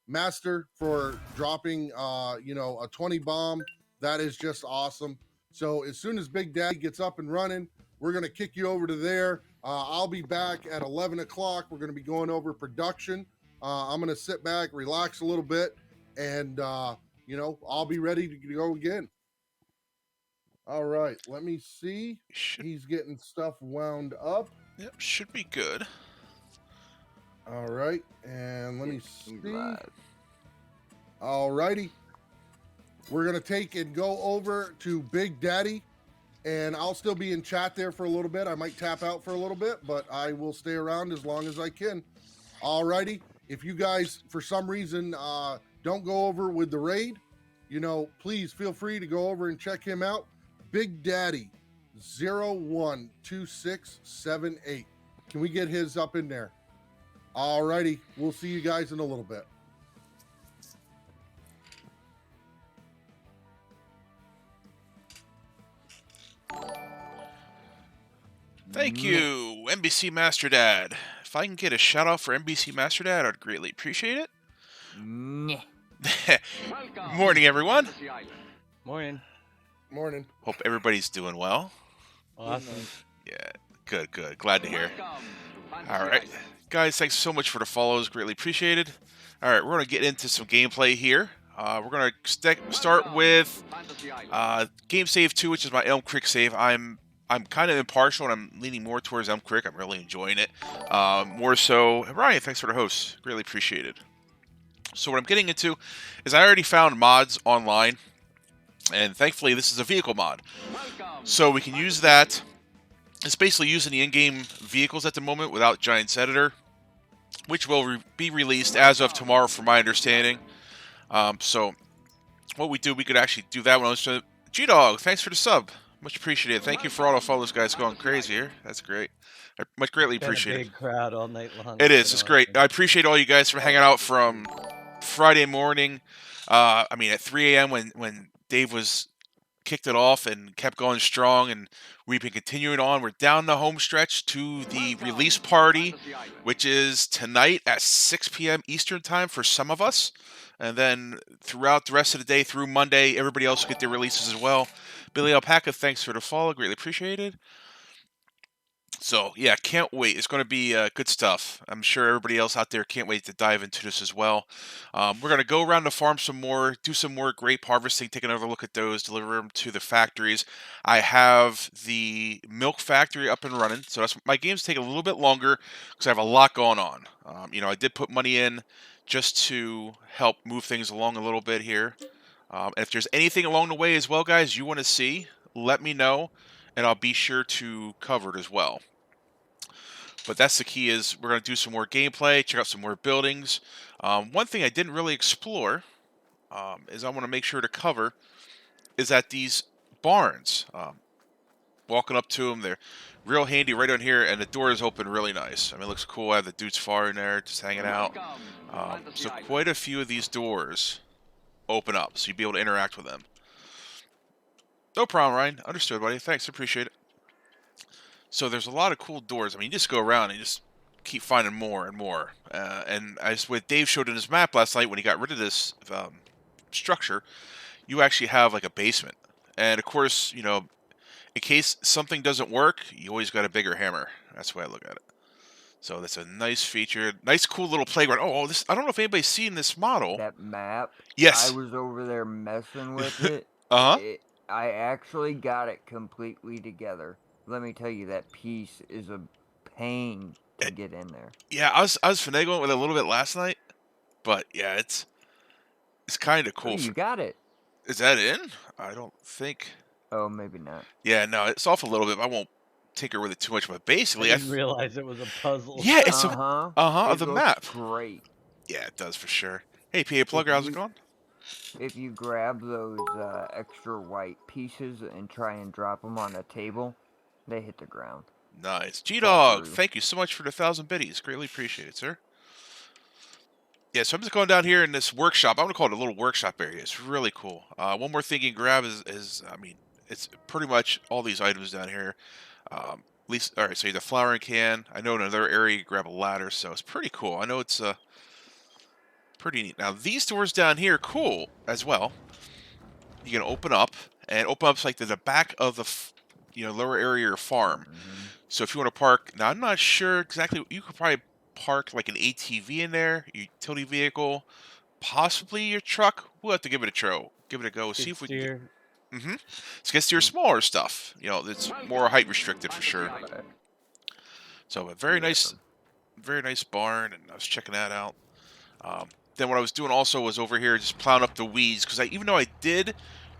master for dropping, you know, a 20 bomb. That is just awesome. So as soon as Big Daddy gets up and running, we're going to kick you over to there. I'll be back at 11 o'clock. We're going to be going over production. I'm going to sit back, relax a little bit, and, you know, I'll be ready to go again. All right, let me see. He's getting stuff wound up. Yep, should be good. All right, and let me see. All righty. We're going to take and go over to Big Daddy, and I'll still be in chat there for a little bit. I might tap out for a little bit, but I will stay around as long as I can. All righty. If you guys, for some reason, don't go over with the raid, you know, please feel free to go over and check him out. Big Daddy 012678. Can we get his up in there? All righty. We'll see you guys in a little bit. Thank you, NBC Master Dad. If I can get a shout out for NBC Master Dad, I'd greatly appreciate it. Morning, everyone. Morning. Morning. Hope everybody's doing well. Awesome. Yeah, good. Glad to hear. All right, guys, thanks so much for the follows. Greatly appreciated. All right, we're going to get into some gameplay here. We're going to start with Game Save 2, which is my Elm Creek save. I'm kind of impartial, and I'm leaning more towards Elm Creek. I'm really enjoying it. More so, Ryan, thanks for the host. Greatly appreciated. So what I'm getting into is I already found mods online, and thankfully this is a vehicle mod. So we can use that. It's basically using the in-game vehicles at the moment without Giant's Editor, which will be released as of tomorrow from my understanding. So what we could actually do that one. G-Dog, thanks for the sub. Much appreciated. Thank you for all the follows, guys, going crazy here. That's great. I much greatly appreciate it. Big crowd all night long. It is. It's great. I appreciate all you guys for hanging out from Friday morning. I mean, at 3 a.m. when Dave was kicked it off and kept going strong, and we've been continuing on. We're down the home stretch to the release party, which is tonight at 6 p.m. Eastern time for some of us. And then throughout the rest of the day, through Monday, everybody else will get their releases as well. Billy Alpaca, thanks for the follow. Greatly appreciated. So, yeah, can't wait. It's going to be good stuff. I'm sure everybody else out there can't wait to dive into this as well. We're going to go around the farm some more, do some more grape harvesting, take another look at those, deliver them to the factories. I have the milk factory up and running, so my games take a little bit longer because I have a lot going on. You know, I did put money in just to help move things along a little bit here. And if there's anything along the way as well, guys, you want to see, let me know, and I'll be sure to cover it as well. But that's the key, is we're going to do some more gameplay, check out some more buildings. One thing I didn't really explore is I want to make sure to cover is that these barns, walking up to them, they're real handy right on here, and the door is open really nice. I mean, it looks cool. I have the Dude's Far in there just hanging out. So quite a few of these doors open up, so you'll be able to interact with them. No problem, Ryan. Understood, buddy. Thanks. Appreciate it. So there's a lot of cool doors. I mean, you just go around and you just keep finding more and more. And as what Dave showed in his map last night when he got rid of this structure, you actually have like a basement. And of course, you know, in case something doesn't work, you always got a bigger hammer. That's the way I look at it. So that's a nice feature. Nice, cool little playground. Oh, this, I don't know if anybody's seen this model. That map? Yes. I was over there messing with it. Uh-huh. I actually got it completely together. Let me tell you, that piece is a pain to get in there. Yeah, I was finagling with it a little bit last night, but yeah, it's kind of cool. Oh, you got it. Is that in? I don't think. Oh, maybe not. Yeah, no, it's off a little bit. I won't tinker with it too much, but basically, I didn't realize it was a puzzle. Yeah, it's of the map. Great. Yeah, it does for sure. Hey, PA Plugger, how's it going? If you grab those extra white pieces and try and drop them on a table, they hit the ground. Nice. G-Dog, thank you so much for the 1,000 biddies. Greatly appreciate it, sir. Yeah, so I'm just going down here in this workshop. I'm going to call it a little workshop area. It's really cool. One more thing you can grab is I mean, it's pretty much all these items down here. At least, all right, so you have the flowering can. I know in another area you grab a ladder, so it's pretty cool. I know it's Pretty neat. Now, these doors down here, cool as well. You can open up, and open up's like the back of the, lower area of your farm. Mhm. So if you want to park, now I'm not sure exactly. You could probably park like an ATV in there, utility vehicle, possibly your truck. We'll have to give it a try, give it a go, see Skid if we can get. steer. Let's get to your smaller stuff. It's more height restricted for sure. Right. So a Yeah. very nice barn, and I was checking that out. Then what I was doing also was over here just plowing up the weeds, because even though I did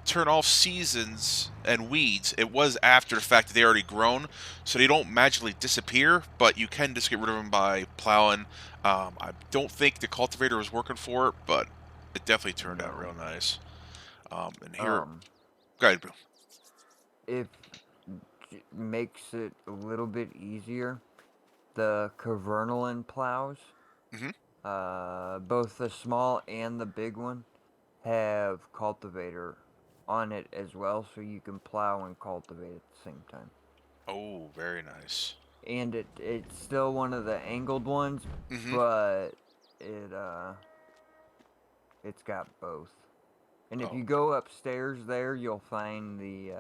turn off seasons and weeds, it was after the fact that they already grown, so they don't magically disappear, but you can just get rid of them by plowing. I don't think the cultivator was working for it, but it definitely turned out real nice. And here, go ahead, Bill. If makes it a little bit easier, the Cavernalan plows, both the small and the big one, have cultivator on it as well, so you can plow and cultivate at the same time. Oh, very nice. And it's still one of the angled ones, but it's got both. And if you go upstairs there, you'll find the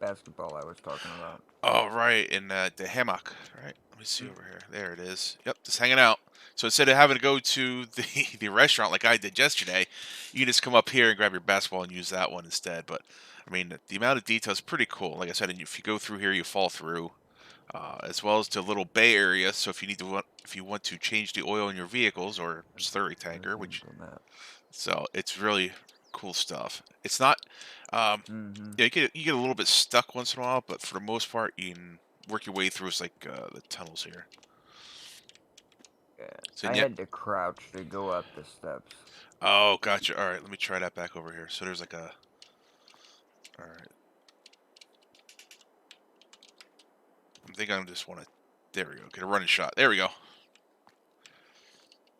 basketball I was talking about. Oh, right, in the hammock, right? Let me see over here. There it is. Yep, just hanging out. So instead of having to go to the restaurant like I did yesterday, you can just come up here and grab your basketball and use that one instead. But, I mean, the amount of detail is pretty cool. Like I said, if you go through here, you fall through, as well as to a little bay area. So if you want to change the oil in your vehicles or slurry tanker, so it's really cool stuff. It's not, yeah, you get a little bit stuck once in a while, but for the most part, you can work your way through. It's like the tunnels here. Yeah, So, I had to crouch to go up the steps. Oh, gotcha. All right, let me try that back over here. So there's like a. All right. I think I just want to. There we go. Get a running shot. There we go.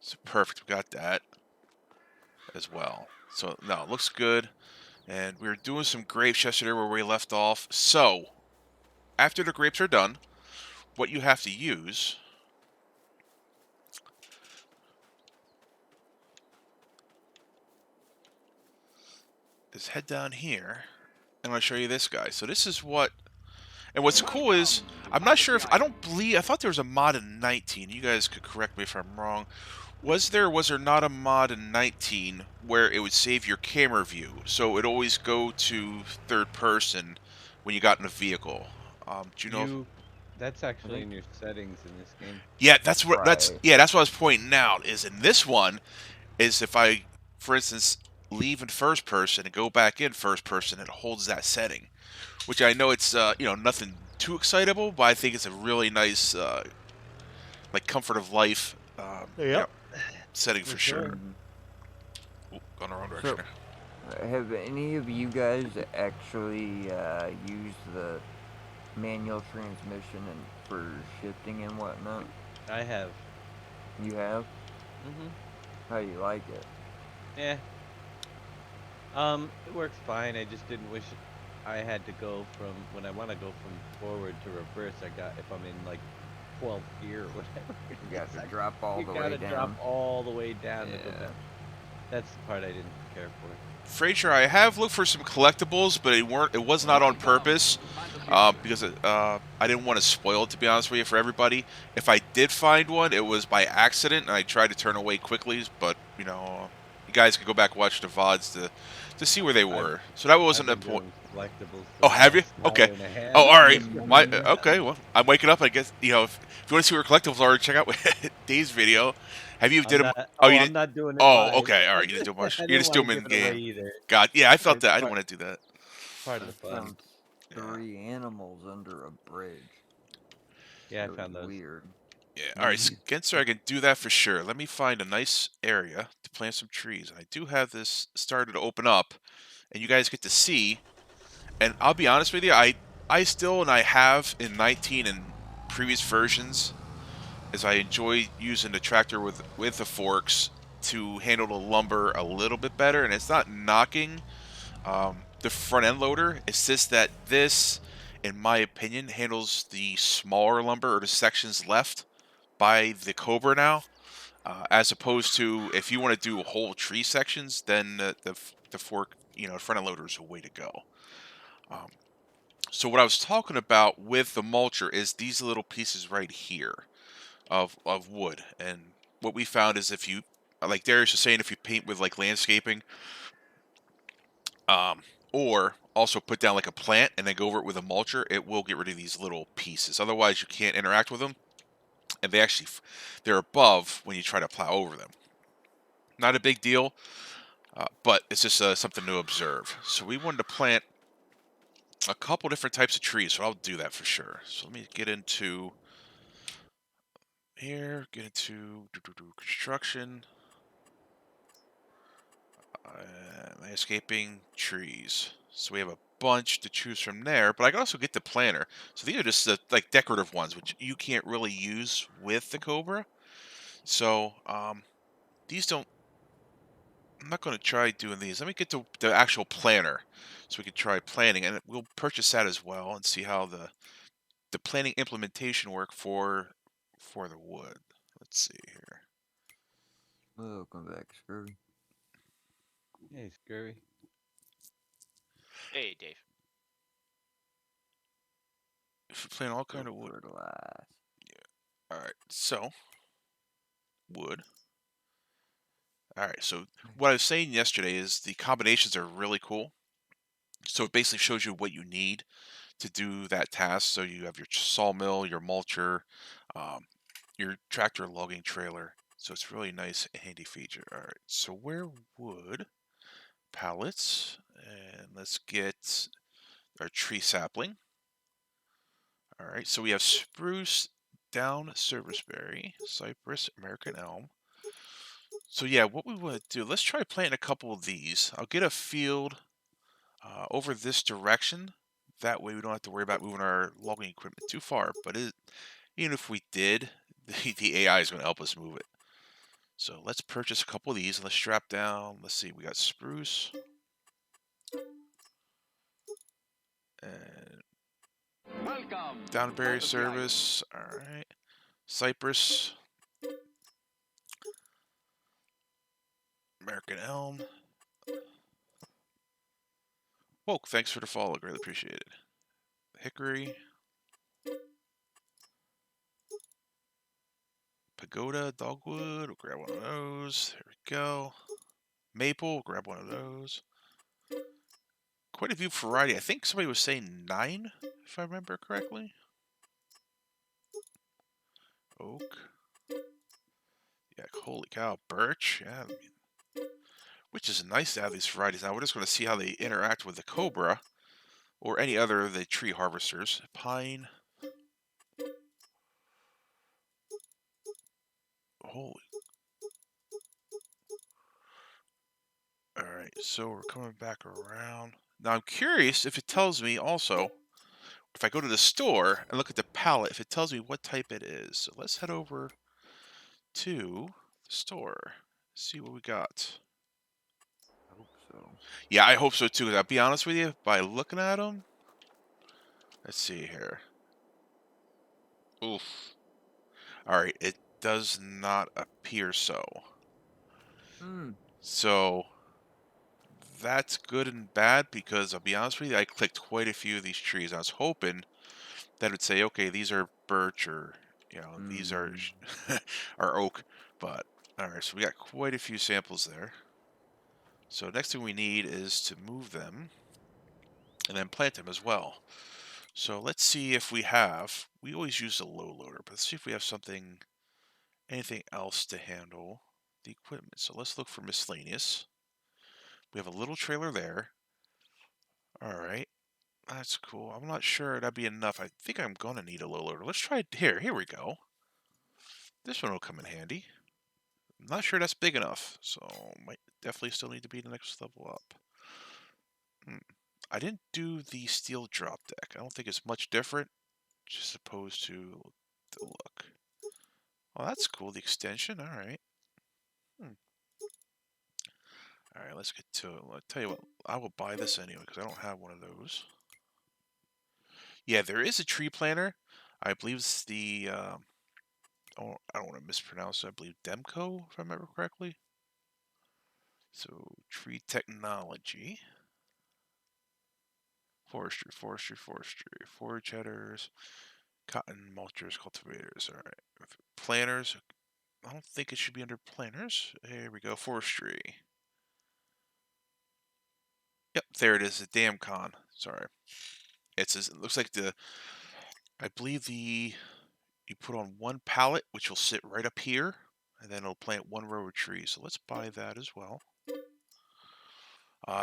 So perfect. We got that as well. So no, it looks good. And we were doing some grapes yesterday where we left off. So after the grapes are done, what you have to use is head down here. And I'm going to show you this guy. So this is what. And what's cool is, I'm not sure if, I thought there was a mod in 19. You guys could correct me if I'm wrong. Was there not a mod in 19 where it would save your camera view? So it would always go to third person when you got in a vehicle. Do you know? That's actually in your settings in this game. Yeah, that's what that's what I was pointing out. Is in this one, is if I, for instance, leave in first person and go back in first person, it holds that setting. Which I know it's nothing too excitable, but I think it's a really nice like comfort of life setting for sure. Ooh, going the wrong direction. So, have any of you guys actually used the manual transmission and for shifting and whatnot? I have. You have? How do you like it? Yeah. It works fine. I just didn't wish I had to go from, when I want to go from forward to reverse, if I'm in like 12th gear or whatever. You got to drop all the way down. You gotta drop all the way down to go back. That's the part I didn't care for. Frazier, I have looked for some collectibles, but it was not on purpose, because I didn't want to spoil it, to be honest with you, for everybody. If I did find one, it was by accident, and I tried to turn away quickly, but, you guys can go back and watch the VODs to see where they were. So that wasn't a point. Oh, have you? Okay. Oh, all right. Okay. Well, I'm waking up. I guess if you want to see where collectibles are, check out Dave's video. Have you did them? I'm not doing it. Oh, okay. All right. You didn't do much. You just do them in game. God, yeah. I felt that. I didn't want to do that. Part of the fun. 3 animals under a bridge. Yeah, I found those. Weird. Yeah. All right, Spencer, I can do that for sure. Let me find a nice area to plant some trees. I do have this started to open up, and you guys get to see. And I'll be honest with you, I still, and I have in 19 and previous versions, is I enjoy using the tractor with the forks to handle the lumber a little bit better. And it's not knocking the front end loader. It's just that this, in my opinion, handles the smaller lumber or the sections left by the Cobra now As opposed to if you want to do whole tree sections, then the fork, front end loader is a way to go. Um, so what I was talking about with the mulcher is these little pieces right here of wood, and what we found is if you, like Darius was saying, if you paint with like landscaping, um, or also put down like a plant and then go over it with a mulcher, it will get rid of these little pieces. Otherwise, you can't interact with them, and they're above when you try to plow over them. Not a big deal, but it's just something to observe. So we wanted to plant a couple different types of trees, so I'll do that for sure. So let me get into here, get into construction, landscaping, trees. So we have a bunch to choose from there, but I can also get the planter. So these are just like decorative ones, which you can't really use with the Cobra. So these don't. I'm not going to try doing these. Let me get to the actual planter, so we can try planting, and we'll purchase that as well and see how the planning implementation work for the wood. Let's see here. Welcome back, Scurvy. Hey, Scurvy. Hey, Dave. If we plant all kind of wood. Fertilize. All right, so wood. All right, so what I was saying yesterday is the combinations are really cool. So it basically shows you what you need to do that task. So you have your sawmill, your mulcher, um, your tractor logging trailer. So it's really nice, handy feature. All right, so where would pallets, and let's get our tree sapling. All right, so we have spruce, down serviceberry, cypress, American elm. So yeah, what we want to do, let's try planting a couple of these. I'll get a field over this direction. That way we don't have to worry about moving our logging equipment too far. But even if we did, the AI is going to help us move it. So let's purchase a couple of these. Let's strap down. Let's see, we got spruce. And downberry service. All right. Cypress. American elm. Whoa, thanks for the follow. Greatly appreciate it. Hickory. Pagoda, dogwood. We'll grab one of those. There we go. Maple. We'll grab one of those. Quite a few variety. I think somebody was saying 9, if I remember correctly. Oak. Yeah, holy cow. Birch. Yeah. Which is nice to have these varieties. Now we're just going to see how they interact with the Cobra or any other of the tree harvesters. Pine. Holy. Alright, so we're coming back around. Now I'm curious if it tells me also, if I go to the store and look at the palette, if it tells me what type it is. So let's head over to the store. See what we got. I hope so. Yeah, I hope so too. 'Cause I'll be honest with you, by looking at them, let's see here. Oof. Alright, it does not appear so. So that's good and bad because I'll be honest with you, I clicked quite a few of these trees. I was hoping that it would say, okay, these are birch or these are are oak. But all right, so we got quite a few samples there. So next thing we need is to move them and then plant them as well. So let's see if we have. We always use a low loader, but let's see if we have anything else to handle the equipment. So let's look for miscellaneous. We have a little trailer there. All right. That's cool. I'm not sure that'd be enough. I think I'm going to need a low loader. Let's try it here. Here we go. This one will come in handy. I'm not sure that's big enough, so might definitely still need to be the next level up. I didn't do the steel drop deck. I don't think it's much different, just opposed to the look. Oh, that's cool. The extension. All right. All right, let's get to it. I'll tell you what. I will buy this anyway because I don't have one of those. Yeah, there is a tree planter. I believe it's the I don't want to mispronounce it. I believe Demco, if I remember correctly. So tree technology, forestry, forage headers, cotton mulchers, cultivators. All right, planters. I don't think it should be under planters. Here we go, forestry. Yep, there it is. The damn con. Sorry, it looks like I believe you put on one pallet, which will sit right up here, and then it'll plant one row of trees. So let's buy that as well.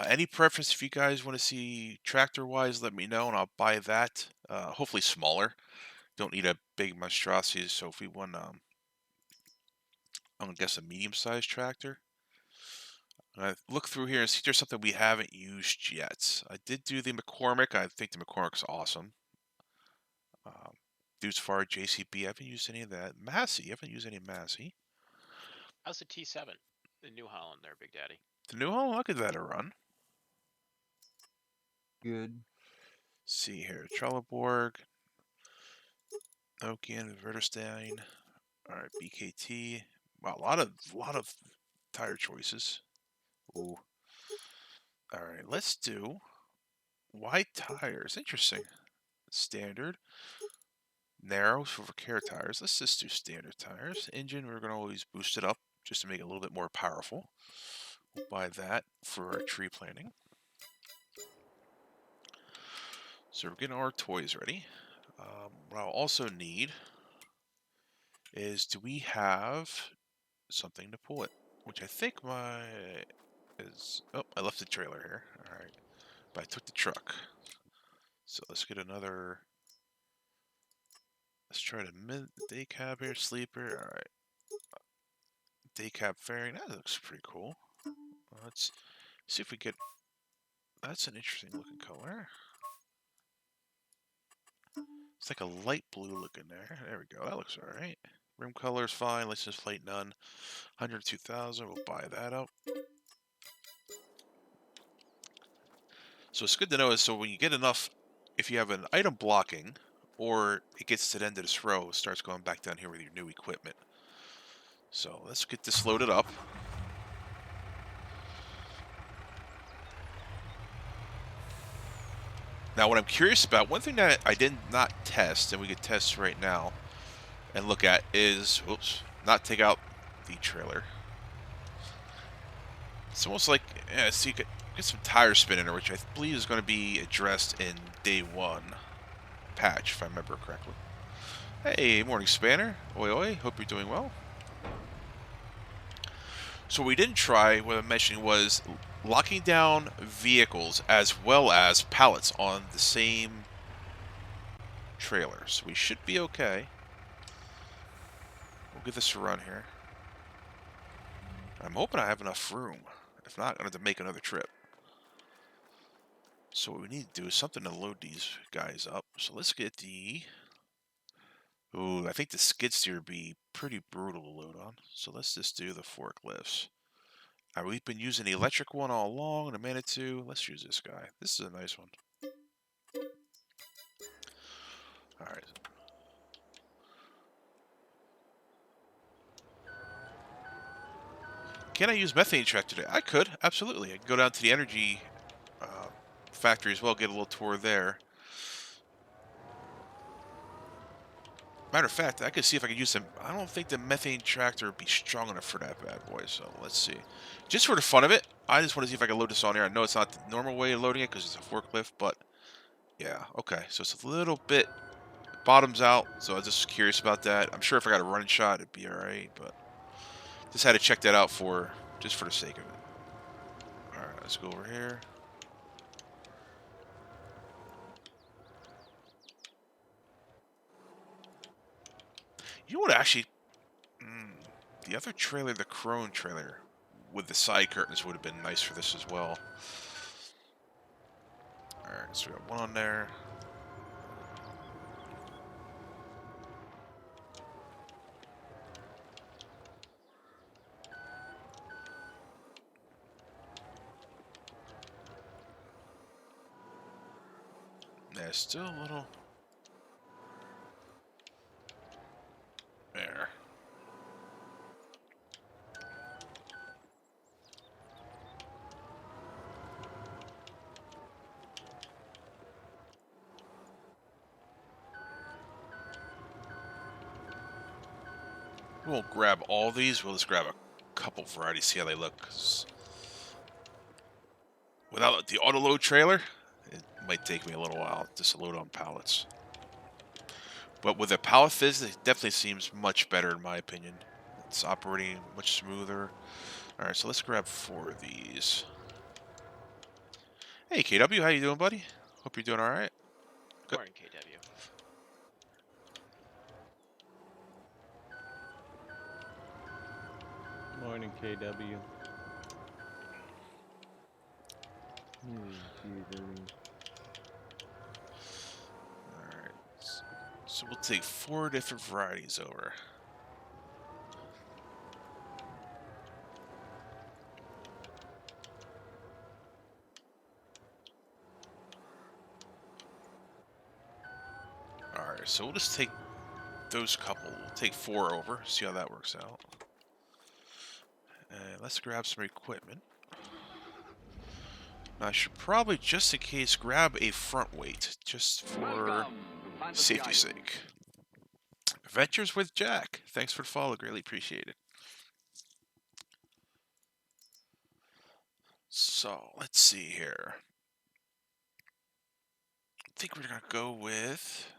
Any preference if you guys want to see tractor-wise, let me know, and I'll buy that. Hopefully smaller. Don't need a big monstrosity, so if we want, I'm going to guess a medium-sized tractor. I look through here and see if there's something we haven't used yet. I did do the McCormick. I think the McCormick's awesome. Dude's Forage, JCB. I haven't used any of that. Massey. I haven't used any Massey. How's the T7? The New Holland there, Big Daddy. The New Holland, I'll give that a run. Good. See here, Trelleborg, Nokian, Verterstein. All right, BKT. Wow, a lot of tire choices. Ooh. All right, let's do white tires. Interesting. Standard. Narrow for care tires. Let's just do standard tires. Engine, we're going to always boost it up just to make it a little bit more powerful. We'll buy that for our tree planting. So we're getting our toys ready. What I'll also need is, do we have something to pull it? Which I think oh, I left the trailer here. All right, but I took the truck. So let's get another. Let's try to day cab here, sleeper. All right, day cab fairing. That looks pretty cool. Let's see if we get. That's an interesting looking color. It's like a light blue looking there. There we go. That looks all right. Rim color is fine. Let's just plate none. 102,000. We'll buy that up. So it's good to know is, so when you get enough, if you have an item blocking, or it gets to the end of this row, it starts going back down here with your new equipment. So let's get this loaded up. Now what I'm curious about, one thing that I did not test, and we could test right now and look at is, oops, not take out the trailer. It's almost like, yeah, so you could get some tire spin in there, which I believe is going to be addressed in day 1 patch, if I remember correctly. Hey, morning Spanner. Oi oi, hope you're doing well. So what we didn't try, what I'm mentioning, was locking down vehicles as well as pallets on the same trailer. So we should be okay. We'll give this a run here. I'm hoping I have enough room. If not, I'm going to have to make another trip. So what we need to do is something to load these guys up. So let's get the... Ooh, I think the skid steer would be pretty brutal to load on. So let's just do the forklifts. We've been using the electric one all along, the Manitou. Let's use this guy. This is a nice one. All right. Can I use methane track today? I could, absolutely. I can go down to the energy factory as well, get a little tour there. Matter of fact, I could see if I could use some. I don't think the methane tractor would be strong enough for that bad boy, so let's see. Just for the fun of it, I just want to see if I can load this on here. I know it's not the normal way of loading it because it's a forklift, but yeah, okay. So it's a little bit bottoms out, so I was just curious about that. I'm sure if I got a running shot, it'd be all right, but just had to check that out just for the sake of it. All right, let's go over here. You know what, actually, the other trailer, the Crone trailer, with the side curtains would have been nice for this as well. Alright, so we got one on there. Yeah, still a little... There. We won't grab all these. We'll just grab a couple varieties, see how they look. 'Cause without the auto load trailer, it might take me a little while just to load on pallets. But with the pallet fizz, it definitely seems much better in my opinion. It's operating much smoother. All right, so let's grab 4 of these. Hey, KW, how you doing, buddy? Hope you're doing all right. Good. Morning, KW. Morning, KW. All right, so we'll take 4 different varieties over. All right, so we'll just take those couple. We'll take 4 over, see how that works out. And let's grab some equipment. Now, I should probably, just in case, grab a front weight, just for safety's sake. Adventures with Jack. Thanks for the follow, greatly appreciated. So, let's see here. I think we're going to go with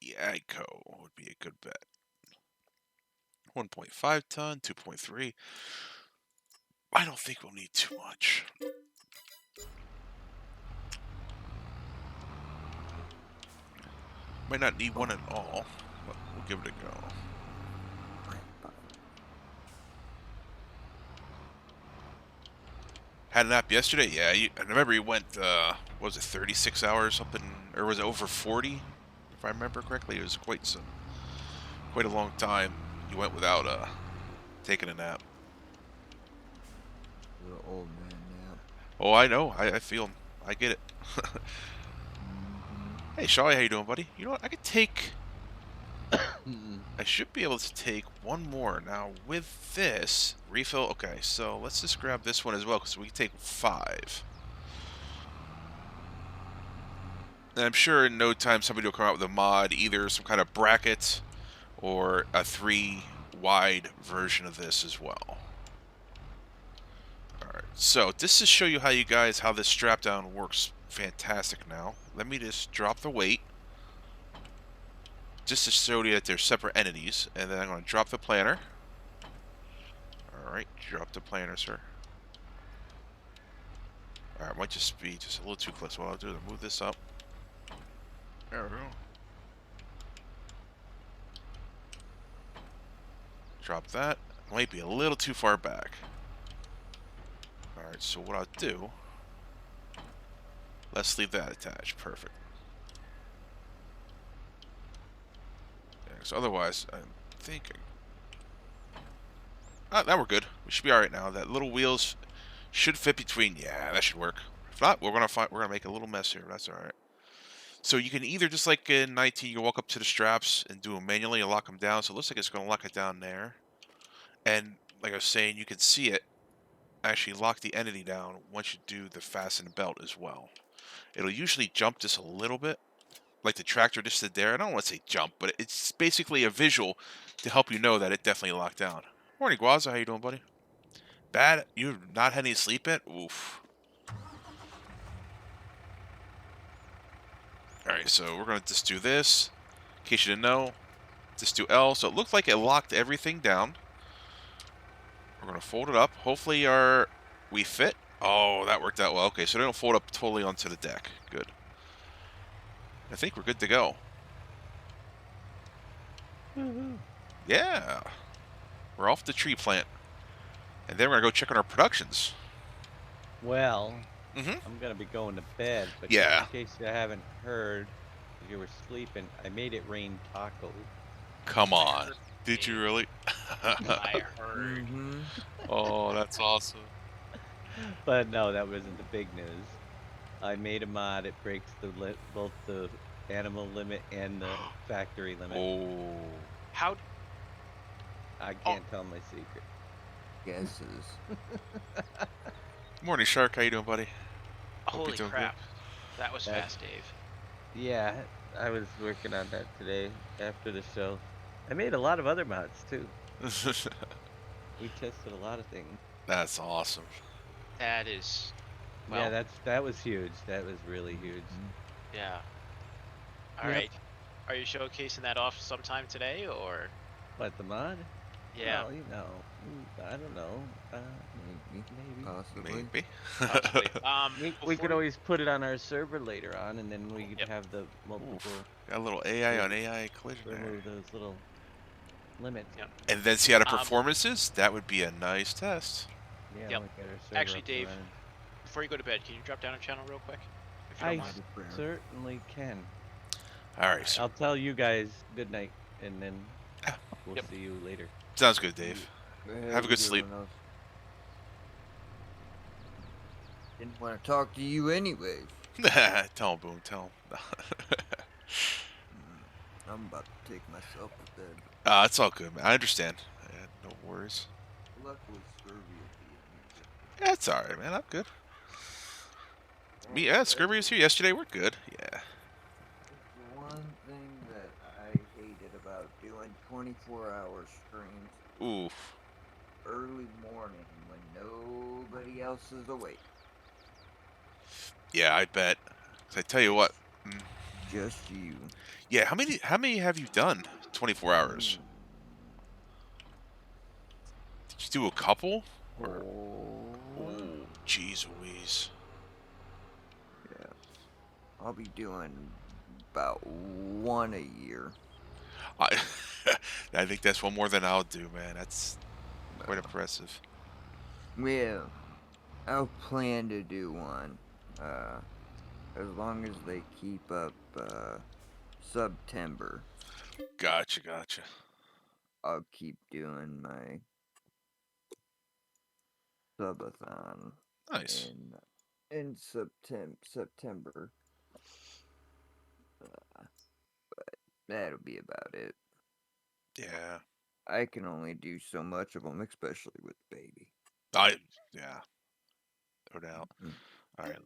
the Agco would be a good bet. 1.5 ton, 2.3. I don't think we'll need too much. Might not need one at all, but we'll give it a go. Had an app yesterday? Yeah, I remember you went, what was it, 36 hours up in, or was it over 40? If I remember correctly, it was quite a long time you went without taking a nap. The old man nap. Oh, I know. I feel him. I get it. Hey, Shaw, how you doing, buddy? You know what? I could take... I should be able to take one more. Now, with this refill... Okay, so let's just grab this one as well, because we can take 5. And I'm sure in no time somebody will come out with a mod, either some kind of bracket or a 3-wide version of this as well. Alright, so this is show you how this strap down works fantastic now. Let me just drop the weight, just to show you that they're separate entities, and then I'm going to drop the planter. Alright, drop the planter, sir. Alright, might just be just a little too close. What I'll do is move this up. There we go. Drop that. Might be a little too far back. Alright, so what I'll do... Let's leave that attached. Perfect. Yeah, so otherwise, I'm thinking... Ah, now we're good. We should be alright now. That little wheels should fit between... Yeah, that should work. If not, we're gonna make a little mess here. That's alright. So you can either, just like in 19, you walk up to the straps and do them manually and lock them down. So it looks like it's going to lock it down there. And like I was saying, you can see it actually lock the entity down once you do the fasten belt as well. It'll usually jump just a little bit, like the tractor just did there. I don't want to say jump, but it's basically a visual to help you know that it definitely locked down. Morning, Guaza. How you doing, buddy? Bad? You've not had any sleep yet? Oof. Alright, so we're going to just do this. In case you didn't know, just do L. So it looked like it locked everything down. We're going to fold it up. Hopefully we fit. Oh, that worked out well. Okay, so they don't fold up totally onto the deck. Good. I think we're good to go. Yeah. We're off the tree plant. And then we're going to go check on our productions. Well, I'm going to be going to bed, but Yeah. in case you haven't heard, if you were sleeping, I made it rain tacos. Come on. Did you really? I heard. Oh, that's awesome. But no, that wasn't the big news. I made a mod. It breaks both the animal limit and the factory limit. Oh. How? I can't tell my secret. Guesses. Morning, Shark. How you doing, buddy? Holy doing crap! That was That- fast, Dave. Yeah, I was working on that today after the show. I made a lot of other mods too. We tested a lot of things. That's awesome. That is, Yeah, well, that was huge. That was really huge. yeah. All Yep. right. Are you showcasing that off sometime today, or? But the mod? Yeah, Well, I don't know. Maybe. Maybe. Possibly. Maybe. possibly. We could Before always put it on our server later on, and then we could Yep. have the Oof. multiple Got a little AI on AI collision there. remove those little limits. Yep. And then see how the Um, performance is? That would be a nice test. Yeah, Yep. we got our server Actually, up and Dave, running. before you go to bed, can you drop down a channel real quick, if you I don't mind? certainly can. All right. So, I'll tell you guys good night, and then Yeah. we'll Yep. see you later. sounds good, Dave. Have a good sleep. Didn't want to talk to you anyways. Tell him, Boom. Tell him. I'm about to take myself to bed. It's all good, man. I understand. No worries. Luckily, scurvy will be in here. Yeah, it's all right, man. I'm good. Yeah, Scurvy was here yesterday. We're good. Yeah. It's the one thing that I hated about doing 24-hour streams Oof. early morning when nobody else is awake. Yeah, I bet. 'Cause I tell you what. Just you. Yeah, how many have you done? 24 hours. Did you do a couple? Or oh, jeez Louise. Yeah. I'll be doing about one a year. I think that's one more than I'll do, man. That's quite impressive. Well, I'll plan to do one. As long as they keep up September, Gotcha. I'll keep doing my subathon Nice. in September. But that'll be about it. Yeah. I can only do so much of them, especially with the baby. Yeah. No doubt. All right,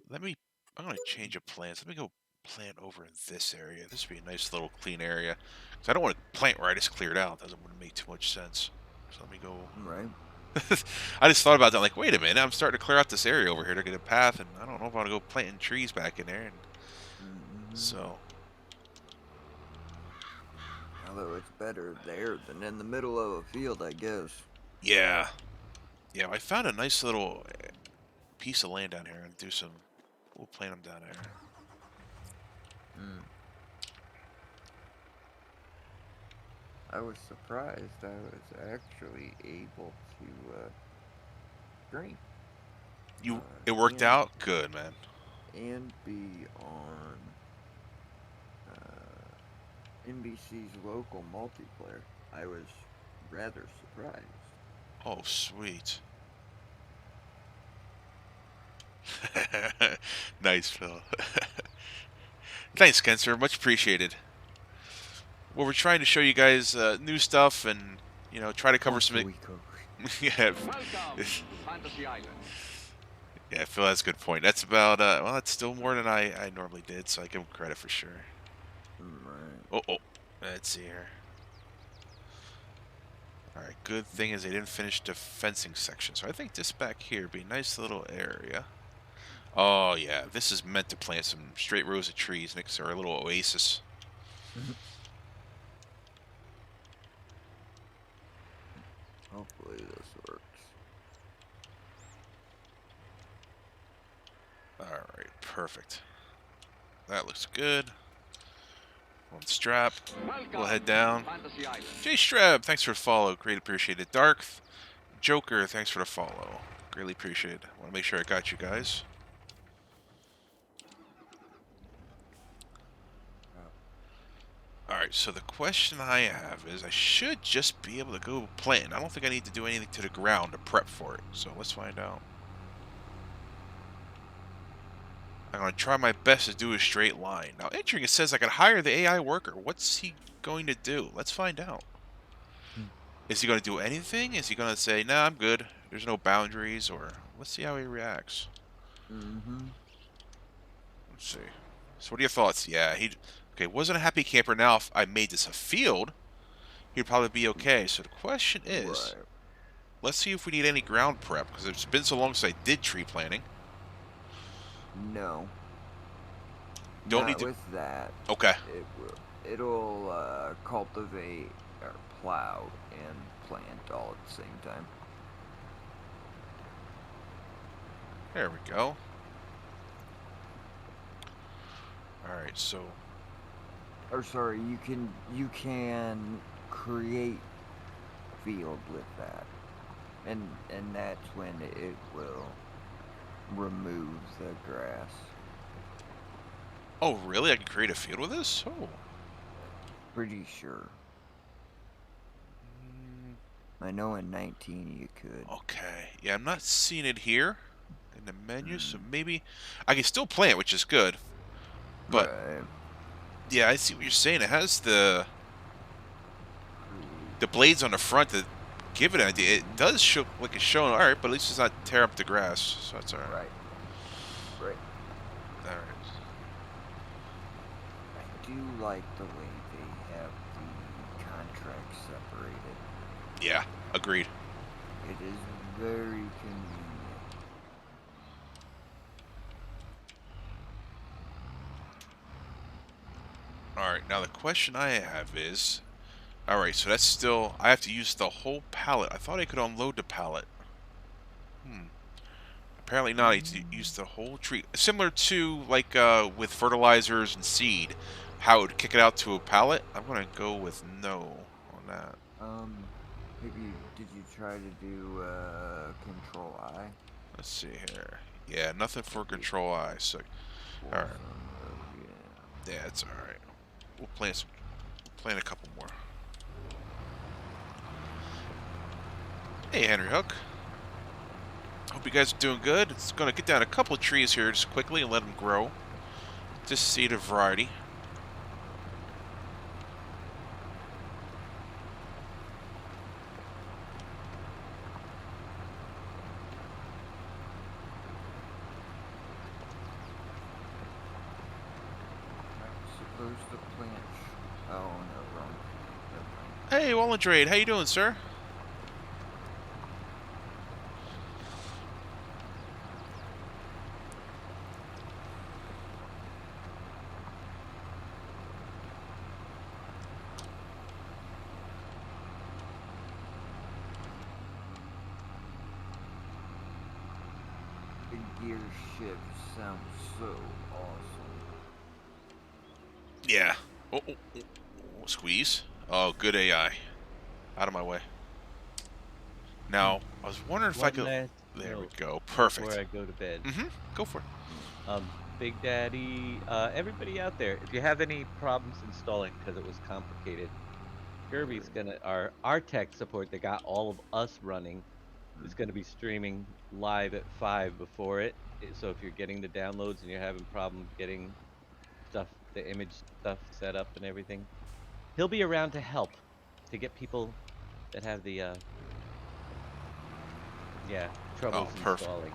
I'm gonna change of plans. Let me go plant over in this area. This would be a nice little clean area. Cause I don't want to plant where I just cleared out. That wouldn't make too much sense. So let me go. Right. I just thought about that. Like, wait a minute, I'm starting to clear out this area over here to get a path, and I don't know if I want to go planting trees back in there. And so. Although it's better there than in the middle of a field, I guess. Yeah. Yeah, I found a nice little piece of land down here and we'll plant them down there. I was surprised I was actually able to drink. It worked out? Good, man. And be on NBC's local multiplayer. I was rather surprised. Oh, sweet. Nice, Phil. Thanks, Kenser. Much appreciated. Well, we're trying to show you guys new stuff and, try to cover some... yeah. Yeah, Phil has a good point. That's about, well, that's still more than I normally did, so I give him credit for sure. Right. Oh. Let's see here. Alright, good thing is they didn't finish the fencing section, so I think this back here would be a nice little area. Oh, yeah, this is meant to plant some straight rows of trees next to our little oasis. Hopefully this works. Alright, perfect. That looks good. One strap. We'll head down. J Strab, thanks for the follow. Great appreciated. Dark Joker, thanks for the follow. Greatly appreciated. Want to make sure I got you guys. Alright, so the question I have is I should just be able to go plant. I don't think I need to do anything to the ground to prep for it. So let's find out. I'm going to try my best to do a straight line. Now, entering it says I can hire the AI worker. What's he going to do? Let's find out. Is he going to do anything? Is he going to say, nah, I'm good. There's no boundaries, or let's see how he reacts. Let's see. So what are your thoughts? Yeah, okay, wasn't a happy camper. Now, if I made this a field, he'd probably be okay. So the question is, Right. let's see if we need any ground prep, because it's been so long since I did tree planting. No. Don't Not need to. with that. Okay. It'll cultivate or plow and plant all at the same time. There we go. All right. So Or sorry, you can create field with that, and that's when it will remove the grass. oh, really? I can create a field with this? Oh. Pretty sure. Mm, I know in 19 you could. okay. Yeah, I'm not seeing it here in the menu, so maybe I can still plant, which is good. But Right. yeah, I see what you're saying. It has the blades on the front that give it an idea. It does show like it's showing. All right, but at least it's not tear up the grass, so that's all right. Right. Right. All right. I do like the way they have the contracts separated. Yeah, agreed. It is very convenient. All right, now the question I have is, all right, so that's still, I have to use the whole pallet. I thought I could unload the pallet. Apparently not. I need to use the whole tree. Similar to, like, with fertilizers and seed, how it would kick it out to a pallet. I'm going to go with no on that. Did you try to do Control I? Let's see here. Yeah, nothing for Control I. So, all right. Yeah. Yeah, it's all right. We'll plant a couple more. Hey, Henry Hook. Hope you guys are doing good. It's going to get down a couple of trees here just quickly and let them grow. Just see the variety. Supposed to plant. Oh no, wrong. Hey, Wallendrade, how you doing, sir? The gear shift sounds so awesome. Yeah. Oh, squeeze. Oh, good AI. Out of my way. Now, I was wondering if I One could... last There we note go. before Perfect. I go to bed. Go for it. Big Daddy, everybody out there, if you have any problems installing because it was complicated, Kirby's gonna, our tech support that got all of us running is gonna be streaming live at 5 before it. So if you're getting the downloads and you're having problems getting stuff, the image stuff set up and everything, he'll be around to help, to get people that have the, troubles Oh, perfect. installing.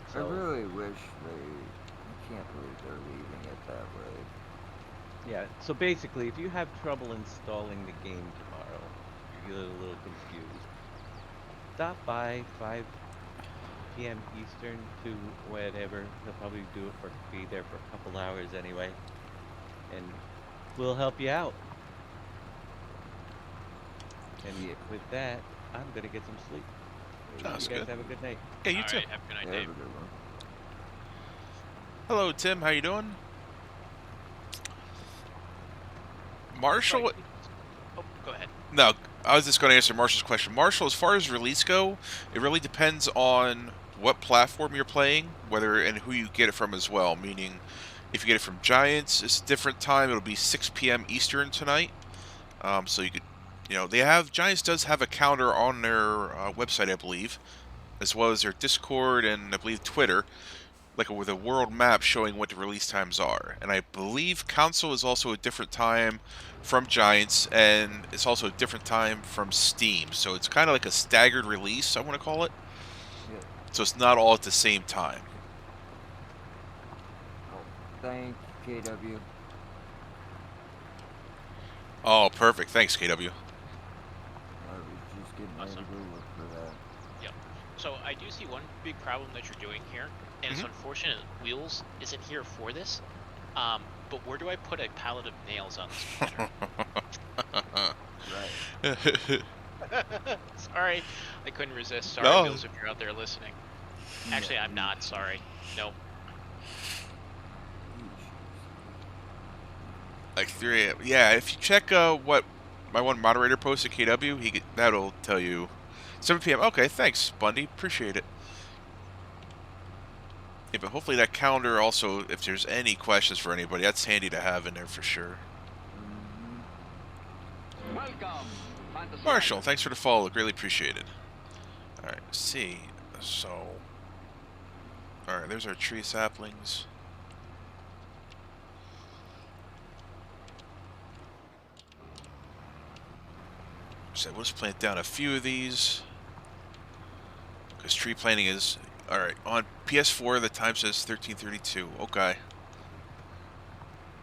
I So, really wish I can't believe they're leaving it that way. yeah, so basically, if you have trouble installing the game tomorrow, you're a little confused, stop by 5 p.m. Eastern to whatever. They'll probably be there for a couple hours anyway, and we'll help you out. And with that, I'm gonna get some sleep. That's You guys good. have a good night. Yeah, you All too. right, have a good night, Yeah, Dave. have a good one. Hello, Tim. How you doing? Marshall... Sorry, oh, go ahead. No, I was just going to answer Marshall's question. Marshall, as far as release go, it really depends on what platform you're playing, whether and who you get it from as well. Meaning, if you get it from Giants, it's a different time. It'll be 6 p.m. Eastern tonight. So you could, Giants does have a calendar on their website, I believe, as well as their Discord and I believe Twitter, like with a world map showing what the release times are. And I believe Console is also a different time from Giants, and it's also a different time from Steam. So it's kind of like a staggered release, I want to call it. Yeah. So it's not all at the same time. Oh, thank you, KW. Oh, perfect. Thanks, KW. getting ready to Awesome. go look for that. Yep. So I do see one big problem that you're doing here, and it's unfortunate Wheels isn't here for this. But where do I put a pallet of nails on this planter? Right. Sorry, I couldn't resist. Sorry, No. Wheels, if you're out there listening. Actually, I'm not. Sorry. Nope. Like 3 a.m. Yeah, if you check what my one moderator posted, KW, that'll tell you 7 p.m. Okay, thanks, Bundy. Appreciate it. Yeah, but hopefully that calendar also, if there's any questions for anybody, that's handy to have in there for sure. Welcome. Marshall, thanks for the follow. Greatly appreciated. Alright, see. So. Alright, there's our tree saplings. So let's plant down a few of these. Because tree planting is... Alright, on PS4 the time says 13:32. Okay.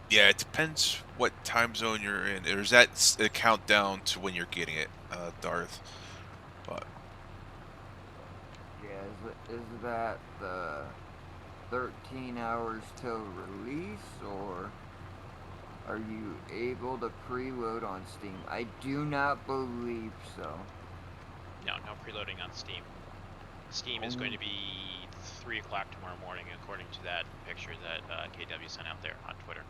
Yeah, it depends what time zone you're in. There's that a countdown to when you're getting it, Darth. But Yeah, is that the 13 hours till release, or are you able to preload on Steam? I do not believe so. No preloading on Steam. Steam is going to be 3 o'clock tomorrow morning, according to that picture that KW sent out there on Twitter.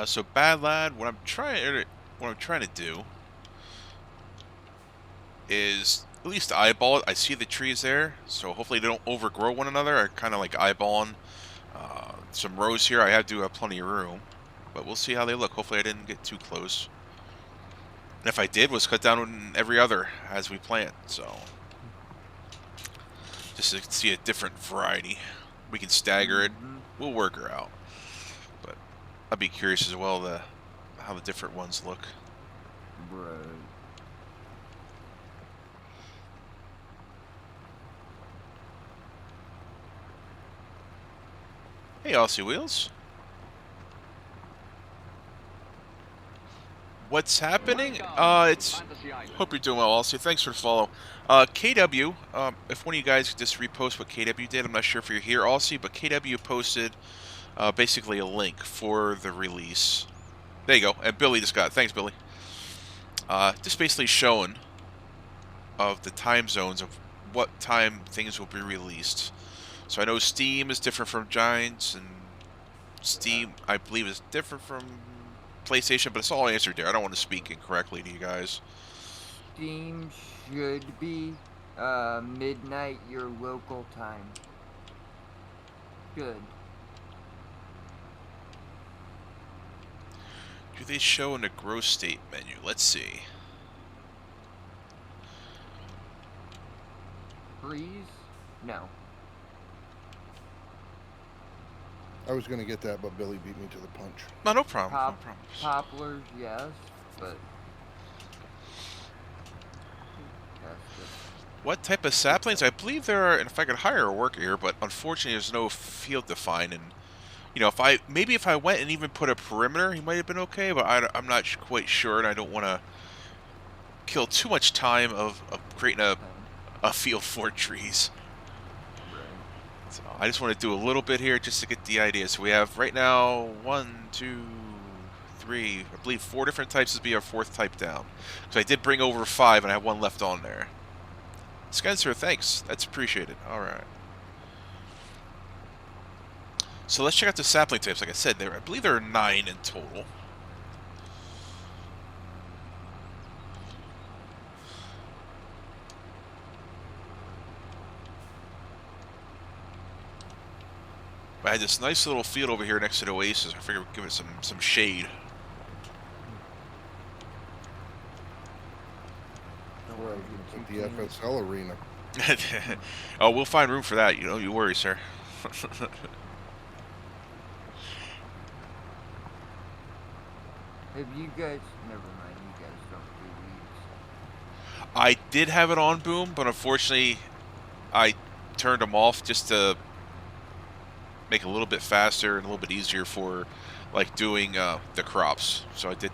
so Bad Lad, what I'm trying to do is at least eyeball it. I see the trees there, so hopefully they don't overgrow one another. I kind of like eyeballing some rows here. I do have plenty of room, but we'll see how they look. Hopefully I didn't get too close. And if I did, was cut down on every other as we plant. So just to see a different variety, we can stagger it. We'll work her out. But I'd be curious as well how the different ones look. Right. Hey, Aussie Wheels. What's happening? Hope you're doing well, Aussie. Thanks for the follow. KW, if one of you guys could just repost what KW did, I'm not sure if you're here, Aussie, but KW posted basically a link for the release. There you go. And Billy just got it. Thanks, Billy. Just basically showing of the time zones of what time things will be released. So I know Steam is different from Giants, and Steam, I believe, is different from PlayStation, but it's all answered there. I don't want to speak incorrectly to you guys. Steam should be midnight your local time. Good. Do they show in the grow state menu? Let's see. Freeze? No. I was gonna get that, but Billy beat me to the punch. No problem. No problem. Poplars, yes, but What type of saplings? I believe there are, and if I could hire a worker here, but unfortunately there's no field defined. And you know, if I went and even put a perimeter, he might have been okay, but I'm not quite sure, and I don't want to kill too much time of creating a field for trees. So I just want to do a little bit here just to get the idea. So we have right now 1, 2, 3, I believe 4 different types. This will be our 4th type down. So I did bring over 5, and I have 1 left on there. Spencer, thanks. That's appreciated. All right. So let's check out the sapling types. Like I said, I believe there are 9 in total. I had this nice little field over here next to the Oasis. I figured we'd give it some shade. Where I was gonna put the FSL arena. Oh, we'll find room for that. You know, you worry, sir. Have you guys... Never mind, you guys don't do weeds. I did have it on boom, but unfortunately, I turned them off just to make it a little bit faster and a little bit easier for like doing the crops. So I did.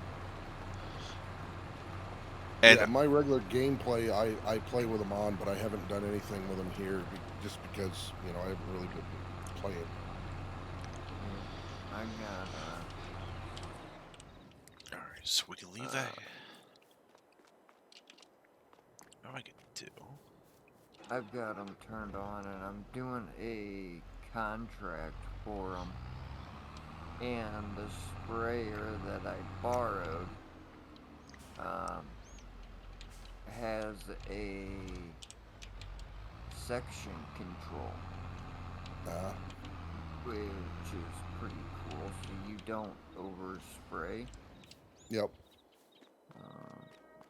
And yeah, my regular gameplay, I play with them on, but I haven't done anything with them here just because, you know, I haven't really been playing. I got all right, so we can leave that. What I can do? I've got them turned on, and I'm doing a contract for them. And the sprayer that I borrowed has a section control, which is pretty cool, so you don't overspray. Yep.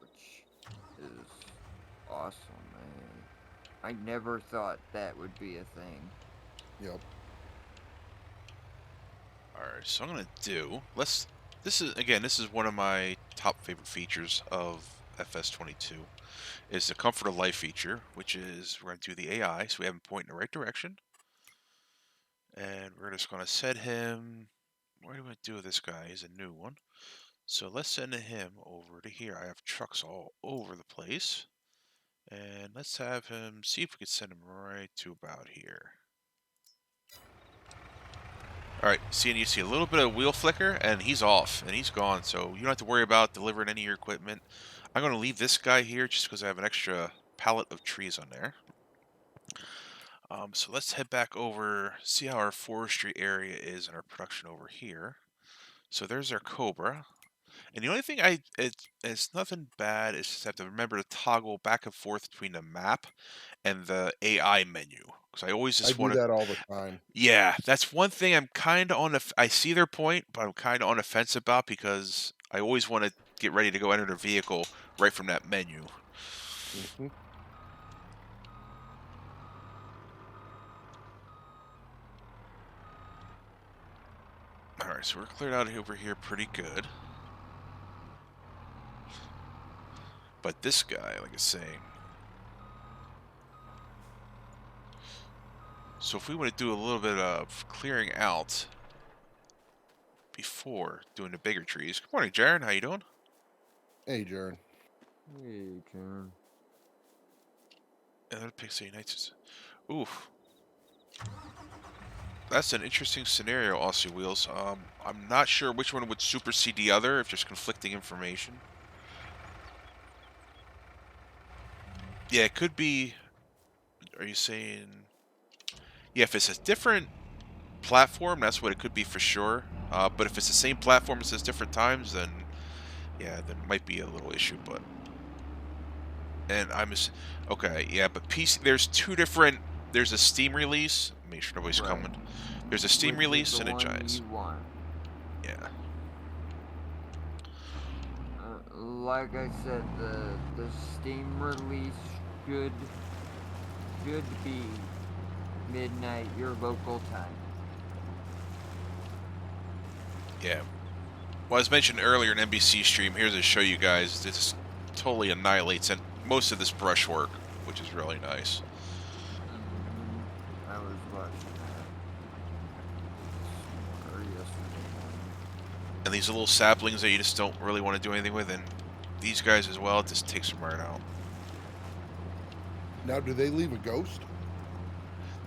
Which is awesome. I never thought that would be a thing. Yep. Alright, so I'm gonna do this is one of my top favorite features of FS22 is the comfort of life feature, which is we're gonna do the AI, so we have him point in the right direction. And we're just gonna set him, what do we do with this guy? He's a new one. So let's send him over to here. I have trucks all over the place. And let's have him, see if we could send him right to about here. Alright, you see a little bit of wheel flicker, and he's off, and he's gone, so you don't have to worry about delivering any of your equipment. I'm going to leave this guy here just because I have an extra pallet of trees on there. So let's head back over, see how our forestry area is and our production over here. So there's our Cobra. And the only thing it's nothing bad, it's just I have to remember to toggle back and forth between the map and the AI menu. Because I always I just do want to... that all the time. Yeah, that's one thing I'm kind of on the... I see their point, but I'm kind of on the fence about because I always want to get ready to go enter the vehicle right from that menu. Mm-hmm. Alright, so we're cleared out over here pretty good. But this guy, like I was saying... So if we want to do a little bit of clearing out before doing the bigger trees. Good morning, Jaron. How you doing? Hey, Jaron. Hey, John. Another Pixie Nights. Oof. That's an interesting scenario, Aussie Wheels. I'm not sure which one would supersede the other if there's conflicting information. Yeah, it could be... Are you saying... Yeah, if it's a different platform, that's what it could be for sure. But if it's the same platform, it says different times, then... Yeah, there might be a little issue, but... And I'm just... Okay, yeah, but PC... There's two different... There's a Steam release. Make sure nobody's coming. There's a Steam release and a Giants. Yeah. Like I said, the Steam release should be midnight your local time. Yeah. Well, as mentioned earlier in NBC stream, here's to show you guys this totally annihilates and most of this brushwork, which is really nice. I was watching that yesterday morning. And these little saplings that you just don't really want to do anything with, and these guys as well, it just takes them right out. Now, do they leave a ghost?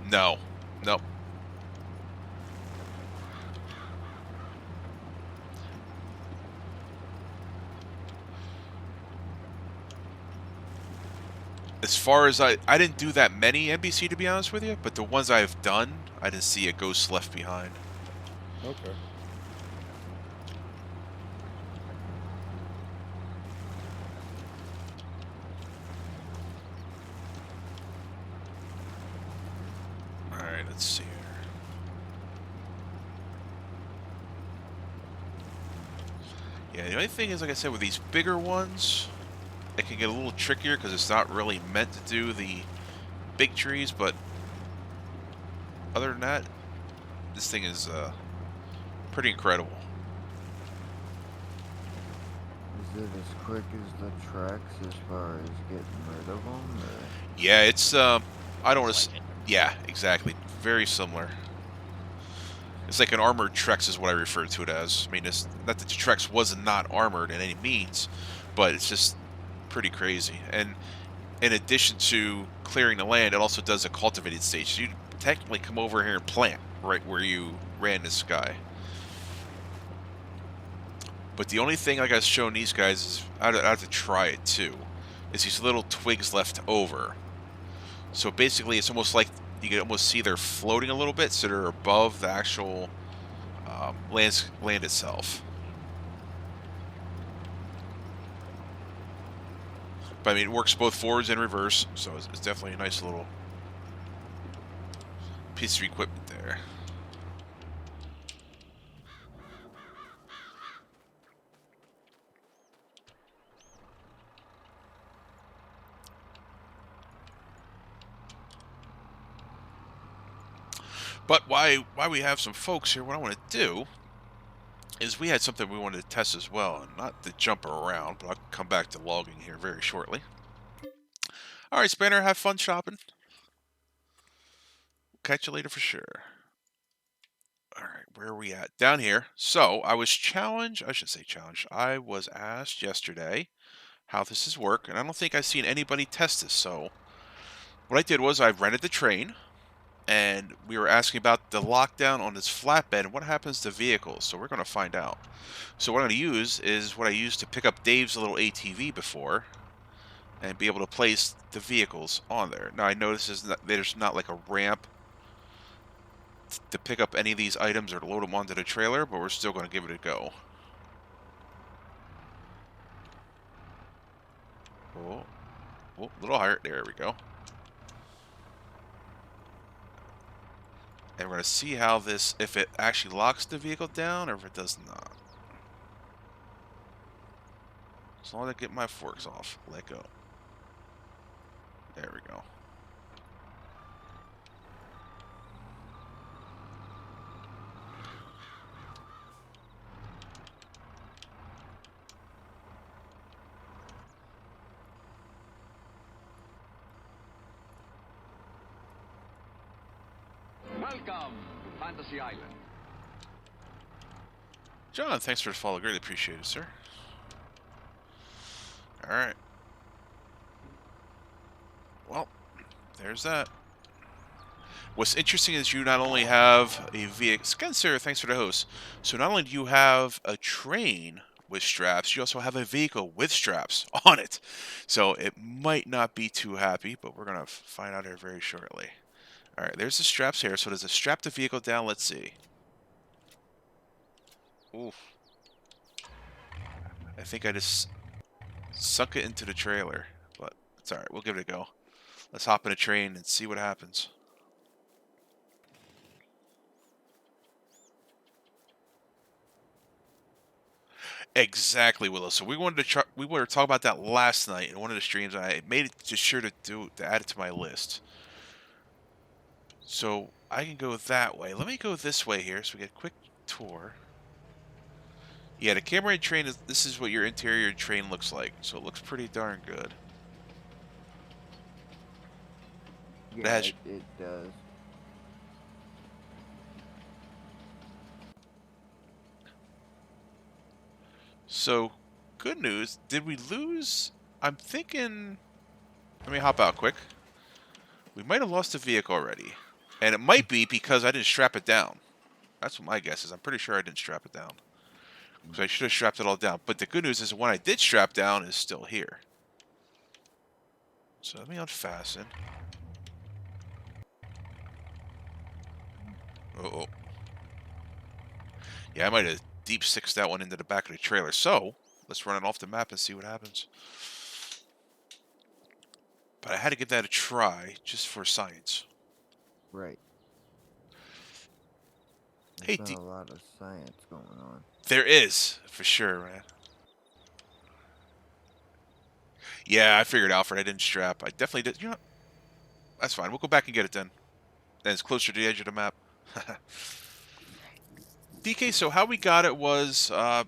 No. Nope. As far as I didn't do that many NBC, to be honest with you, but the ones I've done, I didn't see a ghost left behind. Okay. Alright, let's see here. Yeah, the only thing is, like I said, with these bigger ones, it can get a little trickier because it's not really meant to do the big trees, but other than that, this thing is pretty incredible. Is it as quick as the tracks as far as getting rid of them? Or? Yeah, it's I don't want It's to. like it. Yeah, exactly. Very similar. It's like an armored Trex is what I refer to it as. I mean, it's not that the Trex was not armored in any means, but it's just pretty crazy. And in addition to clearing the land, it also does a cultivated stage. So you technically come over here and plant right where you ran this guy. But the only thing like I was showing these guys is I have to try it too. Is these little twigs left over. So basically, it's almost like you can almost see they're floating a little bit, so they're above the actual land itself. But I mean, it works both forwards and reverse, so it's definitely a nice little piece of equipment there. But why we have some folks here, what I want to do is we had something we wanted to test as well, and not to jump around, but I'll come back to logging here very shortly. All right, Spanner, have fun shopping. Catch you later for sure. All right, where are we at? Down here. So I was challenged, I should say challenged, I was asked yesterday how this is work, and I don't think I've seen anybody test this. So what I did was I rented the train, and we were asking about the lockdown on this flatbed and what happens to vehicles. So we're going to find out. So what I'm going to use is what I used to pick up Dave's little ATV before and be able to place the vehicles on there. Now I notice there's not like a ramp to pick up any of these items or to load them onto the trailer, but we're still going to give it a go. Oh, a little higher. There we go. And we're going to see how this, if it actually locks the vehicle down or if it does not. As long as I get my forks off, let go. There we go. Welcome to Fantasy Island. John, thanks for the follow. Greatly appreciated, sir. Alright. Well, there's that. What's interesting is you not only have a vehicle... Spencer, thanks for the host. So not only do you have a train with straps, you also have a vehicle with straps on it. So it might not be too happy, but we're going to find out here very shortly. Alright, there's the straps here. So does it strap the vehicle down? Let's see. Oof. I think I just sunk it into the trailer, but it's alright. We'll give it a go. Let's hop in a train and see what happens. Exactly, Willow. So we wanted to we were talking about that last night in one of the streams, and I made it just sure to add it to my list. So I can go that way. Let me go this way here, so we get a quick tour. Yeah, the Camry train is. This is what your interior train looks like. So it looks pretty darn good. Yeah, it does. So, good news. Did we lose? I'm thinking... Let me hop out quick. We might have lost the vehicle already. And it might be because I didn't strap it down. That's what my guess is. I'm pretty sure I didn't strap it down. So I should have strapped it all down. But the good news is the one I did strap down is still here. So let me unfasten. Uh-oh. Yeah, I might have deep sixed that one into the back of the trailer. So, let's run it off the map and see what happens. But I had to give that a try, just for science. Right. Hey, There's not a lot of science going on. There is, for sure, man. Yeah, I figured Alfred, I didn't strap. I definitely did. You know, that's fine. We'll go back and get it then. Then it's closer to the edge of the map. DK, so how we got it was the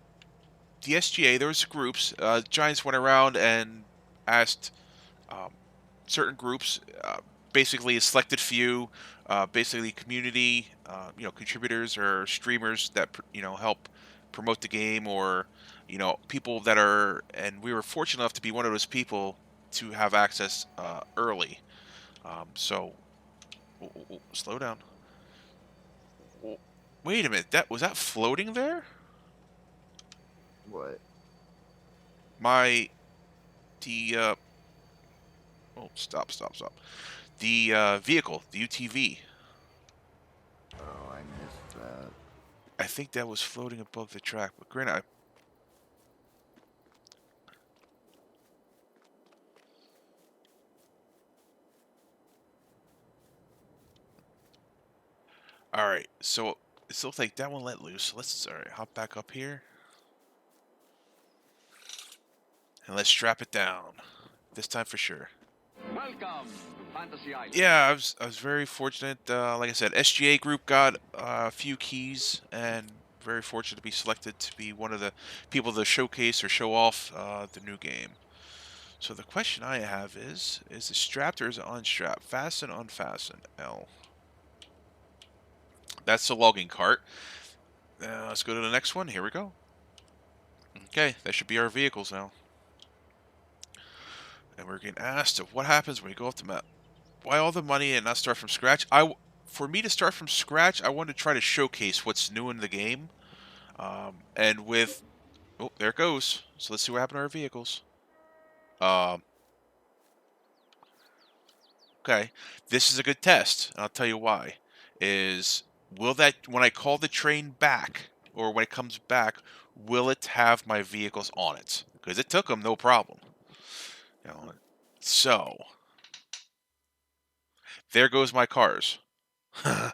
SGA, there was groups. Giants went around and asked certain groups basically a selected few, basically community, contributors or streamers that help promote the game, or people that are. And we were fortunate enough to be one of those people to have access early. So, slow down. W- Wait a minute. That was that floating there? What? My the oh, stop. The vehicle, the UTV. Oh, I missed that. I think that was floating above the track, but granted, all right. So it looks like that one let loose. Let's hop back up here and let's strap it down. This time for sure. Welcome to Fantasy Island. Yeah, I was very fortunate. Like I said, SGA group got a few keys, and very fortunate to be selected to be one of the people to showcase or show off the new game. So the question I have is it strapped or is it unstrapped? Fasten, unfasten. L. That's the logging cart. Let's go to the next one. Here we go. Okay, that should be our vehicles now. And we're getting asked what happens when we go off the map. Why all the money and not start from scratch? For me to start from scratch, I wanted to try to showcase what's new in the game. And with... Oh, there it goes. So let's see what happened to our vehicles. Okay, this is a good test. And I'll tell you why. Will that, when I call the train back, or when it comes back, will it have my vehicles on it? Because it took them, no problem. So, there goes my cars. Bad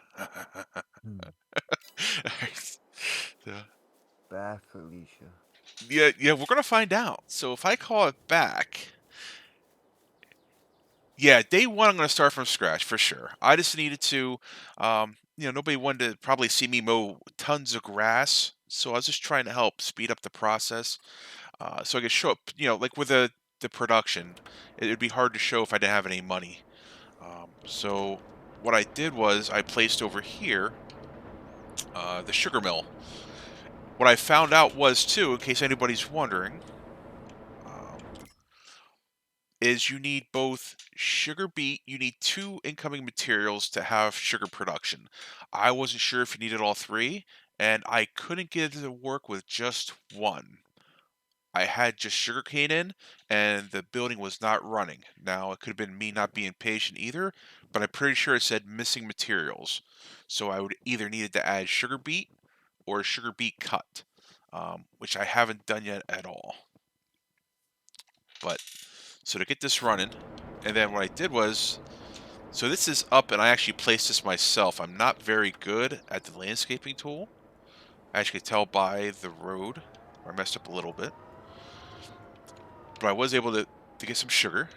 Felicia. Yeah, we're gonna find out. So if I call it back, yeah, day one I'm gonna start from scratch for sure. I just needed to, nobody wanted to probably see me mow tons of grass, so I was just trying to help speed up the process, so I could show up. Like with the production, it would be hard to show if I didn't have any money. So what I did was I placed over here the sugar mill. What I found out was too, in case anybody's wondering, is you need both sugar beet, you need 2 incoming materials to have sugar production. I wasn't sure if you needed all 3, and I couldn't get it to work with just 1. I had just sugarcane in, and the building was not running. Now, it could have been me not being patient either, but I'm pretty sure it said missing materials. So I would either needed to add sugar beet or sugar beet cut, which I haven't done yet at all. But so to get this running, and then what I did was, so this is up, and I actually placed this myself. I'm not very good at the landscaping tool. I actually could tell by the road, where I messed up a little bit. But I was able to get some sugar.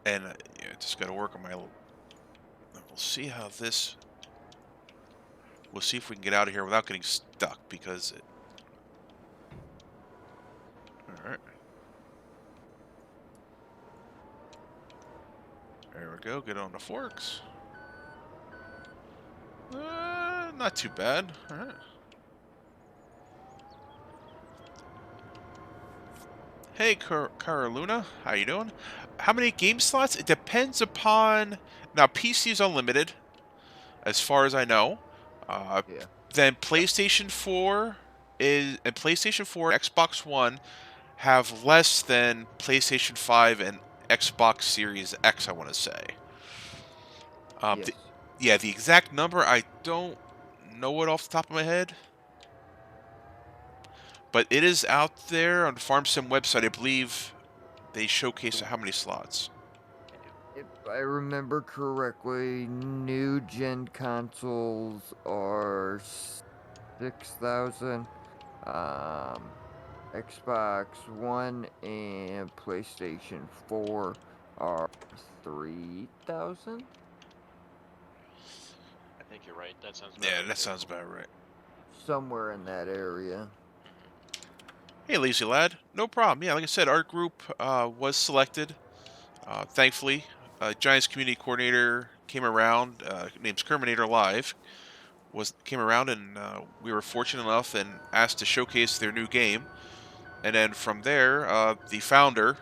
And just got to work on my... We'll see how this... We'll see if we can get out of here without getting stuck, because... Alright. There we go. Get on the forks. Not too bad. Alright. Hey, Caroluna. How you doing? How many game slots? It depends upon... Now, PC is unlimited, as far as I know. Yeah. Then PlayStation 4 and Xbox One have less than PlayStation 5 and Xbox Series X, I want to say. Yes. Yeah, the exact number, I don't know it off the top of my head. But it is out there on the FarmSim website. I believe they showcase how many slots. If I remember correctly, new gen consoles are 6,000. Xbox One and PlayStation 4 are 3,000. I think you're right. That sounds. Yeah, that sounds about right. Somewhere in that area. Hey, lazy lad. No problem. Yeah, like I said, our group was selected. Thankfully, Giants community coordinator came around. Name's Kerminator Live. Came around and we were fortunate enough and asked to showcase their new game. And then from there, the founder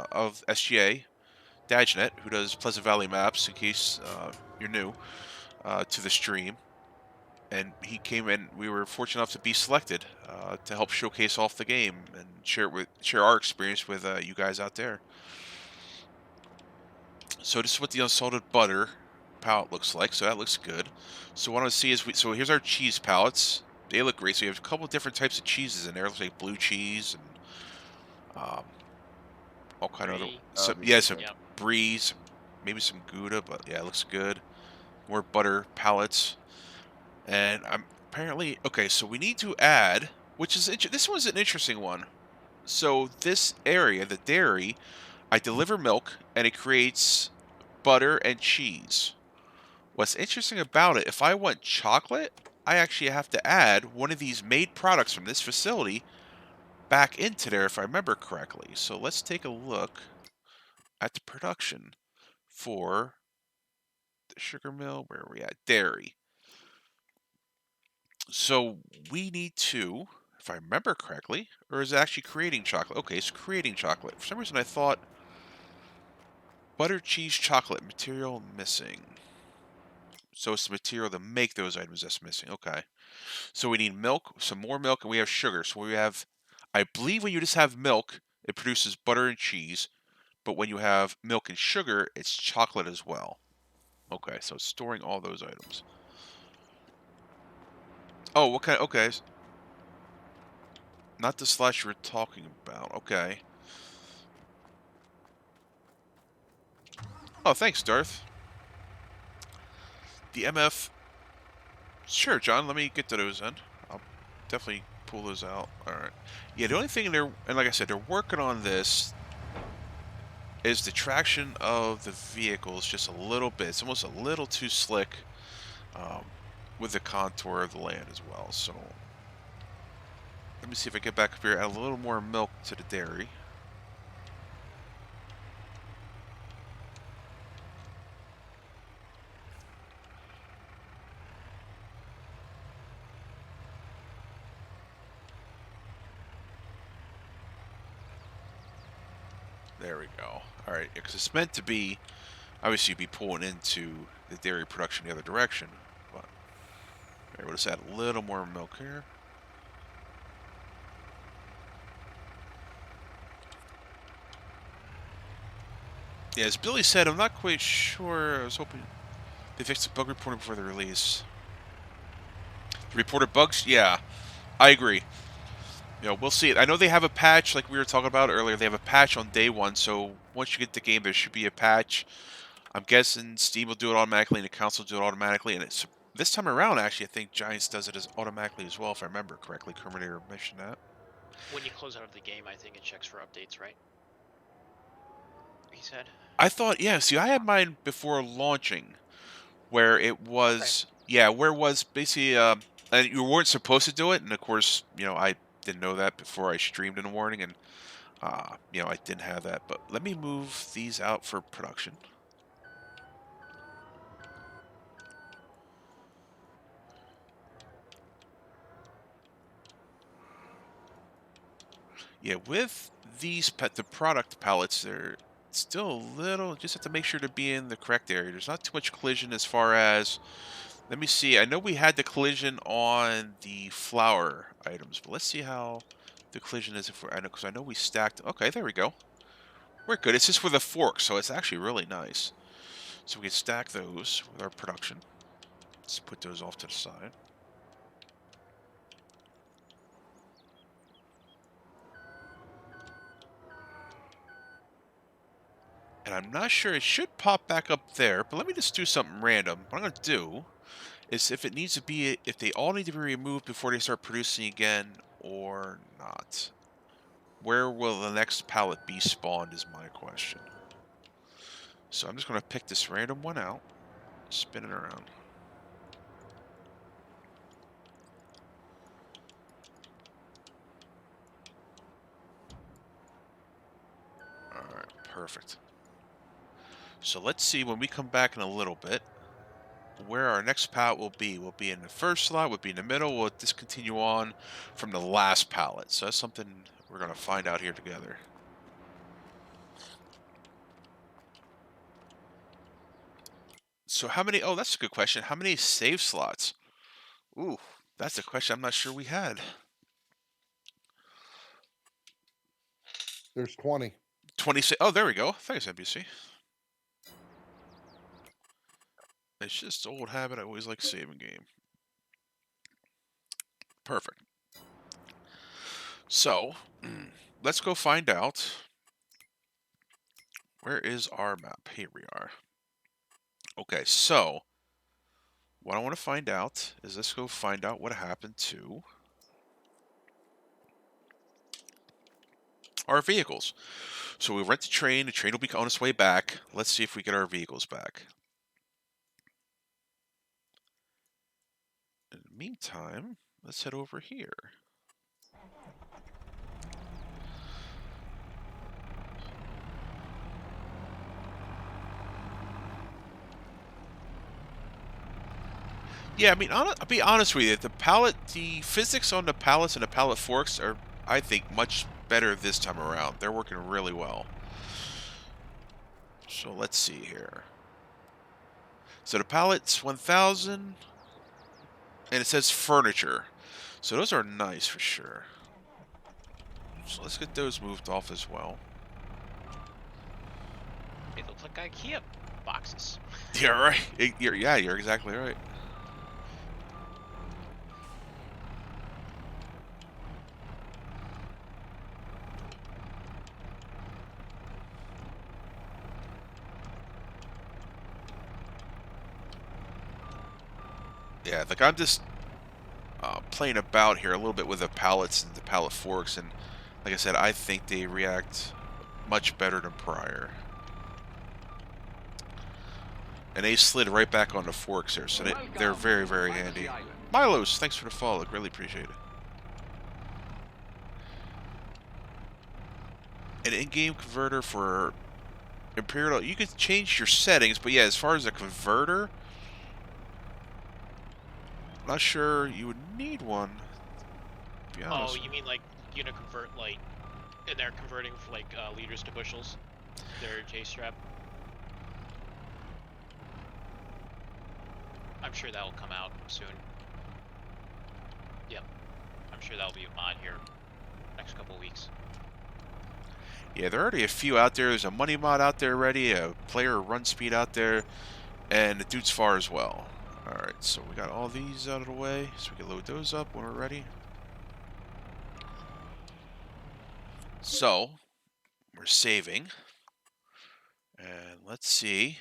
of SGA, Dajnet, who does Pleasant Valley maps, in case you're new to the stream, and he came in. We were fortunate enough to be selected to help showcase off the game and share our experience with you guys out there. So this is what the unsalted butter palette looks like. So that looks good. So what I want to see is so here's our cheese palettes. They look great. So you have a couple of different types of cheeses in there. It looks like blue cheese and all kind of other. Brie. Some Yep. brie, maybe some Gouda, but yeah, it looks good. More butter palettes. And I'm apparently okay. So we need to add, which is this one's an interesting one. So this area, the dairy, I deliver milk, and it creates butter and cheese. What's interesting about it, if I want chocolate, I actually have to add one of these made products from this facility back into there, if I remember correctly. So let's take a look at the production for the sugar mill. Where are we at? Dairy. So we need to, if I remember correctly, or is it actually creating chocolate? Okay, it's creating chocolate. For some reason I thought butter, cheese, chocolate, material missing. So it's the material to make those items that's missing. Okay. So we need milk, some more milk, and we have sugar. So we have, I believe when you just have milk, it produces butter and cheese. But when you have milk and sugar, it's chocolate as well. Okay, so it's storing all those items. Oh, what kind? Okay. Not the slash you were talking about. Okay. Oh, thanks, Darth. The MF. Sure, John, let me get to those then. I'll definitely pull those out. Alright. Yeah, the only thing they're, and like I said, they're working on this, is the traction of the vehicles just a little bit. It's almost a little too slick um, with the contour of the land as well. So let me see if I get back up here, add a little more milk to the dairy. There we go. All right, because it's meant to be, obviously, be pulling into the dairy production the other direction. But all right, we'll just add a little more milk here. Yeah, as Billy said, I'm not quite sure. I was hoping they fixed the bug reporting before the release. The reported bugs? Yeah, I agree. You know, we'll see. I know they have a patch, like we were talking about earlier. They have a patch on day one, so once you get the game, there should be a patch. I'm guessing Steam will do it automatically, and the console will do it automatically. And it's this time around, actually, I think Giants does it as automatically as well, if I remember correctly. Kerminator mentioned that. When you close out of the game, I think it checks for updates, right? He said. I thought, yeah. See, I had mine before launching, where it was, yeah, where it was basically, and you weren't supposed to do it, and of course, you know, I didn't know that before I streamed in the morning, and you know, I didn't have that. But let me move these out for production. Yeah, with these the product palettes, they're still a little. Just have to make sure to be in the correct area. There's not too much collision as far as. Let me see. I know we had the collision on the flour items, but let's see how the collision is if we're. I know because I know we stacked. Okay, there we go. We're good. It's just with a fork, so it's actually really nice. So we can stack those with our production. Let's put those off to the side. And I'm not sure, it should pop back up there, but let me just do something random. What I'm going to do is if it needs to be, if they all need to be removed before they start producing again or not. Where will the next pallet be spawned is my question. So I'm just going to pick this random one out, spin it around. Perfect. So let's see when we come back in a little bit where our next pallet will be. We'll be in the first slot, we'll be in the middle, we'll discontinue on from the last pallet. So that's something we're going to find out here together. So how many, oh, that's a good question. How many save slots? Ooh, that's a question I'm not sure we had. There's 20. 20, oh, there we go. Thanks, NBC. It's just old habit. I always like saving game. Perfect. So, let's go find out. Where is our map? Here we are. Okay, so what I want to find out is let's go find out what happened to our vehicles. So we rent the train will be on its way back. Let's see if we get our vehicles back. In the meantime, let's head over here. Yeah, I mean, I'll be honest with you. The physics on the pallets and the pallet forks are, I think, much better this time around. They're working really well. So let's see here. So the pallet's 1,000, and it says furniture. So those are nice for sure. So let's get those moved off as well. They look like IKEA boxes. Yeah, right. You're exactly right. Yeah, like I'm just playing about here a little bit with the pallets and the pallet forks, and like I said, I think they react much better than prior. And they slid right back on the forks here, so they're very, very handy. Milos, thanks for the follow. Really appreciate it. An in-game converter for Imperial, you could change your settings, but yeah, as far as a converter, not sure you would need one, to be honest. Oh, you mean like uniconvert, like, and they're converting for like liters to bushels? Their J-strap. I'm sure that will come out soon. Yep, I'm sure that'll be a mod here next couple weeks. Yeah, there are already a few out there. There's a money mod out there already, a player run speed out there, and the Dude's Far as well. Alright, so we got all these out of the way, so we can load those up when we're ready. So, we're saving. And let's see,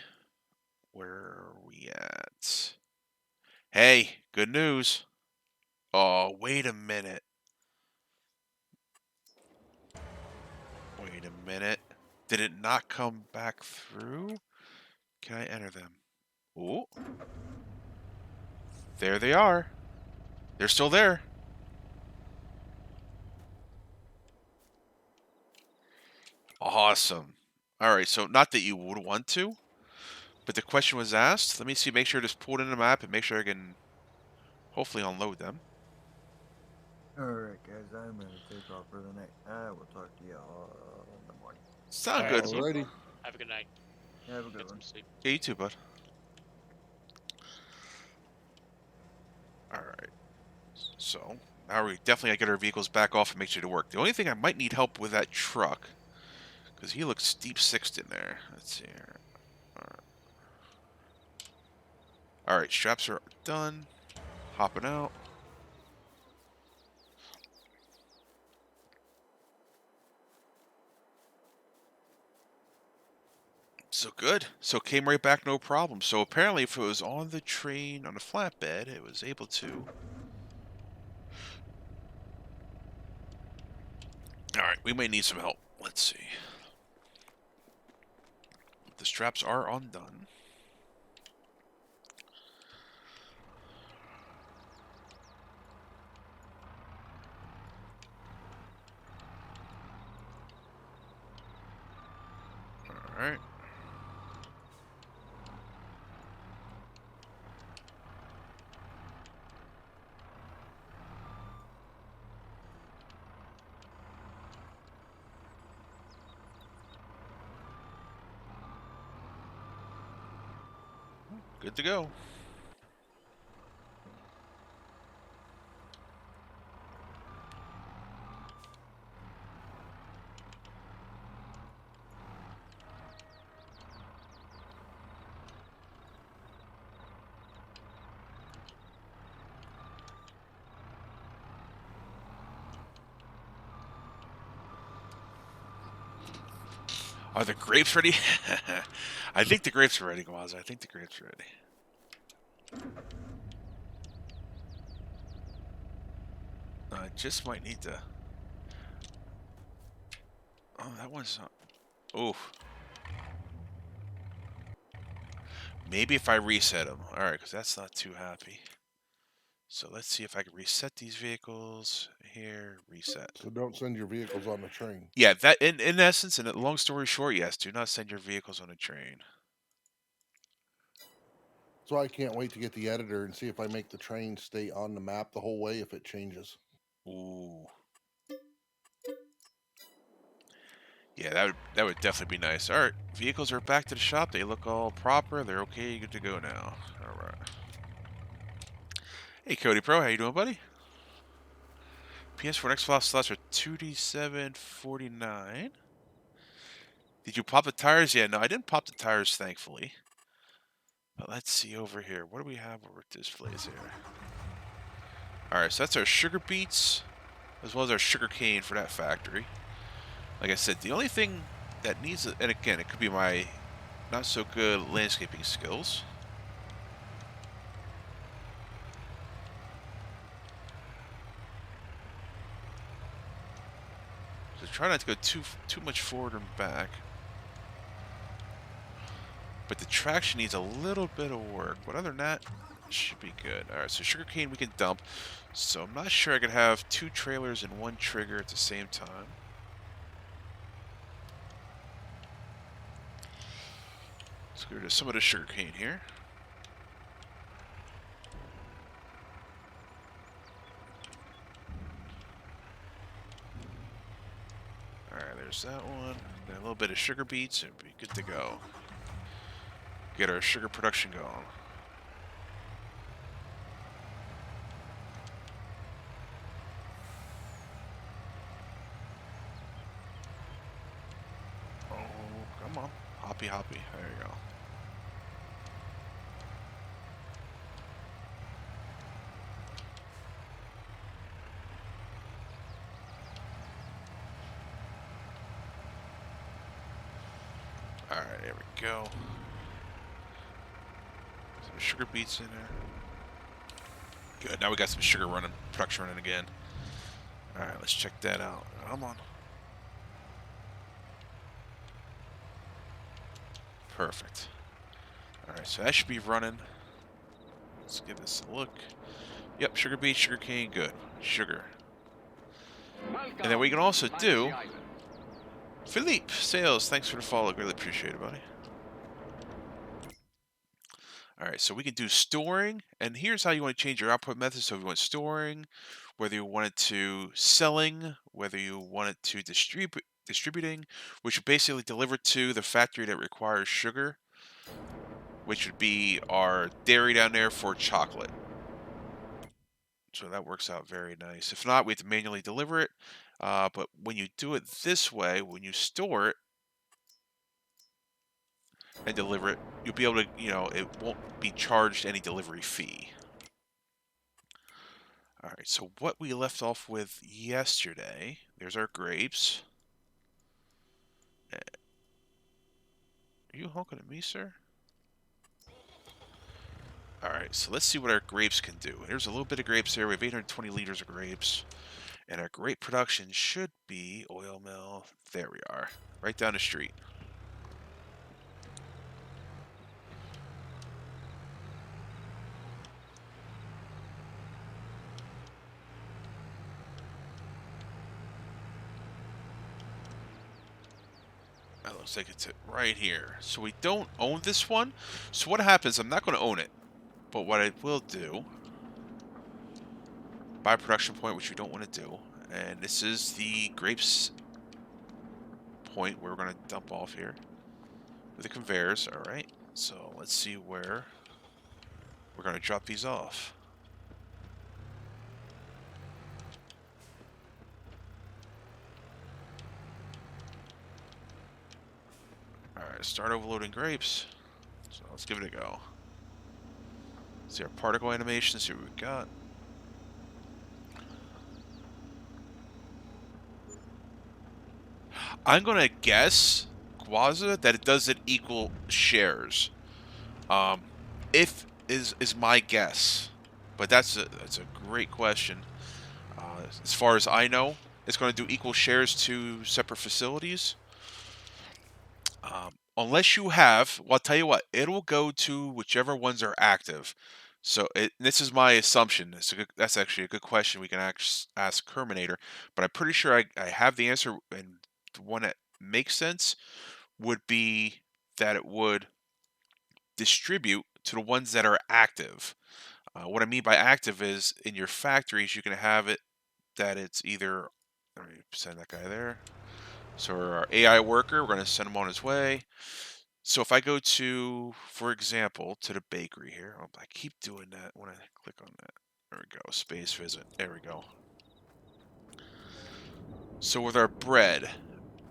where are we at? Hey, good news. Oh, wait a minute. Wait a minute. Did it not come back through? Can I enter them? Ooh. There they are. They're still there. Awesome. Alright, so not that you would want to, but the question was asked. Let me see, make sure it's pulled in the map and make sure I can hopefully unload them. Alright, guys, I'm gonna take off for the night. I will talk to you all in the morning. Sound Alright, good. see? Alrighty. Have a good night. Have a good Get one. some sleep. Yeah, you too, bud. Alright. So, now we definitely gotta get our vehicles back off and make sure to work. The only thing I might need help with that truck, because he looks deep sixed in there. Let's see here. Alright, straps are done. Hopping out. So good. So came right back, no problem. So apparently if it was on the train, on the flatbed, it was able to. Alright, we may need some help. Let's see. The straps are undone. Good to go. Are the grapes ready? I think the grapes are ready, Gwaza. I think the grapes are ready. I just might need to... Oh, that one's not... Oh. Maybe if I reset them. Alright, because that's not too happy. So let's see if I can reset these vehicles. Here, reset. So don't send your vehicles on the train. Yeah, that in essence, and long story short, yes, do not send your vehicles on a train. So I can't wait to get the editor and see if I make the train stay on the map the whole way if it changes. Ooh. Yeah, that would definitely be nice. Alright, vehicles are back to the shop. They look all proper. They're okay, good to go now. Alright. Hey, Cody Pro, how you doing, buddy? PS4 Xbox slots are 2D749. Did you pop the tires? Yeah, no, I didn't pop the tires, thankfully. But let's see over here. What do we have over displays here? Alright, so that's our sugar beets, as well as our sugar cane for that factory. Like I said, the only thing that needs, and again, it could be my not so good landscaping skills. So try not to go too much forward and back. But the traction needs a little bit of work. But other than that, it should be good. Alright, so sugarcane we can dump. So I'm not sure I could have 2 trailers and 1 trigger at the same time. Let's go to some of the sugarcane here. Alright, there's that one. Got a little bit of sugar beets and be good to go. Get our sugar production going. Oh, come on. Hoppy, hoppy. There you go. Alright, there we go. Some sugar beets in there. Good, now we got some sugar running, production running again. Alright, let's check that out. Come on. Perfect. Alright, so that should be running. Let's give this a look. Yep, sugar beet, sugar cane, good. Sugar. And then we can also do... Philippe, sales, thanks for the follow. Really appreciate it, buddy. Alright, so we can do storing, and here's how you want to change your output method. So if you want storing, whether you want it to selling, whether you want it to distributing, which would basically deliver to the factory that requires sugar, which would be our dairy down there for chocolate. So that works out very nice. If not, we have to manually deliver it. But when you do it this way, when you store it and deliver it, you'll be able to, it won't be charged any delivery fee. All right, so what we left off with yesterday, there's our grapes. Are you honking at me, sir? All right, so let's see what our grapes can do. There's a little bit of grapes there. We have 820 liters of grapes. And our grape production should be oil mill. There we are, right down the street. That looks like it's right here. So we don't own this one. So what happens, I'm not going to own it. But what I will do, buy a production point, which we don't want to do. And this is the grapes point where we're going to dump off here with the conveyors. All right. So let's see where we're going to drop these off. Alright, start overloading grapes. So let's give it a go. See our particle animation, see what we got. I'm gonna guess, Guaza, that it doesn't equal shares. If is my guess, but that's a great question. As far as I know, it's going to do equal shares to separate facilities. Unless you have, well, I'll tell you what, it'll go to whichever ones are active. So this is my assumption. That's actually a good question we can ask Kerminator, but I'm pretty sure I have the answer, and the one that makes sense would be that it would distribute to the ones that are active. What I mean by active is in your factories, you can have it that it's either, let me send that guy there. So our AI worker, we're going to send him on his way. So if I go to, for example, to the bakery here, I keep doing that when I click on that. There we go, space visit. There we go. So with our bread, it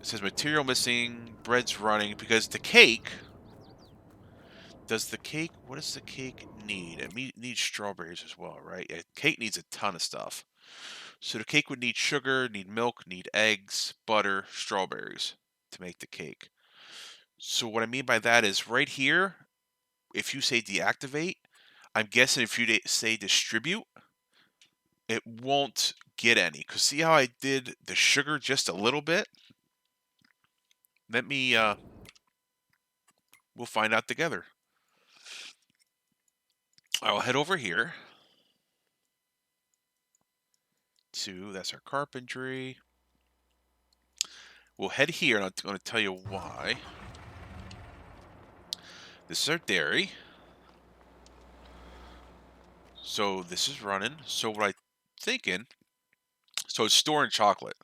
says material missing, bread's running, because the cake, what does the cake need? It needs strawberries as well, right? Yeah, cake needs a ton of stuff. So the cake would need sugar, need milk, need eggs, butter, strawberries to make the cake. So what I mean by that is right here, if you say deactivate, I'm guessing if you say distribute, it won't get any. Because see how I did the sugar just a little bit? Let me, we'll find out together. I'll head over here to, that's our carpentry. We'll head here, and I'm going to tell you why. This is our dairy. So this is running. So what I'm thinking, so it's storing chocolate.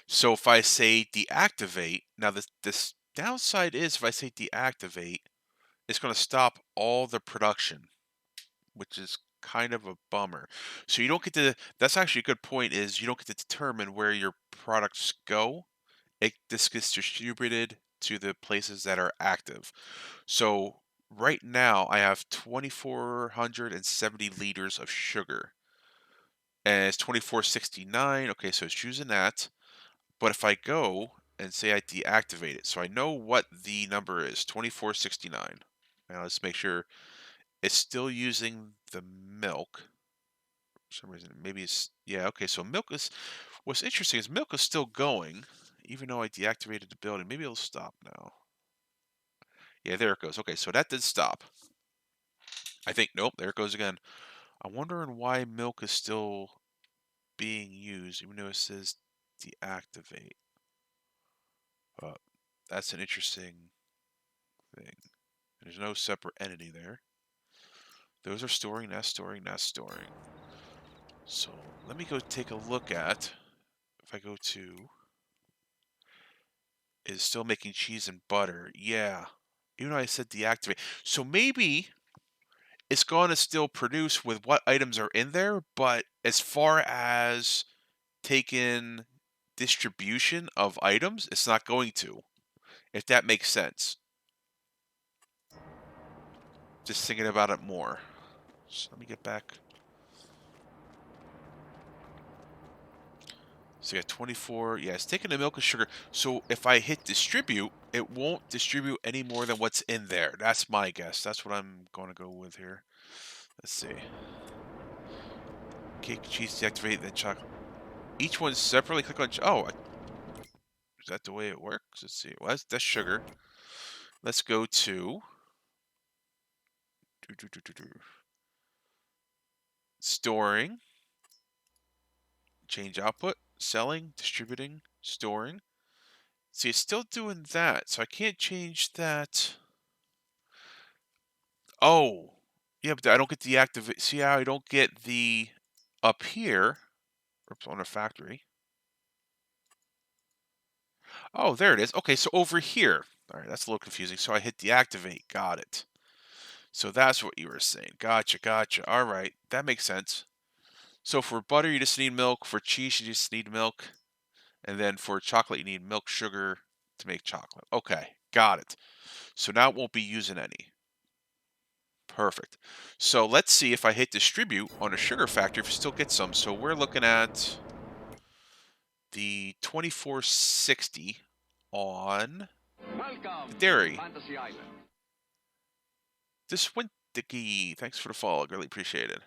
So if I say deactivate, now this downside is if I say deactivate, it's going to stop all the production, which is kind of a bummer. So you don't get to, that's actually a good point, is you don't get to determine where your products go. This gets distributed to the places that are active. So right now I have 2,470 liters of sugar. And it's 2469. Okay, so it's using that. But if I go and say I deactivate it, so I know what the number is, 2469. Now let's make sure it's still using the milk. For some reason, maybe it's, yeah, okay, so milk is, what's interesting is milk is still going, even though I deactivated the building. Maybe it'll stop now. Yeah, there it goes. Okay, so that did stop. I think, nope, there it goes again. I'm wondering why milk is still being used, even though it says deactivate. That's an interesting thing. There's no separate entity there. Those are storing, that's storing, that's storing. So let me go take a look at, if I go to, is still making cheese and butter. Yeah, even though I said deactivate. So maybe it's going to still produce with what items are in there, but as far as taking distribution of items, it's not going to, if that makes sense. Just thinking about it more. So let me get back. So you got 24. Yeah, it's taking the milk and sugar. So if I hit distribute, it won't distribute any more than what's in there. That's my guess. That's what I'm going to go with here. Let's see. Cake, cheese, deactivate, then chocolate. Each one separately. Click on. Oh, is that the way it works? Let's see. Well, that's sugar. Let's go to. Storing. Change output. Selling. Distributing. Storing. See, it's still doing that, so I can't change that. Oh, yeah, but I don't get the activate. See how I don't get the up here? Oops, on a factory. Oh, there it is. Okay, so over here. All right, that's a little confusing. So I hit deactivate. Got it. So that's what you were saying. Gotcha, gotcha. All right, that makes sense. So for butter, you just need milk. For cheese, you just need milk. And then for chocolate, you need milk, sugar to make chocolate. Okay, got it. So now it won't be using any. Perfect. So let's see if I hit distribute on a sugar factory if we still get some. So we're looking at the 2460 on Welcome the to dairy. Fantasy Island. This went Dicky. Thanks for the follow. Greatly appreciated.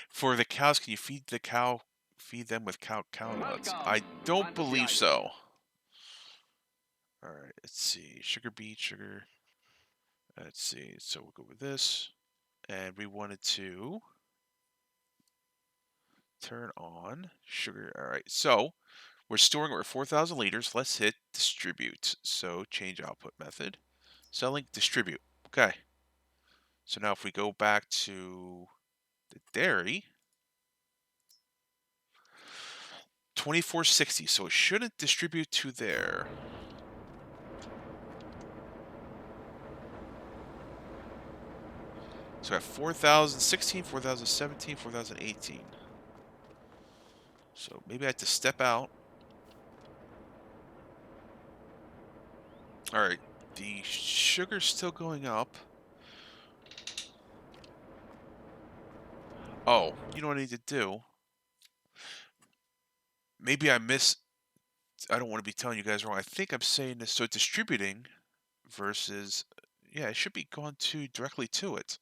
For the cows, can you feed them with cow nuts? Welcome I to don't Fantasy believe Island. so. All right, let's see. Sugar beet, sugar. Let's see. So we'll go with this. And we wanted to turn on sugar. All right, so we're storing over 4,000 liters. Let's hit distribute. So change output method. Selling, distribute. Okay. So now if we go back to the dairy, 2460. So it shouldn't distribute to there. So I have 4,016, 4,017, 4,018. So maybe I have to step out. All right, the sugar's still going up. Oh, you know what I need to do? Maybe I don't want to be telling you guys wrong. I think I'm saying this. So distributing versus, yeah, it should be going directly to it.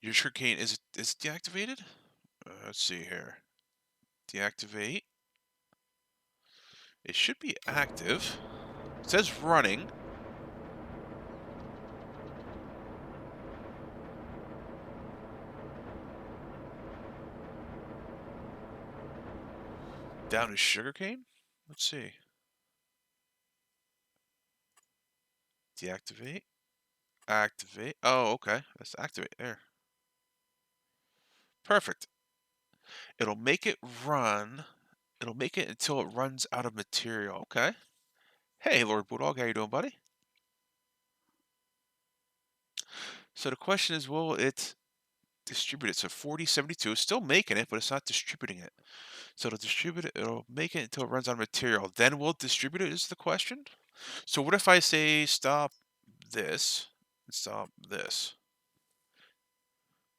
Your sugarcane, is it deactivated? Let's see here. Deactivate. It should be active. It says running. Down to sugarcane? Let's see. Deactivate. Activate. Oh, okay. Let's activate there. Perfect. It'll make it run. It'll make it until it runs out of material. Okay. Hey, Lord Bulldog, how you doing, buddy? So the question is, will it distribute it? So 4072 is still making it, but it's not distributing it. So it'll distribute it. It'll make it until it runs out of material. Then we'll distribute it is the question. So what if I say stop this and stop this?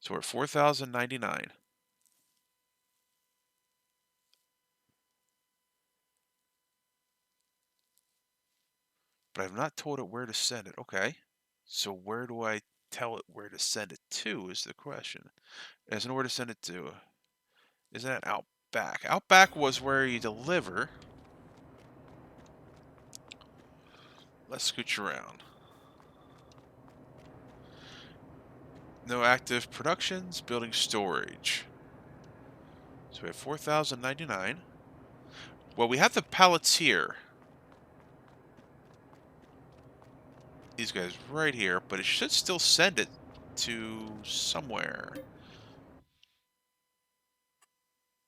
So we're at 4,099. But I've not told it where to send it. Okay. So where do I tell it where to send it to is the question. There's nowhere to send it to. Isn't that Outback? Outback was where you deliver. Let's scooch around. No active productions, building storage. So we have 4,099. Well, we have the pallets here. These guys right here, but it should still send it to somewhere.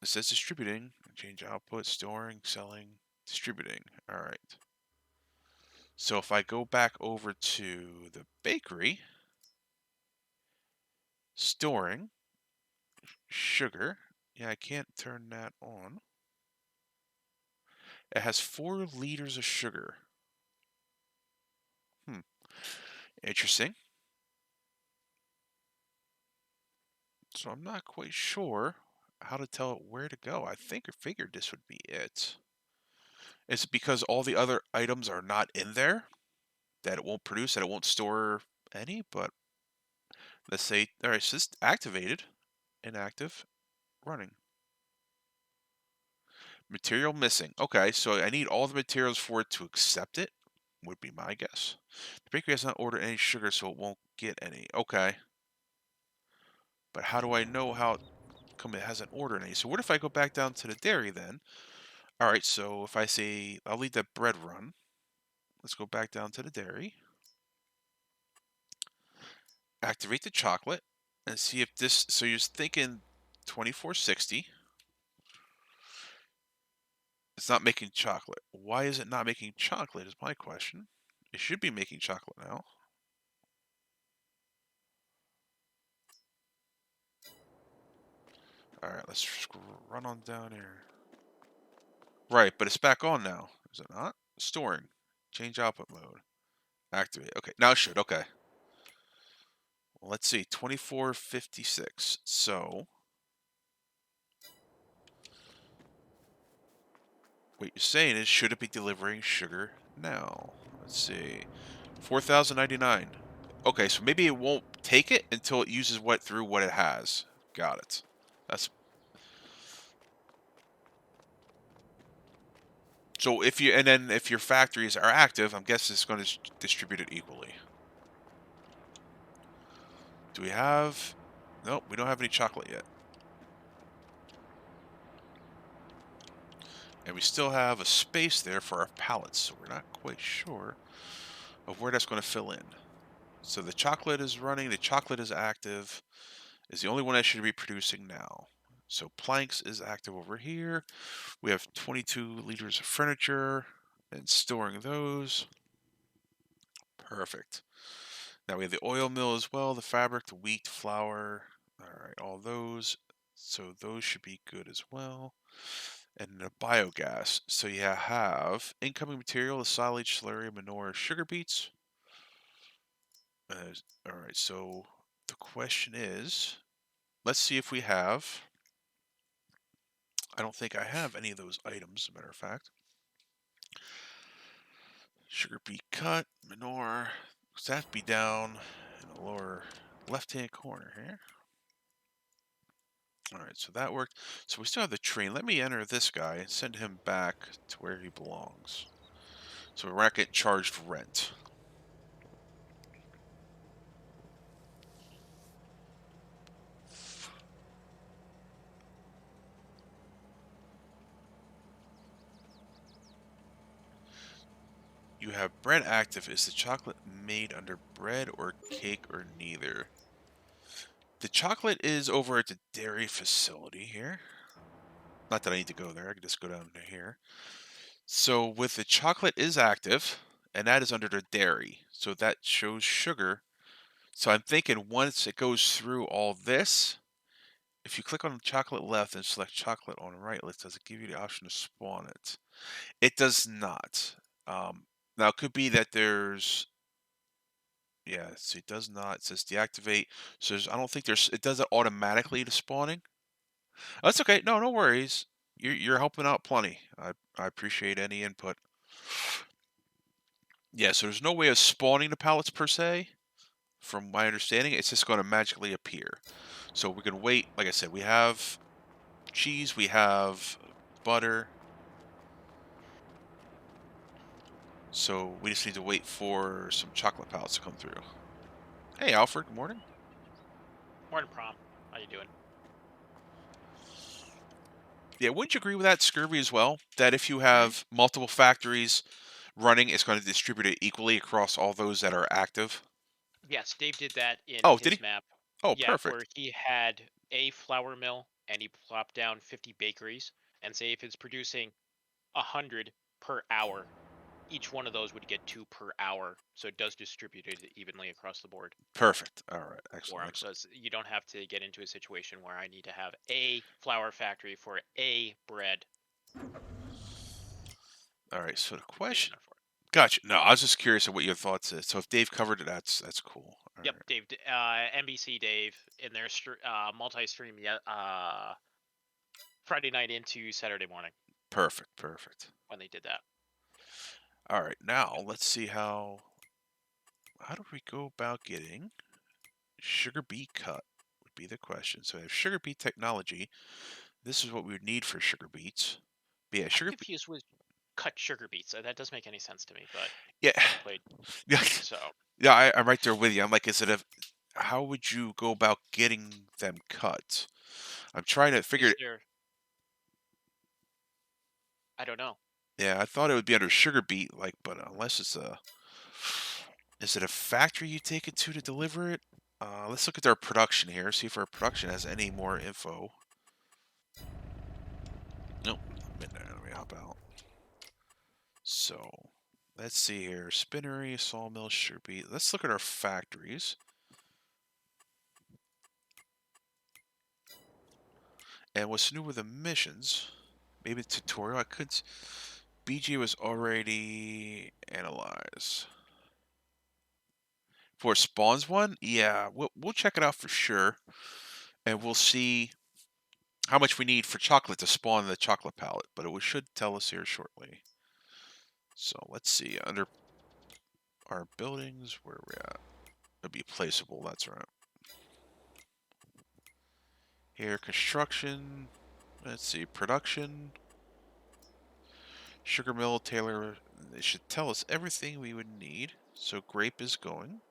It says distributing. Change output, storing, selling, distributing. All right. So if I go back over to the bakery, storing, sugar. Yeah, I can't turn that on. It has 4 liters of sugar. Interesting. So I'm not quite sure how to tell it where to go. I figured this would be it. Is it because all the other items are not in there that it won't produce, that it won't store any? But let's say, all right, so this activated, inactive, running. Material missing. Okay, so I need all the materials for it to accept it, would be my guess. The bakery has not ordered any sugar, so it won't get any. Okay. But how do I know how come it hasn't ordered any? So what if I go back down to the dairy then? All right, so if I say, I'll leave that bread run. Let's go back down to the dairy. Activate the chocolate and see if this, so you're thinking 2460. It's not making chocolate. Why is it not making chocolate is my question. It should be making chocolate now. Alright, let's run on down here. Right, but it's back on now. Is it not? Storing. Change output mode. Activate. Okay, now it should. Okay. Well, let's see. 2456. So, what you're saying is, should it be delivering sugar now? Let's see. 4,099. Okay, so maybe it won't take it until it uses through what it has. Got it. That's so if your factories are active, I'm guessing it's going to distribute it equally. Do we have? Nope, we don't have any chocolate yet. And we still have a space there for our pallets, so we're not quite sure of where that's going to fill in. So the chocolate is running, the chocolate is active, is the only one I should be producing now. So planks is active over here. We have 22 liters of furniture and storing those. Perfect. Now we have the oil mill as well, the fabric, the wheat, flour. All right, all those. So those should be good as well. And the biogas. So you have incoming material, the silage, slurry, manure, sugar beets. All right, so the question is, let's see if we have. I don't think I have any of those items, as a matter of fact. Sugar beet cut, manure. So that'd be down in the lower left-hand corner here. All right, so that worked. So we still have the train. Let me enter this guy and send him back to where he belongs. So we're not getting charged rent. You have bread active. Is the chocolate made under bread or cake or neither? The chocolate is over at the dairy facility here. Not that I need to go there. I can just go down to here. So with the chocolate is active, and that is under the dairy. So that shows sugar. So I'm thinking once it goes through all this, if you click on chocolate left and select chocolate on right, does it give you the option to spawn it? It does not. Now it could be that there's, yeah, so it does not. It says deactivate. So I don't think it does it automatically to spawning. That's okay. No, no worries. You're helping out plenty. I appreciate any input. Yeah, so there's no way of spawning the pallets per se. From my understanding, it's just going to magically appear. So we can wait. Like I said, we have cheese, we have butter. So we just need to wait for some chocolate pallets to come through. Hey, Alfred. Good morning. Morning, Prom. How you doing? Yeah, wouldn't you agree with that, Scurvy, as well? That if you have multiple factories running, it's going to distribute it equally across all those that are active? Yes, Dave did that in Oh, did his he? map. Oh, Yeah, perfect. where he had a flour mill and he plopped down 50 bakeries, and say if it's producing 100 per hour, each one of those would get 2 per hour, so it does distribute it evenly across the board Perfect. All right. for Excellent. him. Excellent. So you don't have to get into a situation where I need to have a flour factory for a bread. All right. So the Big question. enough for it. Gotcha. No, I was just curious of what your thoughts is. So if Dave covered it, that's cool. All Yep, right. Dave, NBC Dave in their multi-stream Friday night into Saturday morning Perfect. Perfect. when they did that. All right. Now let's see how do we go about getting sugar beet cut would be the question. So we have sugar beet technology. This is what we would need for sugar beets. But yeah, I'm sugar. confused with cut sugar beets. That doesn't make any sense to me, but Yeah. I haven't played, Yeah. so Yeah. I'm right there with you. I'm like, how would you go about getting them cut? I'm trying to figure. is there? I don't know. Yeah, I thought it would be under sugar beet, but unless is it a factory you take it to deliver it? Let's look at our production here, see if our production has any more info. Nope, I'm in there. Let me hop out. So let's see here. Spinnery, sawmill, sugar beet. Let's look at our factories. And what's new with the missions? Maybe the tutorial. I could. BG was already analyzed. For spawns one, yeah, we'll check it out for sure, and we'll see how much we need for chocolate to spawn the chocolate palette. But it should tell us here shortly. So let's see under our buildings where we're at. It'll be placeable. That's right. Here, construction. Let's see, production. Sugar mill, Taylor. They should tell us everything we would need. So grape is going.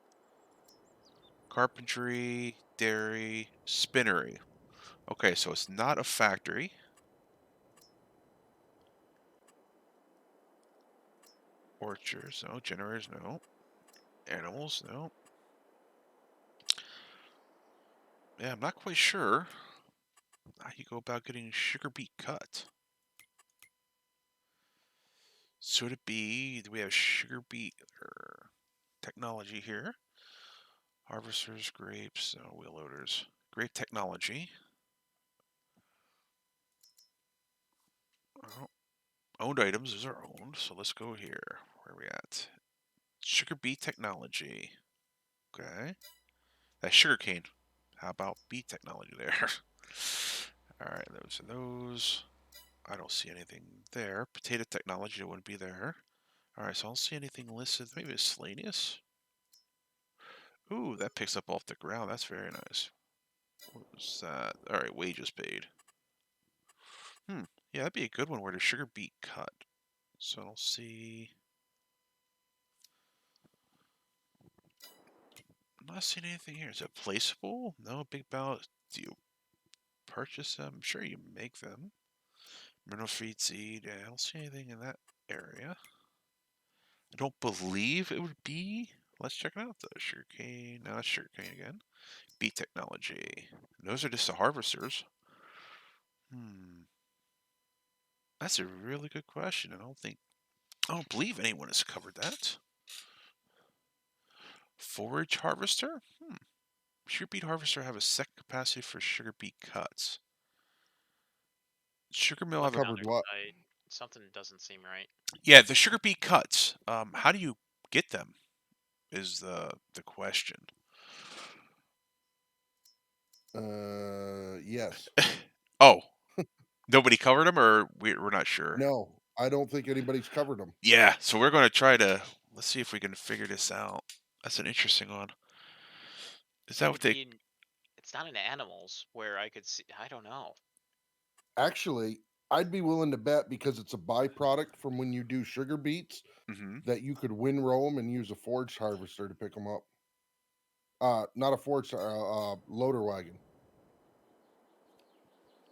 Carpentry, dairy, spinnery. Okay, so it's not a factory. Orchards, no. Generators, no. Animals, no. Yeah, I'm not quite sure how you go about getting sugar beet cut. So would it be, do we have sugar beet technology here? Harvesters, grapes, no, wheel loaders. Grape technology. Oh, owned items, those are owned. So let's go here. Where are we at? Sugar beet technology. Okay. That's sugarcane. How about beet technology there? Alright, those are those. I don't see anything there. Potato technology wouldn't be there. Alright, so I don't see anything listed. Maybe it's Slanius? Ooh, that picks up off the ground. That's very nice. What was that? Alright, wages paid. Yeah, that'd be a good one where the sugar beet cut. So I don't see... I'm not seeing anything here. Is it placeable? No, big ballot. Do you purchase them? I'm sure you make them. Mineral feed seed. Yeah, I don't see anything in that area. I don't believe it would be. Let's check it out though. Sugarcane. No, that's sugarcane again. Beet technology. Those are just the harvesters. That's a really good question. I don't believe anyone has covered that. Forage harvester? Sugar beet harvester have a set capacity for sugar beet cuts. Sugar mill have a... Covered what? Something doesn't seem right. Yeah, the sugar beet cuts. How do you get them? Is the question. Yes. Oh, nobody covered them, or we're not sure. No, I don't think anybody's covered them. Yeah, so we're going to try to... Let's see if we can figure this out. That's an interesting one. Is that what they... It's not in animals where I could see. I don't know. Actually, I'd be willing to bet because it's a byproduct from when you do sugar beets that you could windrow them and use a forage harvester to pick them up. Not a forage, loader wagon.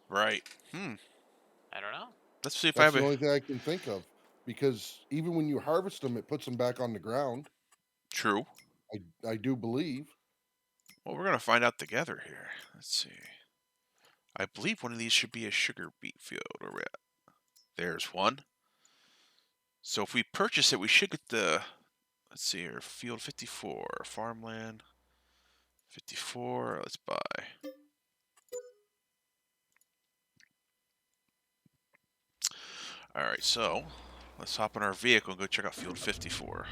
Right. I don't know. Let's see if I That's have the a... only thing I can think of. Because even when you harvest them, it puts them back on the ground. True. I do believe. Well, we're going to find out together here. Let's see. I believe one of these should be a sugar beet field. Where we're at. There's one. So if we purchase it, we should get the... Let's see here. Field 54. Farmland. 54. Let's buy. Alright, so let's hop in our vehicle and go check out Field 54.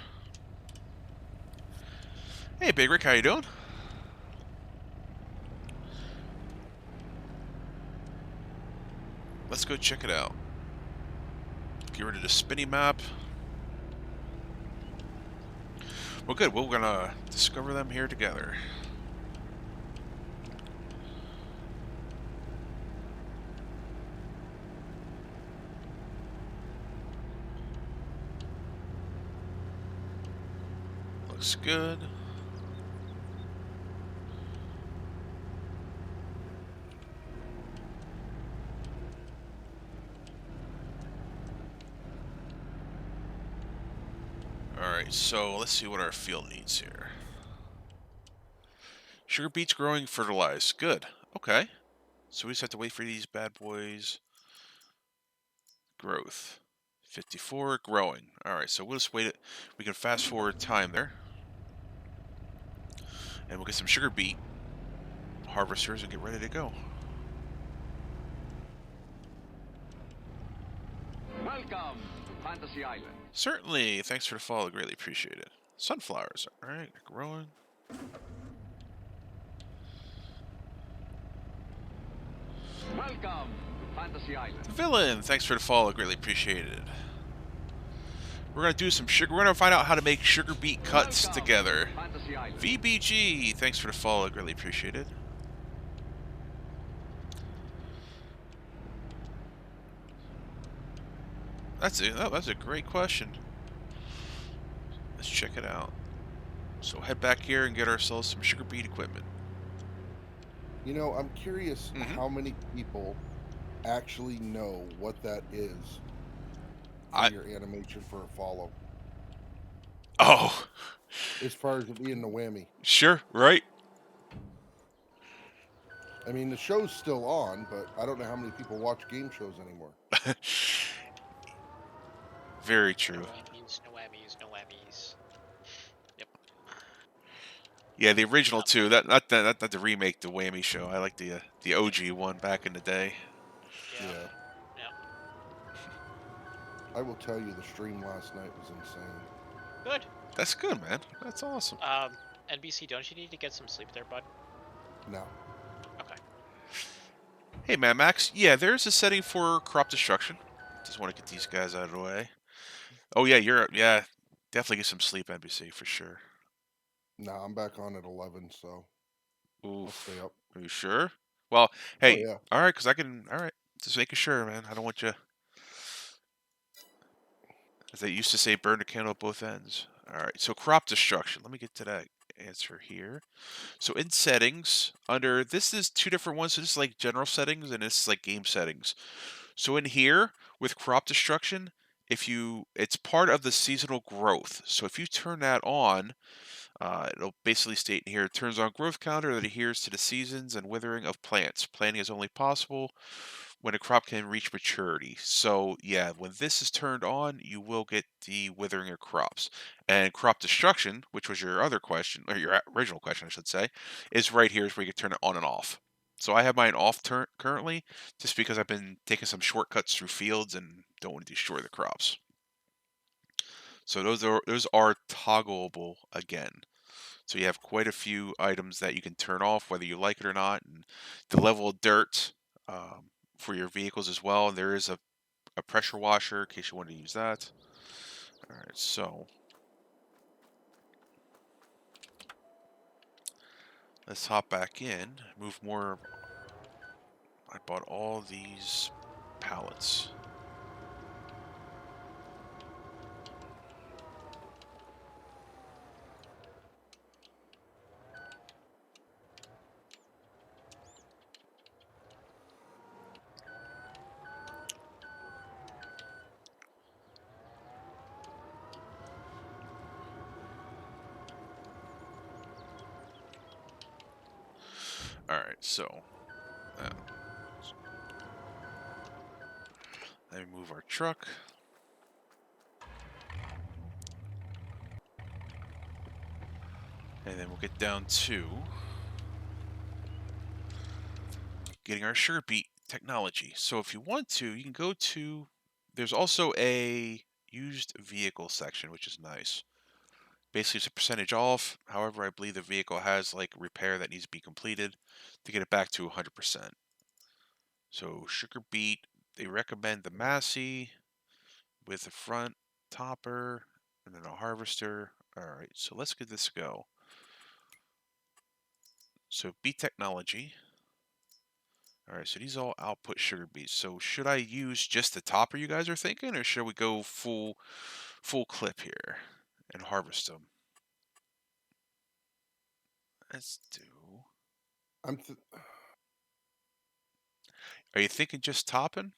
Hey, Big Rick, how you doing? Let's go check it out. Get rid of the spinny map. Well, good. We're going to discover them here together. Looks good. Alright, so let's see what our field needs here. Sugar beets growing, fertilized. Good. Okay. So we just have to wait for these bad boys. Growth. 54 growing. All right, so we'll just wait it. We can fast forward time there, and we'll get some sugar beet harvesters and get ready to go. Welcome to Fantasy Island. Certainly. Thanks for the follow. Greatly appreciate it. Sunflowers. All right, growing. Welcome to Fantasy Island. Villain. Thanks for the follow. Greatly appreciated. We're gonna do some sugar. We're gonna find out how to make sugar beet cuts Welcome together. to Fantasy Island. VBG. Thanks for the follow. Greatly appreciated. That's it. Oh, that's a great question. Let's check it out. So head back here and get ourselves some sugar beet equipment. You know, I'm curious Mhm. how many people actually know what that is for I- your animation for a follow. Oh, As far as it being the whammy. sure, right? I mean, the show's still on, but I don't know how many people watch game shows anymore. Very No true. whammies, no whammies, no whammies. Yep. Yeah, the original too. Not the remake, the Whammy show. I like the OG one back in the day. Yeah. Yeah. Yep. I will tell you, the stream last night was insane. Good. That's good, man. That's awesome. NBC, don't you need to get some sleep there, bud? No. Okay. Hey, man, Max. Yeah, there's a setting for crop destruction. Just want to get these guys out of the way. Oh yeah, yeah. Definitely get some sleep, NBC, for sure. No, I'm back on at 11, so I'll Oof. stay up. Are you sure? Well, Oh, hey, yeah. all right, because I can. All right, just making sure, man. I don't want you, as they used to say, burn the candle at both ends. All right, so crop destruction. Let me get to that answer here. So in settings, under this is two different ones. So this is like general settings, and this is like game settings. So in here with crop destruction, it's part of the seasonal growth. So if you turn that on, it'll basically state in here, it turns on growth counter that adheres to the seasons and withering of plants. Planting is only possible when a crop can reach maturity. So yeah, when this is turned on, you will get the withering of crops. And crop destruction, which was your other question, or your original question, I should say, is right here is where you can turn it on and off. So I have mine off currently, just because I've been taking some shortcuts through fields and don't want to destroy the crops. So those are toggleable again. So you have quite a few items that you can turn off, whether you like it or not, and the level of dirt for your vehicles as well. And there is a pressure washer in case you want to use that. All right, so let's hop back in, move more. I bought all these pallets. All right, so let me move our truck. And then we'll get down to getting our sugar beet technology. So if you want to, you can go to, there's also a used vehicle section, which is nice. Basically, it's a percentage off. However, I believe the vehicle has like repair that needs to be completed to get it back to 100%. So sugar beet, they recommend the Massey with the front topper and then a harvester. All right, so let's get this go. So beet technology. All right, so these all output sugar beets. So should I use just the topper you guys are thinking, or should we go full clip here and harvest them? Let's do. I'm Are you thinking just topping?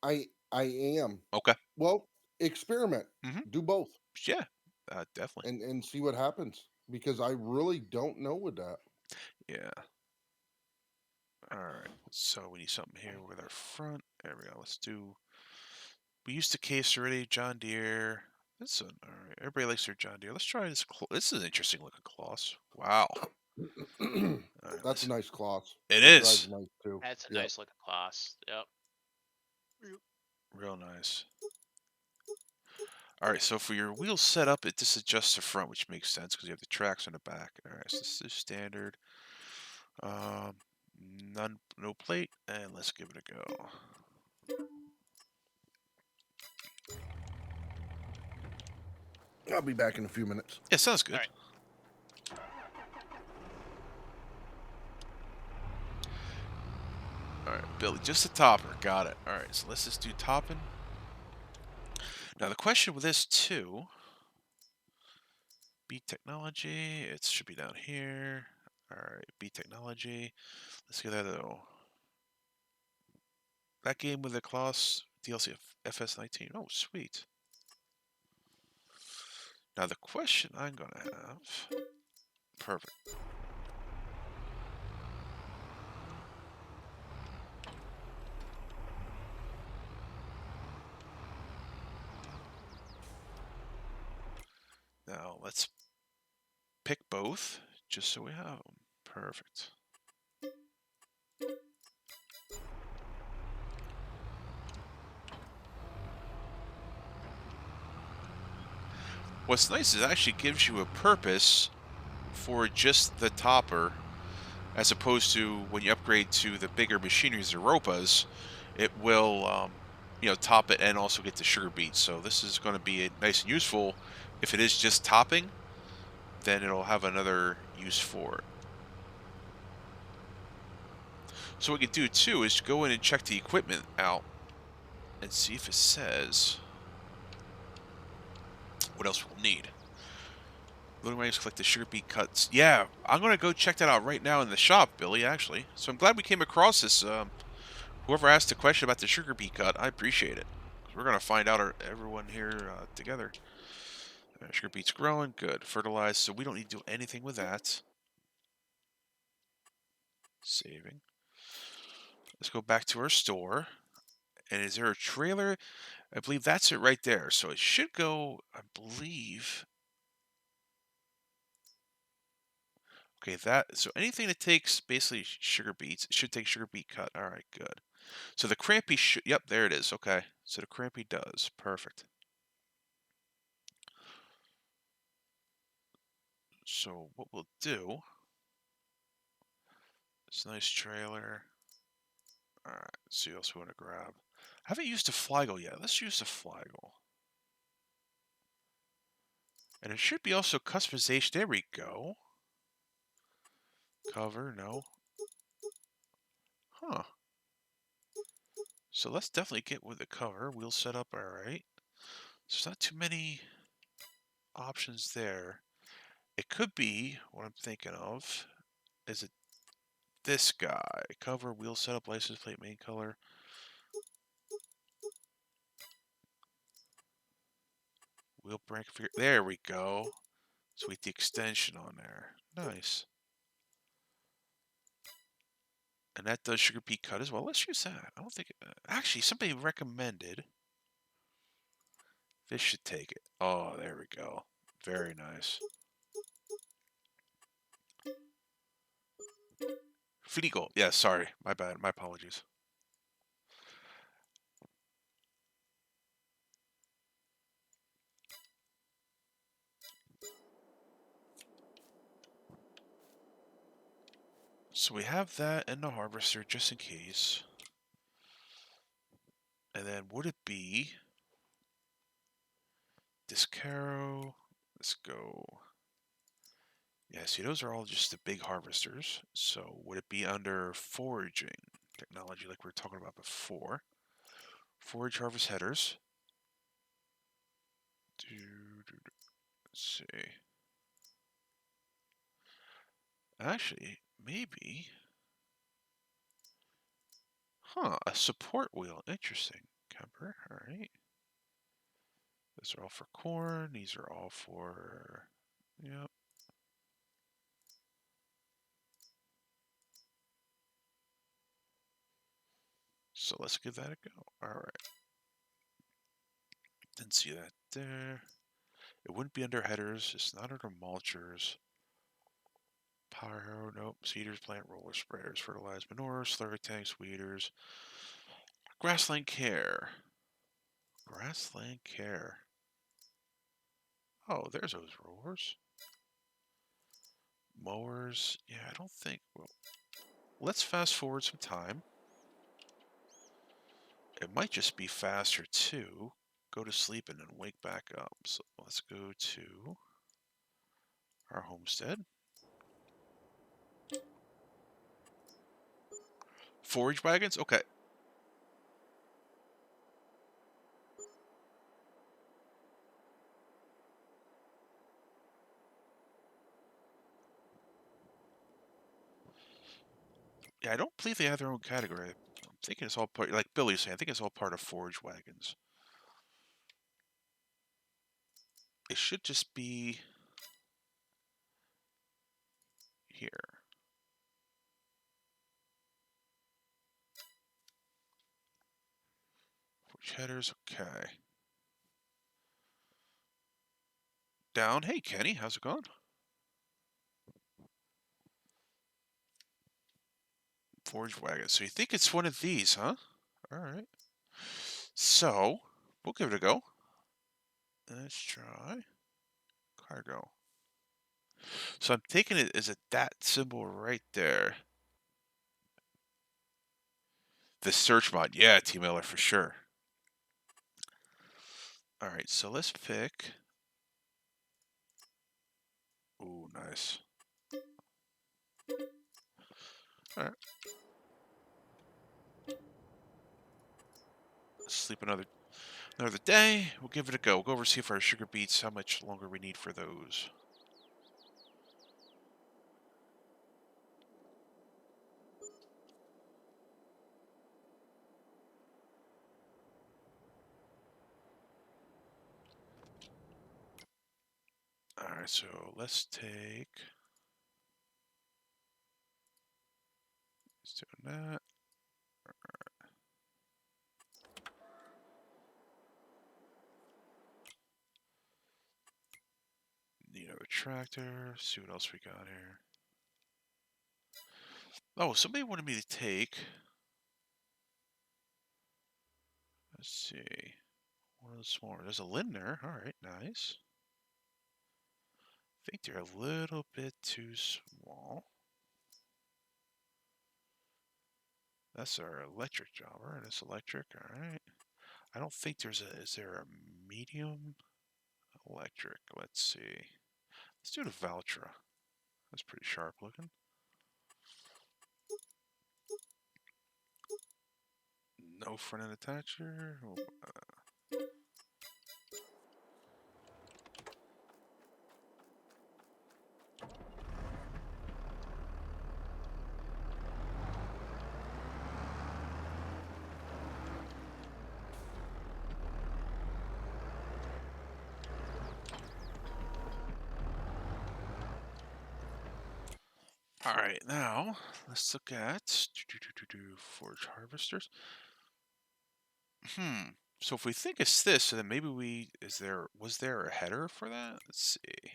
I am. Okay. Well, experiment. Mhm. Do both Yeah, definitely. and see what happens, because I really don't know with that. Yeah. All right. So we need something here with our front. There we go. Let's do We used the case already. John Deere. This one, all right. Everybody likes their John Deere. Let's try this. This is an interesting looking cloth. Wow. All right, That's a nice cloth. It That drives is nice too. That's a Yep. nice looking class. Yep. real nice. All right, so for your wheel setup, it just adjusts the front, which makes sense because you have the tracks on the back. All right, so this is standard. No plate, and let's give it a go. I'll be back in a few minutes. Yeah, sounds good. All right. All right, Billy, just the topper. Got it. All right, so let's just do topping. Now, the question with this, too, Beet technology, it should be down here. All right, Beet technology. Let's get that, though. That game with the class DLC of FS19. Oh, sweet. Now, the question I'm going to have. Perfect. Now, let's pick both, just so we have them. Perfect. What's nice is it actually gives you a purpose for just the topper, as opposed to when you upgrade to the bigger machineries, the Ropas, it will, top it and also get the sugar beets. So this is going to be nice and useful. If it is just topping, then it'll have another use for it. So what we can do too is go in and check the equipment out and see if it says what else we'll need. Loading ways, collect the sugar beet cuts. Yeah, I'm going to go check that out right now in the shop, Billy, actually. So I'm glad we came across this. Whoever asked the question about the sugar beet cut, I appreciate it. We're going to find out everyone here together. Sugar beet's growing. Good. Fertilized. So we don't need to do anything with that. Saving. Let's go back to our store. And is there a trailer? I believe that's it right there. So it should go, I believe. Okay, so anything that takes basically sugar beets, it should take sugar beet cut. All right, good. So the crampy should, yep, there it is. Okay, so the crampy does. Perfect. So what we'll do, it's a nice trailer. All right, let's see what else we want to grab. I haven't used a Flygle yet. Let's use a Flygle. And it should be also customization. There we go. Cover, no. Huh. So let's definitely get with the cover. Wheel setup, all right. There's not too many options there. It could be, what I'm thinking of, is it this guy? Cover, wheel setup, license plate, main color. Wheel brake configure. There we go. Sweet, the extension on there. Nice. And that does sugar beet cut as well. Let's use that. I don't think actually, somebody recommended this should take it. Oh, there we go. Very nice. Fligo. Yeah, sorry. My bad. My apologies. So we have that and the harvester just in case. And then would it be this Caro? Let's go. Yeah, see, those are all just the big harvesters. So would it be under foraging technology like we were talking about before? Forage harvest headers. Let's see. Actually, maybe. Huh, a support wheel. Interesting. Kemper, alright. Those are all for corn. These are all for... Yep. So let's give that a go. Alright. Didn't see that there. It wouldn't be under headers. It's not under mulchers. Power harrow, nope. Seeders, plant roller spreaders, fertilized manure, slurry tanks, weeders. Grassland care. Grassland care. Oh, there's those rollers. Mowers. Yeah, I don't think. Well, let's fast forward some time. It might just be faster to go to sleep and then wake back up. So let's go to our homestead. Forage wagons? Okay. Yeah, I don't believe they have their own category. I'm thinking it's all part, like Billy's saying, I think it's all part of forage wagons. It should just be here. Forage headers, okay. Down. Hey, Kenny, how's it going? Forage wagon. So you think it's one of these, huh? All right. So we'll give it a go. Let's try cargo. So I'm taking it as that symbol right there. The search mod. Yeah, T Miller for sure. All right, so let's pick. Ooh, nice. All right. Sleep another day. We'll give it a go. We'll go over and see if our sugar beets, how much longer we need for those. All right, so let's take. Let's do that. Need another tractor. See what else we got here. Oh, somebody wanted me to take. Let's see. One of the smaller. There's a Lindner. All right, nice. I think they're a little bit too small. That's our electric jobber. That's electric. All right. I don't think there's a. Is there a medium electric? Let's see. Let's do the Valtra. That's pretty sharp looking. No front end attacher. All right, now let's look at forage harvesters. So if we think it's this, then maybe was there a header for that? Let's see.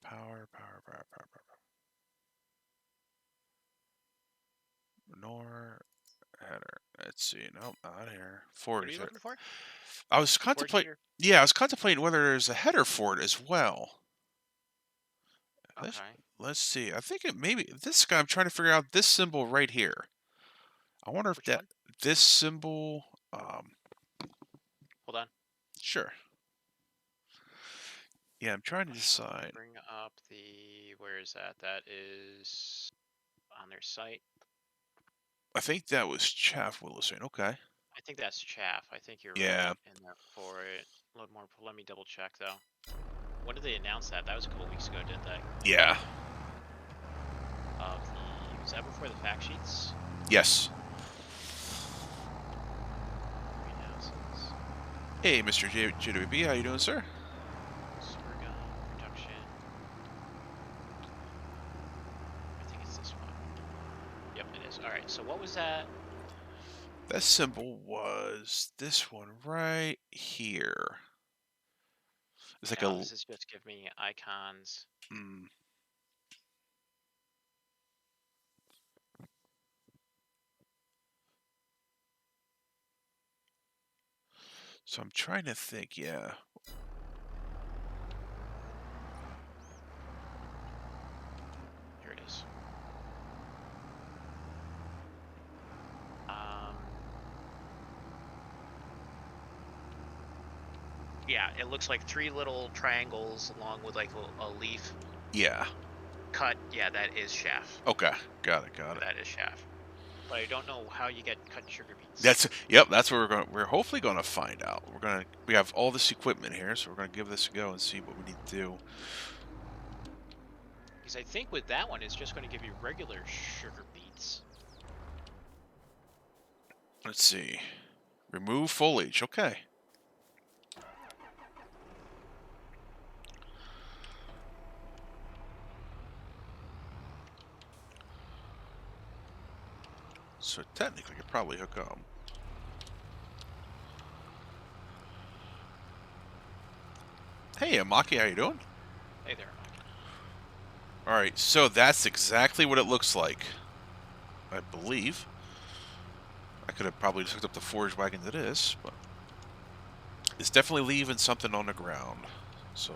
Power. Manure header. Let's see. Nope, not here. What are Forage you header. looking for? I was Forage contemplating. header? Yeah, I was contemplating whether there's a header for it as well. Okay. Let's see. I think it maybe this guy. I'm trying to figure out this symbol right here. I wonder if Which one? this symbol. Hold on. Sure. Yeah, I'm trying to I'll decide. bring up where is that? That is on their site. I think that was Chaff Willowstone. Okay. I think that's chaff. I think you're Yeah. right in there for it. Load more. Let me double check though. When did they announce that? That was a couple weeks ago, didn't they? Yeah. Was that before the fact sheets? Yes. Greenhouses. Hey, Mr. JWB, how you doing, sir? Sorghum production. I think it's this one. Yep, it is. All right. So what was that? That symbol was this one right here. It's like No, a. this is just give me icons. Mm, so I'm trying to think. Yeah. Here it is. Um, yeah, it looks like 3 little triangles along with like a leaf Yeah. cut. Yeah, that is chaff. Okay. Got it. Got it. That is chaff. But I don't know how you get cut sugar beets. That's That's what we're hopefully gonna find out. We have all this equipment here, so we're gonna give this a go and see what we need to do. Because I think with that one, it's just going to give you regular sugar beets. Let's see. Remove foliage. Okay. So technically, you could probably hook up. Hey, Amaki, how you doing? Hey there, Mike. All right, so that's exactly what it looks like. I believe. I could have probably just hooked up the forage wagon to this, but it's definitely leaving something on the ground. So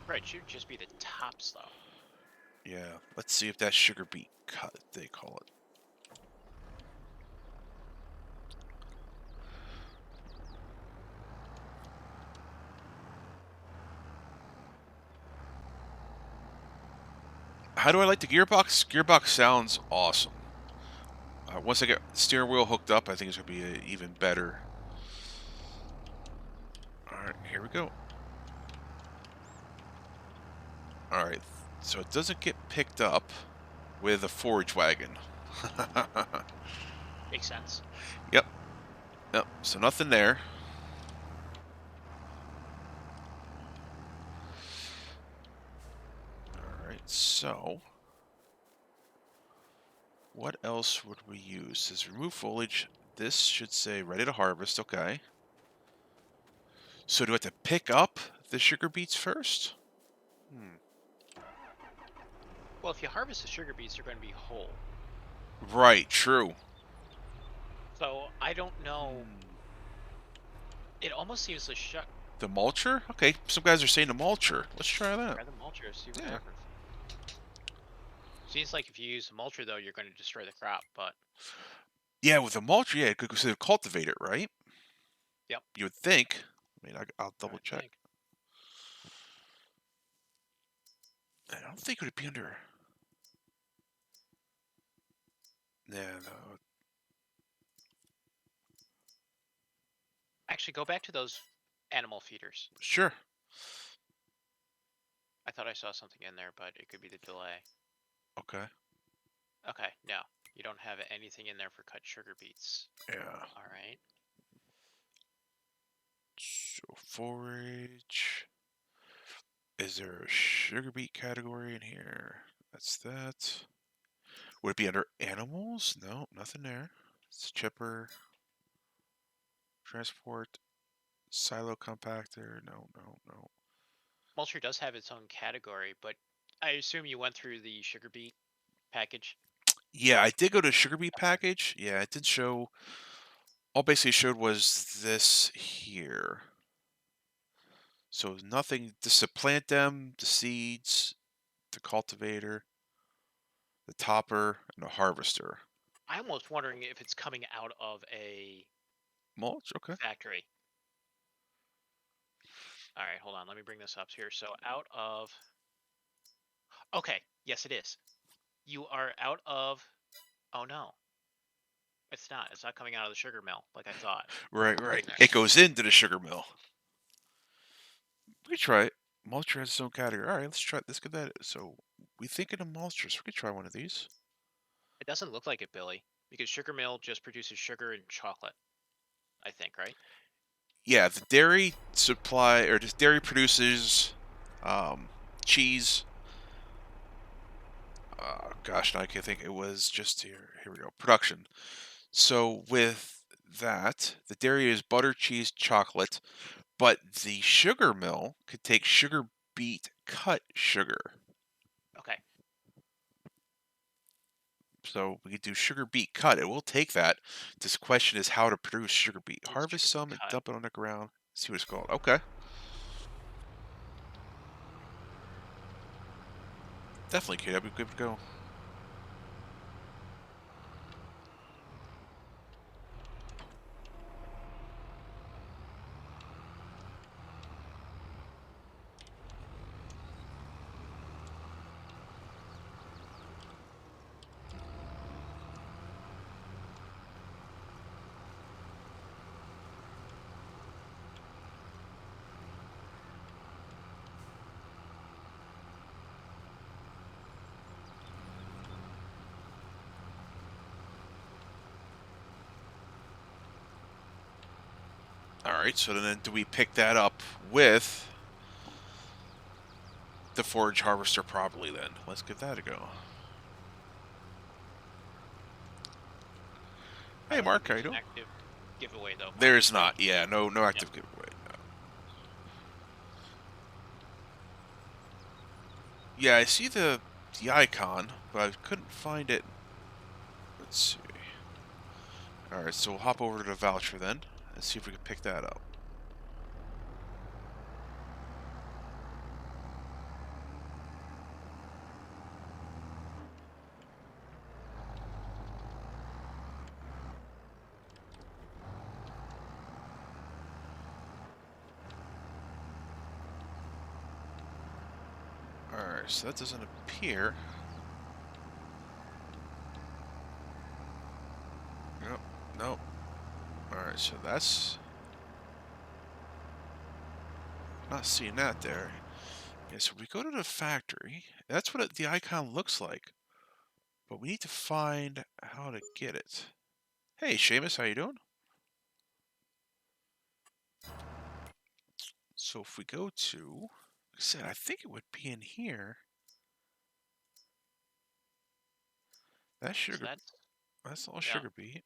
Right, it should just be the tops, though. yeah, let's see if that's sugar beet cut. They call it. How do I like the gearbox? Gearbox sounds awesome. Once I get the steering wheel hooked up, I think it's going to be even better. Alright, here we go. Alright, so it doesn't get picked up with a forage wagon. Makes sense. Yep. Yep, so nothing there. Alright, so what else would we use? It says remove foliage. This should say ready to harvest. Okay. So do I have to pick up the sugar beets first? Well, if you harvest the sugar beets, they're going to be whole. Right, true. So I don't know. It almost seems the The mulcher? Okay, some guys are saying the mulcher. Let's try that. Try the mulcher, see what Yeah. happens. Seems like if you use the mulcher, though, you're going to destroy the crop, but... Yeah, with the mulcher, yeah, because they cultivate it, right? Yep. You would think. I mean, I'll double I check. think. I don't think it would be under. Yeah, no. Actually, go back to those animal feeders. Sure. I thought I saw something in there, but it could be the delay. Okay. Okay, no. You don't have anything in there for cut sugar beets. Yeah. All right. So forage. Is there a sugar beet category in here? That's that. Would it be under animals? No, nothing there. It's chipper. Transport. Silo compactor. No, no, no. Mulcher does have its own category, but I assume you went through the sugar beet package. Yeah, I did go to sugar beet package. Yeah, it did show. All basically showed was this here. So nothing to supplant them, the seeds, the cultivator, the topper, and the harvester. I'm almost wondering if it's coming out of a Mulch, okay. factory. All right, hold on. Let me bring this up here. So out of... Okay, yes, it is. You are out of... Oh, no. It's not. It's not coming out of the sugar mill like I thought. Right, right. It goes into the sugar mill. We could try it. Mulcher has its own category. All right, let's try. Let's get that. So we thinking of mulchers. We could try one of these. It doesn't look like it, Billy, because sugar mill just produces sugar and chocolate. I think, right? Yeah, the dairy supply or just dairy produces cheese. Gosh, now I can't think. It was just here. Here we go. Production. So with that, the dairy is butter, cheese, chocolate, but the sugar mill could take sugar beet cut sugar. Okay. So we could do sugar beet cut. It will take that. This question is how to produce sugar beet. It's Harvest sugar beet some and cut. dump it on the ground. See what it's called. Okay. Definitely, kid. I'd be good to go. All right. So then, do we pick that up with the forage harvester? Probably. Then let's give that a go. I Hey, don't Mark, think how you there's an doing? active giveaway though. Mark. There's not. Yeah, no Yeah. active giveaway. No. Yeah, I see the icon, but I couldn't find it. Let's see. All right, so we'll hop over to the voucher then and see if we can pick that up. All right, so that doesn't appear. Nope, nope. All right, so that's not seeing that there. Yeah, so we go to the factory. That's what the icon looks like, but we need to find how to get it. Hey, Seamus, how you doing? So if we go to, like I said, I think it would be in here. That's So sugar. That's all yeah, sugar beet.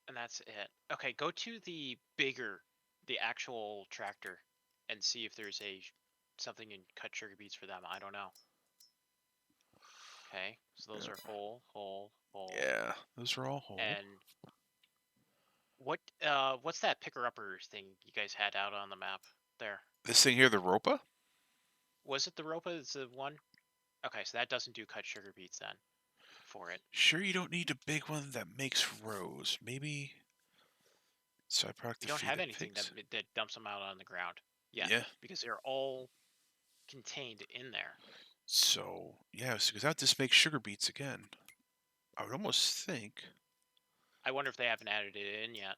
and that's it. Okay, go to the actual tractor, and see if there's something in cut sugar beets for them. I don't know. Okay, so those Yeah. are whole. Yeah, those are all whole. And what's that picker upper thing you guys had out on the map there? This thing here, the Ropa? Was it the Ropa? Is the one? Okay, so that doesn't do cut sugar beets then for it. Sure, you don't need a big one that makes rows. Maybe side product We to don't feed have the anything pigs. that dumps them out on the ground yet, Yeah. because they're all contained in there. So yeah, because that just makes sugar beets again. I would almost think. I wonder if they haven't added it in yet.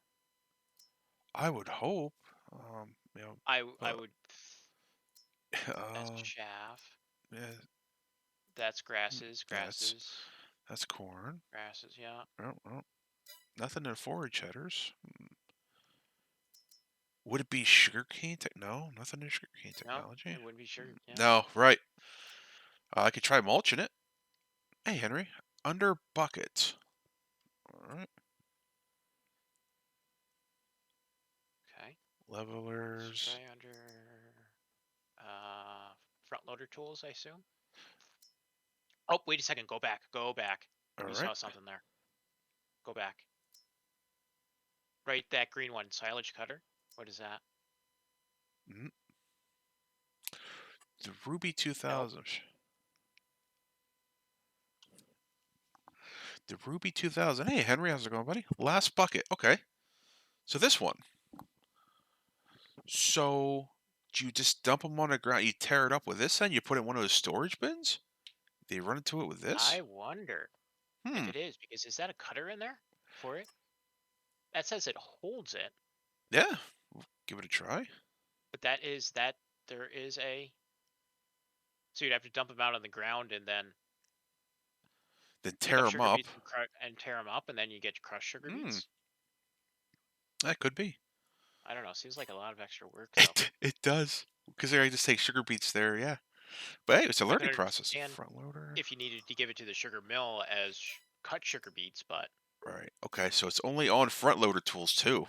I would hope. You know. I But, would. That's chaff. Yeah. That's grasses. That's corn. Grasses. Yeah. Oh, nothing in forage headers. Would it be sugarcane? No, nothing in sugarcane technology. No, it wouldn't be sugar. Yeah. No, right. I could try mulching it. Hey, Henry, under bucket. All right. Okay. Levelers. Spray under front loader tools, I assume. Oh, wait a second. Go back. All We right. saw something there. Go back. Right, that green one. Silage cutter. What is that? Mm-hmm. The Ruby 2000. Nope. The Ruby 2000. Hey, Henry, how's it going, buddy? Last bucket. Okay. So this one. So do you just dump them on the ground? You tear it up with this, and you put it in one of those storage bins? They run into it with this? I wonder if it is, because is that a cutter in there for it? That says it holds it. Yeah. We'll give it a try. But there is a. So you'd have to dump them out on the ground and then tear them up. And tear them up, and then you get crushed sugar beets. That could be. I don't know. Seems like a lot of extra work. Though. It does. Because I just take sugar beets there, yeah. But hey, it's a learning process. And Front loader. if you needed to give it to the sugar mill as cut sugar beets, but Right. Okay. So it's only on front loader tools too.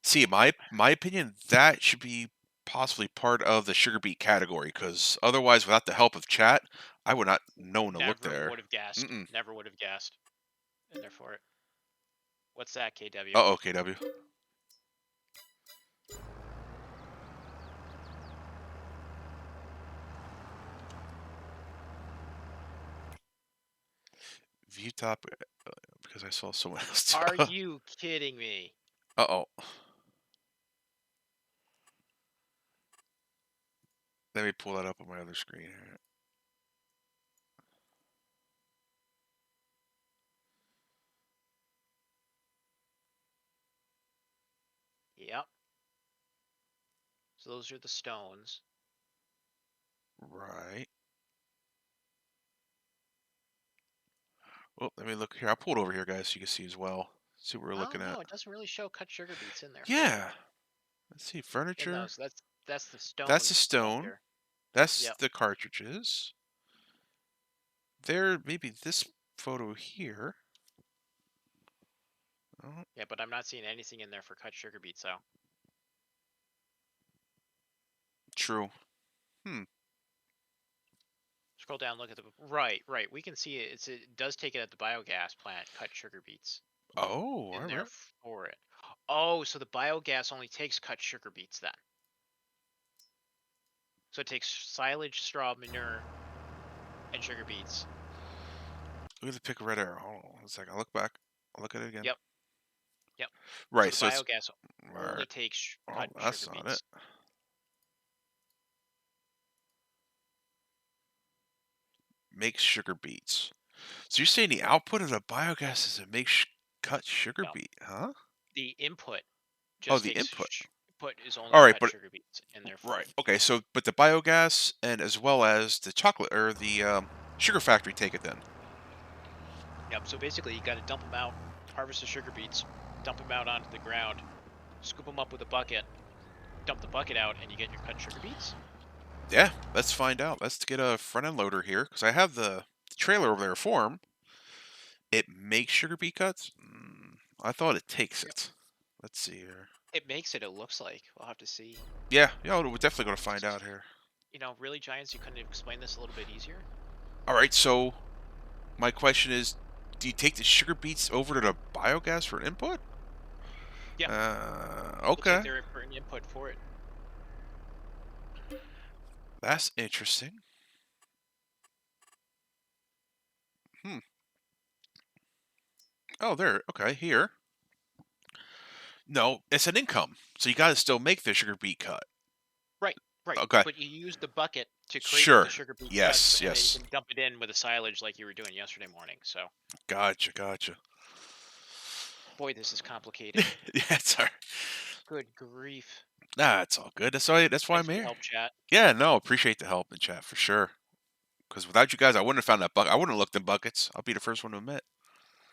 See, my opinion, that should be possibly part of the sugar beet category, because otherwise, without the help of chat, I would not known to look Never there. would have guessed. Mm-mm. Never would have guessed. And therefore, what's that, KW? Uh-oh, KW. View top, because I saw someone else. Are you kidding me? Uh-oh. Let me pull that up on my other screen here. Yep. So those are the stones. Right. Well, let me look here. I'll pull it over here, guys, so you can see as well. See what we're Oh looking no, at. it doesn't really show cut sugar beets in there. Yeah. Let's see. In Furniture. those, that's the stone. That's the stone. filter. That's Yep. the cartridges. There, maybe this photo here. Oh, Yeah, but I'm not seeing anything in there for cut sugar beets, though. true. Scroll down, look at the right. We can see it. It does take it at the biogas plant. Cut sugar beets Oh, in all there right. for it. Oh, so the biogas only takes cut sugar beets then. So it takes silage, straw, manure, and sugar beets. Look at the pick a red arrow. Hold on 1 second. I'll look back. I'll look at it again. Yep. Right. So So the it's. biogas All only right. takes Oh, cut that's sugar not beets. it. Makes sugar beets. So you're saying the output of the biogas is to make cut sugar No. beet, huh? The input Oh, just the takes input. input is only All right, cut but sugar beets in there for right. it. Okay. So, but the biogas and as well as the chocolate or the sugar factory take it then. Yep. So basically, you got to dump them out, harvest the sugar beets, dump them out onto the ground, scoop them up with a bucket, dump the bucket out, and you get your cut sugar beets. Yeah, let's find out. Let's get a front end loader here because I have the trailer over there for 'em. It makes sugar beet cuts. I thought it takes it. Let's see here. It makes it. It looks like we'll have to see. Yeah, we're definitely going to find out here. You know, really, Giants, you couldn't have explained this a little bit easier. All right, so my question is, do you take the sugar beets over to the biogas for input? Yeah. Looks Okay. like they're for an input for it. That's interesting. Oh, there. Okay, here. No, it's an income. So you got to still make the sugar beet cut. Right. Okay. But you use the bucket to create Sure. the sugar beet Yes, cuts, and yes. then you can dump it in with the silage like you were doing yesterday morning. So, Gotcha. boy, this is complicated. Yeah, it's all right. Good grief. Nah, it's all good. That's why Thanks I'm for the here. help, chat. Yeah, no, appreciate the help in chat for sure. Because without you guys, I wouldn't have found that bucket. I wouldn't have looked in buckets. I'll be the first one to admit.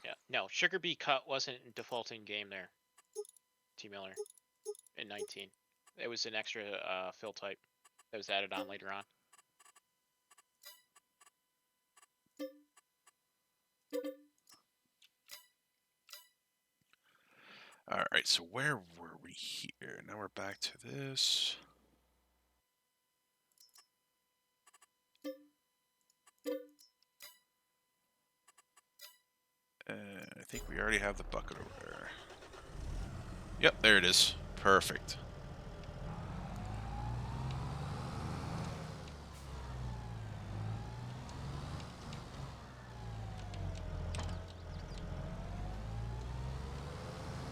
Yeah. No, sugar beet cut wasn't defaulting game there. T Miller in 19. It was an extra fill type that was added on later on. All right, so where were we here? Now we're back to this. I think we already have the bucket over there. Yep, there it is. Perfect.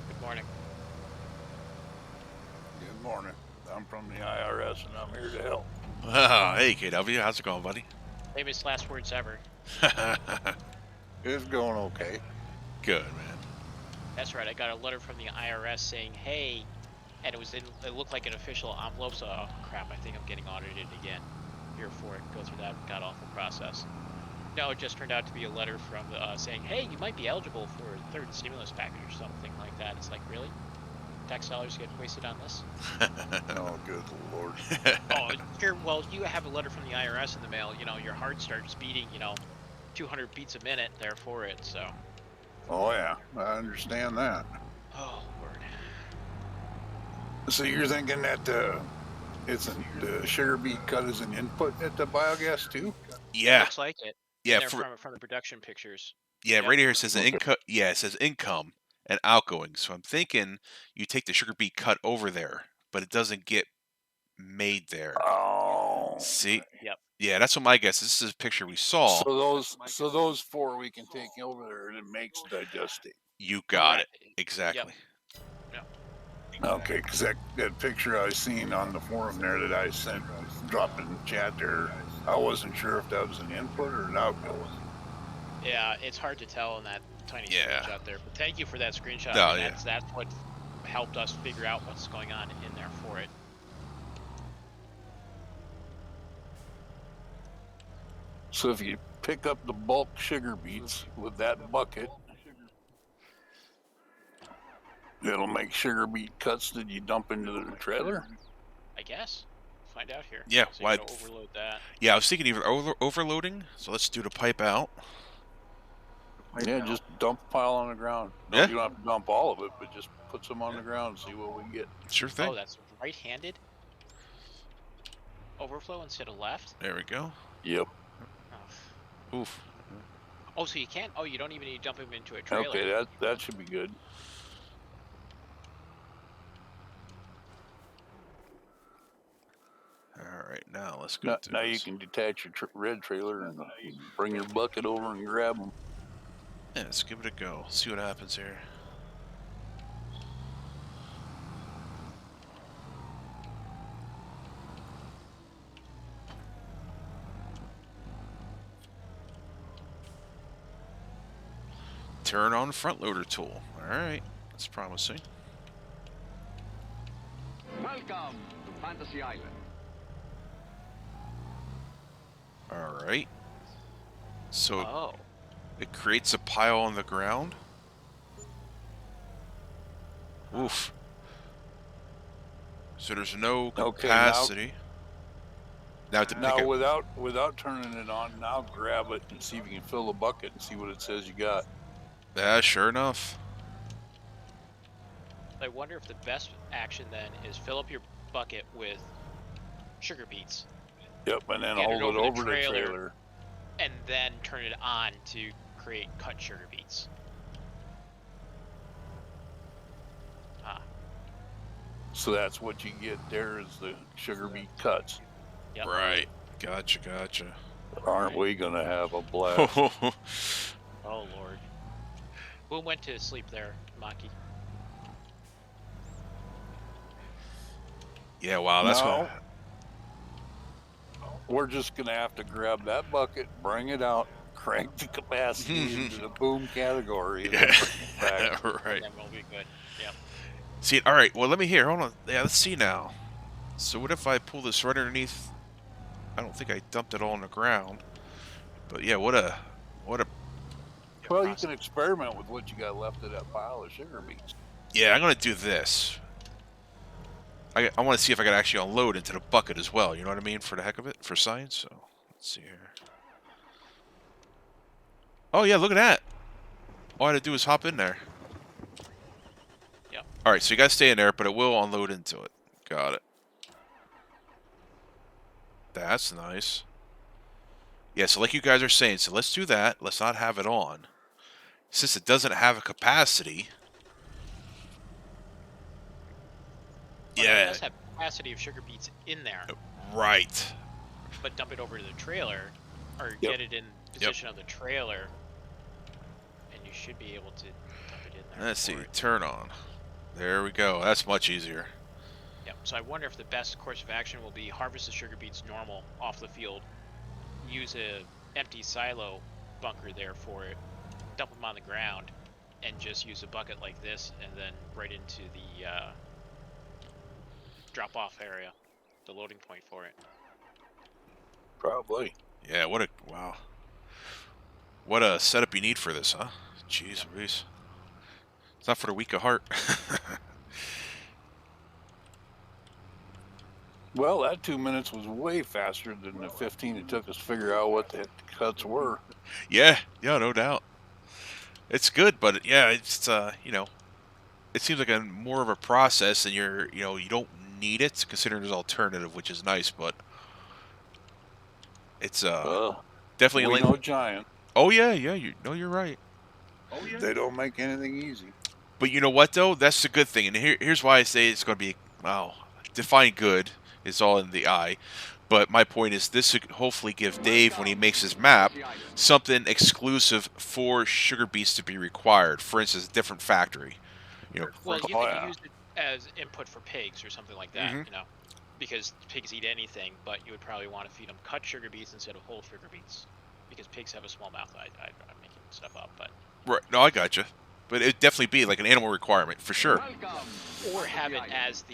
Good morning. Good morning. I'm from the IRS and I'm here to help. Oh, hey, KW. How's it going, buddy? Famous last words ever. It's going okay. Good, man. That's right. I got a letter from the IRS saying, "Hey," and it looked like an official envelope. So, oh crap! I think I'm getting audited again. Here for it. Go through that god awful process. No, it just turned out to be a letter from saying, "Hey, you might be eligible for a third stimulus package or something like that." It's like, really? Tax dollars get wasted on this? Oh, good Lord. Oh, sure. Well, you have a letter from the IRS in the mail. You know, your heart starts beating. 200 beats a minute there for it. So, Oh yeah, I understand that. Oh Lord. So you're thinking that the sugar beet cut is an input at the biogas too? It Yeah, looks like it in yeah, there from the production pictures. yeah. Yep. Right here it says Okay. income. Yeah, it says income and outgoing. So I'm thinking you take the sugar beet cut over there, but it doesn't get made there. Oh. See? Yep. Yeah, that's what my guess is. This is a picture we saw. So those 4 we can take over there and it makes digestate. You got it. Correct. Exactly. Yep. Okay, because that picture I seen on the forum there that I sent, dropped in the chat there, I wasn't sure if that was an input or an outgoing. Yeah, it's hard to tell in that tiny Yeah. screenshot there. But thank you for that screenshot. No, I mean, yeah. that's what helped us figure out what's going on in there for it. So if you pick up the bulk sugar beets with that bucket, it'll make sugar beet cuts that you dump into the trailer? I guess. Find out here. Yeah, So you why- gotta overload that. Yeah, I was thinking even overloading. So let's do the pipe out. Yeah, just dump a pile on the ground. No, Yeah. you don't have to dump all of it, but just put some on the ground and see what we get. Sure thing. Oh, that's right-handed overflow instead of left. There we go. Yep. Oh. Oof. Oh, so you can't. Oh, you don't even need to dump him into a trailer. Okay, that should be good. All right, now let's go. Now you can detach your red trailer and bring your bucket over and grab them. Yeah, let's give it a go. See what happens here. Turn on front loader tool. All right, that's promising. Welcome to Fantasy Island. All right. So Oh. it creates a pile on the ground. Oof. So there's no Okay, capacity. Now to pick Now it. without turning it on, now grab it and see if you can fill the bucket and see what it says you got. Yeah, sure enough. I wonder if the best action then is fill up your bucket with sugar beets Yep, and then Get it hold it over the over the trailer. trailer. and then turn it on to create cut sugar beets. Ah, So that's what you get there is the sugar beet cuts. yep. Right. Gotcha. Aren't we gonna have a blast? Oh Lord. Who went to sleep there, Maki? Yeah. Wow. That's No. what. We're just gonna have to grab that bucket, bring it out, crank the capacity into the boom category, and then bring it back. Right. Then we'll be good. Yep. See. All right. Well, let me hear. Hold on. Yeah. Let's see now. So what if I pull this right underneath? I don't think I dumped it all on the ground. But yeah, what a. Well, you can experiment with what you got left of that pile of sugar beets. Yeah, I'm gonna do this. I want to see if I can actually unload into the bucket as well. You know what I mean? For the heck of it, for science. So let's see here. Oh yeah, look at that. All I had to do is hop in there. Yep. All right, so you gotta stay in there, but it will unload into it. Got it. That's nice. Yeah, so like you guys are saying, so let's do that. Let's not have it on. Since it doesn't have a capacity. But it Yeah. does have capacity of sugar beets in there, Right. but dump it over to the trailer, or Yep. get it in position of the trailer, and you should be able to dump it in there. Let's see. for it. Turn on. There we go. That's much easier. Yep. So I wonder if the best course of action will be harvest the sugar beets normal off the field, use a empty silo bunker there for it, dump them on the ground, and just use a bucket like this, and then right into the drop-off area, the loading point for it. Probably. Yeah, what a wow. What a setup you need for this, huh? Jeez Louise. It's not for the weak of heart. Well, that 2 minutes was way faster than the 15 it took us to figure out what the cuts were. Yeah, no doubt. It's good, but yeah, it's it seems like a more of a process, and you don't need it considering there's alternative, which is nice, but it's definitely We know giant. Oh yeah, yeah, you're right. They don't make anything easy. But you know what though? That's the good thing, and here's why I say it's going to be define good is all in the eye. But my point is, this should hopefully give Dave, when he makes his map, something exclusive for sugar beets to be required. For instance, a different factory. Well, you Oh, could yeah. use it as input for pigs or something like that, Mhm. because pigs eat anything, but you would probably want to feed them cut sugar beets instead of whole sugar beets, because pigs have a small mouth. I'm making stuff up, but Right? No, I gotcha. But it'd definitely be like an animal requirement for sure. or have it as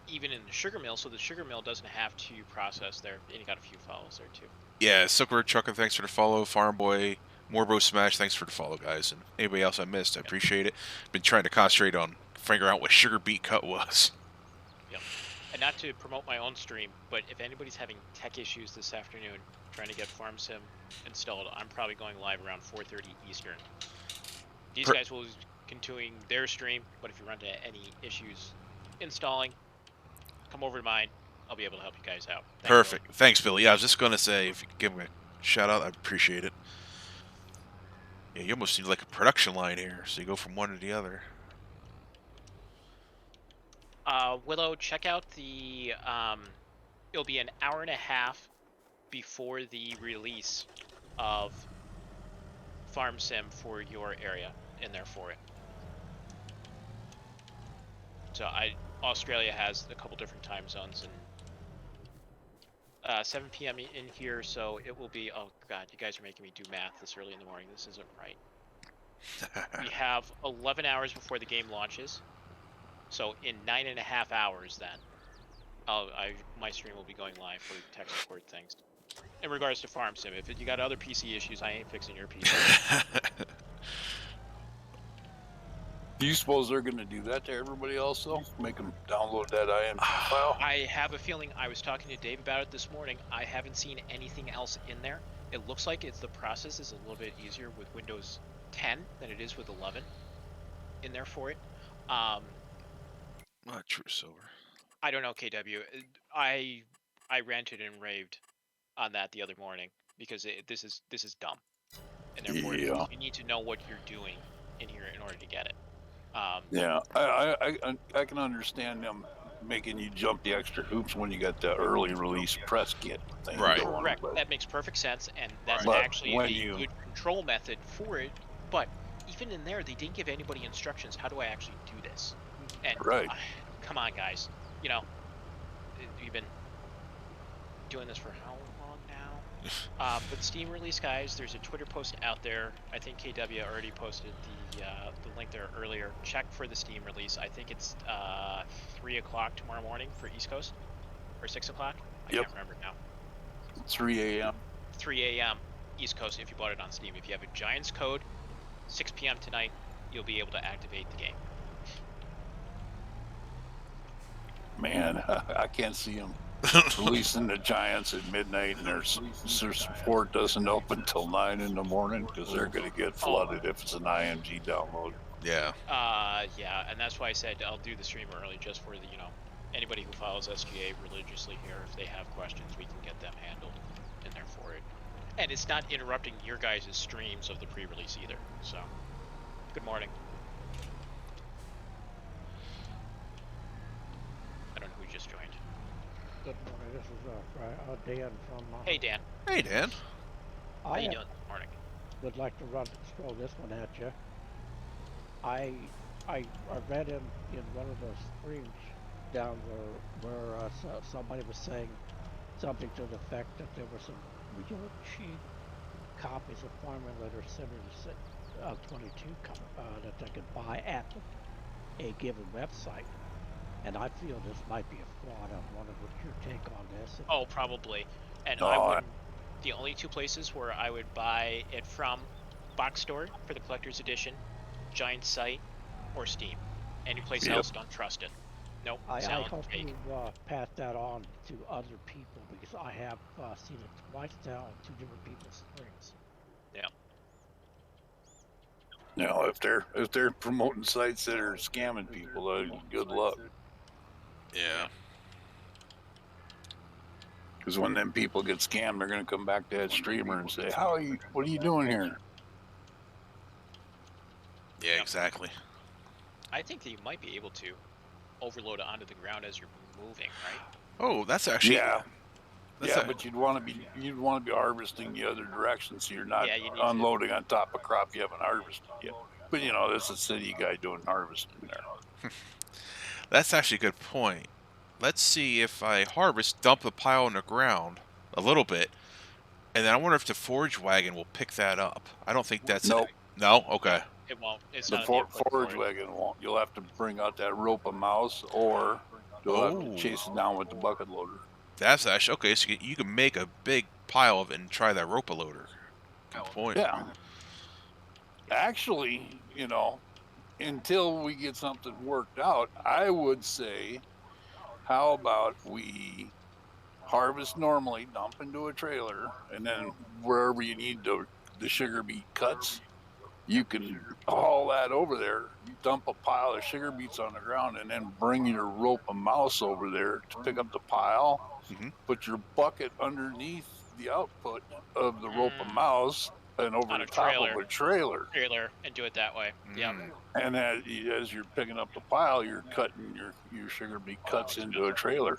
even in the sugar mill, so the sugar mill doesn't have to process there. And you got a few follows there too. Yeah, Silkroad Trucker, thanks for the follow. Farm Boy, Morbo Smash, thanks for the follow, guys. And anybody else I missed, I appreciate it. Been trying to concentrate on figuring out what sugar beet cut was. Yep. And not to promote my own stream, but if anybody's having tech issues this afternoon trying to get Farm Sim installed, I'm probably going live around 4:30 Eastern. These guys will be continuing their stream, but if you run into any issues installing, come over to mine. I'll be able to help you guys out. Perfect. Thanks, Billy. Yeah, I was just going to say, if you could give him a shout out, I'd appreciate it. Yeah, you almost need like a production line here, so you go from one to the other. Willow, check out the. It'll be an hour and a half before the release of Farm Sim for your area in there for it. So Australia has a couple different time zones, and 7 p.m. in here, so it will be. Oh God, you guys are making me do math this early in the morning. This isn't right. We have 11 hours before the game launches, so in 9.5 hours, then my stream will be going live for tech support things. In regards to Farm Sim, if you got other PC issues, I ain't fixing your PC. Do you suppose they're going to do that to everybody else, though? Make them download that IMG file? I have a feeling. I was talking to Dave about it this morning. I haven't seen anything else in there. It looks like the process is a little bit easier with Windows 10 than it is with 11 in there for it. Not true, Silver. I don't know, KW. I ranted and raved on that the other morning because this is dumb, and therefore Yeah. you need to know what you're doing in here in order to get it. Yeah, I can understand them making you jump the extra hoops when you got the early release press kit thing. Right. going, Correct. but- That makes perfect sense, and that's But actually when a you- good control method for it. But even in there, they didn't give anybody instructions. How do I actually do this? And Right. come on, guys. You've been doing this for how long now? But Steam release, guys, there's a Twitter post out there. I think KW already posted the link there earlier. Check for the Steam release. I think it's 3 o'clock tomorrow morning for East Coast, or 6 o'clock. I Yep. can't remember now. 3 a.m. 3 a.m. East Coast if you bought it on Steam. If you have a Giants code, 6 p.m. tonight, you'll be able to activate the game. Man, I can't see them releasing the Giants at midnight, and their support doesn't open till 9 in the morning because they're going to get flooded if it's an IMG download. Yeah. Yeah, and that's why I said I'll do the stream early just for anybody who follows SGA religiously here. If they have questions, we can get them handled in there for it. And it's not interrupting your guys' streams of the pre-release either. So, good morning. I don't know who just joined. Good morning. This is Dan from. Hey, Dan. Hey, Dan. How you doing this morning? Would like to throw this one at you. I read in one of the streams down where somebody was saying something to the effect that there were some really cheap copies of Farming Letter 22 that they could buy at a given website. And I feel this might be a fraud. I wonder what your take on this. Oh, probably. And the only two places where I would buy it from: Box Store for the collector's edition, Giant Site, or Steam. Any place else, don't trust it. Nope. I hope fake. you pass that on to other people, because I have seen it twice now on two different people's streams. Yeah. You know, if they're promoting sites that are scamming people, good luck. Yeah. Because when them people get scammed, they're going to come back to that streamer and say, what are you doing here? Yeah, Yep. exactly. I think that you might be able to overload it onto the ground as you're moving, right? Oh, that's actually Yeah. that's Yeah, a, but you'd want to be harvesting the other direction, so you're not Yeah, you need to. unloading on top of crop you haven't harvested yet. But you know, there's a city guy doing harvesting there. that's actually a good point. Let's see if I harvest, dump the pile on the ground a little bit, and then I wonder if the forage wagon will pick that up. I don't think that's Nope. No. Okay. No, it won't. It's The not an input forage for it. wagon won't. You'll have to bring out that rope a mouse, or you'll have to Oh, chase it down with the bucket loader. that's actually okay. So you can make a big pile of it and try that rope loader. Good point. Yeah. Actually, you know, until we get something worked out, I would say, how about we harvest normally, dump into a trailer, and then wherever you need the sugar beet cuts, you can haul that over there, dump a pile of sugar beets on the ground, and then bring your rope a mouse over there to pick up the pile, put your bucket underneath the output of the rope a mouse and over On the a top trailer. of a trailer. And do it that way. Yeah. And as you're picking up the pile, you're cutting your sugar beet cuts into a trailer.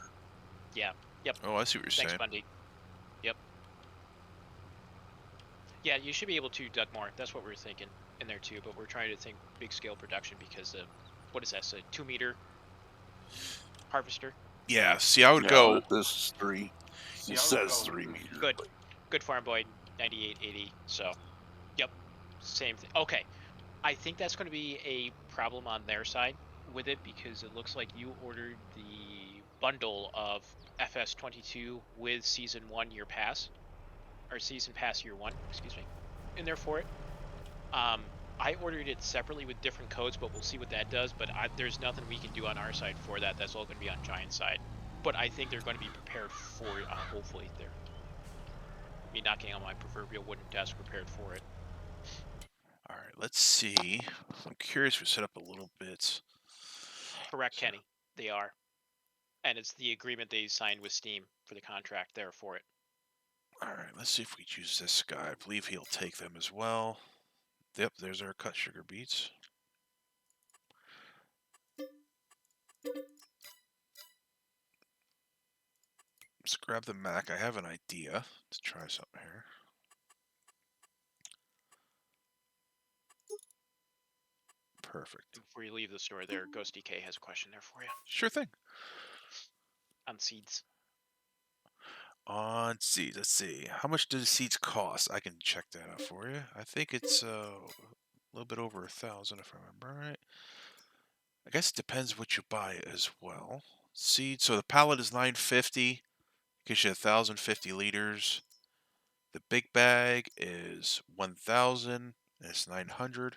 Yeah. Yep. Oh, I see what you're Thanks, saying. Bundy. Yep. Yeah, you should be able to duck more. That's what we're thinking in there too. But we're trying to think big scale production because of what is that? So 2-meter harvester. Yeah. See, I would go. This is 3. It says 3 meters. Good. Good farm boy. 9880. So, yep. Same thing. Okay. I think that's going to be a problem on their side with it because it looks like you ordered the bundle of FS22 with Season 1 Year Pass, or Season Pass Year 1, excuse me, in there for it. I ordered it separately with different codes, but we'll see what that does. But there's nothing we can do on our side for that. That's all going to be on Giant's side. But I think they're going to be prepared for it. Hopefully, they're me knocking on my proverbial wooden desk, prepared for it. All right. Let's see. I'm curious. We set up a little bit. Correct, Kenny. They are. And it's the agreement they signed with Steam for the contract there for it. All right. Let's see if we choose this guy. I believe he'll take them as well. Yep. There's our cut sugar beets. Let's grab the Mac. I have an idea to try something here. Perfect. Before you leave the store there, Ghost DK has a question there for you. Sure thing. On seeds. On seeds, let's see. How much do the seeds cost? I can check that out for you. I think it's a little bit over 1,000 if I remember right. I guess it depends what you buy as well. Seeds, so the pallet is $9.50. Gives you 1,050 liters. The big bag is 1,000 and it's $900.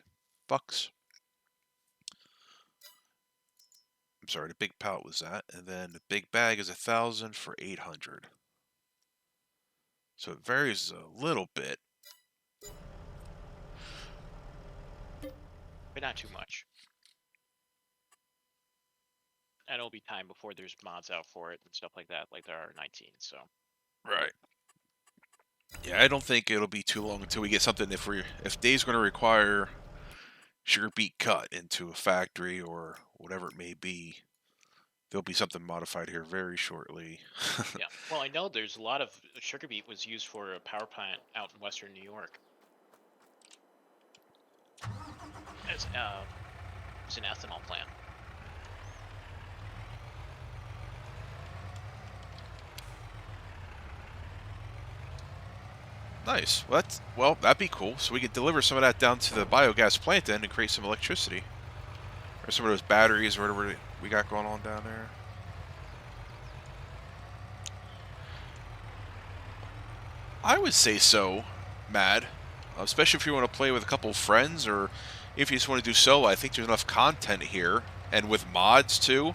I'm sorry, the big pallet was that, and then the big bag is 1,000 for 800. So it varies a little bit. But not too much. And it'll be time before there's mods out for it and stuff like that, like there are 19, so. Right. Yeah, I don't think it'll be too long until we get something if Dave's going to require sugar beet cut into a factory or whatever it may be. There'll be something modified here very shortly. Yeah. Well, I know there's a lot of sugar beet was used for a power plant out in western New York. It's an ethanol plant. Nice. Well, that'd be cool. So we could deliver some of that down to the biogas plant then and create some electricity. Or some of those batteries or whatever we got going on down there. I would say so, Mad. Especially if you want to play with a couple of friends or if you just want to do solo. I think there's enough content here. And with mods too,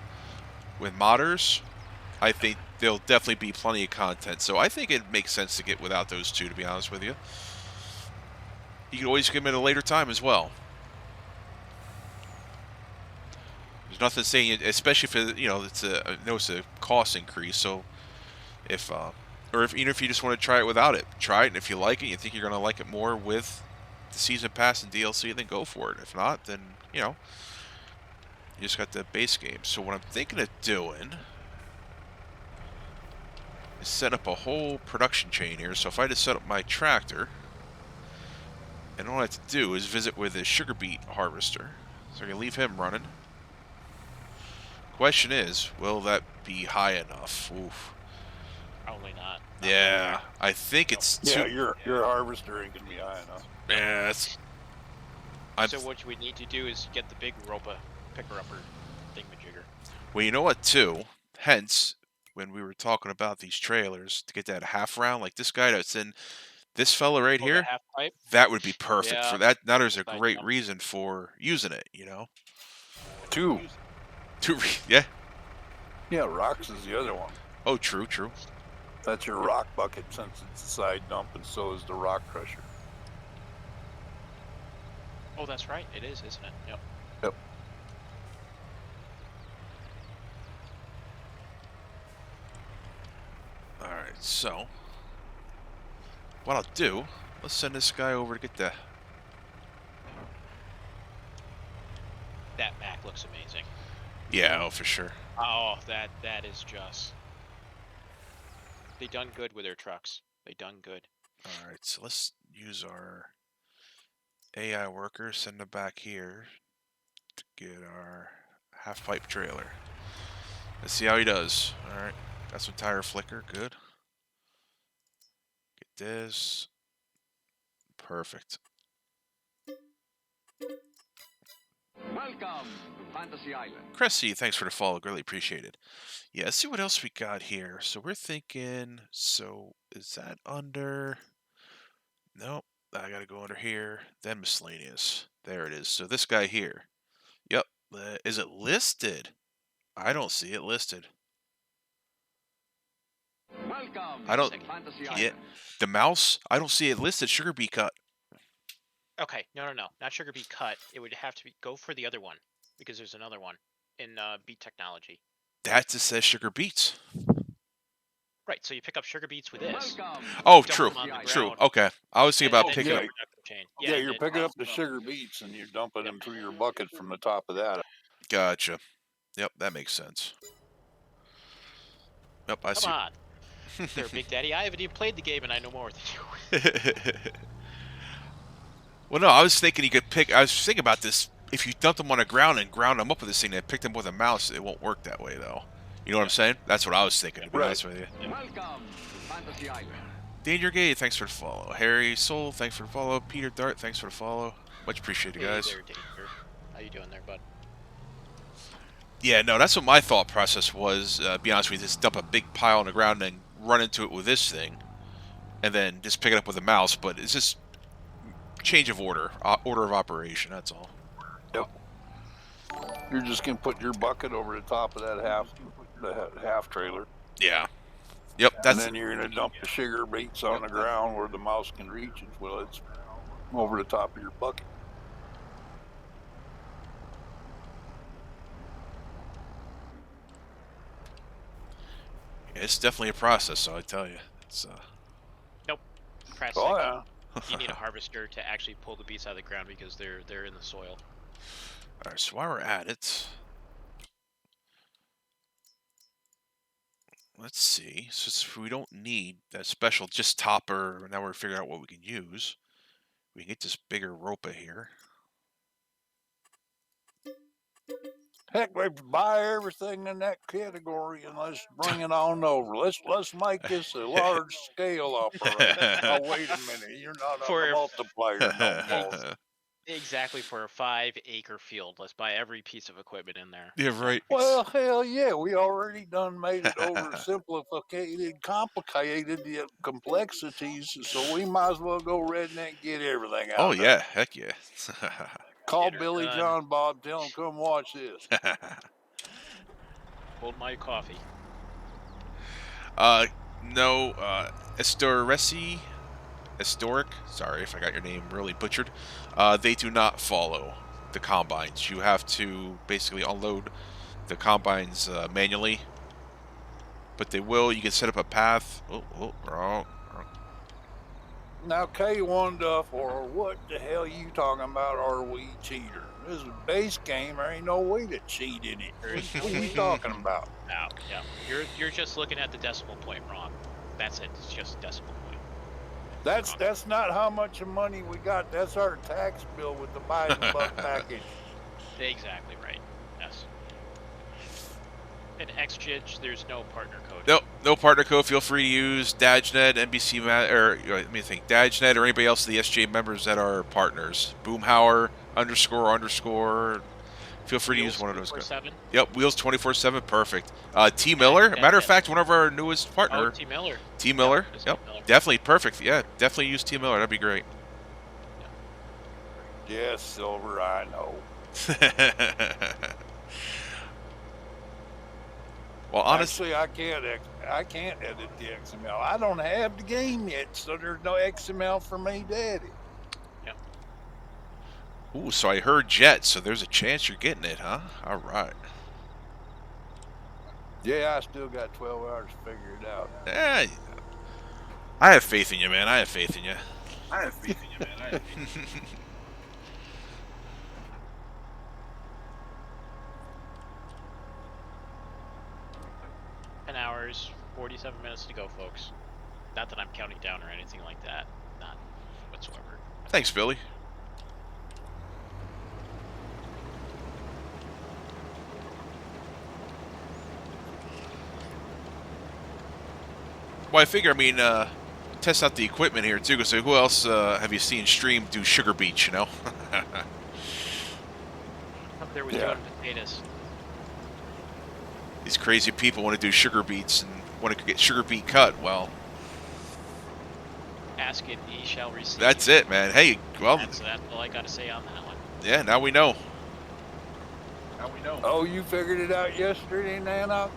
with modders, I think there'll definitely be plenty of content. So I think it makes sense to get without those two, to be honest with you. You can always get them at a later time as well. There's nothing saying it, especially if it, I know it's a cost increase. So if or if even if you just want to try it without it, try it, and if you like it, you think you're gonna like it more with the season pass and DLC, then go for it. If not, then you just got the base game. So what I'm thinking of doing is set up a whole production chain here. So if I just set up my tractor, and all I have to do is visit with a sugar beet harvester. So I can leave him running. Question is, will that be high enough? Oof. Probably not. Yeah, I think it's too. Yeah, your harvester ain't gonna be high enough. Yeah, So what you would need to do is get the big ropa picker-upper thingamajigger. Well, you know what, too? Hence, when we were talking about these trailers, to get that half round, like this guy that's in, this fella right Oh, the here, half pipe? that would be perfect Yeah. for that. Now there's a Fine, great yeah. reason for using it, 2. Yeah. Yeah, rocks is the other one. Oh, true. That's your rock bucket since it's a side dump, and so is the rock crusher. Oh, that's right. It is, isn't it? Yep. Yep. Alright, so what I'll do, let's send this guy over to get the... That Mac looks amazing. Yeah, oh, for sure. Oh, that is just... They done good with their trucks. They done good. Alright, so let's use our AI worker, send him back here to get our half-pipe trailer. Let's see how he does. Alright, got some tire flicker, good. Get this. Perfect. Welcome to Fantasy Island. Cressy, thanks for the follow, greatly appreciated. Yeah, let's see what else we got here. So we're thinking, so is that under... Nope, I gotta go under here, then miscellaneous. There it is. So this guy here. Yep, is it listed? I don't see it listed. Welcome I don't- to Fantasy Yeah, Island. the mouse, I don't see it listed. Sugar beet cut. Okay, no, not sugar beet cut. It would have to be go for the other one because there's another one in beet technology. That just says sugar beets. Right, so you pick up sugar beets with this. Welcome. Oh, Dump true, them on the true. ground, Okay, I was thinking and about then picking go up. Yeah. production chain. Yeah, you're and picking then- up the sugar beets and you're dumping them through your bucket from the top of that. Gotcha. Yep, that makes sense. Yep, I Come see. on, there, Big Daddy. I haven't even played the game, and I know more than you. Well, no, I was thinking you could pick. I was thinking about this. If you dump them on the ground and ground them up with this thing and pick them with a mouse, it won't work that way, though. You know what I'm saying? That's what I was thinking, to be Right. honest with you. Welcome to Fantasy Island. Danger Gate, thanks for the follow. Harry Soul, thanks for the follow. Peter Dart, thanks for the follow. Much appreciated, Hey guys. there, Danger. How you doing there, bud? Yeah, no, that's what my thought process was. Be honest with you, just dump a big pile on the ground and run into it with this thing, and then just pick it up with a mouse. But it's just change of order of operation. That's all. Yep. You're just gonna put your bucket over the top of that half trailer, Yeah. Yep. and That's then you're gonna dump the sugar beets on the ground where the mouse can reach it. Well, it's over the top of your bucket. it's definitely a process. So I tell you, it's Press Oh cycle. yeah. You need a harvester to actually pull the beets out of the ground because they're in the soil. all right. So while we're at it, let's see. So we don't need that special just topper. Now we're figuring out what we can use. We can get this bigger ropa here. Heck, we buy everything in that category and let's bring it on over. Let's make this a large scale operation. Oh, wait a minute, you're not on For- the multiplier no more. Exactly, for a 5-acre field. Let's buy every piece of equipment in there. Yeah, right. Well, hell yeah, we already done made it oversimplified, complicated the complexities, so we might as well go redneck and get everything out. Oh of yeah, heck yeah. Call Get her Billy done. John Bob, tell him come watch this. Hold my coffee. No, Historic, sorry if I got your name really butchered. They do not follow the combines. You have to basically unload the combines manually, but they will. You can set up a path. Wrong. Now, K1 Duff, or what the hell you talking about? Are we cheater? This is a base game. There ain't no way to cheat in it. What are you talking about? No. You're just looking at the decimal point wrong. That's it. It's just decimal point. That's not how much money we got. That's our tax bill with the Biden buck package. Exactly right. Yes. In XGIG, there's no partner code. Nope, no partner code. Feel free to use DadgeNet, NBC, or let me think, DadgeNet, or anybody else of the SJ members that are partners. Boomhauer __. Feel free to use one of those. 24/7? Yep, Wheels 24/7. Perfect. T Miller. Matter of fact, one of our newest partner. Oh, T Miller. T Miller. Yep, Yep. T. Miller. Definitely perfect. Yeah, definitely use T Miller. That'd be great. Yes, Silver, I know. Well, honestly, I can't edit the XML. I don't have the game yet, so there's no XML for me to edit. ooh, so I heard Jet, so there's a chance you're getting it, huh? All right. Yeah, I still got 12 hours to figure it out. Yeah, I have faith in you, man. I have faith in you. 10 hours, 47 minutes to go, folks. Not that I'm counting down or anything like that. Not whatsoever. Thanks, Billy. Well, I figure, test out the equipment here, too, because who else have you seen stream do sugar beets, you know? Up there with doing potatoes. These crazy people want to do sugar beets and want to get sugar beet cut. Well, Ask it, ye shall receive. that's it, man. Hey, well, That's all I gotta say on that one. yeah, now we know. Oh, you figured it out yesterday, Nana?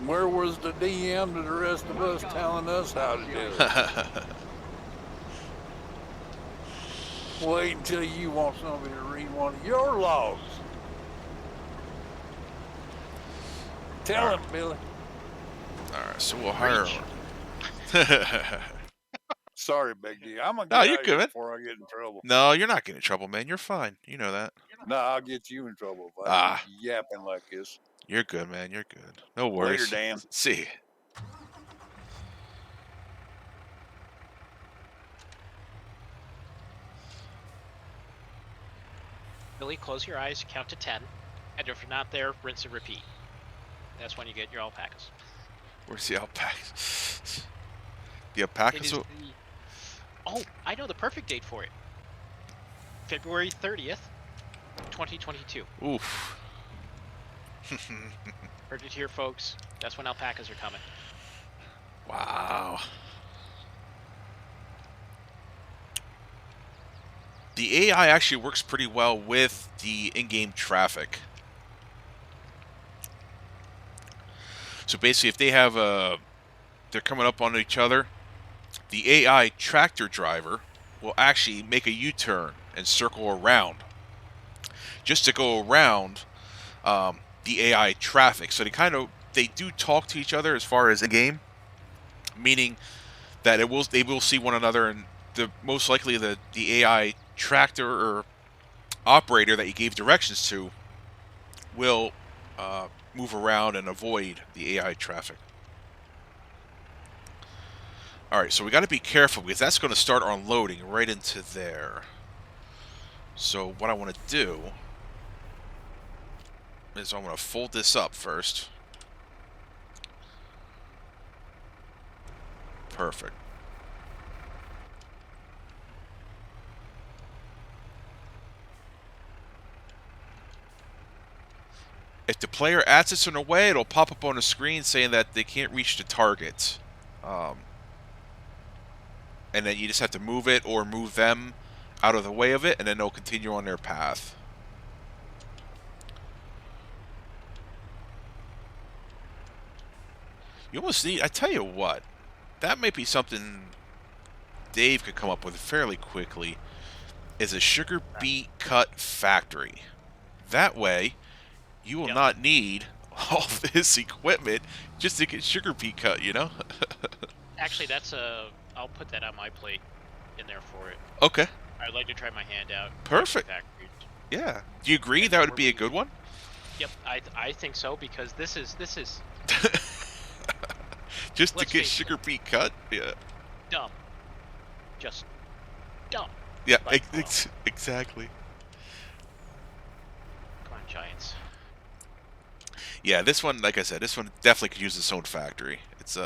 Where was the DM to the rest of us telling us how to do it? Wait until you want somebody to read one of your logs. Tell him, Billy. All right, so we'll hire. Sorry, Big D. I'm gonna No, get you're out of good, here man. before I get in trouble. No, you're not getting in trouble, man. You're fine. You know that. No, I'll get you in trouble if I keep yapping like this. You're good, man. You're good. No worries. Later, Dan. See. Billy, close your eyes, count to 10, and if you're not there, rinse and repeat. That's when you get your alpacas. Where's the alpacas? The It alpacas? is the... Oh, I know the perfect date for it. February 30th, 2022. Oof. Heard it here, folks. That's when alpacas are coming. Wow. The AI actually works pretty well with the in-game traffic. So basically, if they have they're coming up on each other, the AI tractor driver will actually make a U-turn and circle around, just to go around the AI traffic. So they do talk to each other as far as in-game, meaning that they will see one another, and most likely the AI tractor or operator that you gave directions to will move around and avoid the AI traffic. All right, so we got to be careful because that's going to start unloading right into there. So what I want to do is I'm going to fold this up first. Perfect. If the player adds this in a way, it'll pop up on the screen saying that they can't reach the target. And then you just have to move it or move them out of the way of it, and then they'll continue on their path. You almost need, I tell you what, that might be something Dave could come up with fairly quickly. is a sugar beet cut factory. That way, you will Yep. not need all this equipment just to get sugar beet cut, you know? Actually, I'll put that on my plate in there for it. Okay, I'd like to try my hand out. perfect. Factories. Yeah. Do you agree And that would we're be a being- good one? Yep, I think so, because this is Just to Let's get face it. sugar beet cut? Yeah. dumb. Just dumb. Yeah, Like, exactly. Come on, Giants. Yeah, this one, like I said, this one definitely could use its own factory. It's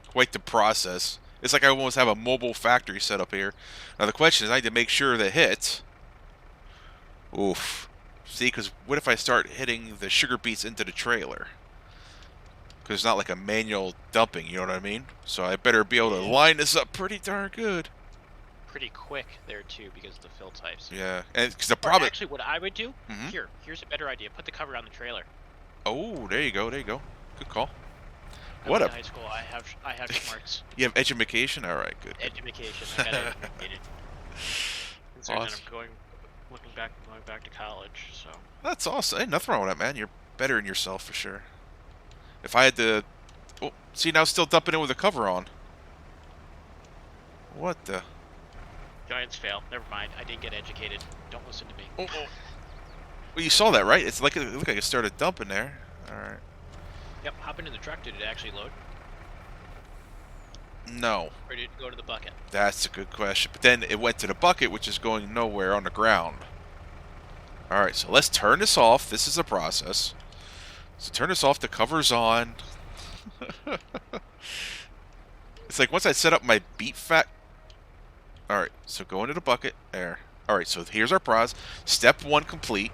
quite the process. It's like I almost have a mobile factory set up here. Now the question is, I need to make sure that hits. Oof. See, because what if I start hitting the sugar beets into the trailer? Because it's not like a manual dumping, you know what I mean? So I better be able to line this up pretty darn good. Pretty quick there too, because of the fill types. Yeah, and because the Or problem. actually, what I would do Mhm. here's a better idea. Put the cover on the trailer. Oh, there you go, there you go. Good call. I What went a- to high school. I have smarts. You have education? All right, good. Education. I got educated. Considering that Awesome. I'm going back to college. So That's awesome. Hey, nothing wrong with that, man. You're bettering yourself for sure. If I had to... Oh, see, now it's still dumping in with the cover on. What the... Giants fail. Never mind. I didn't get educated. Don't listen to me. Oh, oh. Well, you saw that, right? It's like it looked like it started dumping there. All right. Yep. Hop into the truck. Did it actually load, No, or did it go to the bucket? that's a good question. But then it went to the bucket, which is going nowhere on the ground. All right, so let's turn this off. This is a process. So turn this off. The cover's on. It's like once I set up my beet fat. All right, so go into the bucket. There. All right, so here's our process. Step 1 complete.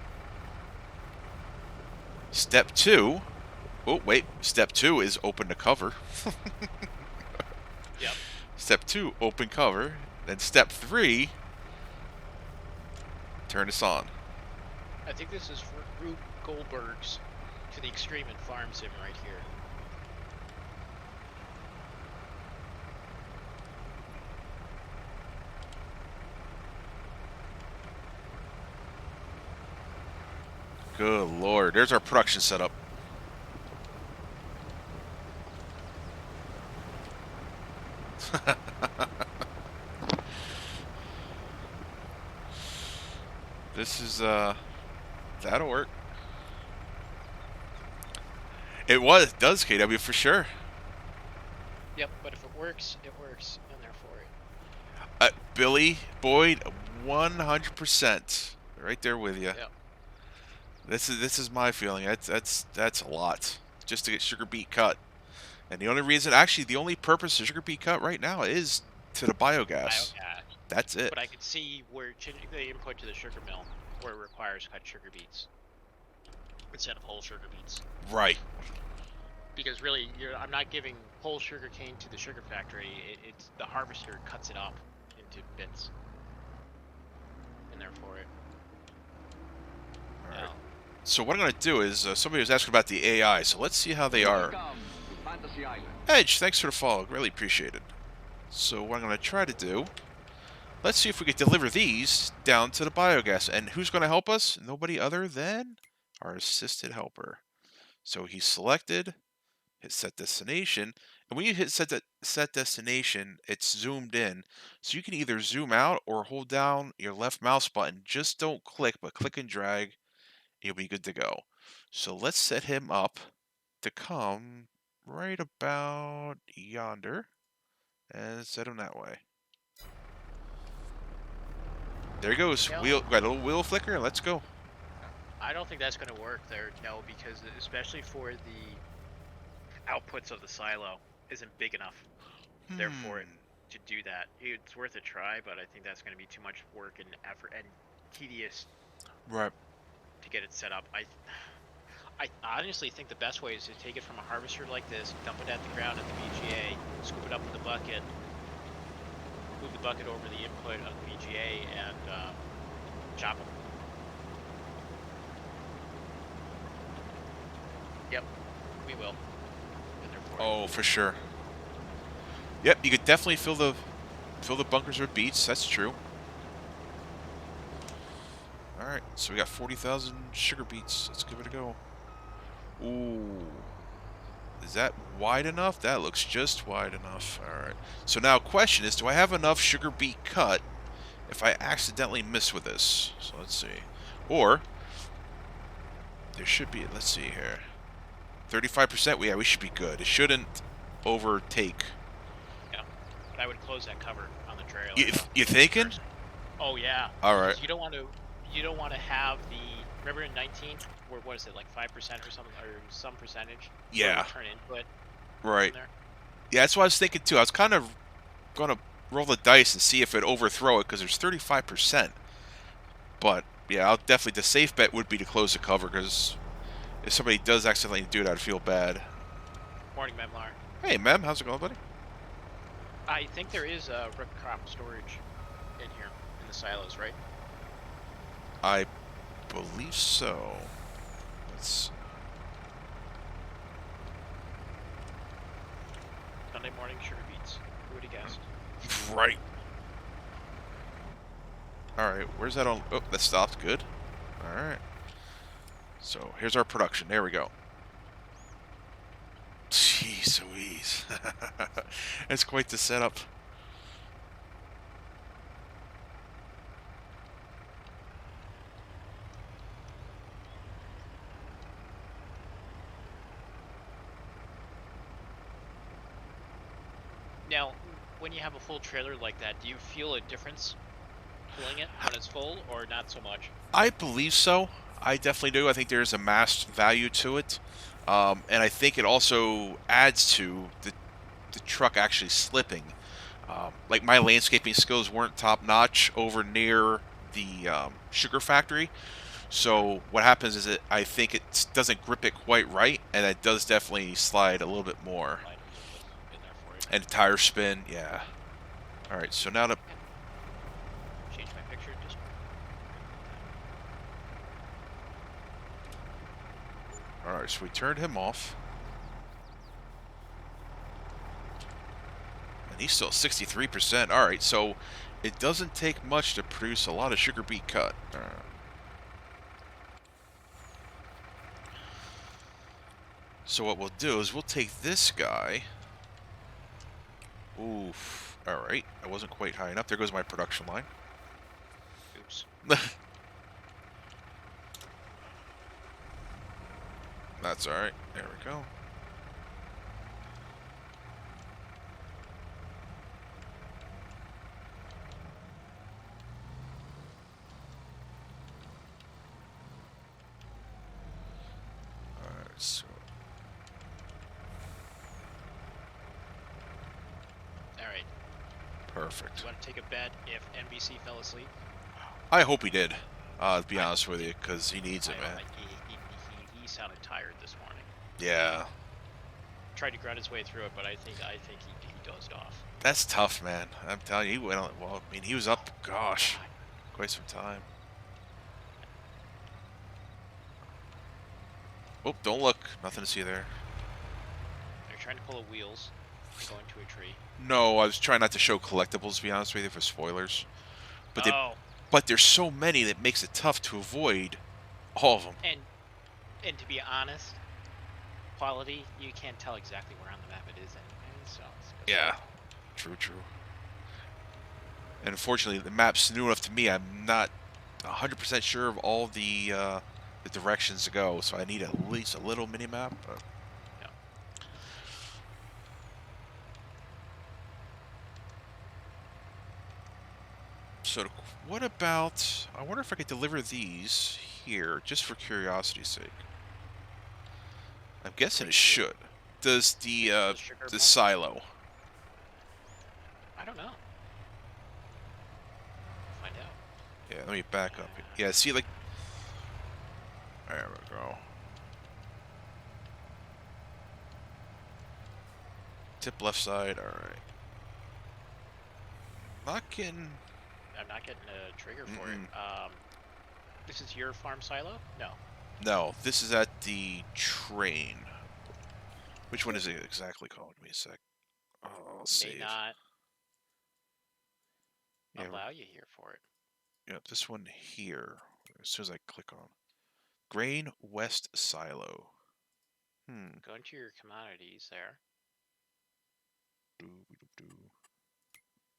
Step 2. Oh, wait. Step 2 is open the cover. Yep. Step 2, open cover. Then step 3, turn this on. I think this is for Rube Goldberg's To the Extreme in Farm Sim right here. Good lord. There's our production setup. This is, that'll work. It does, KW, for sure. Yep, but if it works, it works, and they're for it. Billy Boyd, 100%. Right there with you. Yep. This is my feeling. That's a lot just to get sugar beet cut. And the only reason, actually, the only purpose of sugar beet cut right now is to the biogas. That's it. But I could see where changing the input to the sugar mill, where it requires cut sugar beets instead of whole sugar beets. Right. Because really, I'm not giving whole sugar cane to the sugar factory. It's the harvester cuts it up into bits, and therefore it. All right. So what I'm going to do is, somebody was asking about the AI, so let's see how they are. Welcome to Fantasy Island. Edge, thanks for the follow. Really appreciate it. So what I'm going to try to do, let's see if we could deliver these down to the biogas. And who's going to help us? Nobody other than our assisted helper. So he's selected, hit set destination. And when you hit set destination, it's zoomed in. So you can either zoom out or hold down your left mouse button. Just don't click, but click and drag. You'll be good to go. So let's set him up to come right about yonder and set him that way. There he goes. Yeah. Got a little wheel flicker. Let's go. I don't think that's going to work there, no, because especially for the outputs of the silo isn't big enough. Therefore, to do that, it's worth a try, but I think that's going to be too much work and effort and tedious Right. to get it set up. I honestly think the best way is to take it from a harvester like this, dump it at the ground at the VGA, scoop it up with the bucket, move the bucket over the input of the VGA, and chop them. Yep, we will. And therefore, Oh, for sure. Yep, you could definitely fill the bunkers with beets. That's true. All right, so we got 40,000 sugar beets. Let's give it a go. Ooh. Is that wide enough? That looks just wide enough. All right. So now question is, do I have enough sugar beet cut if I accidentally miss with this? So let's see. Or, there should be, let's see here. 35%? Yeah, we should be good. It shouldn't overtake. Yeah. But I would close that cover on the trailer. You thinking? Oh, yeah. All right. Because you don't want to have the, remember in 19, where, what is it, like 5% or something, or some percentage? Yeah. Turn input. Right. Yeah, that's what I was thinking too. I was kind of going to roll the dice and see if it overthrow it because there's 35%. But yeah, I'll definitely, the safe bet would be to close the cover because if somebody does accidentally do it, I'd feel bad. Morning, Memlar. Hey, Mem, how's it going, buddy? I think there is a root crop storage in here, in the silos, right? I believe so. Let's. Sunday morning sugar beets. Who would have guessed? Right. Alright, where's that on? Oh, that stopped. Good. Alright. So, here's our production. There we go. Jeez Louise. That's quite the setup. Now, when you have a full trailer like that, do you feel a difference pulling it when it's full, or not so much? I believe so. I definitely do. I think there's a mass value to it. And I think it also adds to the truck actually slipping. Like my landscaping skills weren't top notch over near the sugar factory. So what happens is I think it doesn't grip it quite right, and it does definitely slide a little bit more. And the tire spin, yeah. All right, so now to Change my picture just. all right, so we turned him off, and he's still 63%. All right, so it doesn't take much to produce a lot of sugar beet cut. All right. So what we'll do is we'll take this guy. Oof. All right, I wasn't quite high enough. There goes my production line. Oops. That's all right. There we go. All right, so. All right. Perfect. Do you want to take a bet if NBC fell asleep? I hope he did. To be honest with you, because he needs it, man. He sounded tired this morning. Yeah. Tried to grunt his way through it, but I think he dozed off. That's tough, man. I'm telling you, he went on. Well, I mean, he was up, gosh, quite some time. Oh, don't look. Nothing to see there. They're trying to pull the wheels and go into a tree. No, I was trying not to show collectibles, to be honest with you, for spoilers. But Oh. but there's so many that makes it tough to avoid all of them. And to be honest, quality, you can't tell exactly where on the map it is anyway, so Yeah, true. And unfortunately, the map's new enough to me. I'm not 100% sure of all the directions to go, so I need at least a little mini map. But... Yeah. So what about? I wonder if I could deliver these here, just for curiosity's sake. I'm guessing it should. Does the silo? I don't know. Find out. Yeah, let me back up. Yeah, see, like, there we go. Tip left side. All right. Not getting. I'm not getting a trigger for it. This is your farm silo? No. No, this is at the train. Which one is it exactly called? Give me a sec. Oh, I'll save. May not allow you here for it. Yeah, this one here. as soon as I click on Grain West Silo. Go into your commodities there,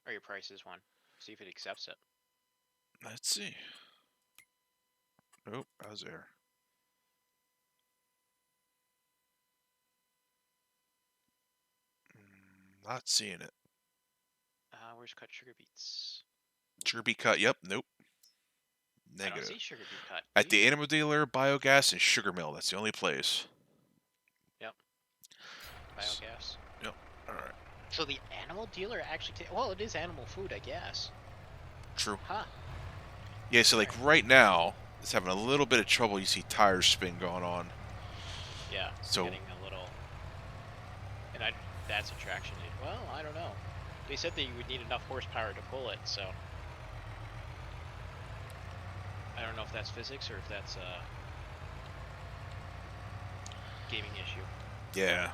or your prices one. See if it accepts it. Let's see. Nope, I was there. Not seeing it. Where's cut sugar beets? Sugar beet cut, yep, nope. I don't Negative. see sugar beet cut. At the animal dealer, biogas, and sugar mill. That's the only place. Yep. Biogas. Yep. All right. So the animal dealer actually well, it is animal food, I guess. True. Huh. Yeah, so like right now, it's having a little bit of trouble. You see tire spin going on. Yeah. So getting a little. And that's a traction aid. Well, I don't know. They said that you would need enough horsepower to pull it, so. I don't know if that's physics or if that's a gaming issue. yeah.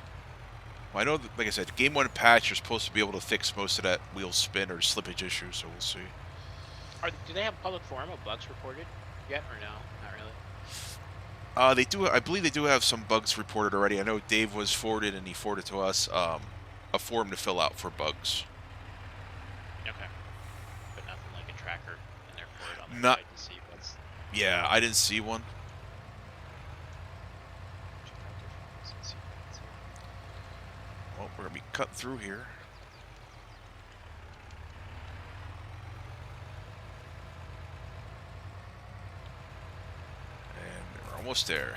Well, I know, that, like I said, Game 1 patch, you're supposed to be able to fix most of that wheel spin or slippage issue, so we'll see. Do they have public forum of bugs reported yet, or no? Not really. They do. I believe they do have some bugs reported already. I know Dave was forwarded, and he forwarded to us a form to fill out for bugs. Okay. But nothing like a tracker in there for it on their Not. side to see what's. Yeah, I didn't see one. Well, we're gonna be cutting through here. And we're almost there.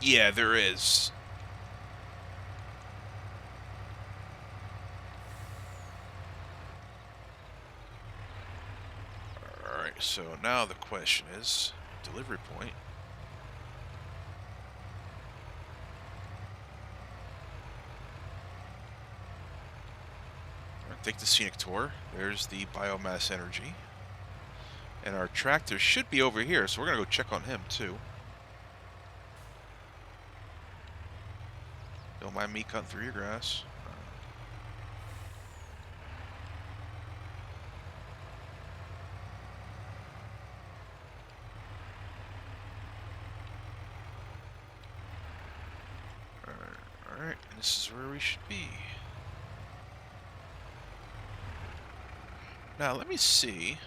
Yeah, there is. Alright, so now the question is, delivery point. Take the scenic tour. There's the biomass energy. And our tractor should be over here, so we're going to go check on him too. Don't mind me cutting through your grass. Alright, and this is where we should be. Now, let me see.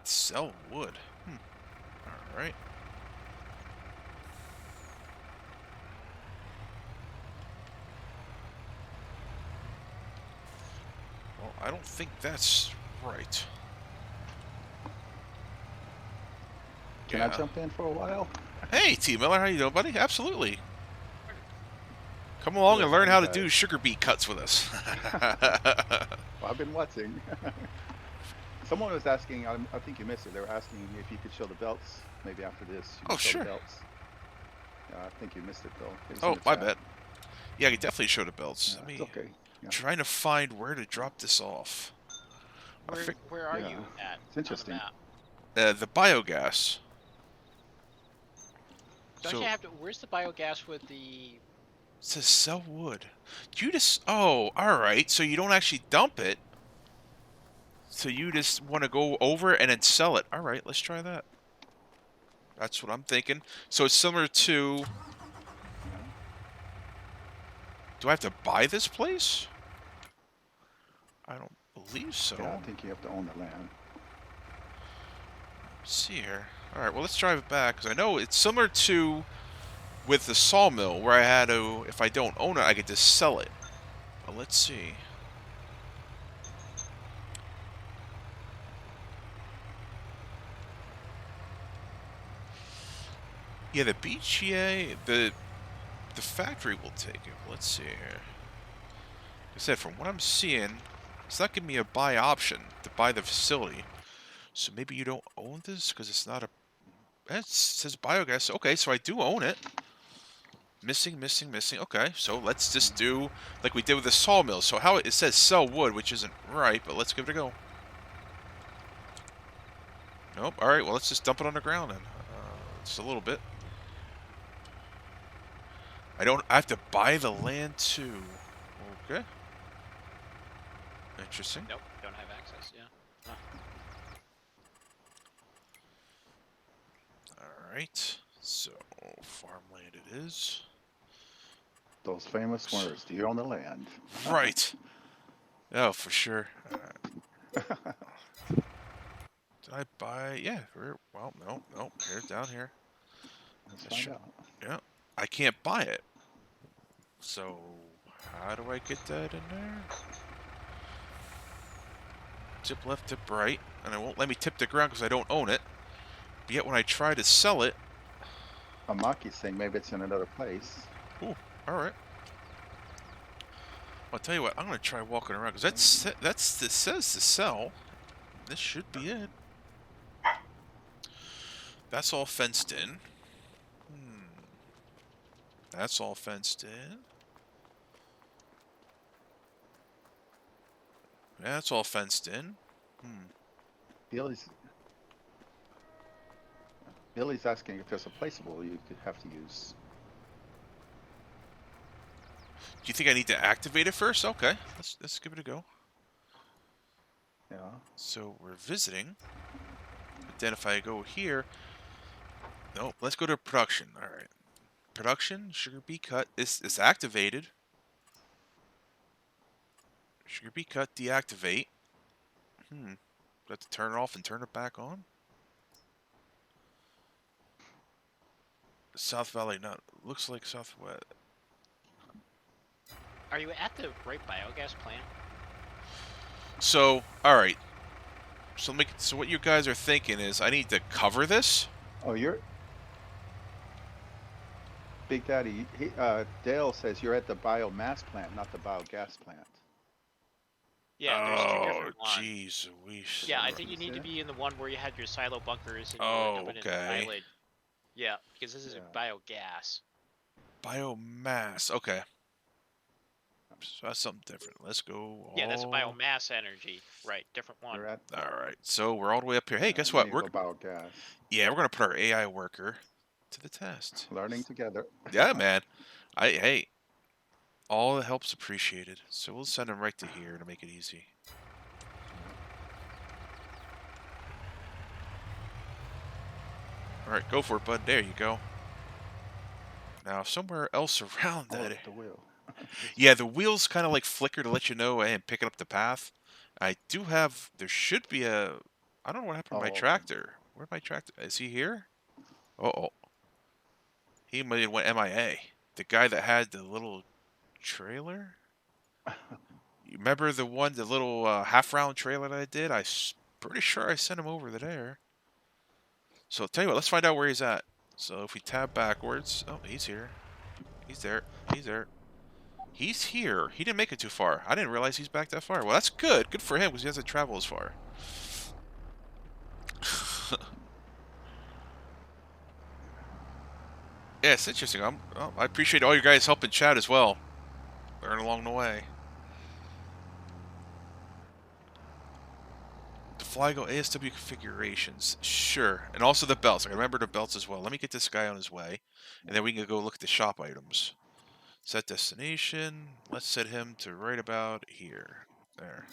Sell wood. Alright. Well, I don't think that's right. Can I jump in for a while? Hey, T. Miller, how you doing, buddy? Absolutely. Come along and learn how to do sugar beet cuts with us. Well, I've been watching. Someone was asking, I think you missed it, they were asking if you could show the belts, maybe after this. You Oh, could show sure. the belts. I think you missed it, though. It was in Oh, the my chat. bad. Yeah, I can definitely show the belts. Yeah, Let me it's okay. Yeah. trying to find where to drop this off. Where are Yeah, you at? it's interesting. On the map? The biogas. Don't you have to? Where's the biogas with the? It says sell wood. You just... Oh, alright. So you don't actually dump it. So you just want to go over and then sell it. Alright, let's try that. That's what I'm thinking. So it's similar to... Do I have to buy this place? I don't believe so. Yeah, I think you have to own the land. Let's see here. Alright, well, let's drive it back, because I know it's similar to with the sawmill, where I had to, if I don't own it, I get to sell it. But let's see. Yeah, the beach, yeah, the factory will take it. Let's see here. Like I said, from what I'm seeing, it's not giving me a buy option to buy the facility. So maybe you don't own this because it's not a... It says biogas. Okay, so I do own it. Missing. Okay, so let's just do like we did with the sawmill. So how it says sell wood, which isn't right, but let's give it a go. Nope. All right, well, let's just dump it on the ground then. Just a little bit. I have to buy the land too. Okay. Interesting. Nope, don't have access. Yeah. Huh. All right. So farmland it is. Those famous words. Do you own the land? Right. Oh, for sure. Did I buy? Yeah. Well, no. Here's down here. Let's That find should- out. Yeah. I can't buy it. So how do I get that in there? Tip left, tip right, and it won't let me tip the ground because I don't own it. But yet when I try to sell it, Amaki's saying maybe it's in another place. ooh, all right. I'll tell you what, I'm gonna try walking around because it says to sell. This should be it. That's all fenced in. That's all fenced in. That's all fenced in. Billy's asking if there's a placeable you could have to use. Do you think I need to activate it first? Okay, let's give it a go. Yeah. So we're visiting. But then if I go here, nope. Let's go to production. All right, production sugar beet cut is activated. Sugar beet cut deactivate. Do I have to turn it off and turn it back on? South Valley, not looks like Southwest. Are you at the right biogas plant? So, all right. So what you guys are thinking is I need to cover this. Oh, you're Big Daddy. Dale says you're at the biomass plant, not the biogas plant. Yeah, there's two different ones. Jeez, Yeah, I think you need to be in the one where you had your silo bunkers and you Oh, were dumping in okay. the island. Yeah, because this is biogas. Biomass. Okay. So that's something different. Let's go. Yeah, that's a biomass energy. Right, different one. All right. So we're all the way up here. Hey, guess what? We're biogas. Yeah, we're gonna put our AI worker to the test. Learning together. Yeah, man. Hey, all the help's appreciated. So we'll send him right to here to make it easy. All right, go for it, bud. There you go. Now, somewhere else around that. The wheel. Yeah, the wheels kind of like flicker to let you know I am picking up the path. I do have. There should be a. I don't know what happened to my tractor. Where's my tractor? Is he here? Oh. He might have went MIA. The guy that had the little trailer. You remember the little half-round trailer that I did? Pretty sure I sent him over there. So I'll tell you what, let's find out where he's at. So if we tab backwards, oh, he's here. He's there. He's there. He's here. He didn't make it too far. I didn't realize he's back that far. Well, that's good. Good for him because he doesn't travel as far. Yeah, it's interesting. I appreciate all you guys helping chat as well. Learn along the way. The Flygo ASW configurations. Sure. And also the belts. I remember the belts as well. Let me get this guy on his way. And then we can go look at the shop items. Set destination. Let's set him to right about here. There.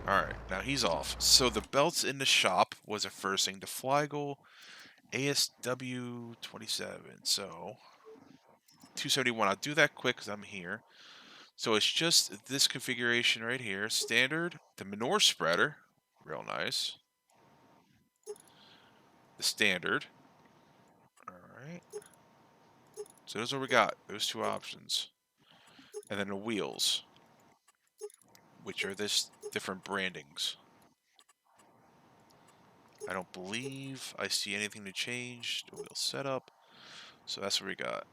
Alright, now he's off. So the belts in the shop was the first thing. The Flygo ASW27. So 271. I'll do that quick because I'm here. So it's just this configuration right here. Standard. The manure spreader. Real nice. The standard. Alright. So those are what we got. Those two options. And then the wheels. Which are this different brandings. I don't believe I see anything to change. The wheel setup. So that's what we got.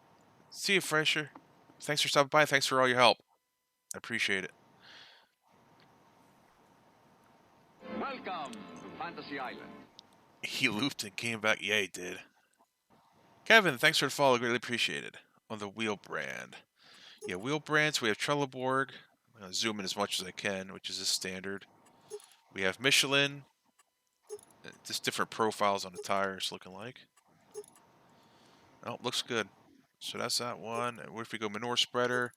See you, Fresher. Thanks for stopping by. Thanks for all your help. I appreciate it. Welcome to Fantasy Island. He looped and came back. Yeah, he did. Kevin, thanks for the follow. Greatly appreciated. On the wheel brand. Yeah, wheel brands. We have Trelleborg. I'm going to zoom in as much as I can, which is a standard. We have Michelin. Just different profiles on the tires looking like. Oh, looks good. So that's that one. And what if we go manure spreader?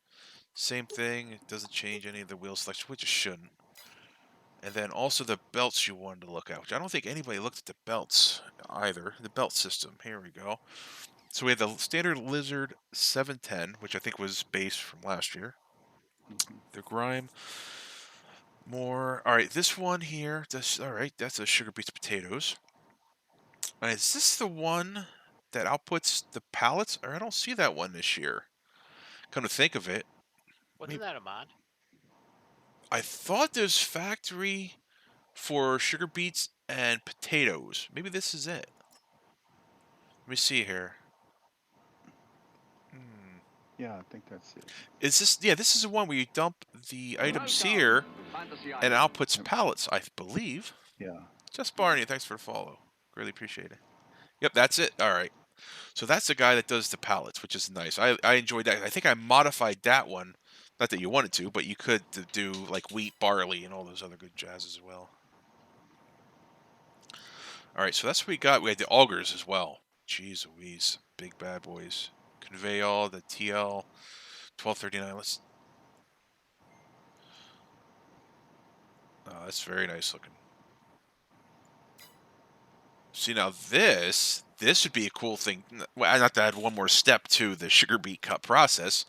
Same thing. It doesn't change any of the wheel selection, which it shouldn't. And then also the belts you wanted to look at, which I don't think anybody looked at the belts either. The belt system. Here we go. So we had the standard Lizard 710, which I think was base from last year. The grime. More. All right, this one here. All right, that's a sugar beets potatoes. And is this the one that outputs the pallets? Or I don't see that one this year. Come to think of it, Wasn't that a mod? I thought there's factory for sugar beets and potatoes. Maybe this is it. Let me see here. Yeah, I think that's it. Is this? Yeah, this is the one where you dump the items here Welcome to Fantasy and Island. outputs pallets, I believe. Yeah. Just Barney, thanks for the follow. Really appreciate it. Yep, that's it. All right. So that's the guy that does the pallets, which is nice. I enjoyed that. I think I modified that one. Not that you wanted to, but you could do like wheat, barley, and all those other good jazz as well. All right, so that's what we got. We had the augers as well. Jeez Louise, big bad boys. Convey all the TL 1239. Let's. Oh, that's very nice looking. See, now this would be a cool thing. Well, not to add one more step to the sugar beet cut process.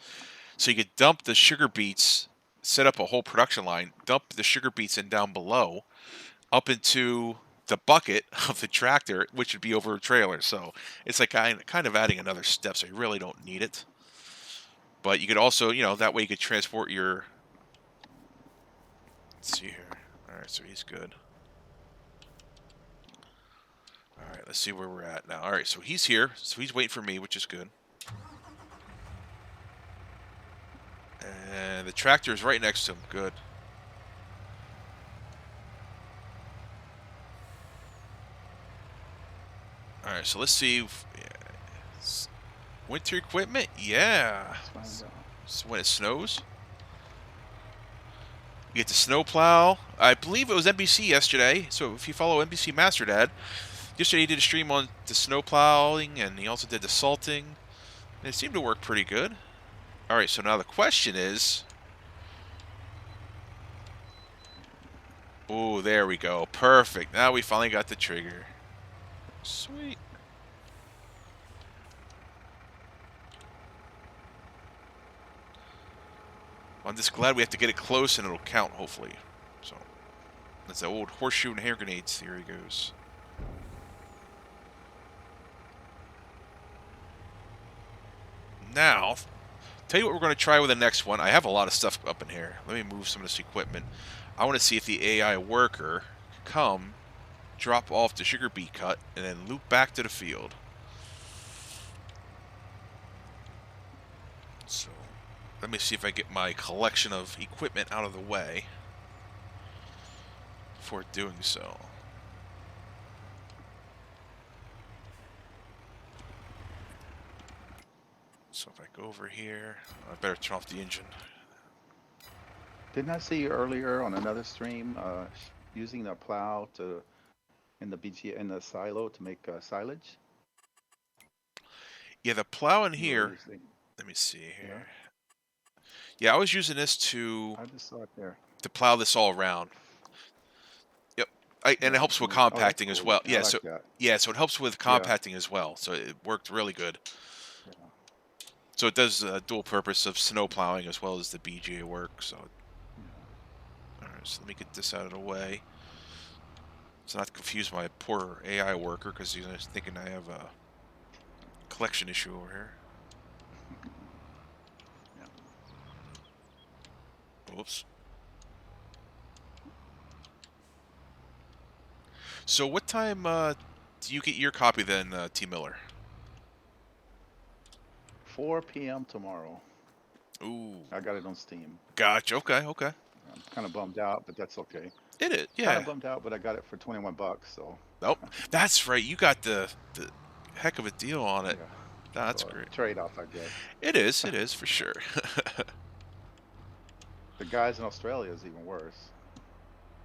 So you could dump the sugar beets, set up a whole production line, dump the sugar beets in down below, up into the bucket of the tractor, which would be over a trailer. So it's like kind of adding another step. So you really don't need it. But you could also, that way you could transport your. Let's see here. All right, so he's good. All right, let's see where we're at now. All right, so he's here. So he's waiting for me, which is good. And the tractor is right next to him. Good. All right, so let's see. Winter equipment? Yeah. So when it snows? You get the snow plow. I believe it was NBC yesterday. So if you follow NBC Master Dad, yesterday he did a stream on the snow plowing, and he also did the salting. And it seemed to work pretty good. All right, so now the question is... Oh, there we go. Perfect. Now we finally got the trigger. Sweet. I'm just glad we have to get it close and it'll count, hopefully. So, that's the old horseshoe and hand grenades theory goes. Now, tell you what we're going to try with the next one. I have a lot of stuff up in here. Let me move some of this equipment. I want to see if the AI worker can come, drop off the sugar beet cut, and then loop back to the field. So, let me see if I get my collection of equipment out of the way before doing so. So if I go over here, I better turn off the engine. Didn't I see you earlier on another stream using the plow in the silo to make silage? Yeah, the plow in You were here. using- Let me see here. Yeah, I was using this to I just saw it there. plow this all around. Yep, and it helps with Oh, that's compacting as cool. well. I Yeah, like so that. so it helps with compacting as well. So it worked really good. Yeah. So it does dual purpose of snow plowing as well as the BGA work. So, all right, so let me get this out of the way. So not to confuse my poor AI worker because he's thinking I have a collection issue over here. Whoops. So what time do you get your copy then, T. Miller? 4 p.m. tomorrow. Ooh. I got it on Steam. Gotcha. Okay. Okay. I'm kind of bummed out, but that's okay. It is. Yeah. Kind of bummed out, but I got it for $21. So. Nope. That's right. You got the heck of a deal on it. Yeah. That's So, great. Trade-off, I guess. It is. It is for sure. The guys in Australia is even worse.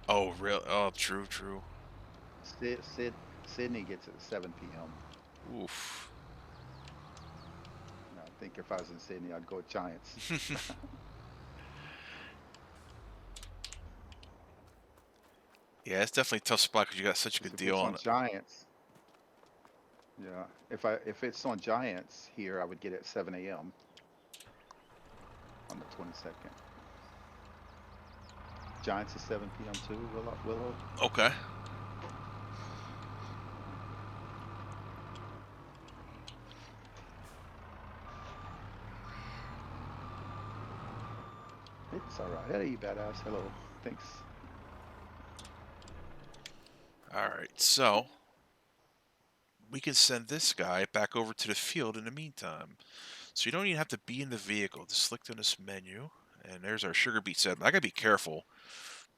Oh, real? Oh, true. True. Sydney gets it at 7 p.m. Oof. No, think if I was in Sydney, I'd go with Giants. Yeah, it's definitely a tough spot because you got such a 'Cause good if deal it's on on it. Giants, yeah. If it's on Giants here, I would get it at 7 a.m. on the 22nd. Giants is 7 p.m. too. Willow. Okay. It's all right. Hey, badass. Hello. Thanks. All right, so we can send this guy back over to the field in the meantime. So you don't even have to be in the vehicle. Just select on this menu, and there's our sugar beet setup. I gotta be careful.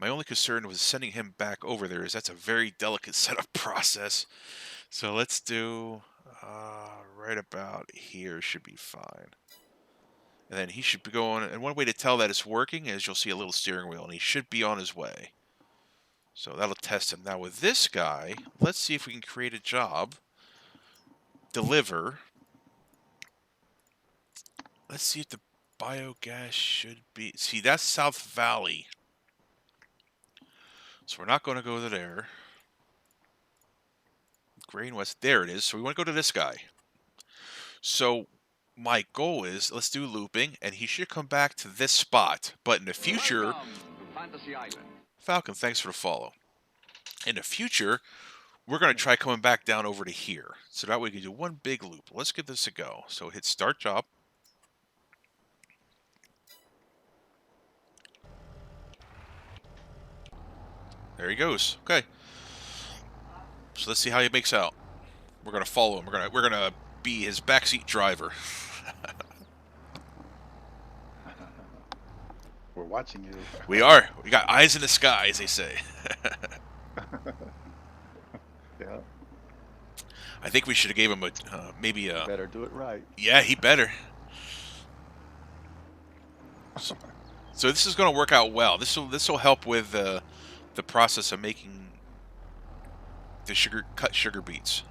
My only concern was sending him back over there, is that's a very delicate setup process. So let's do right about here should be fine. And then he should be going, and one way to tell that it's working is you'll see a little steering wheel, and he should be on his way. So that'll test him. Now with this guy, let's see if we can create a job. Deliver. Let's see if the biogas should be... See, that's South Valley. So we're not going to go to there. Grain West. There it is. So we want to go to this guy. So my goal is, let's do looping, and he should come back to this spot. But in the future... Welcome to Fantasy Island. Falcon, thanks for the follow. In the future, we're going to try coming back down over to here. So that way we can do one big loop. Let's give this a go. So hit start job. There he goes. Okay. So let's see how he makes out. We're gonna follow him. We're gonna be his backseat driver. We're watching you. We are. We got eyes in the sky, as they say. Yeah. I think we should have gave him a maybe a. Better do it right. Yeah, he better. So this is gonna work out well. This will help with the process of making the cut sugar beets.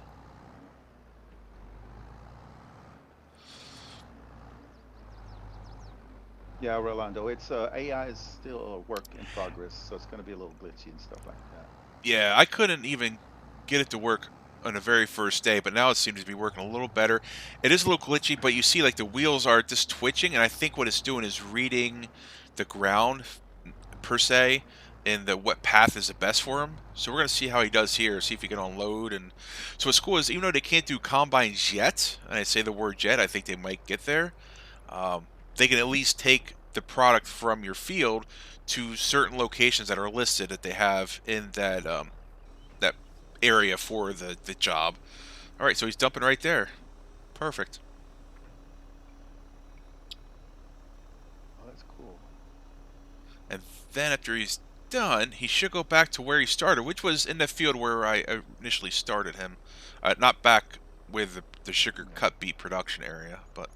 Yeah, Rolando. It's AI is still a work in progress, so it's going to be a little glitchy and stuff like that. Yeah, I couldn't even get it to work on the very first day, but now it seems to be working a little better. It is a little glitchy, but you see like the wheels are just twitching, and I think what it's doing is reading the ground per se, and what path is the best for him. So we're going to see how he does here, see if he can unload. And so what's cool is, even though they can't do combines yet, and I say the word yet, I think they might get there, they can at least take the product from your field to certain locations that are listed that they have in that that area for the job. All right, so he's dumping right there. Perfect. Oh, that's cool. And then after he's done, he should go back to where he started, which was in the field where I initially started him. Not back with the sugar cut beet production area, but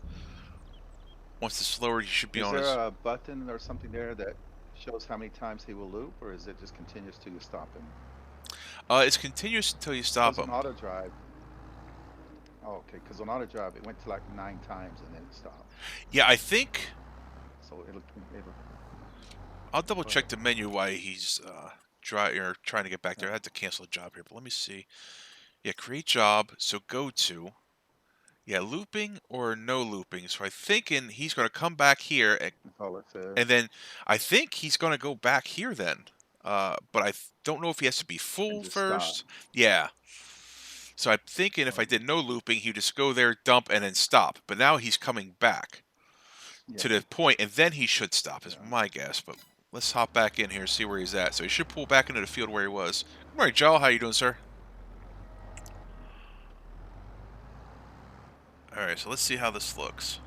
once it's lowered, he should be on his... Is there a button or something there that shows how many times he will loop, or is it just continuous till you stop him? It's continuous until you stop him. On auto drive. Oh, okay, because on auto drive it went to like 9 times and then it stopped. Yeah, I think... So it'll I'll double check the menu while he's trying to get back there. I had to cancel a job here, but let me see. Yeah, create job. So go to... Yeah, looping or no looping. So I'm thinking he's going to come back here, and then I think he's going to go back here then. But I don't know if he has to be full first. Stop. Yeah. So I'm thinking if I did no looping, he'd just go there, dump, and then stop. But now he's coming back to the point, and then he should stop, is my guess. But let's hop back in here, see where he's at. So he should pull back into the field where he was. Good morning, Joe. How you doing, sir? Alright, so let's see how this looks.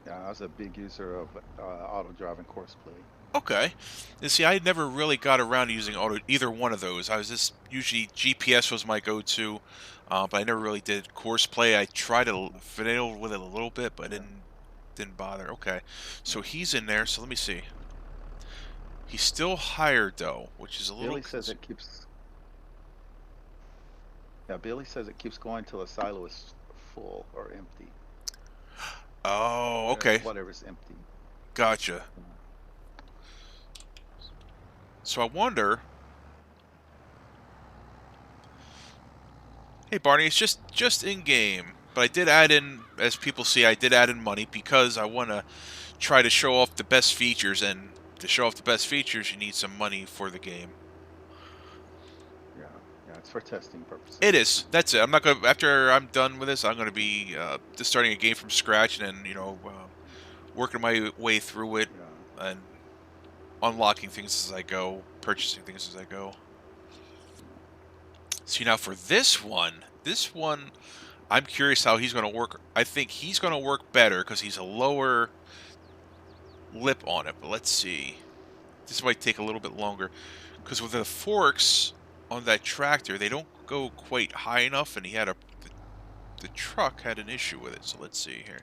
Yeah, I was a big user of auto drive and course play. Okay. You see, I never really got around to using either one of those. I was just usually GPS was my go-to, but I never really did course play. I tried to fiddle with it a little bit, but didn't bother. Okay, so he's in there. So let me see. He's still hired though, which is a little. Billy says it keeps. Yeah, Billy says it keeps going till a silo is full or empty. Oh, okay. Whatever's empty. Gotcha. So I wonder. Hey Barney, it's just in game, but I did add in, as people see, I did add in money because I want to try to show off the best features, and to show off the best features, you need some money for the game. Yeah, it's for testing purposes. It is. That's it. I'm not gonna. After I'm done with this, I'm gonna be just starting a game from scratch, and then working my way through it and unlocking things as I go, purchasing things as I go. See, now for this one, I'm curious how he's going to work. I think he's going to work better because he's a lower lip on it. But let's see. This might take a little bit longer because with the forks on that tractor, they don't go quite high enough, and the truck had an issue with it. So let's see here.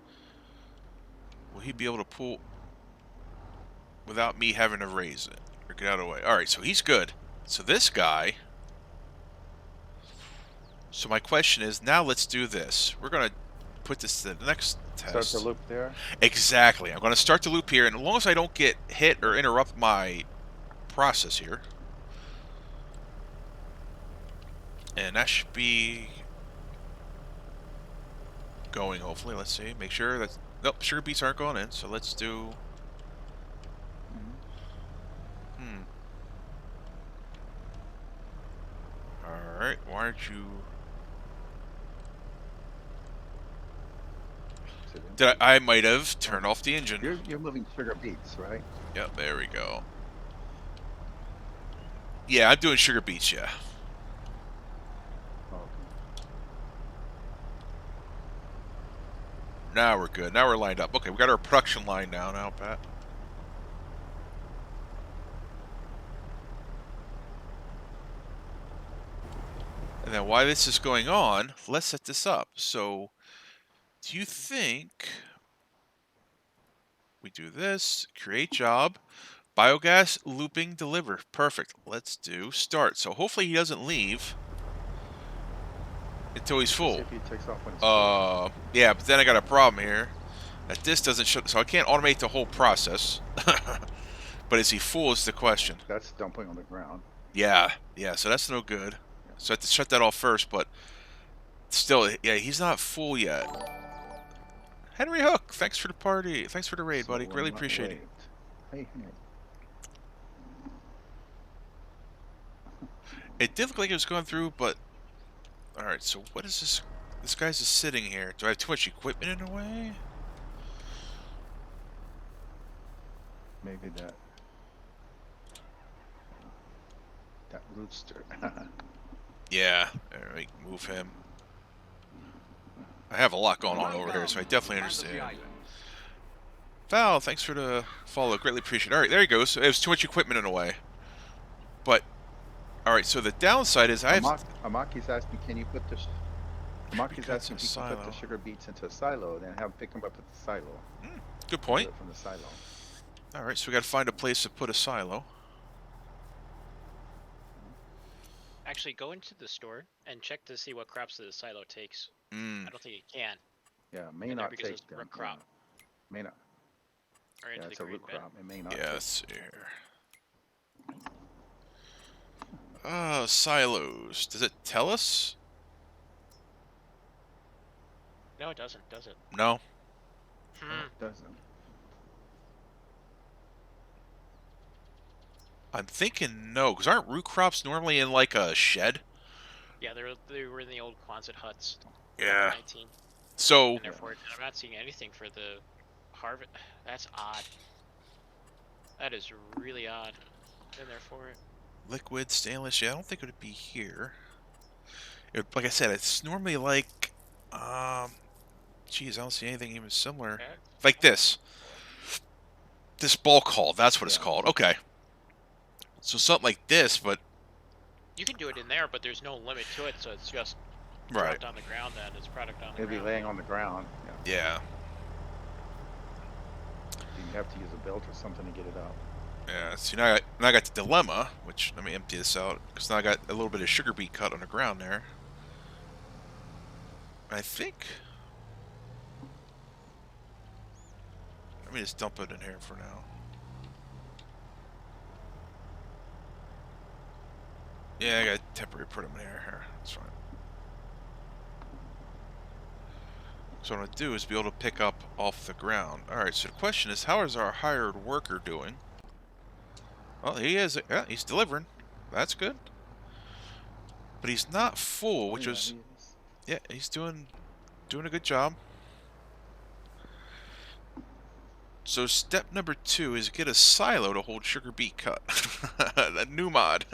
Will he be able to pull without me having to raise it or get out of the way? All right, so he's good. So this guy. So my question is, now let's do this. We're going to put this to the next test. Start the loop there? Exactly. I'm going to start the loop here, and as long as I don't get hit or interrupt my process here. And that should be going, hopefully. Let's see. Make sure that... Nope, sugar beets aren't going in, so let's do... Alright, why aren't you... I might have turned off the engine. You're moving sugar beets, right? Yep, there we go. Yeah, I'm doing sugar beets, yeah. Okay. Now we're good. Now we're lined up. Okay, we got our production line now, Pat. And then while this is going on, let's set this up. So, do you think we do this, create job, biogas, looping, deliver. Perfect. Let's do start. So hopefully he doesn't leave until he's full. See if he takes off when it's full. Yeah, but then I got a problem here. That this doesn't show, so I can't automate the whole process. But is he full is the question. That's dumping on the ground. Yeah, so that's no good. So I have to shut that off first, but still, yeah, he's not full yet. Henry Hook, thanks for the party. Thanks for the raid, buddy. Really appreciate it. Hey, Henry. It did look like it was going through, but... Alright, so what is this? This guy's just sitting here. Do I have too much equipment in a way? Maybe that rooster. Yeah. Alright, move him. I have a lot going on over here, so I definitely understand. Val, thanks for the follow. Greatly appreciate it. Alright, there he goes. It was too much equipment in a way. But, alright, so the downside is I have... Amaki's asking, can you put the... Amaki's asking if you can put the sugar beets into a silo, then have him pick them up at the silo. Good point. From the silo. Alright, so we gotta find a place to put a silo. Actually, go into the store and check to see what crops the silo takes. I don't think it can. Yeah, may not because take it's them. root crop. May not. Or into Yeah, the it's a green root bed. crop. It may not. Yeah, let's see here. Silos. Does it tell us? No, it doesn't, does it? No. It doesn't. I'm thinking no, because aren't root crops normally in like a shed? Yeah, they were in the old Quonset huts. Yeah. 19. So. And therefore, I'm not seeing anything for the harvest. That's odd. That is really odd. In there for it. Liquid stainless. Yeah, I don't think it would be here. Like I said, it's normally like, geez, I don't see anything even similar. Okay. Like this. This bulk haul. That's what it's called. Okay. So something like this, but You can do it in there, but there's no limit to it, so it's just right dropped on the ground. Then it's product on the It'll ground. be laying on the ground. Yeah. You have to use a belt or something to get it out. Yeah. See, now I got the dilemma, which let me empty this out because now I got a little bit of sugar beet cut on the ground there. I think me just dump it in here for now. Yeah, I got temporary put them in here. That's fine. So what I'm going to do is be able to pick up off the ground. Alright, so the question is, how is our hired worker doing? Well, he is. Yeah, he's delivering. That's good. But he's not full, which is... Yeah, he's doing a good job. So step number 2 is get a silo to hold sugar beet cut. A new mod.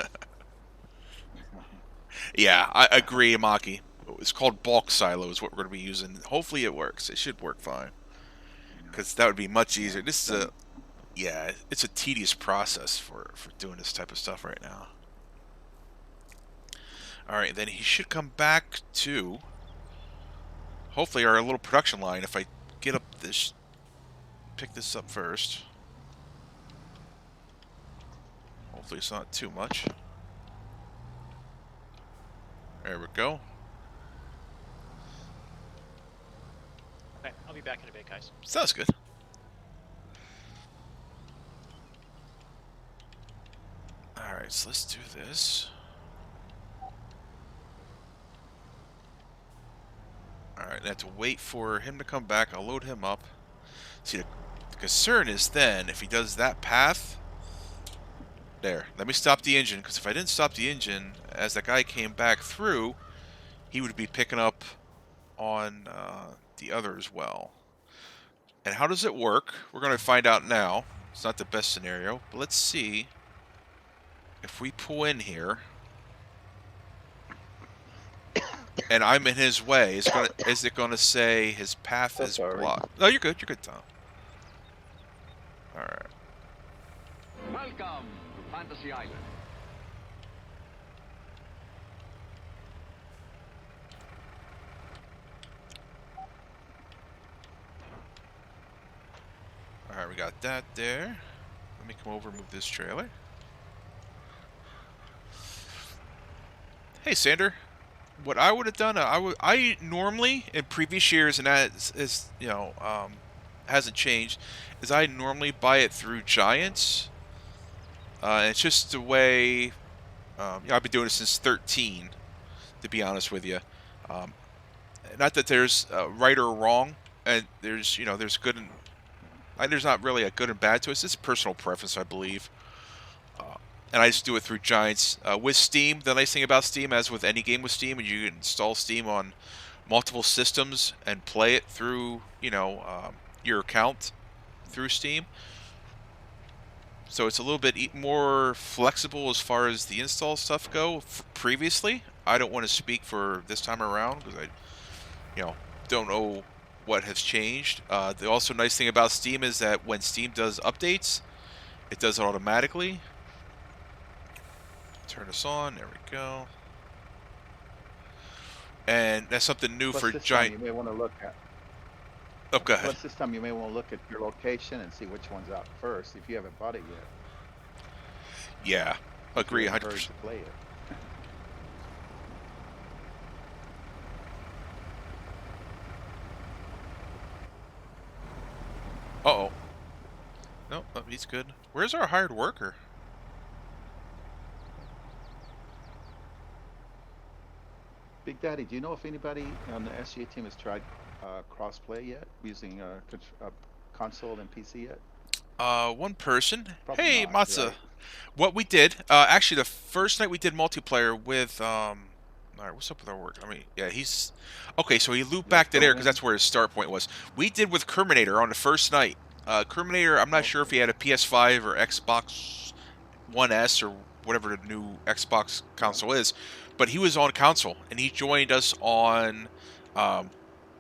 Yeah, I agree, Maki. It's called bulk silo is what we're going to be using. Hopefully it works. It should work fine. Because that would be much easier. This is a... Yeah, it's a tedious process for doing this type of stuff right now. Alright, then he should come back to... Hopefully our little production line, if I get up this... Pick this up first. Hopefully it's not too much. There we go. Okay, I'll be back in a bit, guys. Sounds good. Alright, so let's do this. Alright, I have to wait for him to come back. I'll load him up. See, the concern is then, if he does that path... There, let me stop the engine, because if I didn't stop the engine, as that guy came back through, he would be picking up on the other as well. And how does it work? We're going to find out now. It's not the best scenario, but let's see if we pull in here and I'm in his way. Is it going to say his path is blocked? No, you're good. You're good, Tom. All right. Welcome to Fantasy Island. Alright, we got that there. Let me come over and move this trailer. Hey, Sander. What I would have done, I normally, in previous years, and that is you know, hasn't changed, is I normally buy it through Giants. It's just the way, you know, I've been doing it since 13, to be honest with you. Not that there's right or wrong, and there's, you know, there's good and there's not really a good and bad to it. It's just personal preference, I believe. And I just do it through Giants. With Steam, the nice thing about Steam, as with any game with Steam, is you can install Steam on multiple systems and play it through, you know, your account through Steam. So it's a little bit more flexible as far as the install stuff go. Previously, I don't want to speak for this time around because I, you know, don't know what has changed. The also nice thing about Steam is that when Steam does updates, it does it automatically. Turn this on. There we go. And that's something new for Giant. You may want to look at. Oh, go ahead. Plus, this time you may want to look at your location and see which one's out first if you haven't bought it yet. Yeah, agree 100%. To play it. Uh-oh. No, he's good. Where's our hired worker? Big Daddy, do you know if anybody on the SGA team has tried crossplay yet, using console and PC yet? One person. Probably Hey, not, Matza. right? What we did, actually the first night we did multiplayer with, alright, what's up with our work? I mean, yeah, he's, okay, so he looped back to there because that's where his start point was. We did with Kerminator on the first night. Kerminator, I'm not sure if he had a PS5 or Xbox One S or whatever the new Xbox console is, but he was on console, and he joined us on,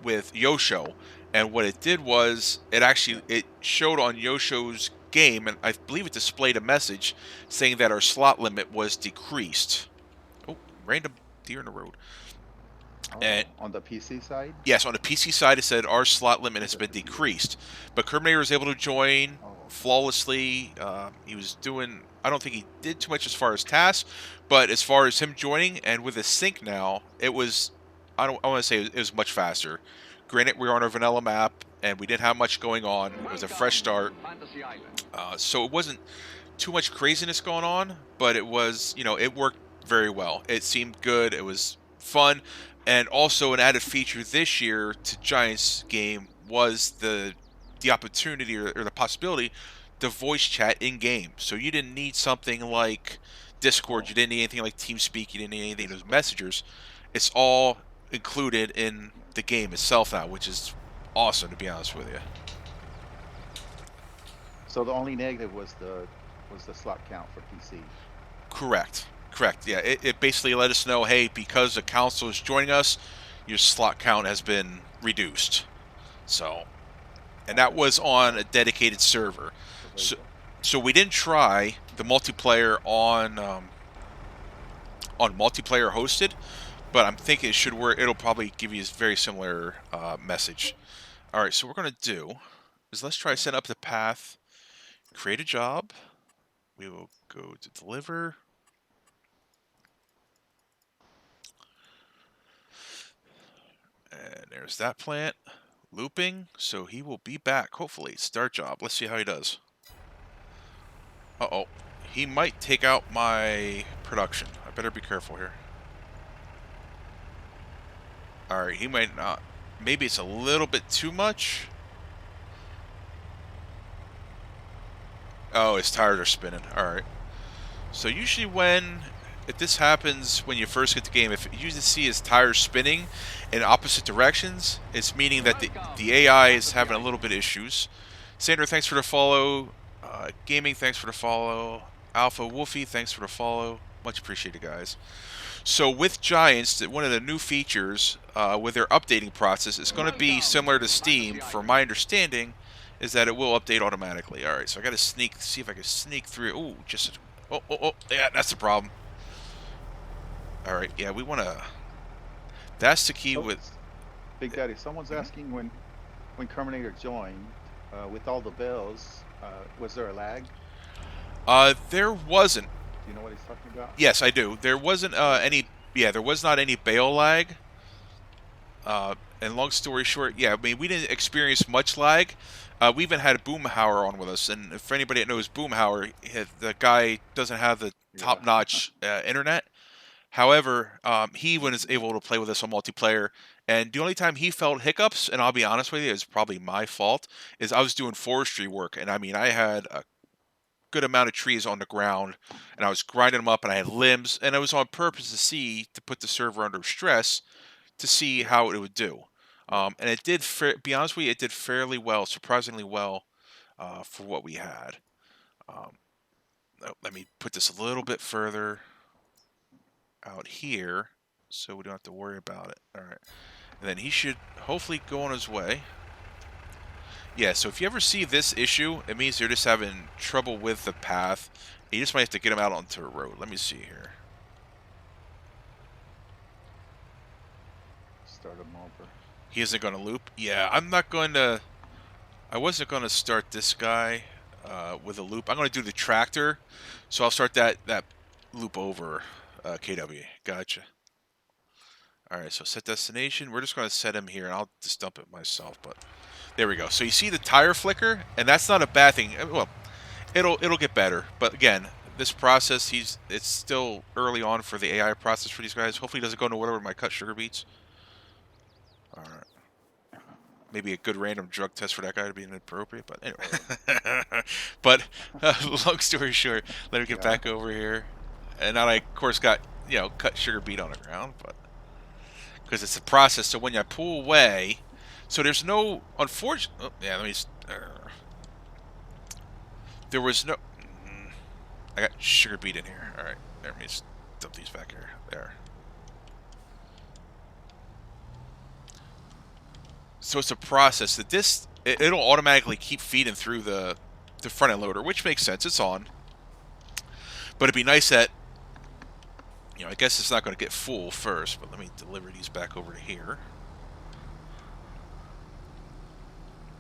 with Yosho. And what it did was, it showed on Yosho's game, and I believe it displayed a message saying that our slot limit was decreased. Oh, random deer in the road. And on the PC side? Yes, on the PC side it said our slot limit has been decreased. But Kerminator was able to join flawlessly. He was doing, I don't think he did too much as far as tasks, but as far as him joining and with a sync now, it was, I want to say it was much faster. granted, we were on a vanilla map, and we didn't have much going on. It was a fresh start. Fantasy Island. So it wasn't too much craziness going on, but it was, it worked very well. It seemed good. It was fun. And also an added feature this year to Giants game was the opportunity or the possibility to voice chat in game. So you didn't need something like Discord. You didn't need anything like TeamSpeak. You didn't need anything those messengers. It's all included in the game itself now, which is awesome, to be honest with you. So the only negative was the slot count for PC. Correct. Yeah, it basically let us know, hey, because the council is joining us, your slot count has been reduced. So, and that was on a dedicated server. So we didn't try the multiplayer on multiplayer hosted, but I'm thinking it should work. It'll probably give you a very similar message. All right, so what we're gonna do is let's try to set up the path, create a job. We will go to deliver. And there's that plant looping, so he will be back, hopefully. Start job. Let's see how he does. Uh-oh. He might take out my production. I better be careful here. Alright, he might not. Maybe it's a little bit too much. Oh, his tires are spinning. Alright. So usually if this happens when you first get the game, if you usually see his tires spinning in opposite directions, it's meaning that the AI is having a little bit of issues. Sandra, thanks for the follow. Gaming, thanks for the follow. Alpha Wolfie, thanks for the follow. Much appreciated, guys. So with Giants, one of the new features with their updating process is going to be similar to Steam. From my understanding, is that it will update automatically. All right, so I got to see if I can sneak through. Ooh, oh, yeah, that's the problem. All right, yeah, we want to. That's the key with Big Daddy. Someone's asking when Terminator joined with all the bells. Was there a lag? There wasn't. Do you know what he's talking about? Yes, I do. There wasn't any. Yeah, there was not any bail lag. And long story short, yeah, I mean, we didn't experience much lag. We even had Boomhauer on with us, and for anybody that knows Boomhauer, the guy doesn't have the top-notch internet. However, he was able to play with us on multiplayer, and the only time he felt hiccups, and I'll be honest with you, it's probably my fault, is I was doing forestry work, and I mean, I had a good amount of trees on the ground, and I was grinding them up, and I had limbs, and it was on purpose to put the server under stress to see how it would do. And it did, be honest with you, it did fairly well, surprisingly well for what we had. Let me put this a little bit further out here so we don't have to worry about it. All right. And then he should hopefully go on his way. Yeah, so if you ever see this issue, it means they're just having trouble with the path. You just might have to get him out onto a road. Let me see here. Start him over. He isn't going to loop? Yeah, I wasn't going to start this guy with a loop. I'm going to do the tractor, so I'll start that loop over KW. Gotcha. All right, so set destination. We're just going to set him here, and I'll just dump it myself, but there we go. So you see the tire flicker, and that's not a bad thing. Well, it'll get better, but again, this process, it's still early on for the AI process for these guys. Hopefully it doesn't go nowhere with my cut sugar beets. All right. Maybe a good random drug test for that guy to be inappropriate, but anyway. But long story short, let me get back over here. And now I, of course, got, cut sugar beet on the ground, but because it's a process. So when I pull away, so there's no, unfortunately, let me, there was no, I got sugar beet in here. All right, let me just dump these back here. There. So it's a process that it'll automatically keep feeding through the front end loader, which makes sense. It's on. But it'd be nice that, I guess it's not going to get full first, but let me deliver these back over to here.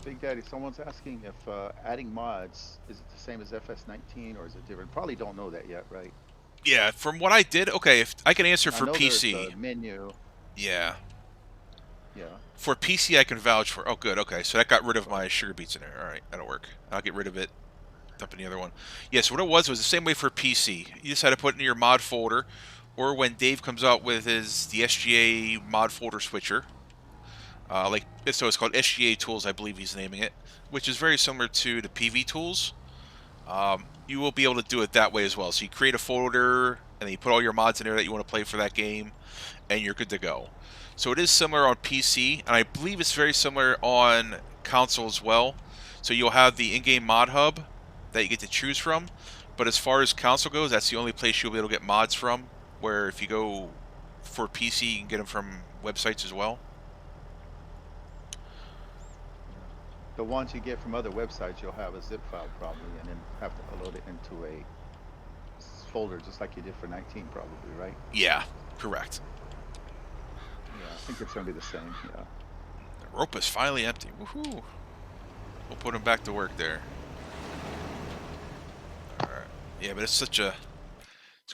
Big Daddy, someone's asking if adding mods, is it the same as FS19 or is it different? Probably don't know that yet, right? Yeah, from what I did, okay, if I can answer for I know PC. there's a menu. Yeah. Yeah. For PC, I can vouch for. Oh, good. Okay, so that got rid of my sugar beets in there. All right, that'll work. I'll get rid of it. Dump in the other one. Yes, what it was the same way for PC. You just had to put it in your mod folder, or when Dave comes out with the SGA mod folder switcher. So it's called SGA Tools, I believe he's naming it, which is very similar to the PV Tools. You will be able to do it that way as well. So you create a folder, and then you put all your mods in there that you want to play for that game, and you're good to go. So it is similar on PC, and I believe it's very similar on console as well. So you'll have the in-game mod hub that you get to choose from, but as far as console goes, that's the only place you'll be able to get mods from, where if you go for PC, you can get them from websites as well. The ones you get from other websites, you'll have a zip file probably, and then have to load it into a folder just like you did for 19 probably, right? Yeah, correct. Yeah, I think it's going to be the same, yeah. The rope is finally empty. Woohoo! We'll put him back to work there. Alright. Yeah, but it's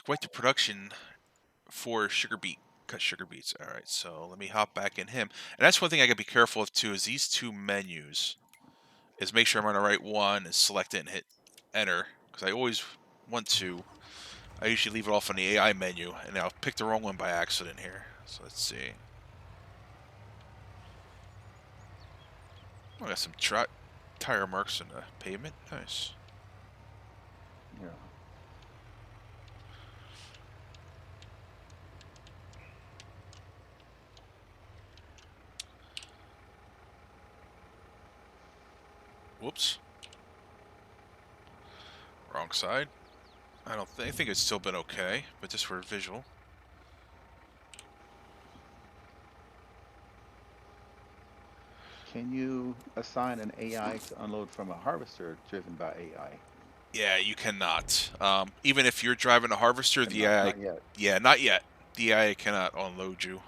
quite the production for cut sugar beets. Alright, so let me hop back in him. And that's one thing I gotta be careful of too, is these two menus. Is make sure I'm on the right one and select it and hit enter. Because I always want to. I usually leave it off on the AI menu, and I'll pick the wrong one by accident here. So let's see. Oh, I got some tire marks in the pavement. Nice. Yeah. Whoops. Wrong side. I think it's still been okay, but just for visual. Can you assign an AI to unload from a harvester driven by AI? Yeah, you cannot. Even if you're driving a harvester, the AI... Not yet. Yeah, not yet. The AI cannot unload you.